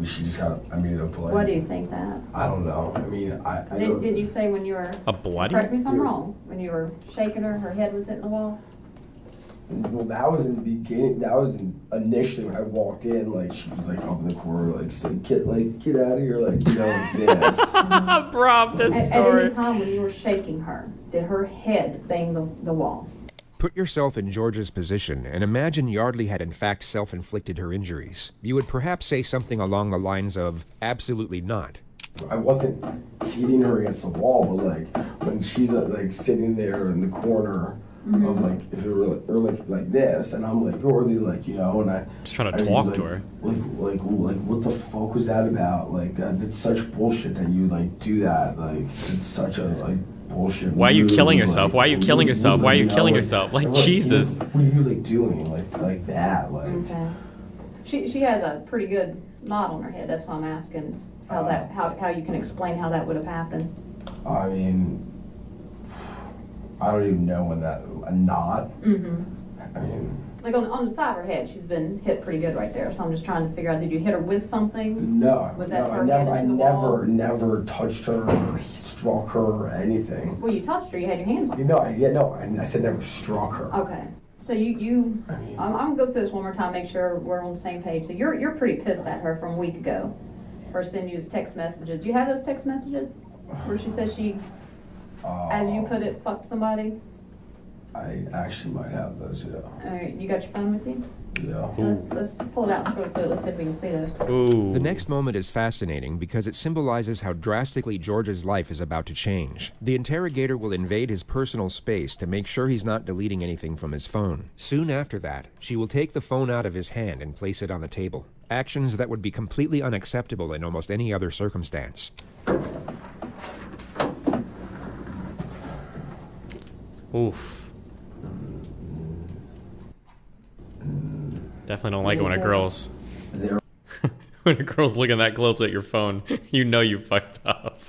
She just got. I mean, what do you think that? I don't know. I mean, Did you say when you were a bloody? Correct me if I'm wrong. When you were shaking her, her head was hitting the wall. Well, that was in the beginning. That was initially when I walked in. Like she was like up in the corner, like saying, "Get out of here!" Like you know, like this. Rob, this story. At any time when you were shaking her, did her head bang the wall? Put yourself in George's position and imagine Yardley had in fact self-inflicted her injuries. You would perhaps say something along the lines of, absolutely not. I wasn't hitting her against the wall, but like when she's like sitting there in the corner of like, if it were like this, and I'm like, Yardley, like, you know, and I just trying to talk to her. Like what the fuck was that about? Like that's such bullshit that you like do that. Like it's such a like bullshit. Why are you killing yourself? Why are you killing yourself? Why are you killing yourself? Like Jesus. What are you like doing? Like that? Like. Okay. She has a pretty good knot on her head. That's why I'm asking how you can explain how that would have happened. I mean, I don't even know when that, a knot? Mm-hmm. I mean, Like on the side of her head, she's been hit pretty good right there. So I'm just trying to figure out, did you hit her with something? no. Was that no, her head into the wall? never touched her or struck her or anything. Well, you touched her. You had your hands on her. You know, I said never struck her. Okay. So I'm gonna go through this one more time, make sure we're on the same page. So you're pretty pissed at her from a week ago for sending you text messages. Do you have those text messages where she says she, as you put it, fucked somebody? I actually might have those, yeah. All right, you got your phone with you? Yeah. Let's pull it out and scroll through it. Let's see if we can see those. Ooh. The next moment is fascinating because it symbolizes how drastically George's life is about to change. The interrogator will invade his personal space to make sure he's not deleting anything from his phone. Soon after that, she will take the phone out of his hand and place it on the table. Actions that would be completely unacceptable in almost any other circumstance. Oof. Definitely don't like it when a girl's when a girl's looking that close at your phone. You know you fucked up.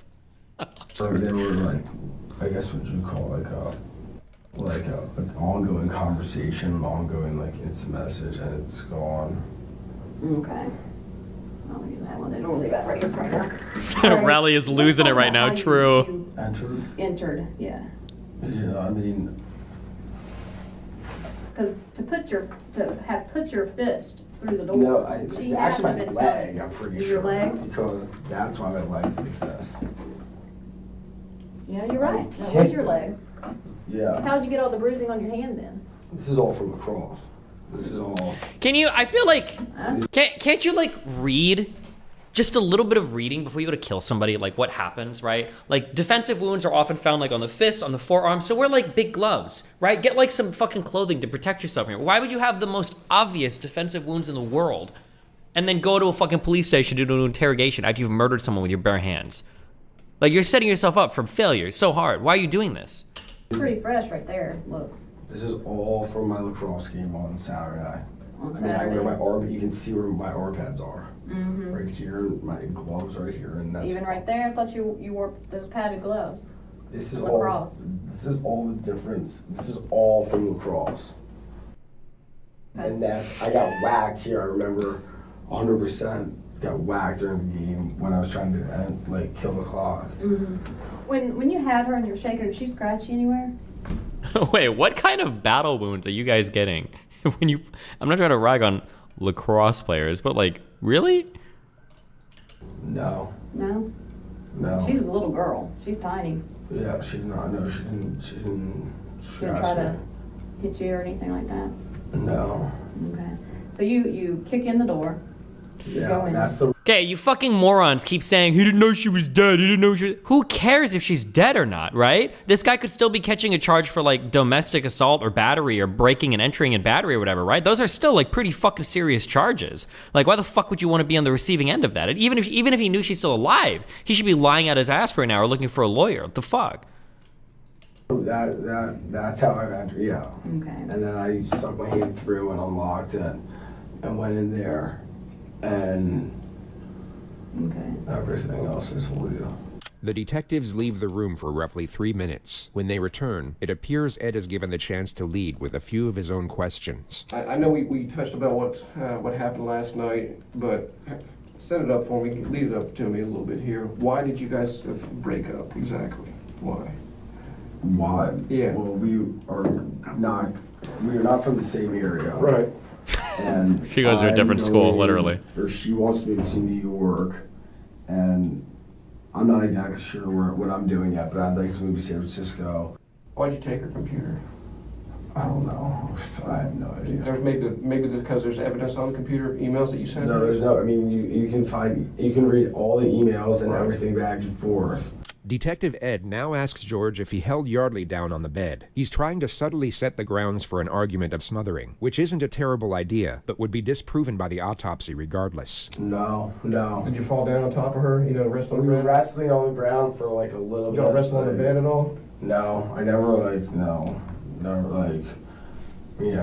So they were like, I guess what you call like an ongoing conversation, an ongoing like instant message, and it's gone. Okay. I'll use that one. They don't leave that right in front of her. Rally is losing it right now. True. Entered, yeah. Yeah, I mean, because to have put your fist through the door. No, it's actually my leg, I'm pretty sure. Your leg? Because that's why my leg's like this. Yeah, you're right. That was your leg. Yeah. How'd you get all the bruising on your hand then? This is all from lacrosse. This is all. Can you, I feel like, can't you like read? Just a little bit of reading before you go to kill somebody, like what happens, right? Like defensive wounds are often found like on the fists, on the forearms, so wear like big gloves, right? Get like some fucking clothing to protect yourself here. Why would you have the most obvious defensive wounds in the world and then go to a fucking police station to do an interrogation after you've murdered someone with your bare hands? Like you're setting yourself up for failure. It's so hard. Why are you doing this? Pretty fresh right there, looks. This is all from my lacrosse game on Saturday. On I mean, I wear Saturday. my arm, you can see where my arm pads are. Mm-hmm. Right here, and my gloves right here, and that's Even right there, I thought you wore those padded gloves. This is lacrosse. This is all the difference. This is all from lacrosse. Okay. And that's, I got whacked here. I remember 100% got whacked during the game when I was trying to kill the clock. Mm-hmm. When you had her and you're shaking her, did she scratch you anywhere? Wait, what kind of battle wounds are you guys getting? When you, I'm not trying to rag on lacrosse players, but like, really? No. No? No. She's a little girl. She's tiny. Yeah, she's not. No, she didn't She didn't scratch try me. to hit you or anything like that? No. Okay. So you kick in the door. You go in. That's the. Okay, you fucking morons keep saying he didn't know she was dead. He didn't know she was... Who cares if she's dead or not, right? This guy could still be catching a charge for like domestic assault or battery or breaking and entering in battery or whatever, right? Those are still like pretty fucking serious charges. Like, why the fuck would you want to be on the receiving end of that? And even if he knew she's still alive, he should be lying out his ass right now or looking for a lawyer. What the fuck? That's how I entered. Yeah. Okay. And then I stuck my hand through and unlocked it, and went in there, and. Okay. Everything else is for you. The detectives leave the room for roughly 3 minutes. When they return, it appears Ed is given the chance to lead with a few of his own questions. I know we touched about what happened last night, but set it up for me, lead it up to me a little bit here. Why did you guys break up exactly? Why? Why? Yeah. Well, we are not from the same area. Right. And She goes to a different school, literally. Or she wants me to New York, and I'm not exactly sure what I'm doing yet, but I'd like to move to San Francisco. Why'd you take her computer? I don't know. I have no idea. There's maybe because there's evidence on the computer, emails that you sent. No, there's no. I mean, you can read all the emails and everything back and forth. Detective Ed now asks George if he held Yardley down on the bed. He's trying to subtly set the grounds for an argument of smothering, which isn't a terrible idea, but would be disproven by the autopsy regardless. No. Did you fall down on top of her? Rest on the We were ground? wrestling on the ground for like a little Did bit. y'all wrestle on the bed at all? No, I never I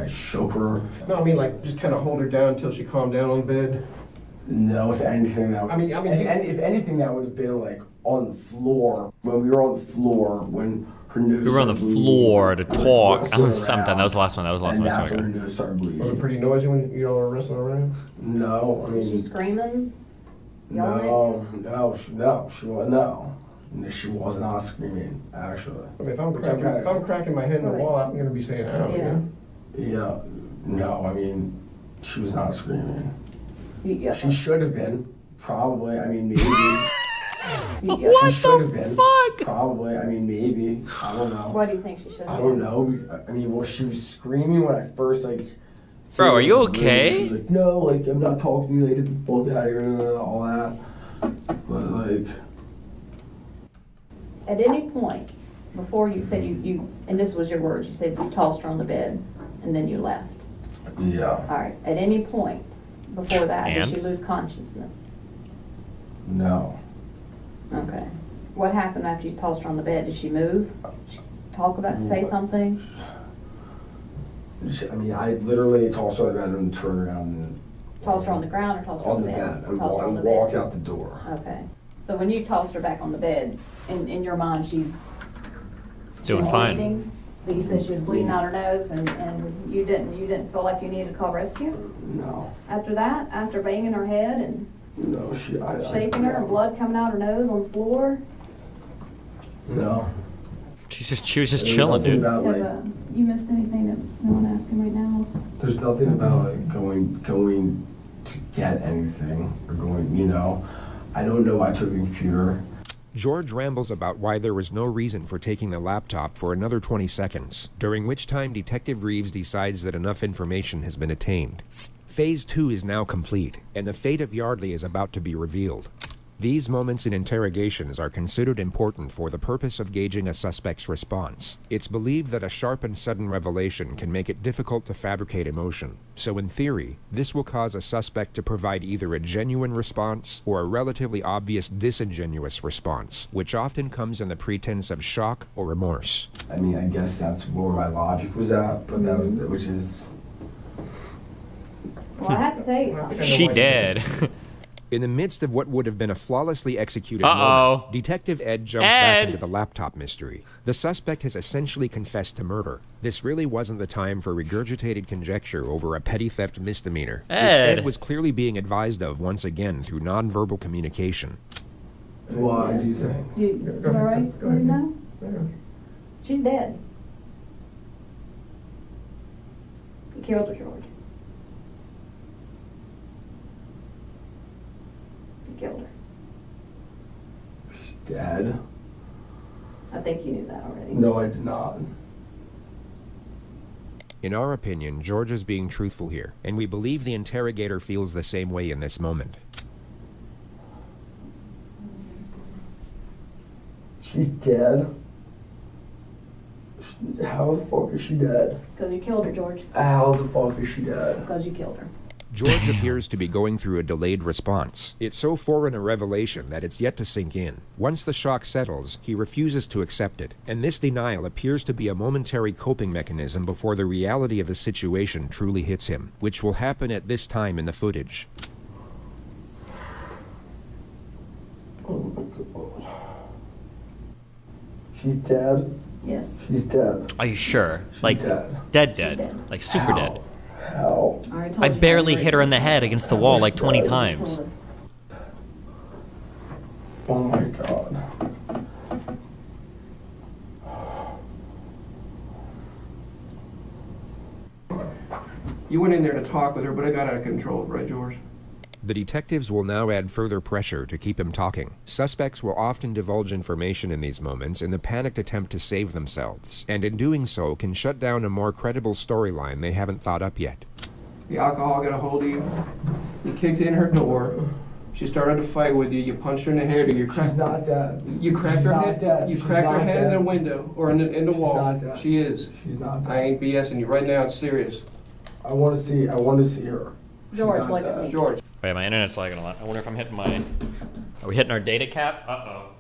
shook her. No, I mean just kind of hold her down until she calmed down on the bed. No, if anything if anything that would have been like on the floor, when we were on the floor, when her nose. We were on the started floor to bleeding, talk. wrestling Oh, something. around, That was the last one. That was the last and one I that's saw. when her nose started bleeding. Was it pretty noisy when y'all were wrestling around? No, I Was she mean, screaming? Yelling? no, she was not screaming, actually. I mean, if I'm cracking my head in the wall, I'm gonna be saying ow. Yeah. Yeah, no, I mean, she was not screaming. Yeah. She should have been, probably. I mean, maybe. What She should have the been. fuck? Probably. I mean, maybe. I don't know. Why do you think she should have? I don't know. I mean, well, she was screaming when I first, like... Bro, are you came in the room. okay? She was like, no, like, I'm not talking to you. Like, get the fuck out of here, and all that. But, like... At any point, before you said you, and this was your words, you said you tossed her on the bed and then you left. Yeah. All right. At any point before that, did And? she lose consciousness? No. Okay. What happened after you tossed her on the bed? Did she move? Talk about, say something? I mean, I literally tossed her on the bed and turned around and... Tossed her on the ground or tossed her on the bed? And Tossed her on the walked bed. out the door. Okay. So when you tossed her back on the bed, in your mind, she's Doing fine. bleeding. But you said she was bleeding out her nose, and you didn't feel like you needed to call rescue No. after that, after banging her head and No, shaking her and blood coming out her nose on the floor. No. She was just There's chilling, nothing dude. about, like, You missed anything that no one asking right now? there's nothing about like going to get anything or going, you know. I don't know why I took the computer. George rambles about why there was no reason for taking the laptop for another 20 seconds, during which time Detective Reeves decides that enough information has been attained. Phase 2 is now complete, and the fate of Yardley is about to be revealed. These moments in interrogations are considered important for the purpose of gauging a suspect's response. It's believed that a sharp and sudden revelation can make it difficult to fabricate emotion. So in theory, this will cause a suspect to provide either a genuine response or a relatively obvious disingenuous response, which often comes in the pretense of shock or remorse. I mean, I guess that's where my logic was at, but that was, which is... Well, I have to tell you something. She dead. In the midst of what would have been a flawlessly executed Uh-oh. moment, Detective Ed jumps back into the laptop mystery. The suspect has essentially confessed to murder. This really wasn't the time for regurgitated conjecture over a petty theft misdemeanor, which Ed was clearly being advised of once again through nonverbal communication. Why do you think? You all right? Go ahead. No? She's dead. You killed her, George. Killed her. She's dead? I think you knew that already. No, I did not. In our opinion, George is being truthful here, and we believe the interrogator feels the same way in this moment. She's dead? How the fuck is she dead? Because you killed her, George. How the fuck is she dead? Because you killed her. George appears to be going through a delayed response. It's so foreign a revelation that it's yet to sink in. Once the shock settles, he refuses to accept it, and this denial appears to be a momentary coping mechanism before the reality of the situation truly hits him, which will happen at this time in the footage. Oh my god. She's dead? Yes. She's dead. Are you sure? She's Like dead. dead. Like super dead. How? I barely hit her in the head against the wall like 20 times. Oh my god. You went in there to talk with her, but it got out of control, right, George? The detectives will now add further pressure to keep him talking. Suspects will often divulge information in these moments in the panicked attempt to save themselves, and in doing so can shut down a more credible storyline they haven't thought up yet. The alcohol got a hold of you. You kicked in her door. She started to fight with you. You punched her in the head, or you cracked. She's not dead. You cracked her head. Dead. You She's cracked her not head in dead. the window or in the wall. Not dead. She is. She's not dead. I ain't BSing you right now. It's serious. I want to see her. George, look at me. George. Wait, my internet's lagging a lot. I wonder if I'm hitting my... Are we hitting our data cap? Uh-oh.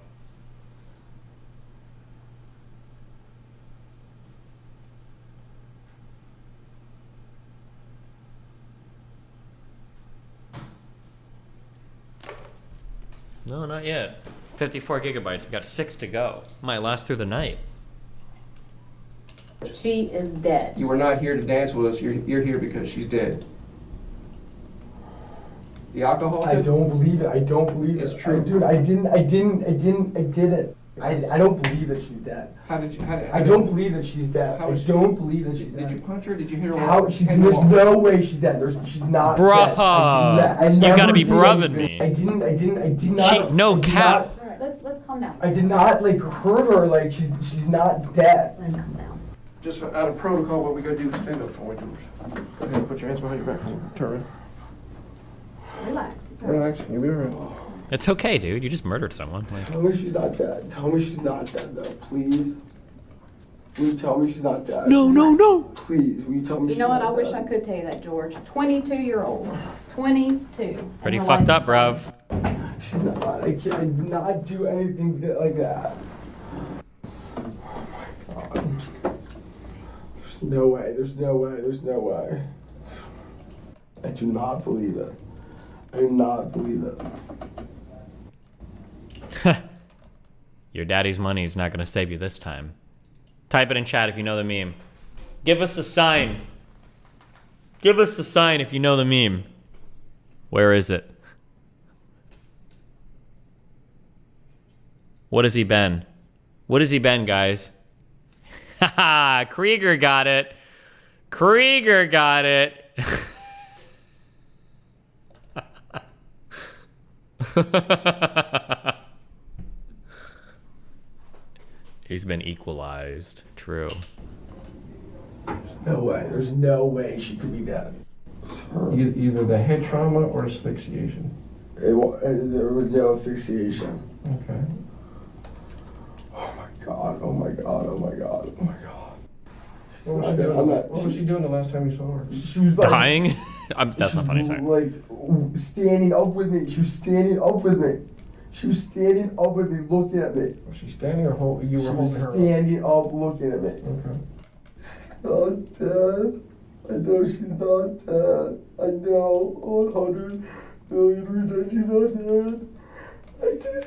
No, not yet. 54 gigabytes. We got 6 to go. Might last through the night. She is dead. You were not here to dance with us. You're here because she's dead. The alcohol? I don't believe it. I don't believe it. It's true. Dude, I didn't. I don't believe that she's dead. I don't believe that she's dead. I don't believe that she's dead. Did you punch her? Did you hit her? There's no way she's dead. She's not Bruh, dead. you gotta be brubbing me. I did not. No cap. All right, let's calm down. I did not like hurt her. Like she's not dead. Let him calm down. Just out of protocol, what we gotta do is stand up for me, George. Go ahead, put your hands behind your back for me. Turn around. Relax. Relax. You'll be alright. It's okay, dude. You just murdered someone. Like, Tell me she's not dead. Tell me she's not dead, though. Please. Will you tell me she's not dead? No. Please, will you tell me You know what? I wish I could tell you that, George. 22-year-old. 22. pretty fucked up, bruv. She's not. I did not do anything like that. Oh my god. There's no way. There's no way. There's no way. I do not believe it. I do not believe it. Your daddy's money is not gonna save you this time. Type it in chat if you know the meme. Give us a sign. Give us the sign if you know the meme. Where is it? What has he been? What has he been, guys? Haha, Krieger got it. Krieger got it. He's been equalized. True. There's no way. There's no way she could be dead. Either the head trauma or asphyxiation. There was no asphyxiation. Okay. Oh my god. Oh my god. Oh my god. Oh my god. What was she doing the last time you saw her? She was like, dying? That's not funny. Sorry. Like standing up with me. She was standing up with me. She was standing up with me, looking at me. Was she standing or you were holding her? Standing up, looking at me. Okay. She's not dead. I know she's not dead. I know 100 million % she's not dead. I did.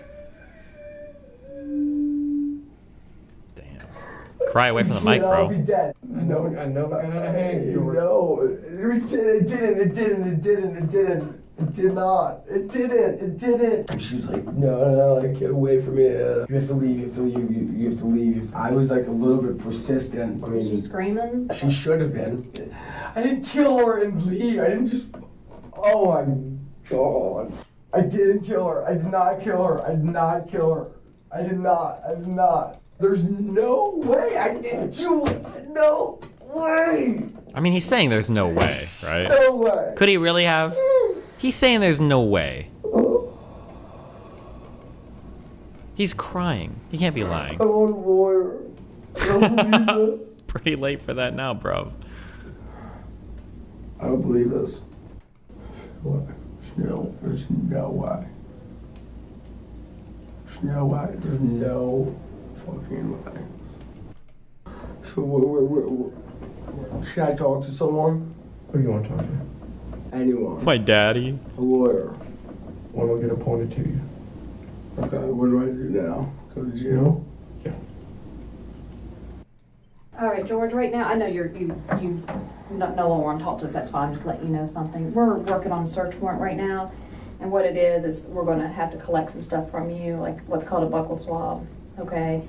Damn. Cry away from the mic, I'll bro. be dead. I know it got out of hand, George. No, it didn't. It didn't. And she's like, no, like, get away from me. You have to leave, you have to leave. I was like a little bit persistent. I mean, Was she screaming? she should have been. I didn't kill her and leave. I didn't just, oh my god. I didn't kill her. I did not kill her. I did not kill her. I did not. There's no way I didn't do it. No way. I mean, he's saying there's no way, right? No way. Could he really have? He's saying there's no way. He's crying. He can't be lying. I want a lawyer. I don't believe this. Pretty late for that now, bro. I don't believe this. What? There's no way. There's no way. There's no fucking way. So, should I talk to someone? Who do you want to talk to? Anyone. My daddy. A lawyer. One will get appointed to you. Okay, what do I do now? Go to jail? Yeah. All right, George. Right now, I know you no longer want to talk to us. That's fine. I'm just letting you know something. We're working on a search warrant right now, and what it is we're going to have to collect some stuff from you, like what's called a buccal swab. Okay.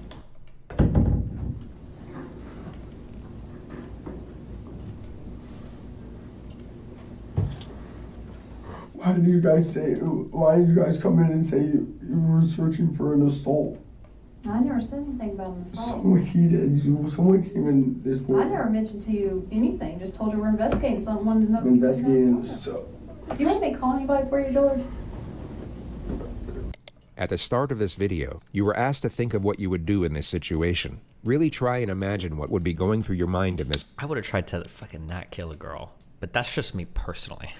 Why did you guys come in and say you were searching for an assault? I never said anything about an assault. Someone came in this I morning. never mentioned to you anything. Just told you we're investigating something. Wanted to know. Investigating Do you want me to call anybody for you, George? At the start of this video, you were asked to think of what you would do in this situation. Really try and imagine what would be going through your mind in this I would have tried to fucking not kill a girl, but that's just me personally.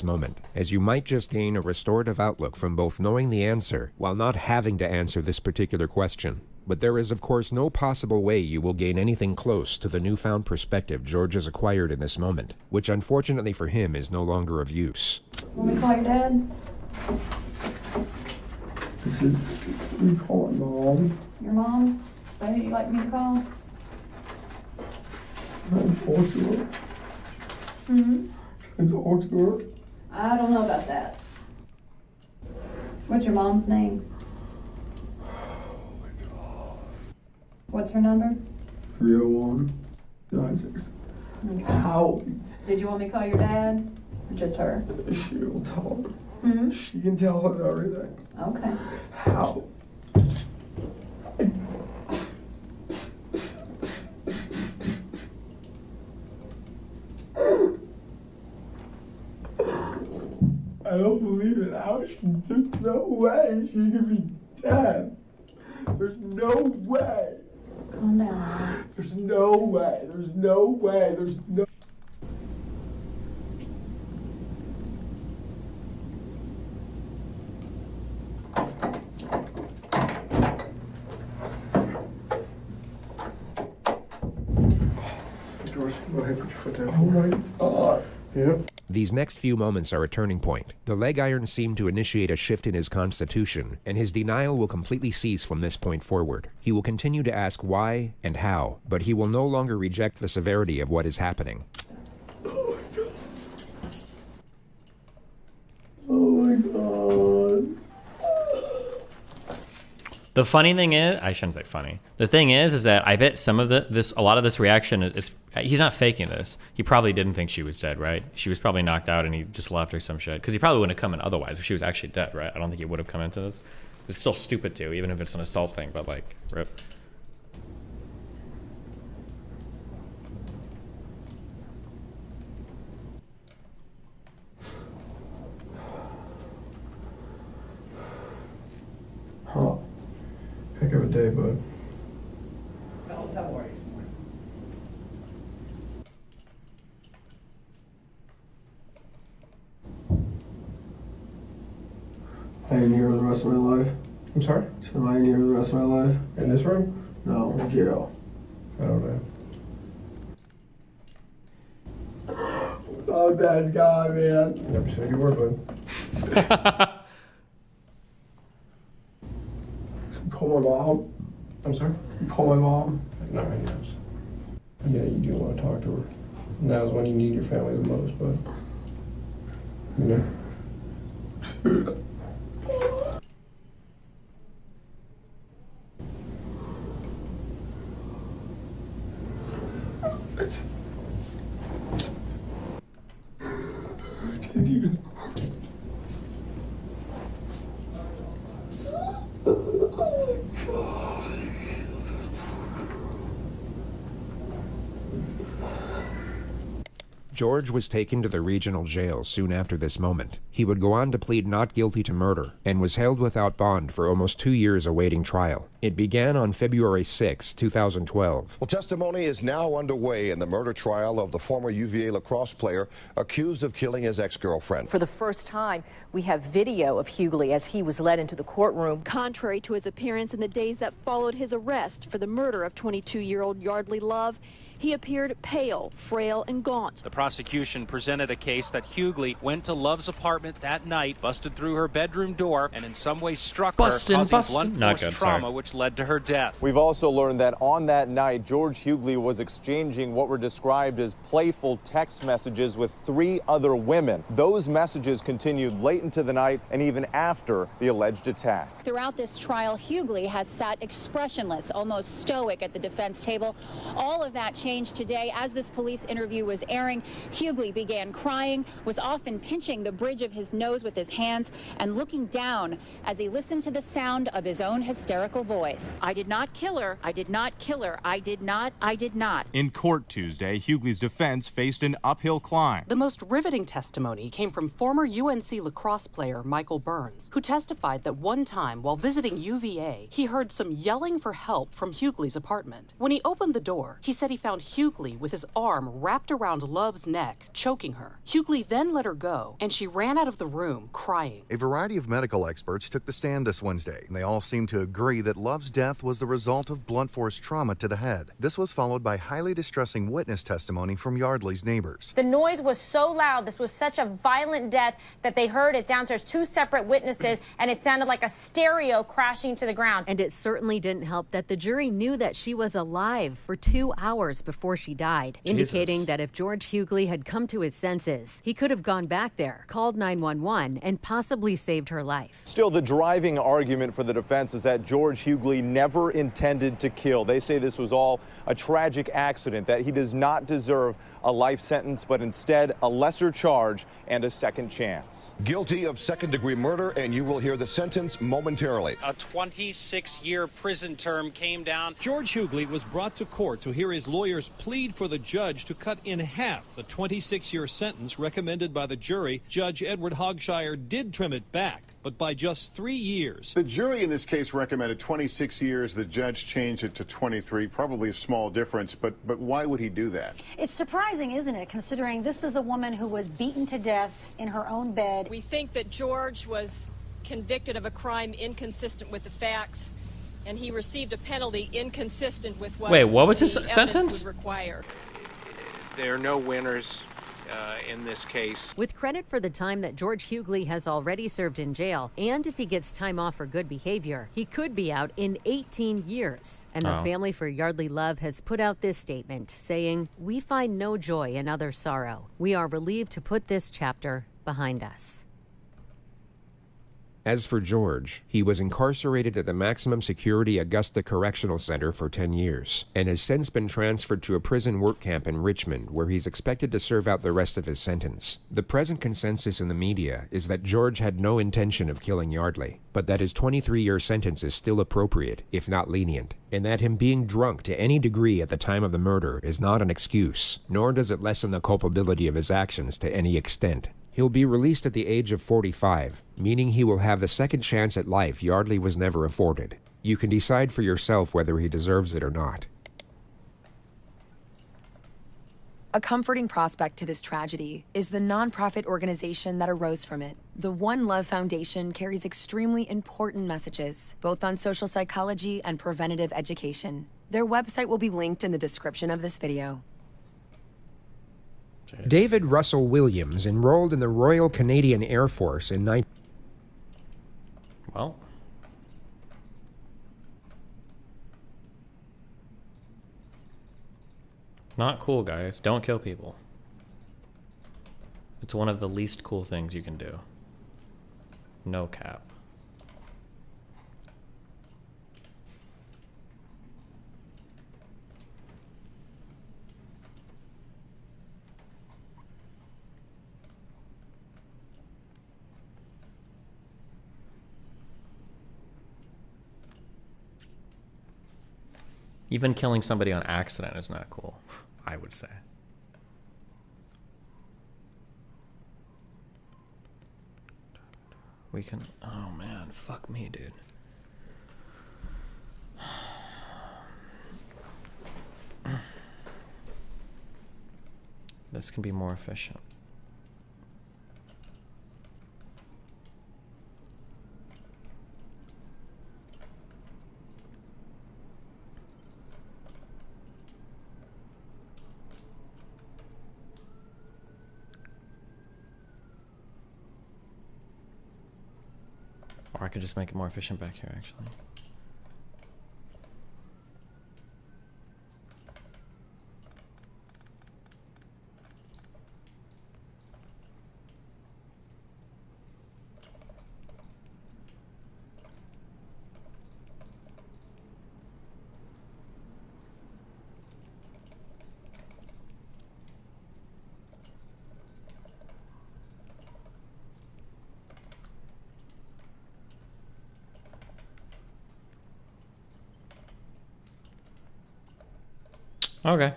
moment, as you might just gain a restorative outlook from both knowing the answer while not having to answer this particular question. But there is of course no possible way you will gain anything close to the newfound perspective George has acquired in this moment, which unfortunately for him is no longer of use. Want me to call your dad? We call it Mom. Your mom? Is that who you'd like me to call? Can I talk to her? Mm-hmm. Can I talk to her? I don't know about that. What's your mom's name? Oh my God. What's her number? 301-96. Okay. How? Did you want me to call your dad? Or just her? She'll tell her. Mm-hmm. She can tell her everything. Okay. How? I don't believe it. There's no way she's gonna be dead. There's no way. Calm down. There's no way. There's no way. There's no. George, go ahead, put your foot down. Oh my God. Yep. These next few moments are a turning point. The leg irons seem to initiate a shift in his constitution, and his denial will completely cease from this point forward. He will continue to ask why and how, but he will no longer reject the severity of what is happening. Oh my God. The funny thing is, I shouldn't say funny. The thing is that I bet some of a lot of this reaction is he's not faking this. He probably didn't think she was dead, right? She was probably knocked out and he just left or some shit. Because he probably wouldn't have come in otherwise if she was actually dead, right? I don't think he would have come into this. It's still stupid too, even if it's an assault thing, but like, rip. Huh. Heck of a day, bud. Fellas, how are you this morning? I ain't here the rest of my life. I'm sorry? So I ain't here the rest of my life. In this room? No, in jail. I don't know. Oh, bad guy, man. Never said you were, bud. Call my mom. I'm sorry? Call my mom. No, he knows. Yeah, you do want to talk to her. Now's when you need your family the most, bud. You know? Dude. I didn't even. George was taken to the regional jail soon after this moment. He would go on to plead not guilty to murder and was held without bond for almost 2 years awaiting trial. It began on February 6, 2012. Well, testimony is now underway in the murder trial of the former UVA lacrosse player accused of killing his ex-girlfriend. For the first time, we have video of Hughley as he was led into the courtroom. Contrary to his appearance in the days that followed his arrest for the murder of 22-year-old Yardley Love, he appeared pale, frail, and gaunt. The prosecution presented a case that Hughley went to Love's apartment that night, busted through her bedroom door, and in some way struck her, causing blunt force trauma, which led to her death. We've also learned that on that night, George Hughley was exchanging what were described as playful text messages with 3 other women. Those messages continued late into the night and even after the alleged attack. Throughout this trial, Hughley has sat expressionless, almost stoic at the defense table. All of that changed today as this police interview was airing. Hughley began crying, was often pinching the bridge of his nose with his hands and looking down as he listened to the sound of his own hysterical voice. I did not kill her. I did not kill her. I did not. I did not. In court Tuesday, Hughley's defense faced an uphill climb. The most riveting testimony came from former UNC lacrosse player Michael Burns, who testified that one time while visiting UVA, he heard some yelling for help from Hughley's apartment. When he opened the door, he said he found Hughley with his arm wrapped around Love's neck, choking her. Hughley then let her go, and she ran out of the room crying. A variety of medical experts took the stand this Wednesday, and they all seem to agree that Love's death was the result of blunt force trauma to the head. This was followed by highly distressing witness testimony from Yardley's neighbors. The noise was so loud, this was such a violent death that they heard it downstairs, 2 separate witnesses, and it sounded like a stereo crashing to the ground. And it certainly didn't help that the jury knew that she was alive for 2 hours before she died, indicating that if George Hughley had come to his senses, he could have gone back there, called 911, and possibly saved her life. Still, the driving argument for the defense is that George Hughley never intended to kill. They say this was all a tragic accident, that he does not deserve a life sentence, but instead a lesser charge and a second chance. Guilty of second-degree murder, and you will hear the sentence momentarily. A 26-year prison term came down. George Hughley was brought to court to hear his lawyers plead for the judge to cut in half the 26-year sentence recommended by the jury. Judge Edward Hogshire did trim it back, but by just 3 years. The jury in this case recommended 26 years. The judge changed it to 23, probably a small difference, but why would he do that? It's surprising, isn't it, considering this is a woman who was beaten to death in her own bed. We think that George was convicted of a crime inconsistent with the facts, and he received a penalty inconsistent with what what was his the evidence sentence? would require. There are no winners in this case. With credit for the time that George Hughley has already served in jail, and if he gets time off for good behavior, he could be out in 18 years. And the family for Yardley Love has put out this statement saying, "We find no joy in other sorrow. We are relieved to put this chapter behind us." As for George, he was incarcerated at the maximum security Augusta Correctional Center for 10 years, and has since been transferred to a prison work camp in Richmond, where he's expected to serve out the rest of his sentence. The present consensus in the media is that George had no intention of killing Yardley, but that his 23-year sentence is still appropriate, if not lenient, and that him being drunk to any degree at the time of the murder is not an excuse, nor does it lessen the culpability of his actions to any extent. He'll be released at the age of 45, meaning he will have the second chance at life Yardley was never afforded. You can decide for yourself whether he deserves it or not. A comforting prospect to this tragedy is the nonprofit organization that arose from it. The One Love Foundation carries extremely important messages, both on social psychology and preventative education. Their website will be linked in the description of this video. David Russell Williams enrolled in the Royal Canadian Air Force in Well. Not cool, guys. Don't kill people. It's one of the least cool things you can do. No cap. Even killing somebody on accident is not cool, I would say. We can, oh man, fuck me, dude. This can be more efficient. Or I could just make it more efficient back here, actually. Okay.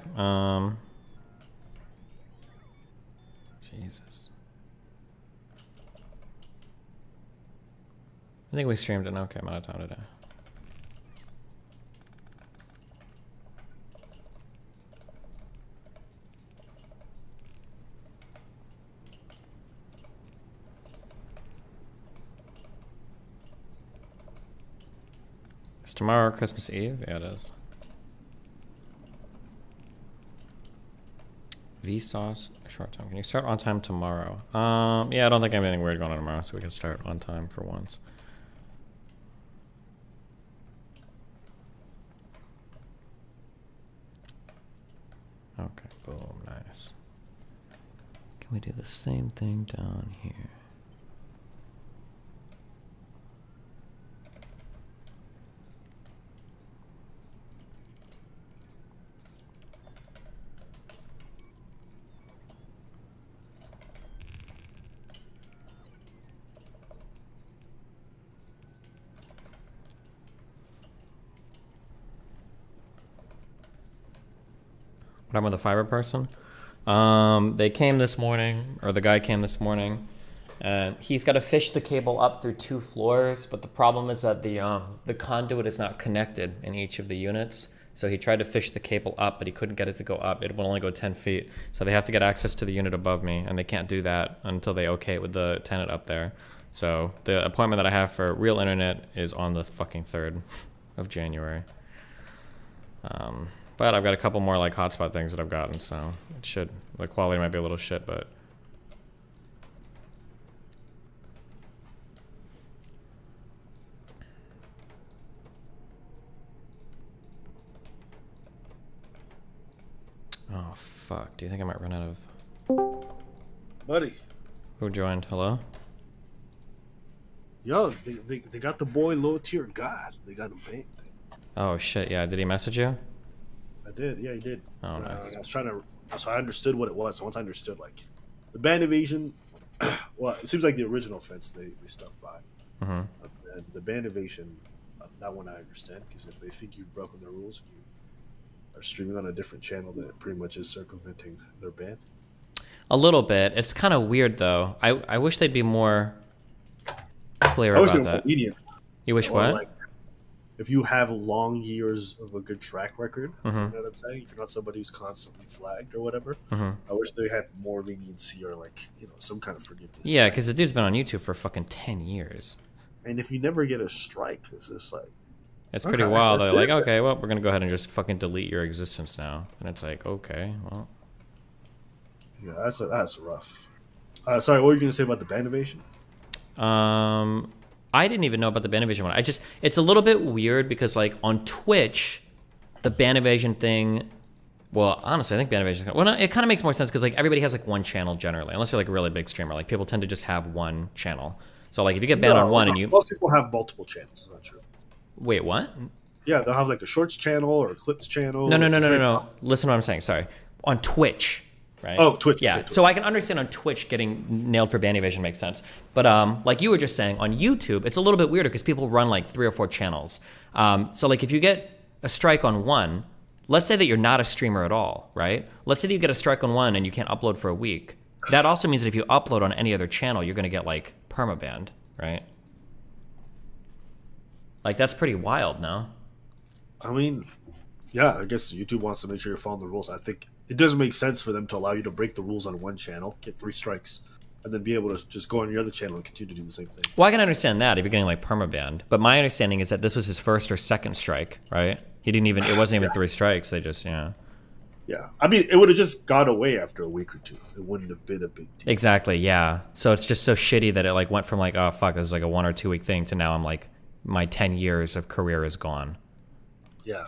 Jesus. I think we streamed an okay amount of time today. Is tomorrow Christmas Eve? Yeah, it is. Vsauce short time. Can you start on time tomorrow? Yeah, I don't think I have anything weird going on tomorrow, so we can start on time for once. Okay, boom, nice. Can we do the same thing down here? What happened with the fiber person? They came this morning, or the guy came this morning, and he's got to fish the cable up through 2 floors, but the problem is that the conduit is not connected in each of the units. So he tried to fish the cable up, but he couldn't get it to go up. It will only go 10 feet. So they have to get access to the unit above me, and they can't do that until they okay it with the tenant up there. So the appointment that I have for real internet is on the fucking 3rd of January. But I've got a couple more like hotspot things that I've gotten, so it should, the quality might be a little shit, but oh fuck, do you think I might run out of... Buddy. Who joined? Hello? Yo, they got the boy low tier god. They got him banned. Oh shit, yeah, did he message you? I did, yeah, he did. Oh, nice. I was trying to, so I understood what it was. So once I understood, like, the band evasion, well, it seems like the original offense they stuck by. Mm-hmm. And the band evasion, that one I understand, because if they think you've broken the rules, you are streaming on a different channel, then it pretty much is circumventing their ban. A little bit. It's kind of weird, though. I wish they'd be more clear about that. You wish what? Like, if you have long years of a good track record, mm-hmm. You know what I'm saying? If you're not somebody who's constantly flagged or whatever, mm-hmm. I wish they had more leniency or, like, you know, some kind of forgiveness. Yeah, because the dude's been on YouTube for fucking 10 years. And if you never get a strike, it's just like... It's pretty wild. They're like, okay, well, we're going to go ahead and just fucking delete your existence now. And it's like, okay, well... Yeah, that's rough. Sorry, what were you going to say about the ban evasion? I didn't even know about the ban evasion one. It's a little bit weird because, like, on Twitch, the ban evasion thing, well, honestly, I think ban evasion, well, no, it kind of makes more sense because, like, everybody has, like, one channel generally, unless you're, like, a really big streamer. Like, people tend to just have one channel. So, like, if you get banned on one and you... Most people have multiple channels, is that true? Wait, what? Yeah, they'll have, like, a shorts channel or a clips channel. No. Listen to what I'm saying, sorry. On Twitch... Right? Oh, Twitch. Yeah, Twitch. So I can understand on Twitch getting nailed for ban evasion makes sense. But like you were just saying, on YouTube, it's a little bit weirder because people run like 3 or 4 channels. So like if you get a strike on one, let's say that you're not a streamer at all, right? Let's say that you get a strike on one and you can't upload for a week. That also means that if you upload on any other channel, you're going to get like permabanned, right? Like that's pretty wild, no? I mean, yeah, I guess YouTube wants to make sure you're following the rules. I think it doesn't make sense for them to allow you to break the rules on one channel, get 3 strikes, and then be able to just go on your other channel and continue to do the same thing. Well, I can understand that if you're getting like permabanned, but my understanding is that this was his first or second strike, right? It wasn't even 3 strikes. They just, yeah. Yeah, I mean, it would have just gone away after a week or 2. It wouldn't have been a big deal. Exactly, yeah. So it's just so shitty that it like went from like, oh fuck, this is like a 1 or 2 week thing to now I'm like, my 10 years of career is gone. Yeah.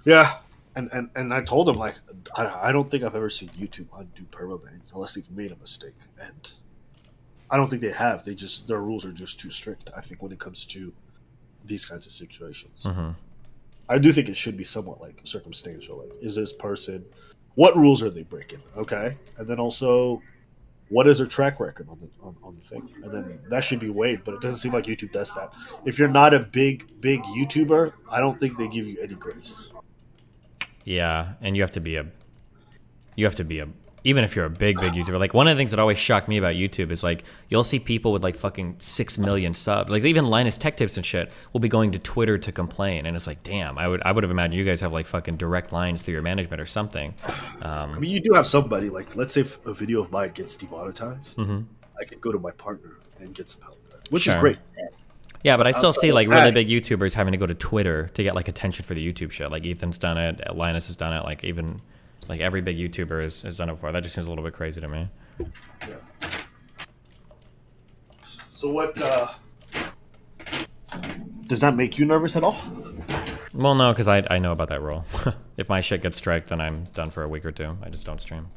Yeah. And I told him, like, I don't think I've ever seen YouTube undo permabans unless they've made a mistake. And I don't think they have. Their rules are just too strict, I think, when it comes to these kinds of situations. Mm-hmm. I do think it should be somewhat, like, circumstantial. Like, is this person... What rules are they breaking? Okay? And then also, what is their track record on the thing? And then that should be weighed, but it doesn't seem like YouTube does that. If you're not a big YouTuber, I don't think they give you any grace. Yeah, and you have to be a, even if you're a big YouTuber, like one of the things that always shocked me about YouTube is like, you'll see people with like fucking 6 million subs, like even Linus Tech Tips and shit will be going to Twitter to complain. And it's like, damn, I would have imagined you guys have like fucking direct lines through your management or something. I mean, you do have somebody, like, let's say if a video of mine gets demonetized, mm-hmm. I could go to my partner and get some help there, which Sure. is great. Yeah, but I still see like really big YouTubers having to go to Twitter to get like attention for the YouTube shit. Like Ethan's done it, Linus has done it, like even like every big YouTuber has done it before. That just seems a little bit crazy to me. Yeah. So what does that make you nervous at all? Well, no, because I know about that rule. If my shit gets striked, then I'm done for a week or two. I just don't stream.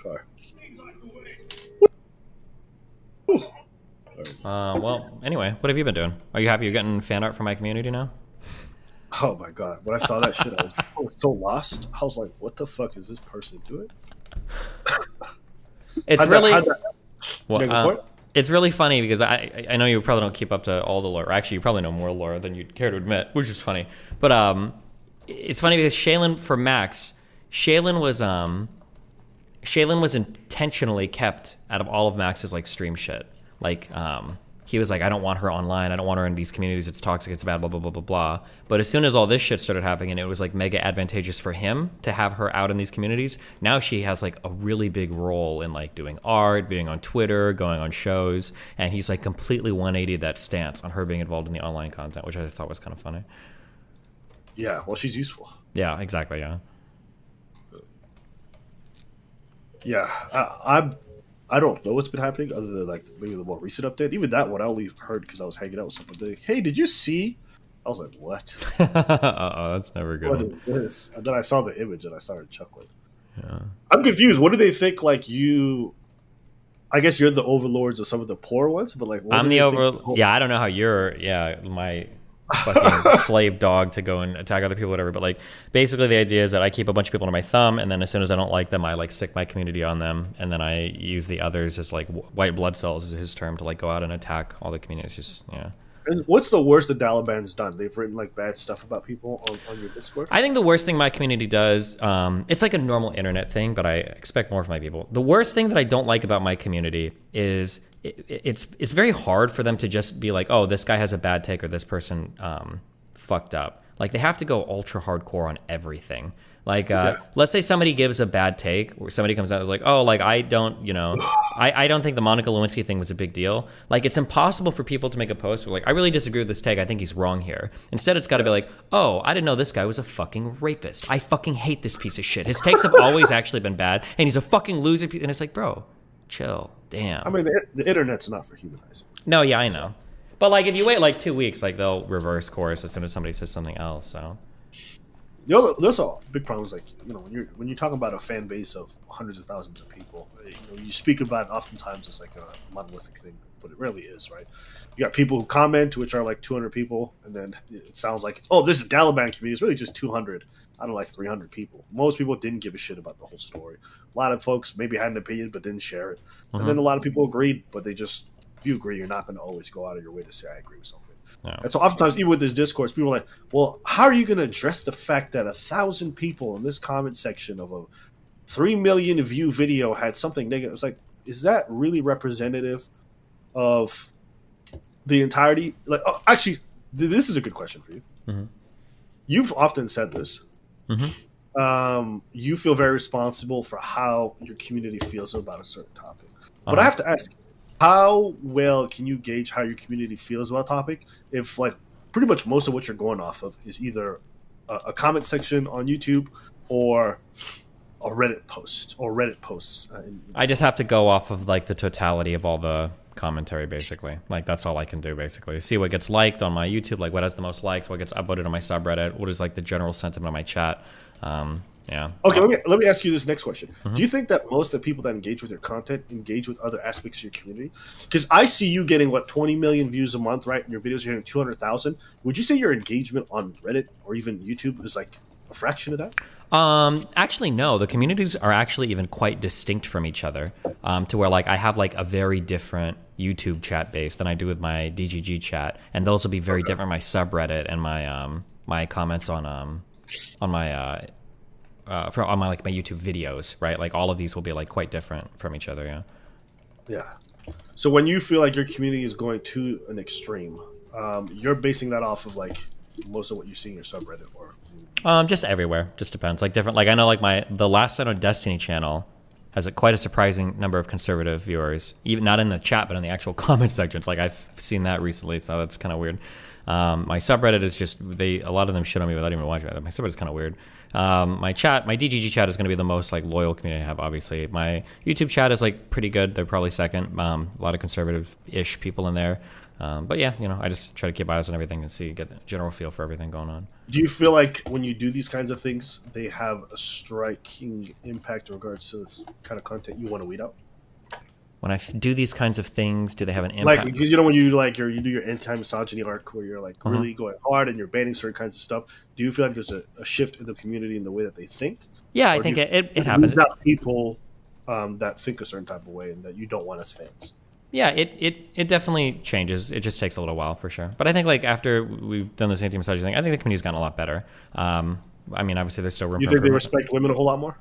Sorry. Well, anyway, what have you been doing? Are you happy you're getting fan art from my community now? Oh my god! When I saw that shit, I was so lost. I was like, "What the fuck is this person doing?" It's it's really funny because I know you probably don't keep up to all the lore. Actually, you probably know more lore than you'd care to admit, which is funny. But it's funny because Shaylin for Max, Shaylin was intentionally kept out of all of Max's like stream shit. Like he was like, I don't want her online. I don't want her in these communities. It's toxic. It's bad. Blah blah blah blah blah. But as soon as all this shit started happening, and it was like mega advantageous for him to have her out in these communities. Now she has like a really big role in like doing art, being on Twitter, going on shows, and he's like completely 180 that stance on her being involved in the online content, which I thought was kind of funny. Yeah, well, she's useful. Yeah, exactly. Yeah. Yeah, I don't know what's been happening other than like maybe the more recent update. Even that one I only heard because I was hanging out with someone. Like, hey, did you see? I was like, what? That's never good. What is this? And then I saw the image and I started chuckling. Yeah. I'm confused. What do they think? Like you? I guess you're the overlords of some of the poor ones, but like I'm the Yeah, I don't know how you're. Yeah, my fucking slave dog to go and attack other people, whatever. But like, basically, the idea is that I keep a bunch of people under my thumb, and then as soon as I don't like them, I like sick my community on them, and then I use the others as like white blood cells is his term to like go out and attack all the communities. Just yeah. And what's the worst the Taliban's done? They've written like bad stuff about people on your Discord? I think the worst thing my community does, it's like a normal internet thing, but I expect more from my people. The worst thing that I don't like about my community is it's very hard for them to just be like, oh, this guy has a bad take or this person fucked up. Like they have to go ultra hardcore on everything. Like, let's say somebody gives a bad take, or somebody comes out and is like, oh, like I don't, you know, I don't think the Monica Lewinsky thing was a big deal. Like, it's impossible for people to make a post where like, I really disagree with this take. I think he's wrong here. Instead, it's got to be like, oh, I didn't know this guy was a fucking rapist. I fucking hate this piece of shit. His takes have always actually been bad, and he's a fucking loser. And it's like, bro, chill, damn. I mean, the internet's not for humanizing. No, yeah, I know. But like, if you wait like 2 weeks, like they'll reverse course as soon as somebody says something else. So. There's a big problem. Is like, you know, when you're talking about a fan base of hundreds of thousands of people, you know, you speak about it oftentimes as like a monolithic thing, but it really is, right? You got people who comment, which are like 200 people, and then it sounds like, oh, this is Taliban community. It's really just 200 out of like 300 people. Most people didn't give a shit about the whole story. A lot of folks maybe had an opinion but didn't share it, and then a lot of people agreed, but they just, if you agree, you're not going to always go out of your way to say I agree with something. Yeah. And so oftentimes, even with this discourse, people are like, well, how are you going to address the fact that 1,000 people in this comment section of a 3 million view video had something negative? It's like, is that really representative of the entirety? Like, oh, actually, this is a good question for you. Mm-hmm. You've often said this. Mm-hmm. You feel very responsible for how your community feels about a certain topic. But I have to ask, how well can you gauge how your community feels about a topic if like pretty much most of what you're going off of is either a comment section on YouTube or a Reddit post or Reddit posts? I just have to go off of like the totality of all the commentary, basically. Like that's all I can do, basically. See what gets liked on my YouTube, like what has the most likes, what gets upvoted on my subreddit, what is like the general sentiment of my chat. Yeah. Okay, let me ask you this next question. Do you think that most of the people that engage with your content engage with other aspects of your community? Because I see you getting, 20 million views a month, right? And your videos are getting 200,000. Would you say your engagement on Reddit or even YouTube is like a fraction of that? Actually, no. The communities are actually even quite distinct from each other, to where like I have like a very different YouTube chat base than I do with my DGG chat, and those will be very different. My subreddit and my my comments on my on my like my YouTube videos, right? Like all of these will be like quite different from each other. Yeah. Yeah. So when you feel like your community is going to an extreme, you're basing that off of like most of what you see in your subreddit, or just everywhere. Just depends. Like different. Like I know like the Last Night on Destiny channel has quite a surprising number of conservative viewers, even not in the chat but in the actual comment sections. Like I've seen that recently, so that's kind of weird. My subreddit is just a lot of them shit on me without even watching it. My subreddit is kind of weird. My DGG chat is going to be the most like loyal community I have. Obviously, my YouTube chat is like pretty good. They're probably second. A lot of conservative-ish people in there. But yeah, you know, I just try to keep eyes on everything and get the general feel for everything going on. Do you feel like when you do these kinds of things, they have a striking impact in regards to the kind of content you want to weed out? When I do these kinds of things, do they have an impact? Like, because you know when you like you do your anti-misogyny arc where you're like really going hard and you're banning certain kinds of stuff. Do you feel like there's a shift in the community in the way that they think? Yeah, I think it happens. There's not people that think a certain type of way and that you don't want as fans. Yeah, it definitely changes. It just takes a little while for sure. But I think like after we've done this anti-misogyny thing, I think the community's gotten a lot better. I mean, obviously there's still room. You think they respect women a whole lot more?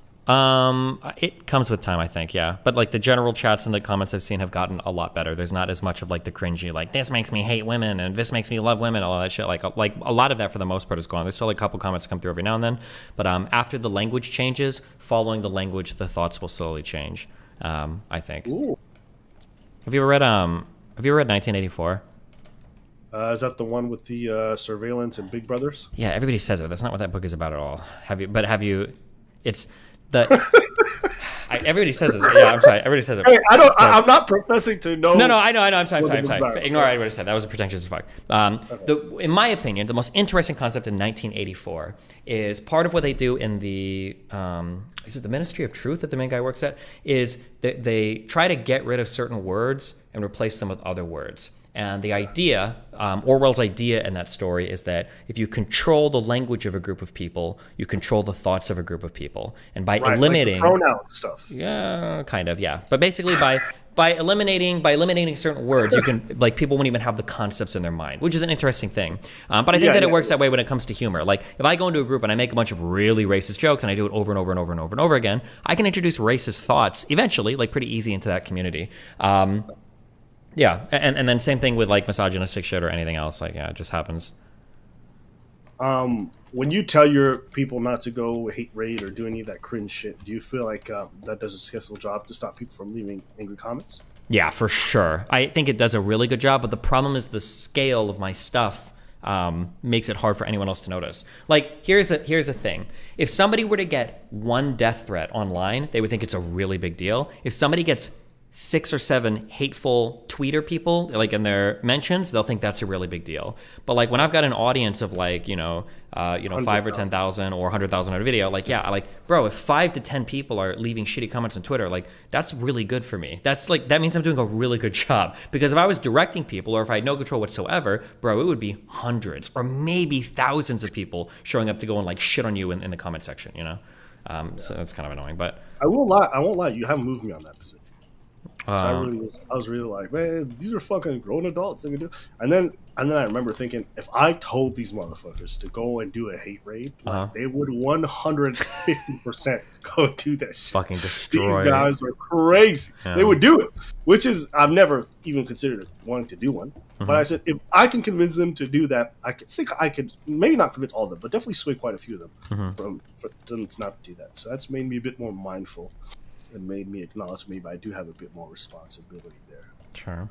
It comes with time, I think, yeah. But like the general chats and the comments I've seen have gotten a lot better. There's not as much of like the cringy, like this makes me hate women and this makes me love women, all that shit. Like a lot of that for the most part is gone. There's still like a couple comments that come through every now and then. But after the language changes, following the language, the thoughts will slowly change. I think. Ooh. Have you ever read 1984? Is that the one with the surveillance and Big Brothers? Yeah, everybody says it. That's not what that book is about at all. Have you? It's the. Everybody says it. Yeah, I'm sorry. Everybody says it. Hey, I'm not professing to know. No, I know. I'm sorry. Ignore what I said. That was pretentious as fuck. In my opinion, the most interesting concept in 1984 is part of what they do in the is it the Ministry of Truth that the main guy works at? Is that they try to get rid of certain words and replace them with other words. And the idea, Orwell's idea in that story is that if you control the language of a group of people, you control the thoughts of a group of people. And by eliminating like the pronoun stuff. Yeah, kind of, yeah. But basically by eliminating certain words, you can like people won't even have the concepts in their mind, which is an interesting thing. But I think it works that way when it comes to humor. Like if I go into a group and I make a bunch of really racist jokes and I do it over and over and over and over and over again, I can introduce racist thoughts eventually, like pretty easy into that community. Yeah, and then same thing with like misogynistic shit or anything else. Like, yeah, it just happens. When you tell your people not to go hate raid or do any of that cringe shit, do you feel like that does a successful job to stop people from leaving angry comments? Yeah, for sure. I think it does a really good job, but the problem is the scale of my stuff makes it hard for anyone else to notice. Like, here's a thing. If somebody were to get one death threat online, they would think it's a really big deal. If somebody gets 6 or 7 hateful tweeter people like in their mentions, they'll think that's a really big deal. But like when I've got an audience of like 5 or 10,000 or 100,000 on a video, like bro, if 5 to 10 people are leaving shitty comments on Twitter, like that's really good for me. That's like that means I'm doing a really good job. Because if I was directing people or if I had no control whatsoever, bro, it would be hundreds or maybe thousands of people showing up to go and like shit on you in the comment section, you know. So that's kind of annoying. But I won't lie, you haven't moved me on that position. I was really like, man, these are fucking grown adults. They can do. And then I remember thinking, if I told these motherfuckers to go and do a hate raid, they would 150% go do that shit. Think destroy. These guys are crazy. Yeah. They would do it, which is I've never even considered wanting to do one. Mm-hmm. But I said, if I can convince them to do that, I could maybe not convince all of them, but definitely sway quite a few of them for them to not do that. So that's made me a bit more mindful. And made me acknowledge maybe I do have a bit more responsibility there. Sure.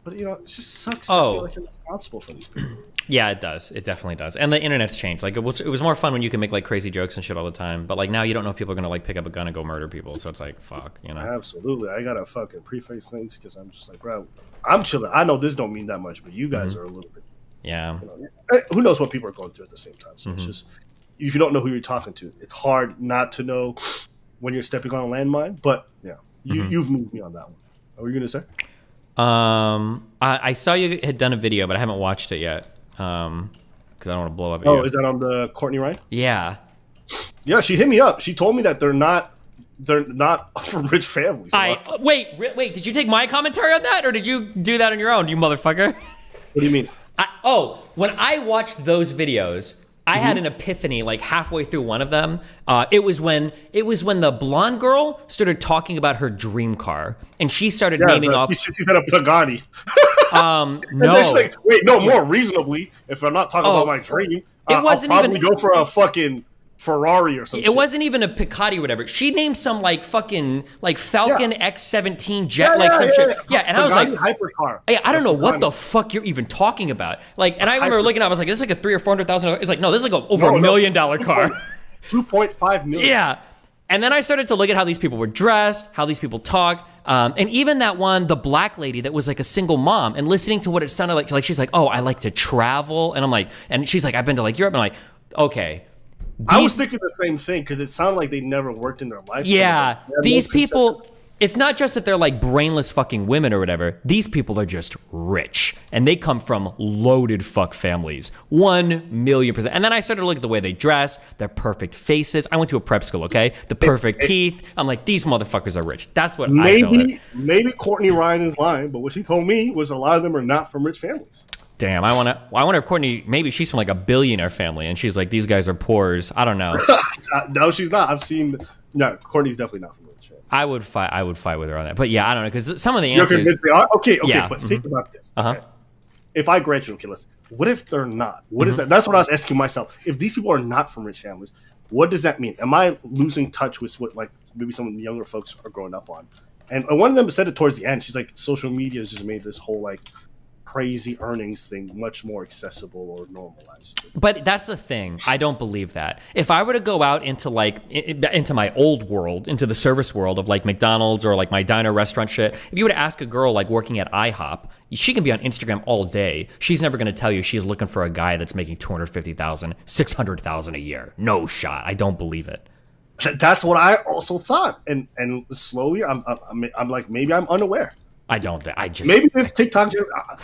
But, it just sucks to feel like you're responsible for these people. Yeah, it does. It definitely does. And the internet's changed. Like, it was more fun when you can make, like, crazy jokes and shit all the time. But, like, now you don't know if people are going to, like, pick up a gun and go murder people. So it's like, fuck, you know? Absolutely. I got to fucking preface things because I'm just like, bro, I'm chilling. I know this don't mean that much, but you guys are a little bit. Yeah. Who knows what people are going through at the same time. So it's just, if you don't know who you're talking to, it's hard not to know when you're stepping on a landmine, but yeah, you've moved me on that one. What were you gonna say? I saw you had done a video, but I haven't watched it yet because I don't want to blow up. Oh, is that on the Courtney Ryan? Yeah. Yeah, she hit me up. She told me that they're not from rich families. Wait, did you take my commentary on that, or did you do that on your own, you motherfucker? What do you mean? When I watched those videos, I had an epiphany like halfway through one of them. It was when the blonde girl started talking about her dream car, and she started naming off. She said a Pagani. No. Like, wait, no, more reasonably. If I'm not talking about my dream, I'll probably go for a fucking Ferrari or something. It wasn't even a Piccati or whatever. She named some like fucking like Falcon X-17 jet, like some shit. Yeah, and I was like, hypercar. Hey, I don't know what the fuck you're even talking about. Like, and I remember looking at it, I was like, this is like a $300,000 or $400,000. It's like, no, this is like over $1 million car. 2.5 million. Yeah. And then I started to look at how these people were dressed, how these people talk. And even that one, the black lady that was like a single mom, and listening to what it sounded like she's like, oh, I like to travel. And I'm like, and she's like, I've been to like Europe. And I'm like, okay. I was thinking the same thing because it sounded like they never worked in their life. Yeah, these people, it's not just that they're like brainless fucking women or whatever. These people are just rich, and they come from loaded fuck families. 1,000,000%. And then I started to look at the way they dress, their perfect faces. I went to a prep school, okay? The perfect teeth. I'm like, these motherfuckers are rich. That's what I felt like. Maybe Courtney Ryan is lying, but what she told me was a lot of them are not from rich families. Damn, I wonder if Courtney, maybe she's from like a billionaire family, and she's like, these guys are poors. I don't know. No, she's not. No, Courtney's definitely not from rich family. I would fight with her on that. But yeah, I don't know, because some of the answers. They are? Okay, yeah. But think about this. Okay? If I grant you, okay, listen, what if they're not? What is that? That's what I was asking myself. If these people are not from rich families, what does that mean? Am I losing touch with what like maybe some of the younger folks are growing up on? And one of them said it towards the end. She's like, social media has just made this whole like crazy earnings thing much more accessible or normalized. But that's the thing. I don't believe that. If I were to go out into like into my old world, into the service world of like McDonald's or like my diner restaurant shit, if you were to ask a girl like working at IHOP, she can be on Instagram all day. She's never going to tell you she's looking for a guy that's making $250,000, $600,000 a year. No shot. I don't believe it. That's what I also thought. And slowly I'm like, maybe I'm unaware. I don't think. I just maybe this TikTok.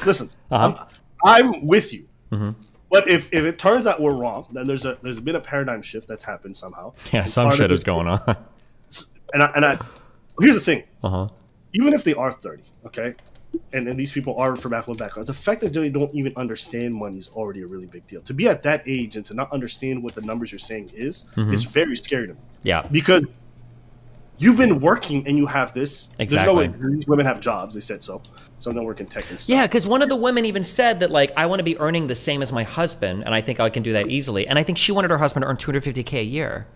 Listen, I'm with you. But if it turns out we're wrong, then there's been a paradigm shift that's happened somehow. Yeah, some shit is going on. And here's the thing. Even if they are 30, okay, and these people are from affluent backgrounds, the fact that they don't even understand money is already a really big deal. To be at that age and to not understand what the numbers you're saying is very scary to me. Yeah, because you've been working and you have this. Exactly. There's no way these women have jobs. They said so. Some of them work in tech and stuff. Yeah, because one of the women even said that, like, I want to be earning the same as my husband, and I think I can do that easily. And I think she wanted her husband to earn $250K a year.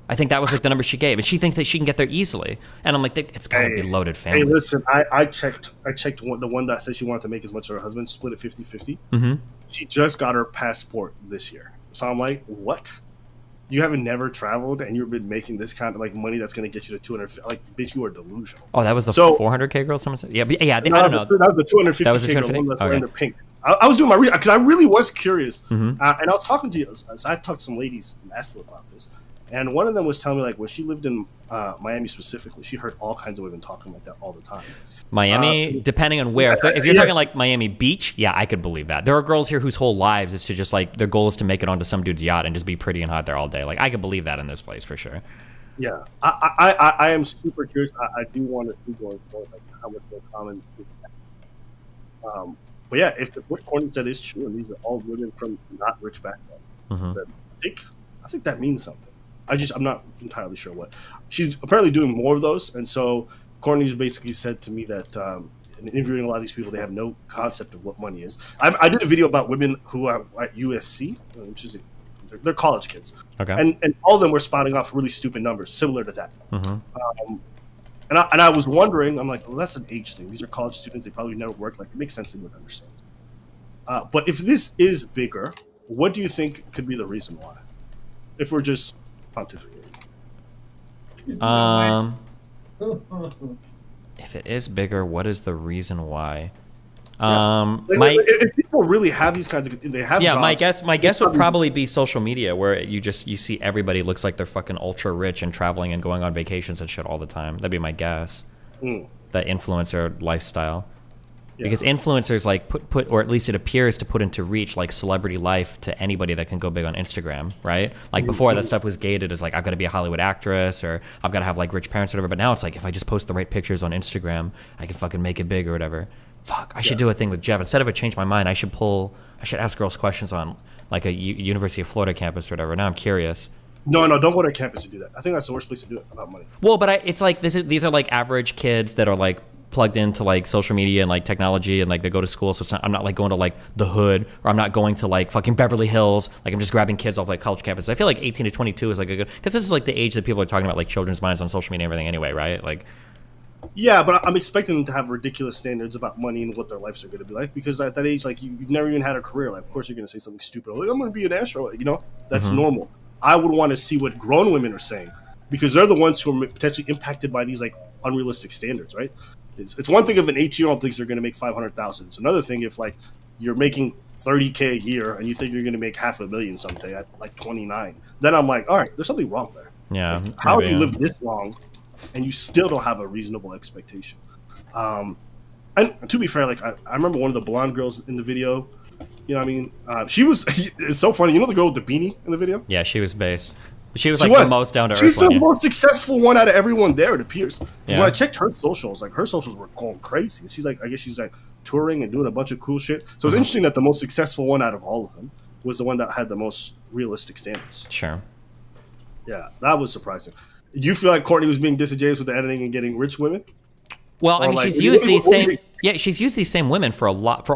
I think that was like the number she gave, and she thinks that she can get there easily. And I'm like, it's got to be loaded families. Hey, listen, I checked the one that said she wanted to make as much as her husband, split it 50-50. She just got her passport this year. So I'm like, what? You haven't never traveled and you've been making this kind of like money that's going to get you to 200. Like, bitch, you are delusional. Oh, that was the 400K girl. Someone said, yeah, I don't know. That was the 250K girl, one that's wearing the pink. I was doing my because I really was curious, and I was talking to you. So I talked to some ladies and asked them about this, and one of them was telling me like when she lived in Miami specifically, she heard all kinds of women talking like that all the time. Miami, depending on where. If you're talking like Miami Beach, yeah, I could believe that. There are girls here whose whole lives is to just like, their goal is to make it onto some dude's yacht and just be pretty and hot there all day. Like, I could believe that in this place for sure. Yeah, I am super curious. I do want to see going forward, like how much more common is that. But yeah, if what Courtney said is true, and these are all women from not rich backgrounds, then I think that means something. I'm not entirely sure what. She's apparently doing more of those, and so Courtney's basically said to me that in interviewing a lot of these people, they have no concept of what money is. I did a video about women who are at USC, which is they're college kids, okay, and all of them were spouting off really stupid numbers similar to that. And I was wondering, I'm like, well, that's an age thing. These are college students; they probably never worked. Like, it makes sense they would understand. But if this is bigger, what do you think could be the reason why? If we're just pontificating. If it is bigger, what is the reason why? If people really have these kinds of, they have jobs, my guess would probably be social media, where you see everybody looks like they're fucking ultra rich and traveling and going on vacations and shit all the time. That'd be my guess. That influencer lifestyle. Yeah. Because influencers like put or at least it appears to put into reach like celebrity life to anybody that can go big on Instagram, right? Like before that stuff was gated as like, I've got to be a Hollywood actress or I've got to have like rich parents or whatever. But now it's like, if I just post the right pictures on Instagram, I can fucking make it big or whatever. Fuck, I should do a thing with Jeff. Instead of it change my mind, I should ask girls questions on like a University of Florida campus or whatever. Now I'm curious. No, don't go to campus to do that. I think that's the worst place to do it about money. Well, but it's like these are like average kids that are like plugged into like social media and like technology and like they go to school. So I'm not like going to like the hood, or I'm not going to like fucking Beverly Hills. Like I'm just grabbing kids off like college campus. I feel like 18 to 22 is like a good, because this is like the age that people are talking about like children's minds on social media and everything anyway, right? Like, yeah, but I'm expecting them to have ridiculous standards about money and what their lives are going to be like, because at that age, like you've never even had a career. Like, of course you're going to say something stupid. Like, I'm going to be an astronaut. You know, that's normal. I would want to see what grown women are saying, because they're the ones who are potentially impacted by these like unrealistic standards, right? It's one thing if an 18-year-old thinks they're going to make 500,000. It's another thing if like you're making 30K a year and you think you're going to make $500,000 someday at like 29. Then I'm like, all right, there's something wrong there. Yeah. Like, how do you live this long and you still don't have a reasonable expectation? And to be fair, like I remember one of the blonde girls in the video. You know what I mean? She was. It's so funny. You know the girl with the beanie in the video? Yeah, she was based. She was like the most down to earth. She's the most successful one out of everyone there, it appears. Yeah. When I checked her socials, like her socials were going crazy. She's like, I guess she's like touring and doing a bunch of cool shit. So it's interesting that the most successful one out of all of them was the one that had the most realistic standards. Sure. Yeah, that was surprising. Do you feel like Courtney was being disingenuous with the editing and getting rich women? Well, I mean, like, she's used these same. Yeah, she's used these same women for a lot.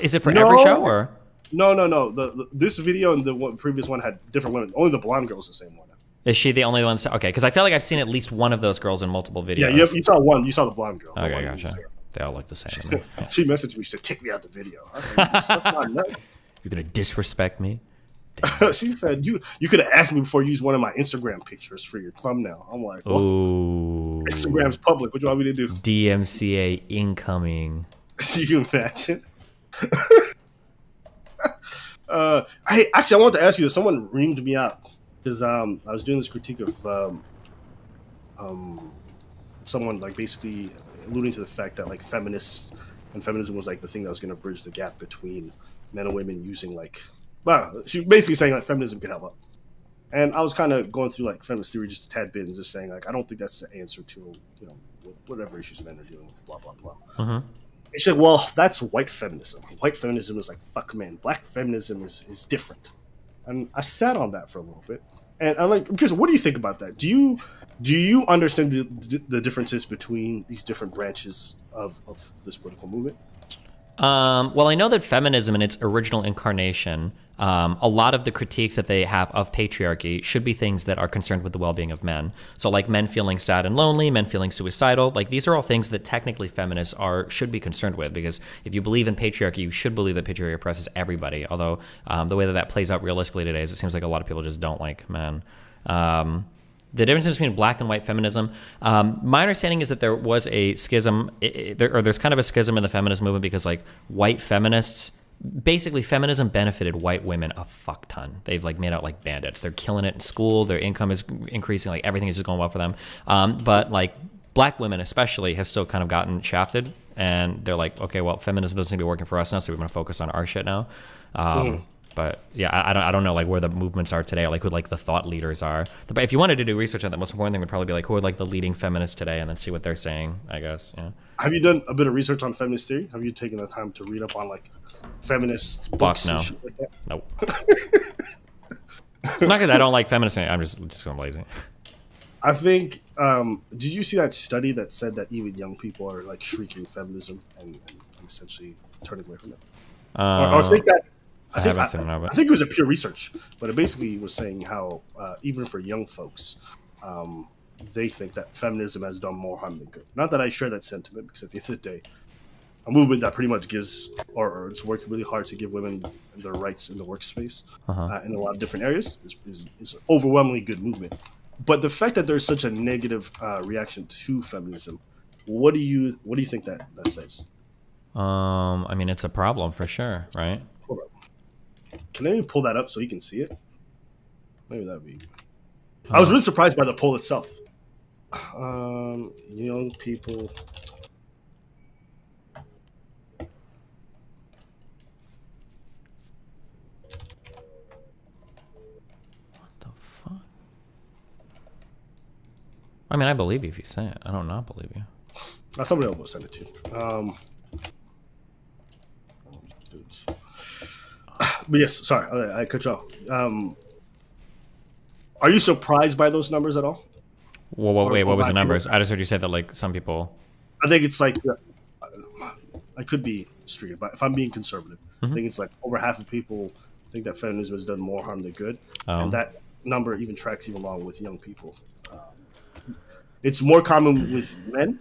Is it for every show or? No. This video and the previous one had different women. Only the blonde girl is the same one. Is she the only one? Okay, because I feel like I've seen at least one of those girls in multiple videos. Yeah, you saw one. You saw the blonde girl. Okay, gotcha. They all look the same. She messaged me. She said, "Take me out the video." I was like, "Stuff my nuts." You're gonna disrespect me? She said, "You could have asked me before you used one of my Instagram pictures for your thumbnail." I'm like, well, "Ooh, Instagram's public. What do you want me to do?" DMCA incoming. You imagine? Hey, actually, I wanted to ask you this. Someone reamed me out because I was doing this critique of someone like basically alluding to the fact that like feminists and feminism was like the thing that was going to bridge the gap between men and women using like, well, she basically saying like feminism could help out. And I was kind of going through like feminist theory just a tad bit and just saying like I don't think that's the answer to, you know, whatever issues men are dealing with, blah blah blah. She said, well, that's white feminism. White feminism is like, fuck men. Black feminism is different. And I sat on that for a little bit. And I'm like, because what do you think about that? Do you understand the differences between these different branches of this political movement? Well, I know that feminism in its original incarnation, a lot of the critiques that they have of patriarchy should be things that are concerned with the well-being of men. So like men feeling sad and lonely, men feeling suicidal, like these are all things that technically feminists should be concerned with, because if you believe in patriarchy, you should believe that patriarchy oppresses everybody. Although the way that plays out realistically today is it seems like a lot of people just don't like men. The difference between black and white feminism, my understanding is that there was a schism, there's kind of a schism in the feminist movement because like white feminists, basically feminism benefited white women a fuck ton. They've like made out like bandits. They're killing it in school. Their income is increasing. Like everything is just going well for them. But like black women especially have still kind of gotten shafted, and they're like, okay, well, feminism doesn't seem to be working for us now, so we're going to focus on our shit now. But yeah, I don't know like where the movements are today, or like who like the thought leaders are. But if you wanted to do research on that, the most important thing would probably be like who are like the leading feminists today, and then see what they're saying, I guess. Yeah. Have you done a bit of research on feminist theory? Have you taken the time to read up on like feminist books and shit like that? Nope. Not because I don't like feminists. I'm just lazy. I think. Did you see that study that said that even young people are like shrieking feminism and essentially turning away from it? Or think that. I think it was a pure research, but it basically was saying how even for young folks, they think that feminism has done more harm than good. Not that I share that sentiment, because at the end of the day, a movement that pretty much gives, or it's working really hard to give women their rights in the workspace in a lot of different areas is an overwhelmingly good movement. But the fact that there's such a negative reaction to feminism, what do you think that says? I mean, it's a problem for sure, right? Hold on. Can anyone pull that up so you can see it? Maybe that'd be. I was really surprised by the poll itself. Young people. What the fuck? I mean, I believe you if you say it. I don't not believe you. Somebody else will send it to you. But yes, sorry, I cut you off. Are you surprised by those numbers at all? Well, wait, what was the numbers? I just heard you say that like some people. I think it's like I could be streaking, but if I'm being conservative, I think it's like over half of people think that feminism has done more harm than good, and that number even tracks even along with young people. It's more common with men,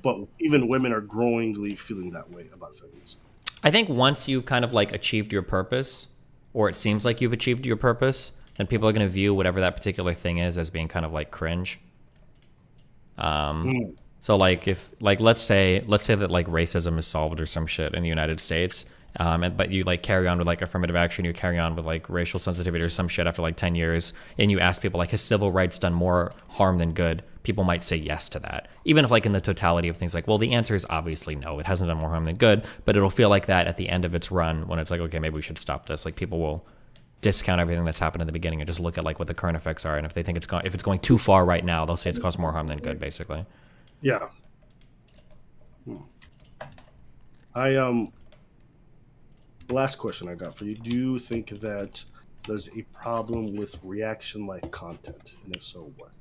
but even women are growingly feeling that way about feminism. I think once you've kind of like achieved your purpose, or it seems like you've achieved your purpose, then people are going to view whatever that particular thing is as being kind of like cringe. So like if like let's say that like racism is solved or some shit in the United States, but you like carry on with like affirmative action, you carry on with like racial sensitivity or some shit after like 10 years, and you ask people like, has civil rights done more harm than good? People might say yes to that, even if like in the totality of things, like, well, the answer is obviously no, it hasn't done more harm than good, but it'll feel like that at the end of its run when it's like, okay, maybe we should stop this. Like people will discount everything that's happened in the beginning and just look at like what the current effects are, and if they think if it's going too far right now, they'll say it's caused more harm than good, basically. Yeah. Last question I got for you. Do you think that there's a problem with reaction-like content? And if so, what?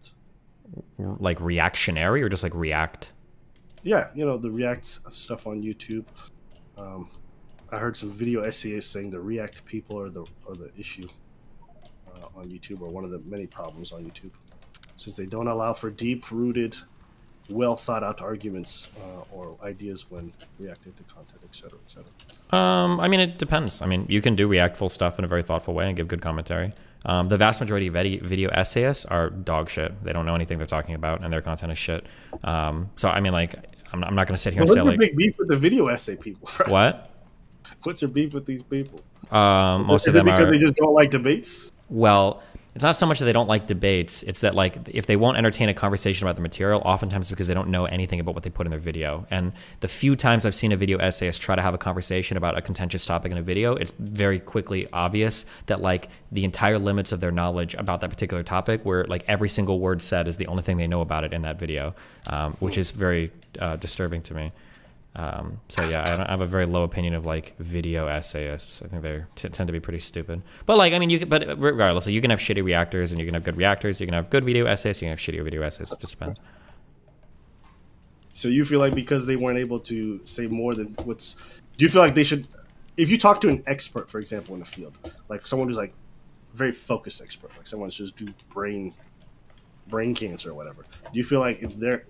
Like reactionary or just like react? Yeah, you know, the react stuff on YouTube. I heard some video essayists saying the react people are the issue on YouTube, or one of the many problems on YouTube, since they don't allow for deep-rooted, well thought out arguments or ideas when reacting to content, etc., etc. I mean, it depends. I mean, you can do reactful stuff in a very thoughtful way and give good commentary. The vast majority of video essayists are dog shit. They don't know anything they're talking about, and their content is shit. So I mean, like, I'm not going to sit here and say like, what's the big beef with the video essay people? Right? What? What's your beef with these people? Most of Is it them because are, they just don't like debates? Well, it's not so much that they don't like debates. It's that like if they won't entertain a conversation about the material, oftentimes it's because they don't know anything about what they put in their video. And the few times I've seen a video essayist try to have a conversation about a contentious topic in a video, it's very quickly obvious that like the entire limits of their knowledge about that particular topic, where like every single word said is the only thing they know about it in that video, which is very disturbing to me. So yeah, I have a very low opinion of like video essayists. I think they tend to be pretty stupid. But like, I mean, but regardless, like, you can have shitty reactors and you can have good reactors. You can have good video essayists. You can have shittier video essayists. It just depends. So you feel like because they weren't able to say more than what's, do you feel like they should, if you talk to an expert, for example, in the field, like someone who's like very focused expert, like someone who's just do brain cancer or whatever, do you feel like if they're,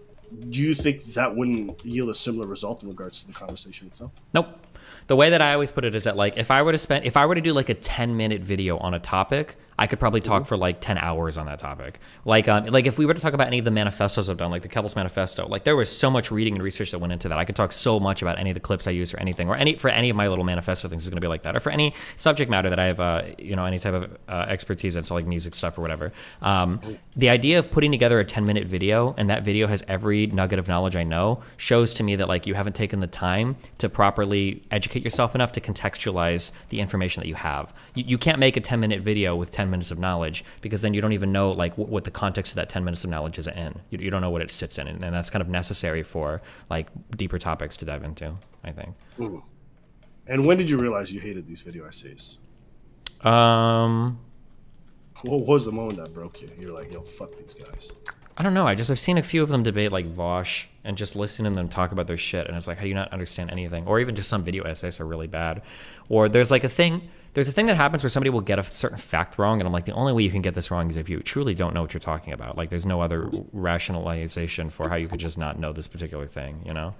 do you think that wouldn't yield a similar result in regards to the conversation itself? Nope. The way that I always put it is that like if I were to do like a 10-minute video on a topic, I could probably talk for like 10 hours on that topic. Like if we were to talk about any of the manifestos I've done, like the Keppel's manifesto, like there was so much reading and research that went into that. I could talk so much about any of the clips I use or anything, or for any of my little manifesto things is going to be like that, or for any subject matter that I have, any type of expertise in, so like music stuff or whatever. The idea of putting together a 10-minute video and that video has every nugget of knowledge I know shows to me that like you haven't taken the time to properly educate yourself enough to contextualize the information that you have. You can't make a 10-minute video with 10 minutes of knowledge, because then you don't even know like what the context of that 10 minutes of knowledge is in. You don't know what it sits in, and that's kind of necessary for like deeper topics to dive into, I think. Ooh. And when did you realize you hated these video essays? What was the moment that broke you? You're like, yo, fuck these guys. I don't know. I've seen a few of them debate like Vosh, and just listening to them talk about their shit, and it's like, how do you not understand anything? Or even just some video essays are really bad. Or there's a thing that happens where somebody will get a certain fact wrong, and I'm like, the only way you can get this wrong is if you truly don't know what you're talking about. Like, there's no other rationalization for how you could just not know this particular thing, you know?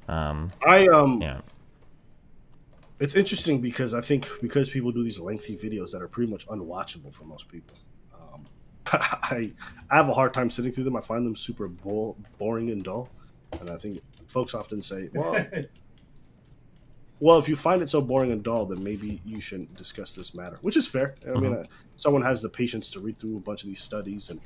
Yeah. It's interesting because I think because people do these lengthy videos that are pretty much unwatchable for most people, I have a hard time sitting through them. I find them super boring and dull, and I think folks often say, well, if you find it so boring and dull, then maybe you shouldn't discuss this matter, which is fair. I mean, someone has the patience to read through a bunch of these studies, and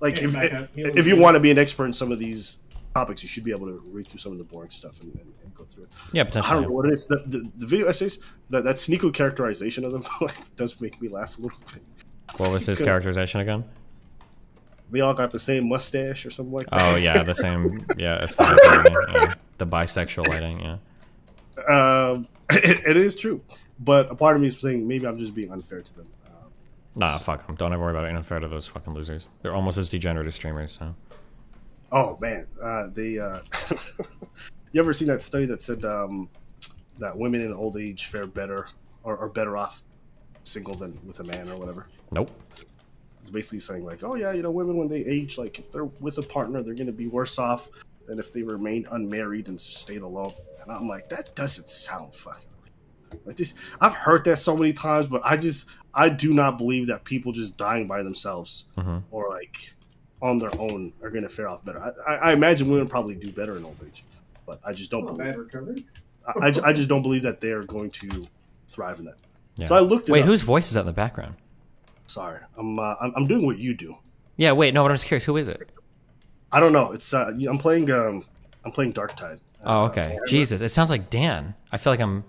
like if you want to be an expert in some of these topics, you should be able to read through some of the boring stuff and go through it. Yeah, potentially. I don't know what it is. The video essays, that sneaky characterization of them like, does make me laugh a little bit. What was his characterization again? They all got the same mustache or something like that. Oh yeah, the same. Yeah, aesthetic lighting, yeah. The bisexual lighting. Yeah. It is true, but a part of me is saying maybe I'm just being unfair to them. Nah, fuck them. Don't ever worry about being unfair to those fucking losers. They're almost as degenerate as streamers. So. Oh man, you ever seen that study that said that women in old age fare better or are better off single than with a man or whatever? Nope. It's basically saying like, oh yeah, women when they age, like if they're with a partner, they're gonna be worse off than if they remained unmarried and stayed alone. And I'm like, that doesn't sound fucking like this. I've heard that so many times, but I do not believe that people just dying by themselves or like on their own are gonna fare off better. I imagine women probably do better in old age, but I just don't believe. Bad recovery. I just don't believe that they're going to thrive in that. Yeah. So I looked. Wait, whose voice is that in the background? Sorry, I'm doing what you do. Yeah. Wait, no, but I'm just curious. Who is it? I don't know. It's I'm playing Darktide. Oh, okay. Jesus, it sounds like Dan. I feel like I'm.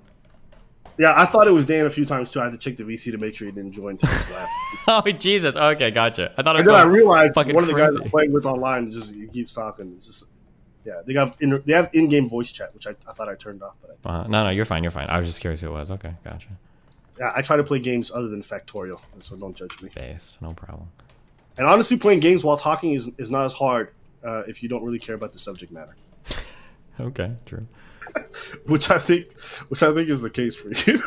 Yeah, I thought it was Dan a few times too. I had to check the VC to make sure he didn't join to this lab. Oh Jesus. Okay, gotcha. I thought. And then I realized one of the guys I'm playing with online just he keeps talking. It's just they have in-game voice chat, which I thought I turned off, but no, you're fine. You're fine. I was just curious who it was. Okay, gotcha. Yeah, I try to play games other than Factorial, so don't judge me. Based, no problem. And honestly, playing games while talking is not as hard if you don't really care about the subject matter. Okay, true. which I think is the case for you.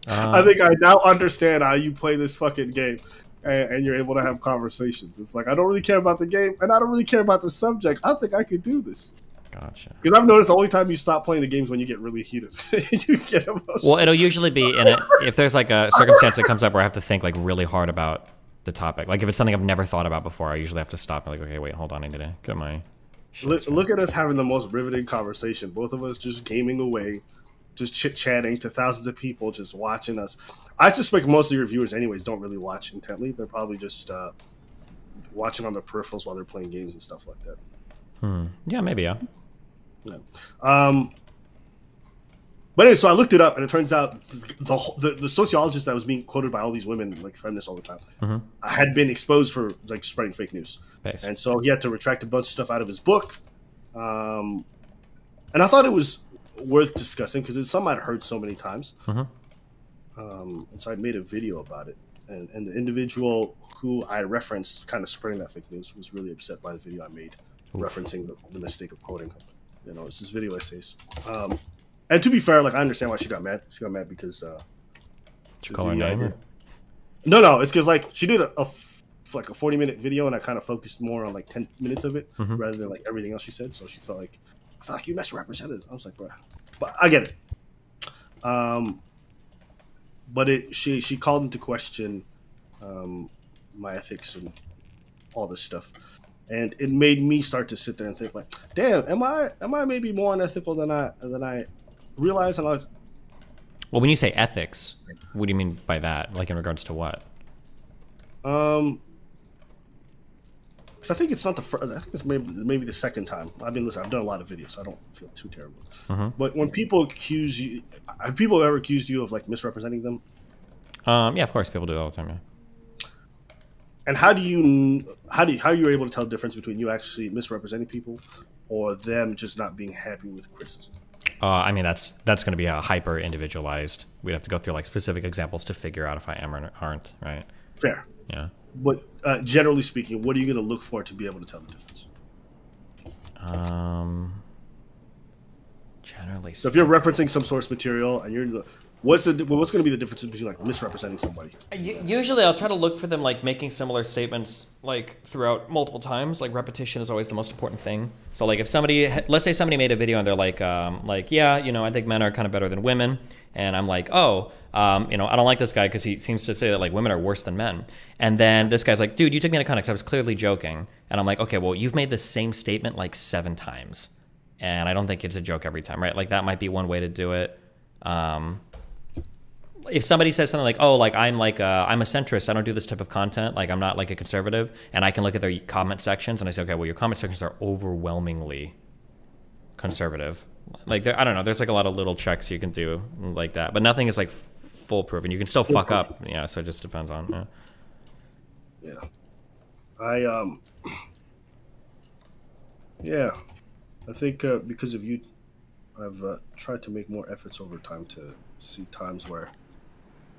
I think I now understand how you play this fucking game, and you're able to have conversations. It's like I don't really care about the game, and I don't really care about the subject. I think I could do this. Gotcha. Because I've noticed the only time you stop playing the games when you get really heated. You get emotional. Well, it'll usually be if there's like a circumstance that comes up where I have to think like really hard about the topic. Like if it's something I've never thought about before, I usually have to stop and like, okay, wait, hold on, I need to get my. Look at us having the most riveting conversation. Both of us just gaming away, just chit-chatting to thousands of people just watching us. I suspect most of your viewers anyways don't really watch intently. They're probably just watching on their peripherals while they're playing games and stuff like that. Yeah, maybe, yeah. But anyway, so I looked it up, and it turns out the sociologist that was being quoted by all these women, like feminists all the time, had been exposed for like spreading fake news, and so he had to retract a bunch of stuff out of his book. And I thought it was worth discussing because it's something I'd heard so many times. And so I made a video about it, and the individual who I referenced, kind of spreading that fake news, was really upset by the video I made, referencing the mistake of quoting him. You know, it's this video essays. And to be fair, like I understand why she got mad. She got mad because did you call her name? No, it's because like she did a 40-minute video, and I kind of focused more on like 10 minutes of it rather than like everything else she said. So she felt like you misrepresented. I was like, bro, but I get it. But she called into question my ethics and all this stuff. And it made me start to sit there and think like, damn, am I maybe more unethical than I realize? And I was, well, when you say ethics, what do you mean by that? Like in regards to what? Because I think it's not the first. I think it's maybe the second time. I've done a lot of videos, so I don't feel too terrible. But when people accuse you, have people ever accused you of like misrepresenting them? Yeah, of course, people do that all the time. Yeah. And how are you able to tell the difference between you actually misrepresenting people or them just not being happy with criticism? I mean, that's going to be a hyper individualized. We'd have to go through like specific examples to figure out if I am or aren't, right? Fair. Yeah. But generally speaking, what are you going to look for to be able to tell the difference? Generally so if you're referencing some source material and you're what's going to be the difference between like misrepresenting somebody? Usually I'll try to look for them like making similar statements like throughout multiple times. Like repetition is always the most important thing. So like if somebody, let's say somebody made a video and they're like yeah, you know, I think men are kind of better than women. And I'm like, oh, you know, I don't like this guy because he seems to say that like women are worse than men. And then this guy's like, dude, you took me out of context. I was clearly joking. And I'm like, okay, well, you've made the same statement like 7 times. And I don't think it's a joke every time, right? Like that might be one way to do it. If somebody says something like, oh, I'm a centrist, I don't do this type of content, like I'm not like a conservative, and I can look at their comment sections and I say, okay, well, your comment sections are overwhelmingly conservative. Like I don't know, there's like a lot of little checks you can do like that, but nothing is like foolproof, and you can still fuck up. Yeah, so it just depends on. Yeah. I think because of you, I've tried to make more efforts over time to see times where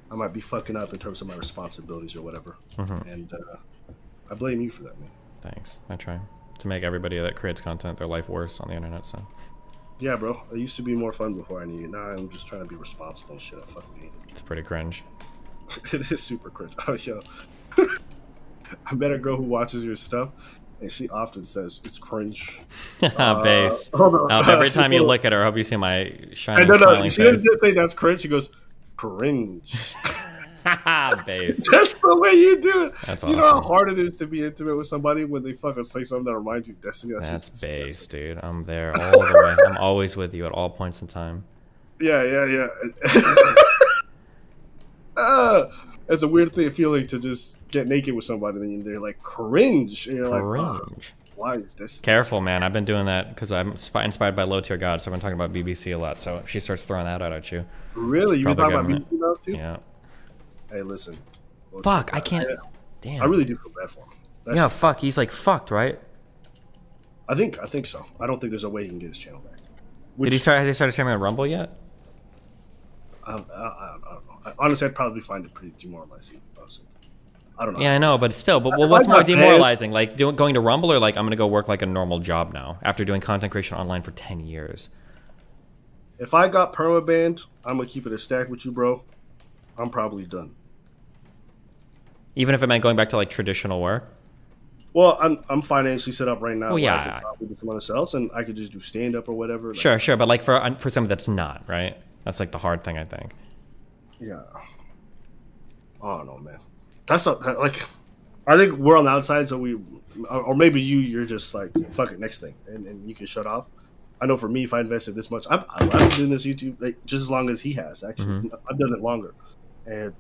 I might be fucking up in terms of my responsibilities or whatever. And I blame you for that, man. Thanks. I try. to make everybody that creates content their life worse on the internet. So. Yeah, bro. It used to be more fun before I knew you. Now I'm just trying to be responsible and shit. I fucking hate it. It's pretty cringe. It is super cringe. Oh, yo. I met a girl who watches your stuff, and she often says it's cringe. Based. Every time you look at her, I hope you see my shining, smiling face. She doesn't just say that's cringe. She goes, cringe. Based. That's the way you do it. That's you know how hard it is to be intimate with somebody when they fucking say something that reminds you of Destiny? That's based, dude. I'm there all the way. I'm always with you at all points in time. Yeah. It's a weird feeling to just get naked with somebody and they're like cringe. And you're like, oh, why is this? Careful, man. I've been doing that because I'm inspired by low tier gods. So I've been talking about BBC a lot. So if she starts throwing that out at you. Really? You've been talking about BBC now too? Yeah. Hey, listen. Fuck, I can't. Damn. I really do feel bad for him. Yeah, fuck. He's like fucked, right? I think so. I don't think there's a way he can get his channel back. Has he started streaming on Rumble yet? I don't know. Honestly, I'd probably find it pretty demoralizing. I don't know. Yeah, I know, but still. But what's more demoralizing? Like going to Rumble, or like I'm gonna go work like a normal job now after doing content creation online for 10 years. If I got permabanned, I'm gonna keep it a stack with you, bro. I'm probably done. Even if it meant going back to like traditional work. Well, I'm financially set up right now. Well, yeah. I could probably do something else, and I could just do stand up or whatever. Sure, but like for something that's not right. That's like the hard thing, I think. Yeah. I don't know, man. That's like, I think we're on the outside, so or maybe you're just like, fuck it, next thing, and you can shut off. I know for me, if I invested this much, I've been doing this YouTube like just as long as he has. Actually, I've done it longer, and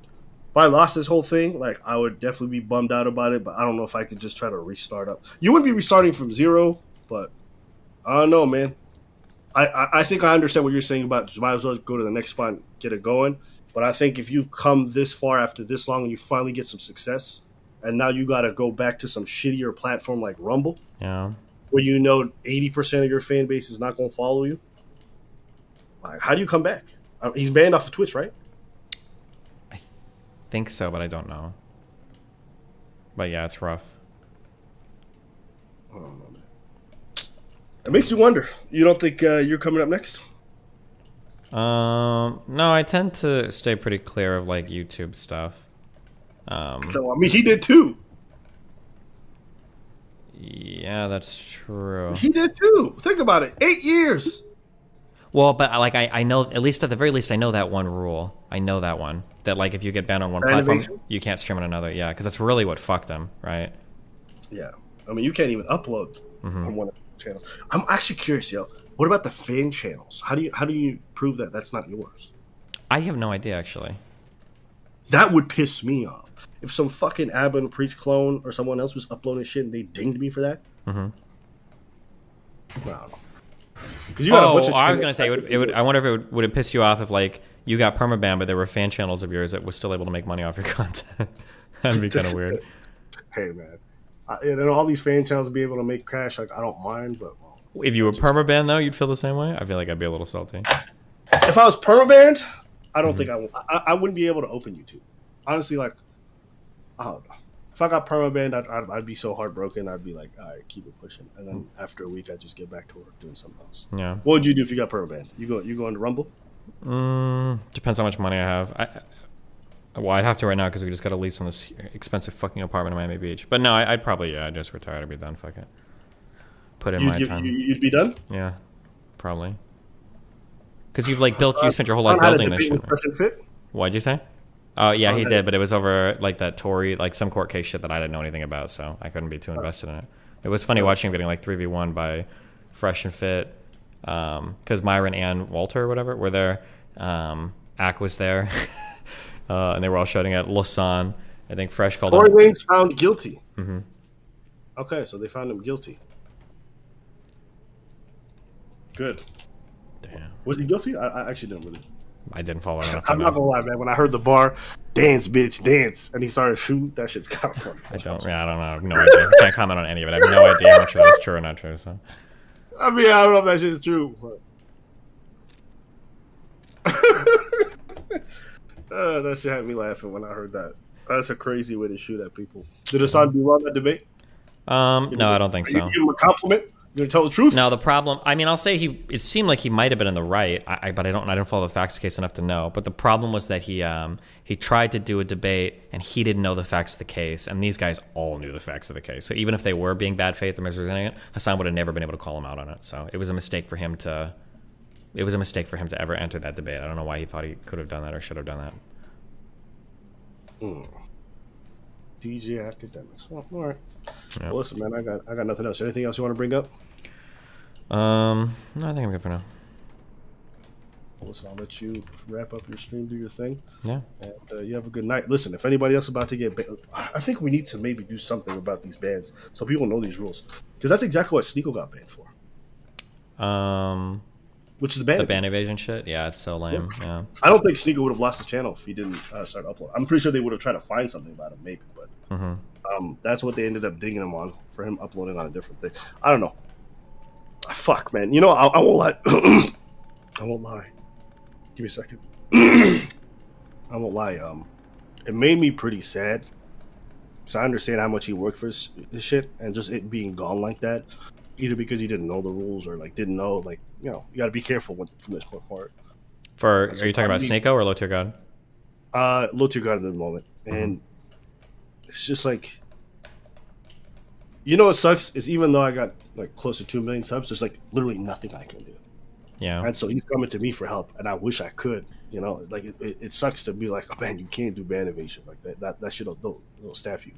if I lost this whole thing, like I would definitely be bummed out about it. But I don't know if I could just try to restart up. You wouldn't be restarting from zero, but I don't know, man. I think I understand what you're saying about just might as well go to the next spot and get it going. But I think if you've come this far after this long and you finally get some success, and now you got to go back to some shittier platform like Rumble, yeah, where you know 80% of your fan base is not going to follow you. Like, how do you come back? He's banned off of Twitch, right? I think so, but I don't know. But yeah, it's rough. I don't know, man. It makes you wonder. You don't think you're coming up next? No, I tend to stay pretty clear of like YouTube stuff. So, I mean, he did too. Yeah, that's true. He did too. Think about it. 8 years. Well, but like I know, at least at the very least, I know that one rule. I know that one. That like if you get banned on one platform, you can't stream on another. Yeah, because that's really what fucked them, right? Yeah. I mean, you can't even upload on one of the channels. I'm actually curious, yo. What about the fan channels? How do you prove that that's not yours? I have no idea, actually. That would piss me off. If some fucking Abba and Preach clone or someone else was uploading shit and they dinged me for that. I don't know. You got a bunch of I was gonna say it would. I wonder if it would piss you off if like you got permabanned, but there were fan channels of yours that was still able to make money off your content. That'd be kind of weird. Hey man, all these fan channels be able to make cash. Like I don't mind, but if you were permabanned though, you'd feel the same way. I feel like I'd be a little salty. If I was permabanned, I don't think I wouldn't be able to open YouTube. Honestly, like I don't know. If I got permabanned, I'd be so heartbroken. I'd be like, all right, keep it pushing. And then after a week, I'd just get back to work doing something else. Yeah. What would you do if you got permabanned? You go into Rumble? Depends how much money I have. Well, I'd have to right now because we just got a lease on this expensive fucking apartment in Miami Beach. But no, I'd probably, I'd just retire. I'd be done. Fuck it. Put in my time. You'd be done? Yeah, probably. Because you've like built, you spent your whole life building this shit. What'd you say? Oh yeah, he did, but it was over like that Tory, like some court case shit that I didn't know anything about, so I couldn't be too invested in it. It was funny watching him getting like 3v1 by Fresh and Fit, because Myron and Walter or whatever were there. Ak was there, and they were all shouting at Lausanne. I think Fresh called Tory Lanez found guilty. Mm-hmm. Okay, so they found him guilty. Good. Damn. Was he guilty? I actually didn't really. I didn't follow enough. I'm not gonna lie, man. When I heard the bar, dance, bitch, dance, and he started shooting, that shit's kind of funny. I don't know. I have no idea. I can't comment on any of it. I have no idea how much of that is true or not true. So. I mean, I don't know if that shit is true. But... that shit had me laughing when I heard that. That's a crazy way to shoot at people. Did Hassan do well in that debate? No, I don't think so. You give him a compliment. You gonna tell the truth? No, the problem. I mean, I'll say it seemed like he might have been in the right. But I didn't follow the facts of the case enough to know. But the problem was that he tried to do a debate and he didn't know the facts of the case. And these guys all knew the facts of the case. So even if they were being bad faith or misrepresenting it, Hassan would have never been able to call him out on it. So it was a mistake for him to. It was a mistake for him to ever enter that debate. I don't know why he thought he could have done that or should have done that. DJ academics. Well, all right. Yeah. Well, listen, man, I got nothing else. Anything else you want to bring up? No, I think I'm good for now. Well, listen, I'll let you wrap up your stream, do your thing. Yeah. And you have a good night. Listen, if anybody else is about to get banned, I think we need to maybe do something about these bans so people know these rules. Because that's exactly what Sneeko got banned for. Which is the ban. The ban evasion shit? Yeah, it's so lame. Yeah. I don't think Sneeko would have lost his channel if he didn't start uploading. I'm pretty sure they would have tried to find something about him, maybe. But that's what they ended up digging him on, for him uploading on a different thing. I don't know. Fuck, man. You know, I won't lie. I won't lie. Give me a second. I won't lie. It made me pretty sad. So I understand how much he worked for this shit, and just it being gone like that, either because he didn't know the rules or like didn't know, like, you know, you got to be careful from this point forward. Are you talking about Sneeko or Low Tier God? Low Tier God at the moment, and it's just like, you know, what sucks is even though I got like close to 2 million subs, there's like literally nothing I can do. Yeah. And so he's coming to me for help, and I wish I could. You know, like it sucks to be like, oh man, you can't do ban evasion like that. That shit will staff you.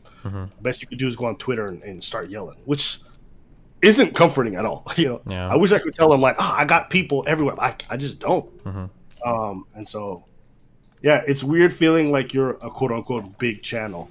Best you could do is go on Twitter and start yelling, which isn't comforting at all. You know, yeah. I wish I could tell him like, oh, I got people everywhere. I just don't. And so, yeah, it's weird feeling like you're a quote unquote big channel,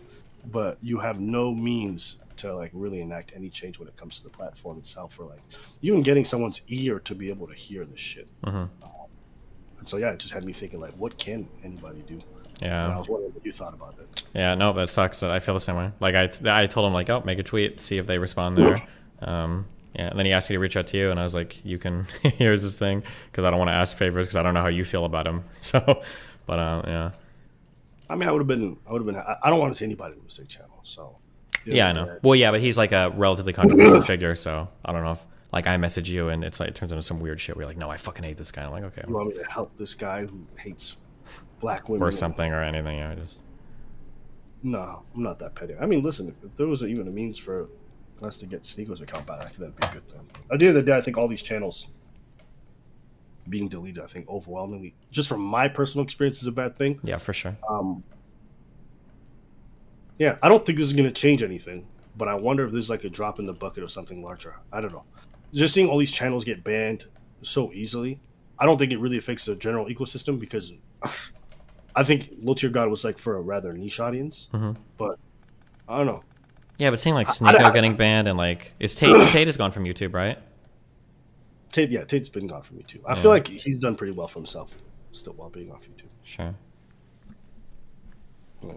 but you have no means to like really enact any change when it comes to the platform itself, or like even getting someone's ear to be able to hear this shit. And so yeah, it just had me thinking like, what can anybody do? Yeah. And I was wondering what you thought about it. Yeah, no, that sucks. I feel the same way. Like I told him like, oh, make a tweet, see if they respond there. Yeah, and then he asked me to reach out to you, and I was like, you can. Here's this thing, because I don't want to ask favors, because I don't know how you feel about him. So, but yeah. I mean, I would have been. I don't want to see anybody lose their channel. So. Yeah, I know. Well, yeah, but he's like a relatively controversial figure, so I don't know if like I message you and it's like it turns into some weird shit where you're like, no, I fucking hate this guy. I'm like, okay. You want me to help this guy who hates black women or something or anything? Yeah, just. No, I'm not that petty. I mean, listen, if there was even a means for us to get Sneeko's account back, that'd be a good thing. At the end of the day, I think all these channels being deleted, I think overwhelmingly, just from my personal experience, is a bad thing. Yeah, for sure. Yeah, I don't think this is going to change anything, but I wonder if there's like a drop in the bucket or something larger. I don't know. Just seeing all these channels get banned so easily, I don't think it really affects the general ecosystem, because I think Low Tier God was like for a rather niche audience, but I don't know. Yeah, but seeing like Sneeko getting banned and like, is Tate is gone from YouTube, right? Tate's been gone from YouTube. I feel like he's done pretty well for himself still while being off YouTube. Sure. Yeah.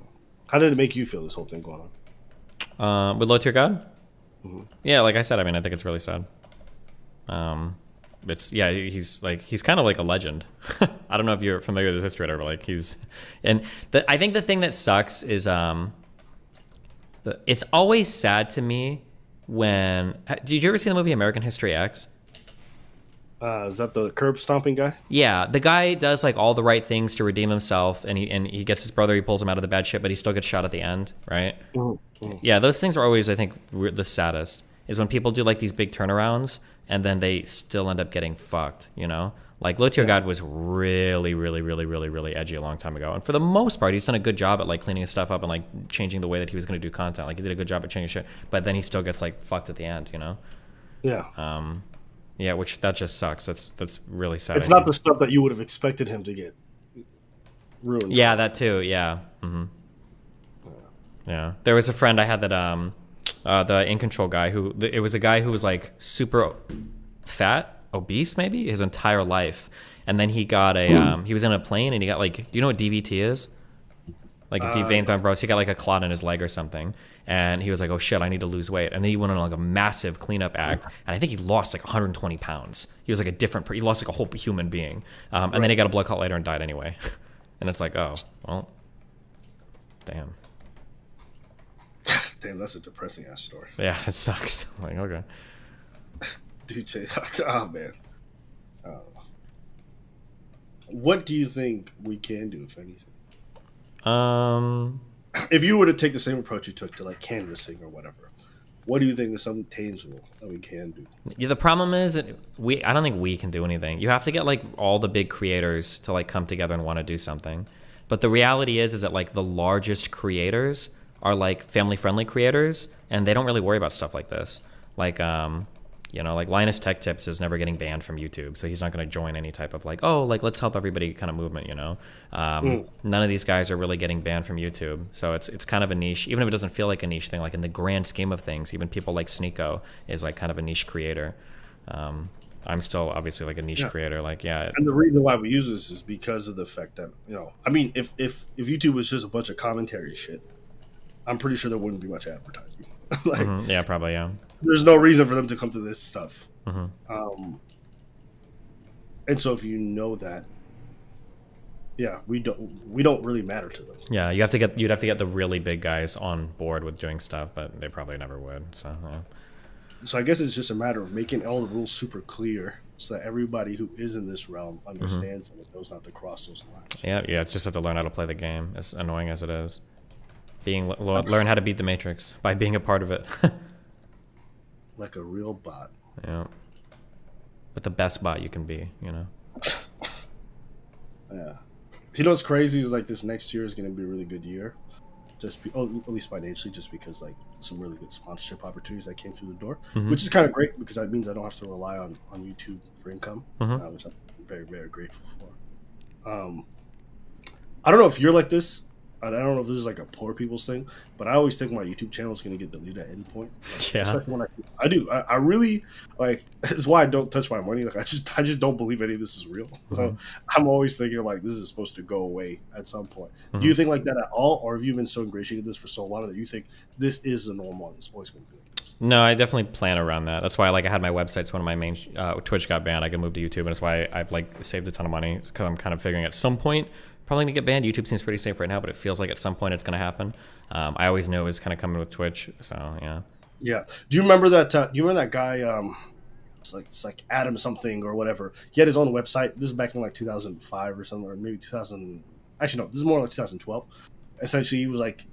How did it make you feel, this whole thing going on? With Low Tier God? Yeah, like I said, I mean, I think it's really sad. He's kind of like a legend. I don't know if you're familiar with his history or whatever. Like I think the thing that sucks is it's always sad to me when. Did you ever see the movie American History X? Is that the curb stomping guy? Yeah, the guy does like all the right things to redeem himself, and he gets his brother, he pulls him out of the bad shit, but he still gets shot at the end, right? Yeah, those things are always, I think, the saddest, is when people do like these big turnarounds and then they still end up getting fucked, you know? Like Low Tier God was really, really, really, really, really edgy a long time ago, and for the most part, he's done a good job at like cleaning his stuff up and like changing the way that he was going to do content. Like he did a good job at changing shit, but then he still gets like fucked at the end, you know? Yeah. Yeah, which that just sucks. That's really sad. It's not the stuff that you would have expected him to get ruined. Yeah, that too. Yeah. Yeah. There was a friend I had that the In Control guy it was a guy who was like super fat, obese maybe his entire life, and then he got he was in a plane and he got like, do you know what DVT is? Like a deep vein thrombosis. He got like a clot in his leg or something. And he was like, oh shit, I need to lose weight. And then he went on like a massive cleanup act. And I think he lost like 120 pounds. He was like he lost like a whole human being. And then he got a blood clot later and died anyway. And it's like, oh, well, damn. Damn, that's a depressing ass story. Yeah, it sucks. I'm like, okay. Dude, oh man. What do you think we can do, if anything? If you were to take the same approach you took to like canvassing or whatever, what do you think is something tangible that we can do? Yeah, the problem is I don't think we can do anything. You have to get like all the big creators to like come together and want to do something. But the reality is that like the largest creators are like family-friendly creators, and they don't really worry about stuff like this. Like you know, like Linus Tech Tips is never getting banned from YouTube, so he's not going to join any type of like, oh, like let's help everybody kind of movement, you know. None of these guys are really getting banned from YouTube, so it's kind of a niche, even if it doesn't feel like a niche thing. Like in the grand scheme of things, even people like Sneeko is like kind of a niche creator. I'm still obviously like a niche creator, like And the reason why we use this is because of the fact that, you know, I mean, if YouTube was just a bunch of commentary shit, I'm pretty sure there wouldn't be much advertising. Like, yeah, probably, yeah. There's no reason for them to come to this stuff. Mm-hmm. And so if you know that, yeah, we don't really matter to them. Yeah, you'd have to get the really big guys on board with doing stuff, but they probably never would. So yeah. So I guess it's just a matter of making all the rules super clear so that everybody who is in this realm understands them and knows not to cross those lines. Yeah, just have to learn how to play the game, as annoying as it is. Learn how to beat the Matrix by being a part of it. Like a real bot. Yeah. But the best bot you can be, you know? Yeah. You know what's crazy is like this next year is going to be a really good year. At least financially, just because like some really good sponsorship opportunities that came through the door, which is kind of great because that means I don't have to rely on YouTube for income, which I'm very, very grateful for. I don't know if you're like this. I don't know if this is like a poor people's thing, but I always think my YouTube channel is going to get deleted at any point. Like, yeah, especially when I do. I really like. It's why I don't touch my money. Like I just don't believe any of this is real. So I'm always thinking like this is supposed to go away at some point. Do you think like that at all, or have you been so ingratiated in this for so long that you think this is the normal and it's always going to be like this? No, I definitely plan around that. That's why like I had my website. So when my main Twitch got banned, I could move to YouTube, and that's why I've like saved a ton of money because I'm kind of figuring at some point. Probably gonna get banned. YouTube seems pretty safe right now, but it feels like at some point it's gonna happen. I always knew it was kind of coming with Twitch, so yeah. Yeah. Do you remember that? Do you remember that guy? It's like Adam something or whatever. He had his own website. This is back in like 2005 or something, or maybe 2000. Actually, no. This is more like 2012. Essentially, he was like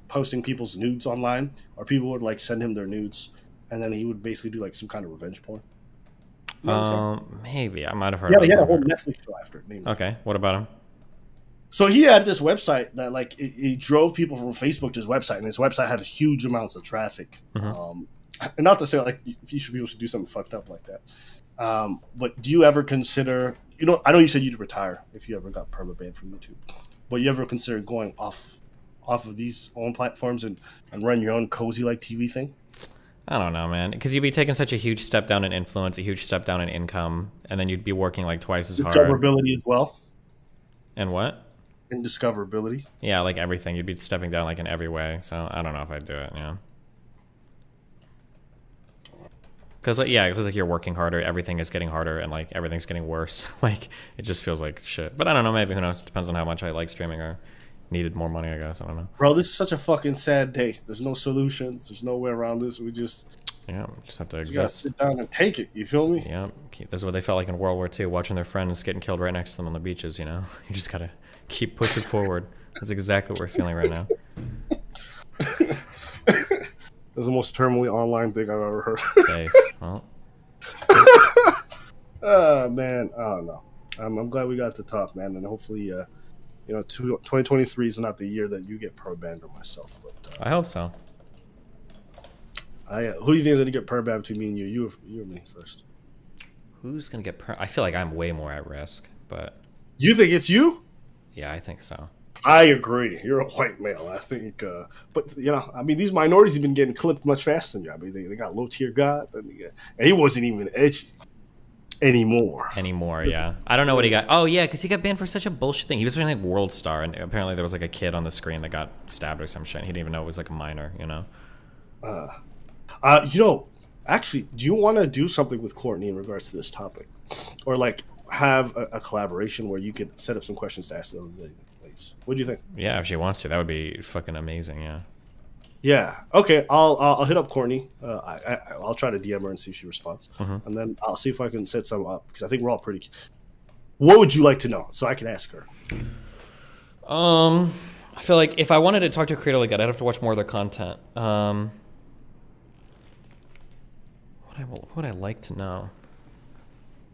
posting people's nudes online, or people would like send him their nudes, and then he would basically do like some kind of revenge porn. Maybe I might have heard. Yeah, he had a whole Netflix show after it. Okay, what about him? So he had this website that like it drove people from Facebook to his website, and his website had huge amounts of traffic. And not to say like you should be able to do something fucked up like that. But do you ever consider? You know, I know you said you'd retire if you ever got permabanned from YouTube, but you ever consider going off of these own platforms and run your own cozy like TV thing? I don't know, man, because you'd be taking such a huge step down in influence, a huge step down in income, and then you'd be working like twice as hard. Discoverability as well. And what? And discoverability. Yeah, like everything. You'd be stepping down like in every way. So I don't know if I'd do it. Yeah. Because like you're working harder. Everything is getting harder, and like everything's getting worse. Like it just feels like shit. But I don't know. Maybe who knows? Depends on how much I like streaming or needed more money. I guess I don't know. Bro, this is such a fucking sad day. There's no solutions. There's no way around this. We just just have to exist. You gotta sit down and take it. You feel me? Yeah. This is what they felt like in World War II, watching their friends getting killed right next to them on the beaches. You know, you just gotta keep pushing forward. That's exactly what we're feeling right now. That's the most terminally online thing I've ever heard. Thanks. Well. Oh man, I don't know. I'm glad we got to talk, man, and hopefully, 2023 is not the year that you get pro-banned or myself. But I hope so. Who do you think is gonna get pro-banned between me and you? You or me first? Who's gonna get I feel like I'm way more at risk, but you think it's you? Yeah, I think so. I agree. You're a white male. I think, but I mean, these minorities have been getting clipped much faster than you. I mean, they got low tier God, and he wasn't even edgy anymore. Yeah. I don't know what he got. Oh yeah, because he got banned for such a bullshit thing. He was doing like World Star, and apparently there was like a kid on the screen that got stabbed or some shit. He didn't even know it was like a minor. You know. Actually, do you want to do something with Courtney in regards to this topic, or like have a collaboration where you could set up some questions to ask the other ladies? What do you think? Yeah, if she wants to, that would be fucking amazing. Yeah. Yeah. Okay. I'll hit up Courtney. I'll try to DM her and see if she responds, and then I'll see if I can set some up because I think we're all pretty. What would you like to know so I can ask her? I feel like if I wanted to talk to a creator like that, I'd have to watch more of their content. What would I like to know?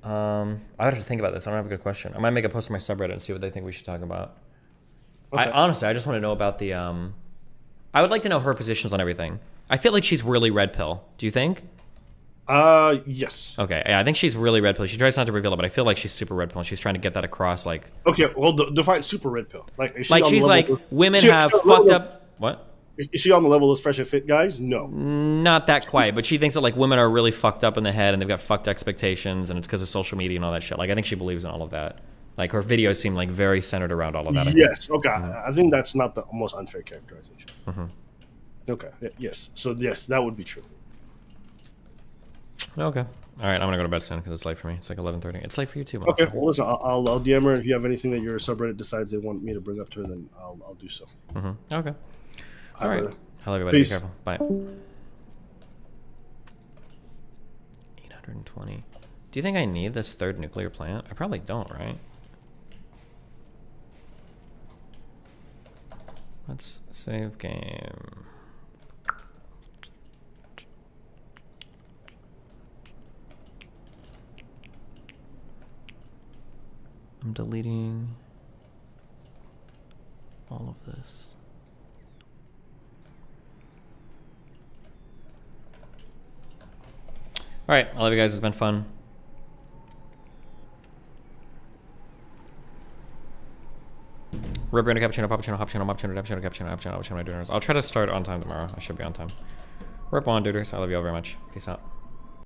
I have to think about this. I don't have a good question. I might make a post on my subreddit and see what they think we should talk about. Okay. Honestly, I just want to know about the. I would like to know her positions on everything. I feel like she's really red pill. Do you think? Yes. Okay, yeah, I think she's really red pill. She tries not to reveal it, but I feel like she's super red pill. And she's trying to get that across, like. Okay, well, define super red pill. Like, is she like on she's the like level women have fucked up. What? Is she on the level of Fresh and Fit guys? No. Not that quite, but she thinks that like women are really fucked up in the head and they've got fucked expectations and it's because of social media and all that shit. Like I think she believes in all of that. Like her videos seem like very centered around all of that. Yes. Okay. I think that's not the most unfair characterization. Okay. Yes. So yes, that would be true. Okay. All right. I'm gonna go to bed soon because it's late for me. It's like 11:30. It's late for you too. Okay. Well, listen. I'll DM her. If you have anything that your subreddit decides they want me to bring up to her, then I'll do so. Okay. All right. I love you, buddy. Be Peace. careful. Bye. 820. Do you think I need this third nuclear plant? I probably don't, right? Let's save game. I'm deleting all of this. All right, I love you guys. It's been fun. Ribber cappuccino, cappuccino, cappuccino. I'll try to start on time tomorrow. I should be on time. Rip on, duders. I love you all very much. Peace out.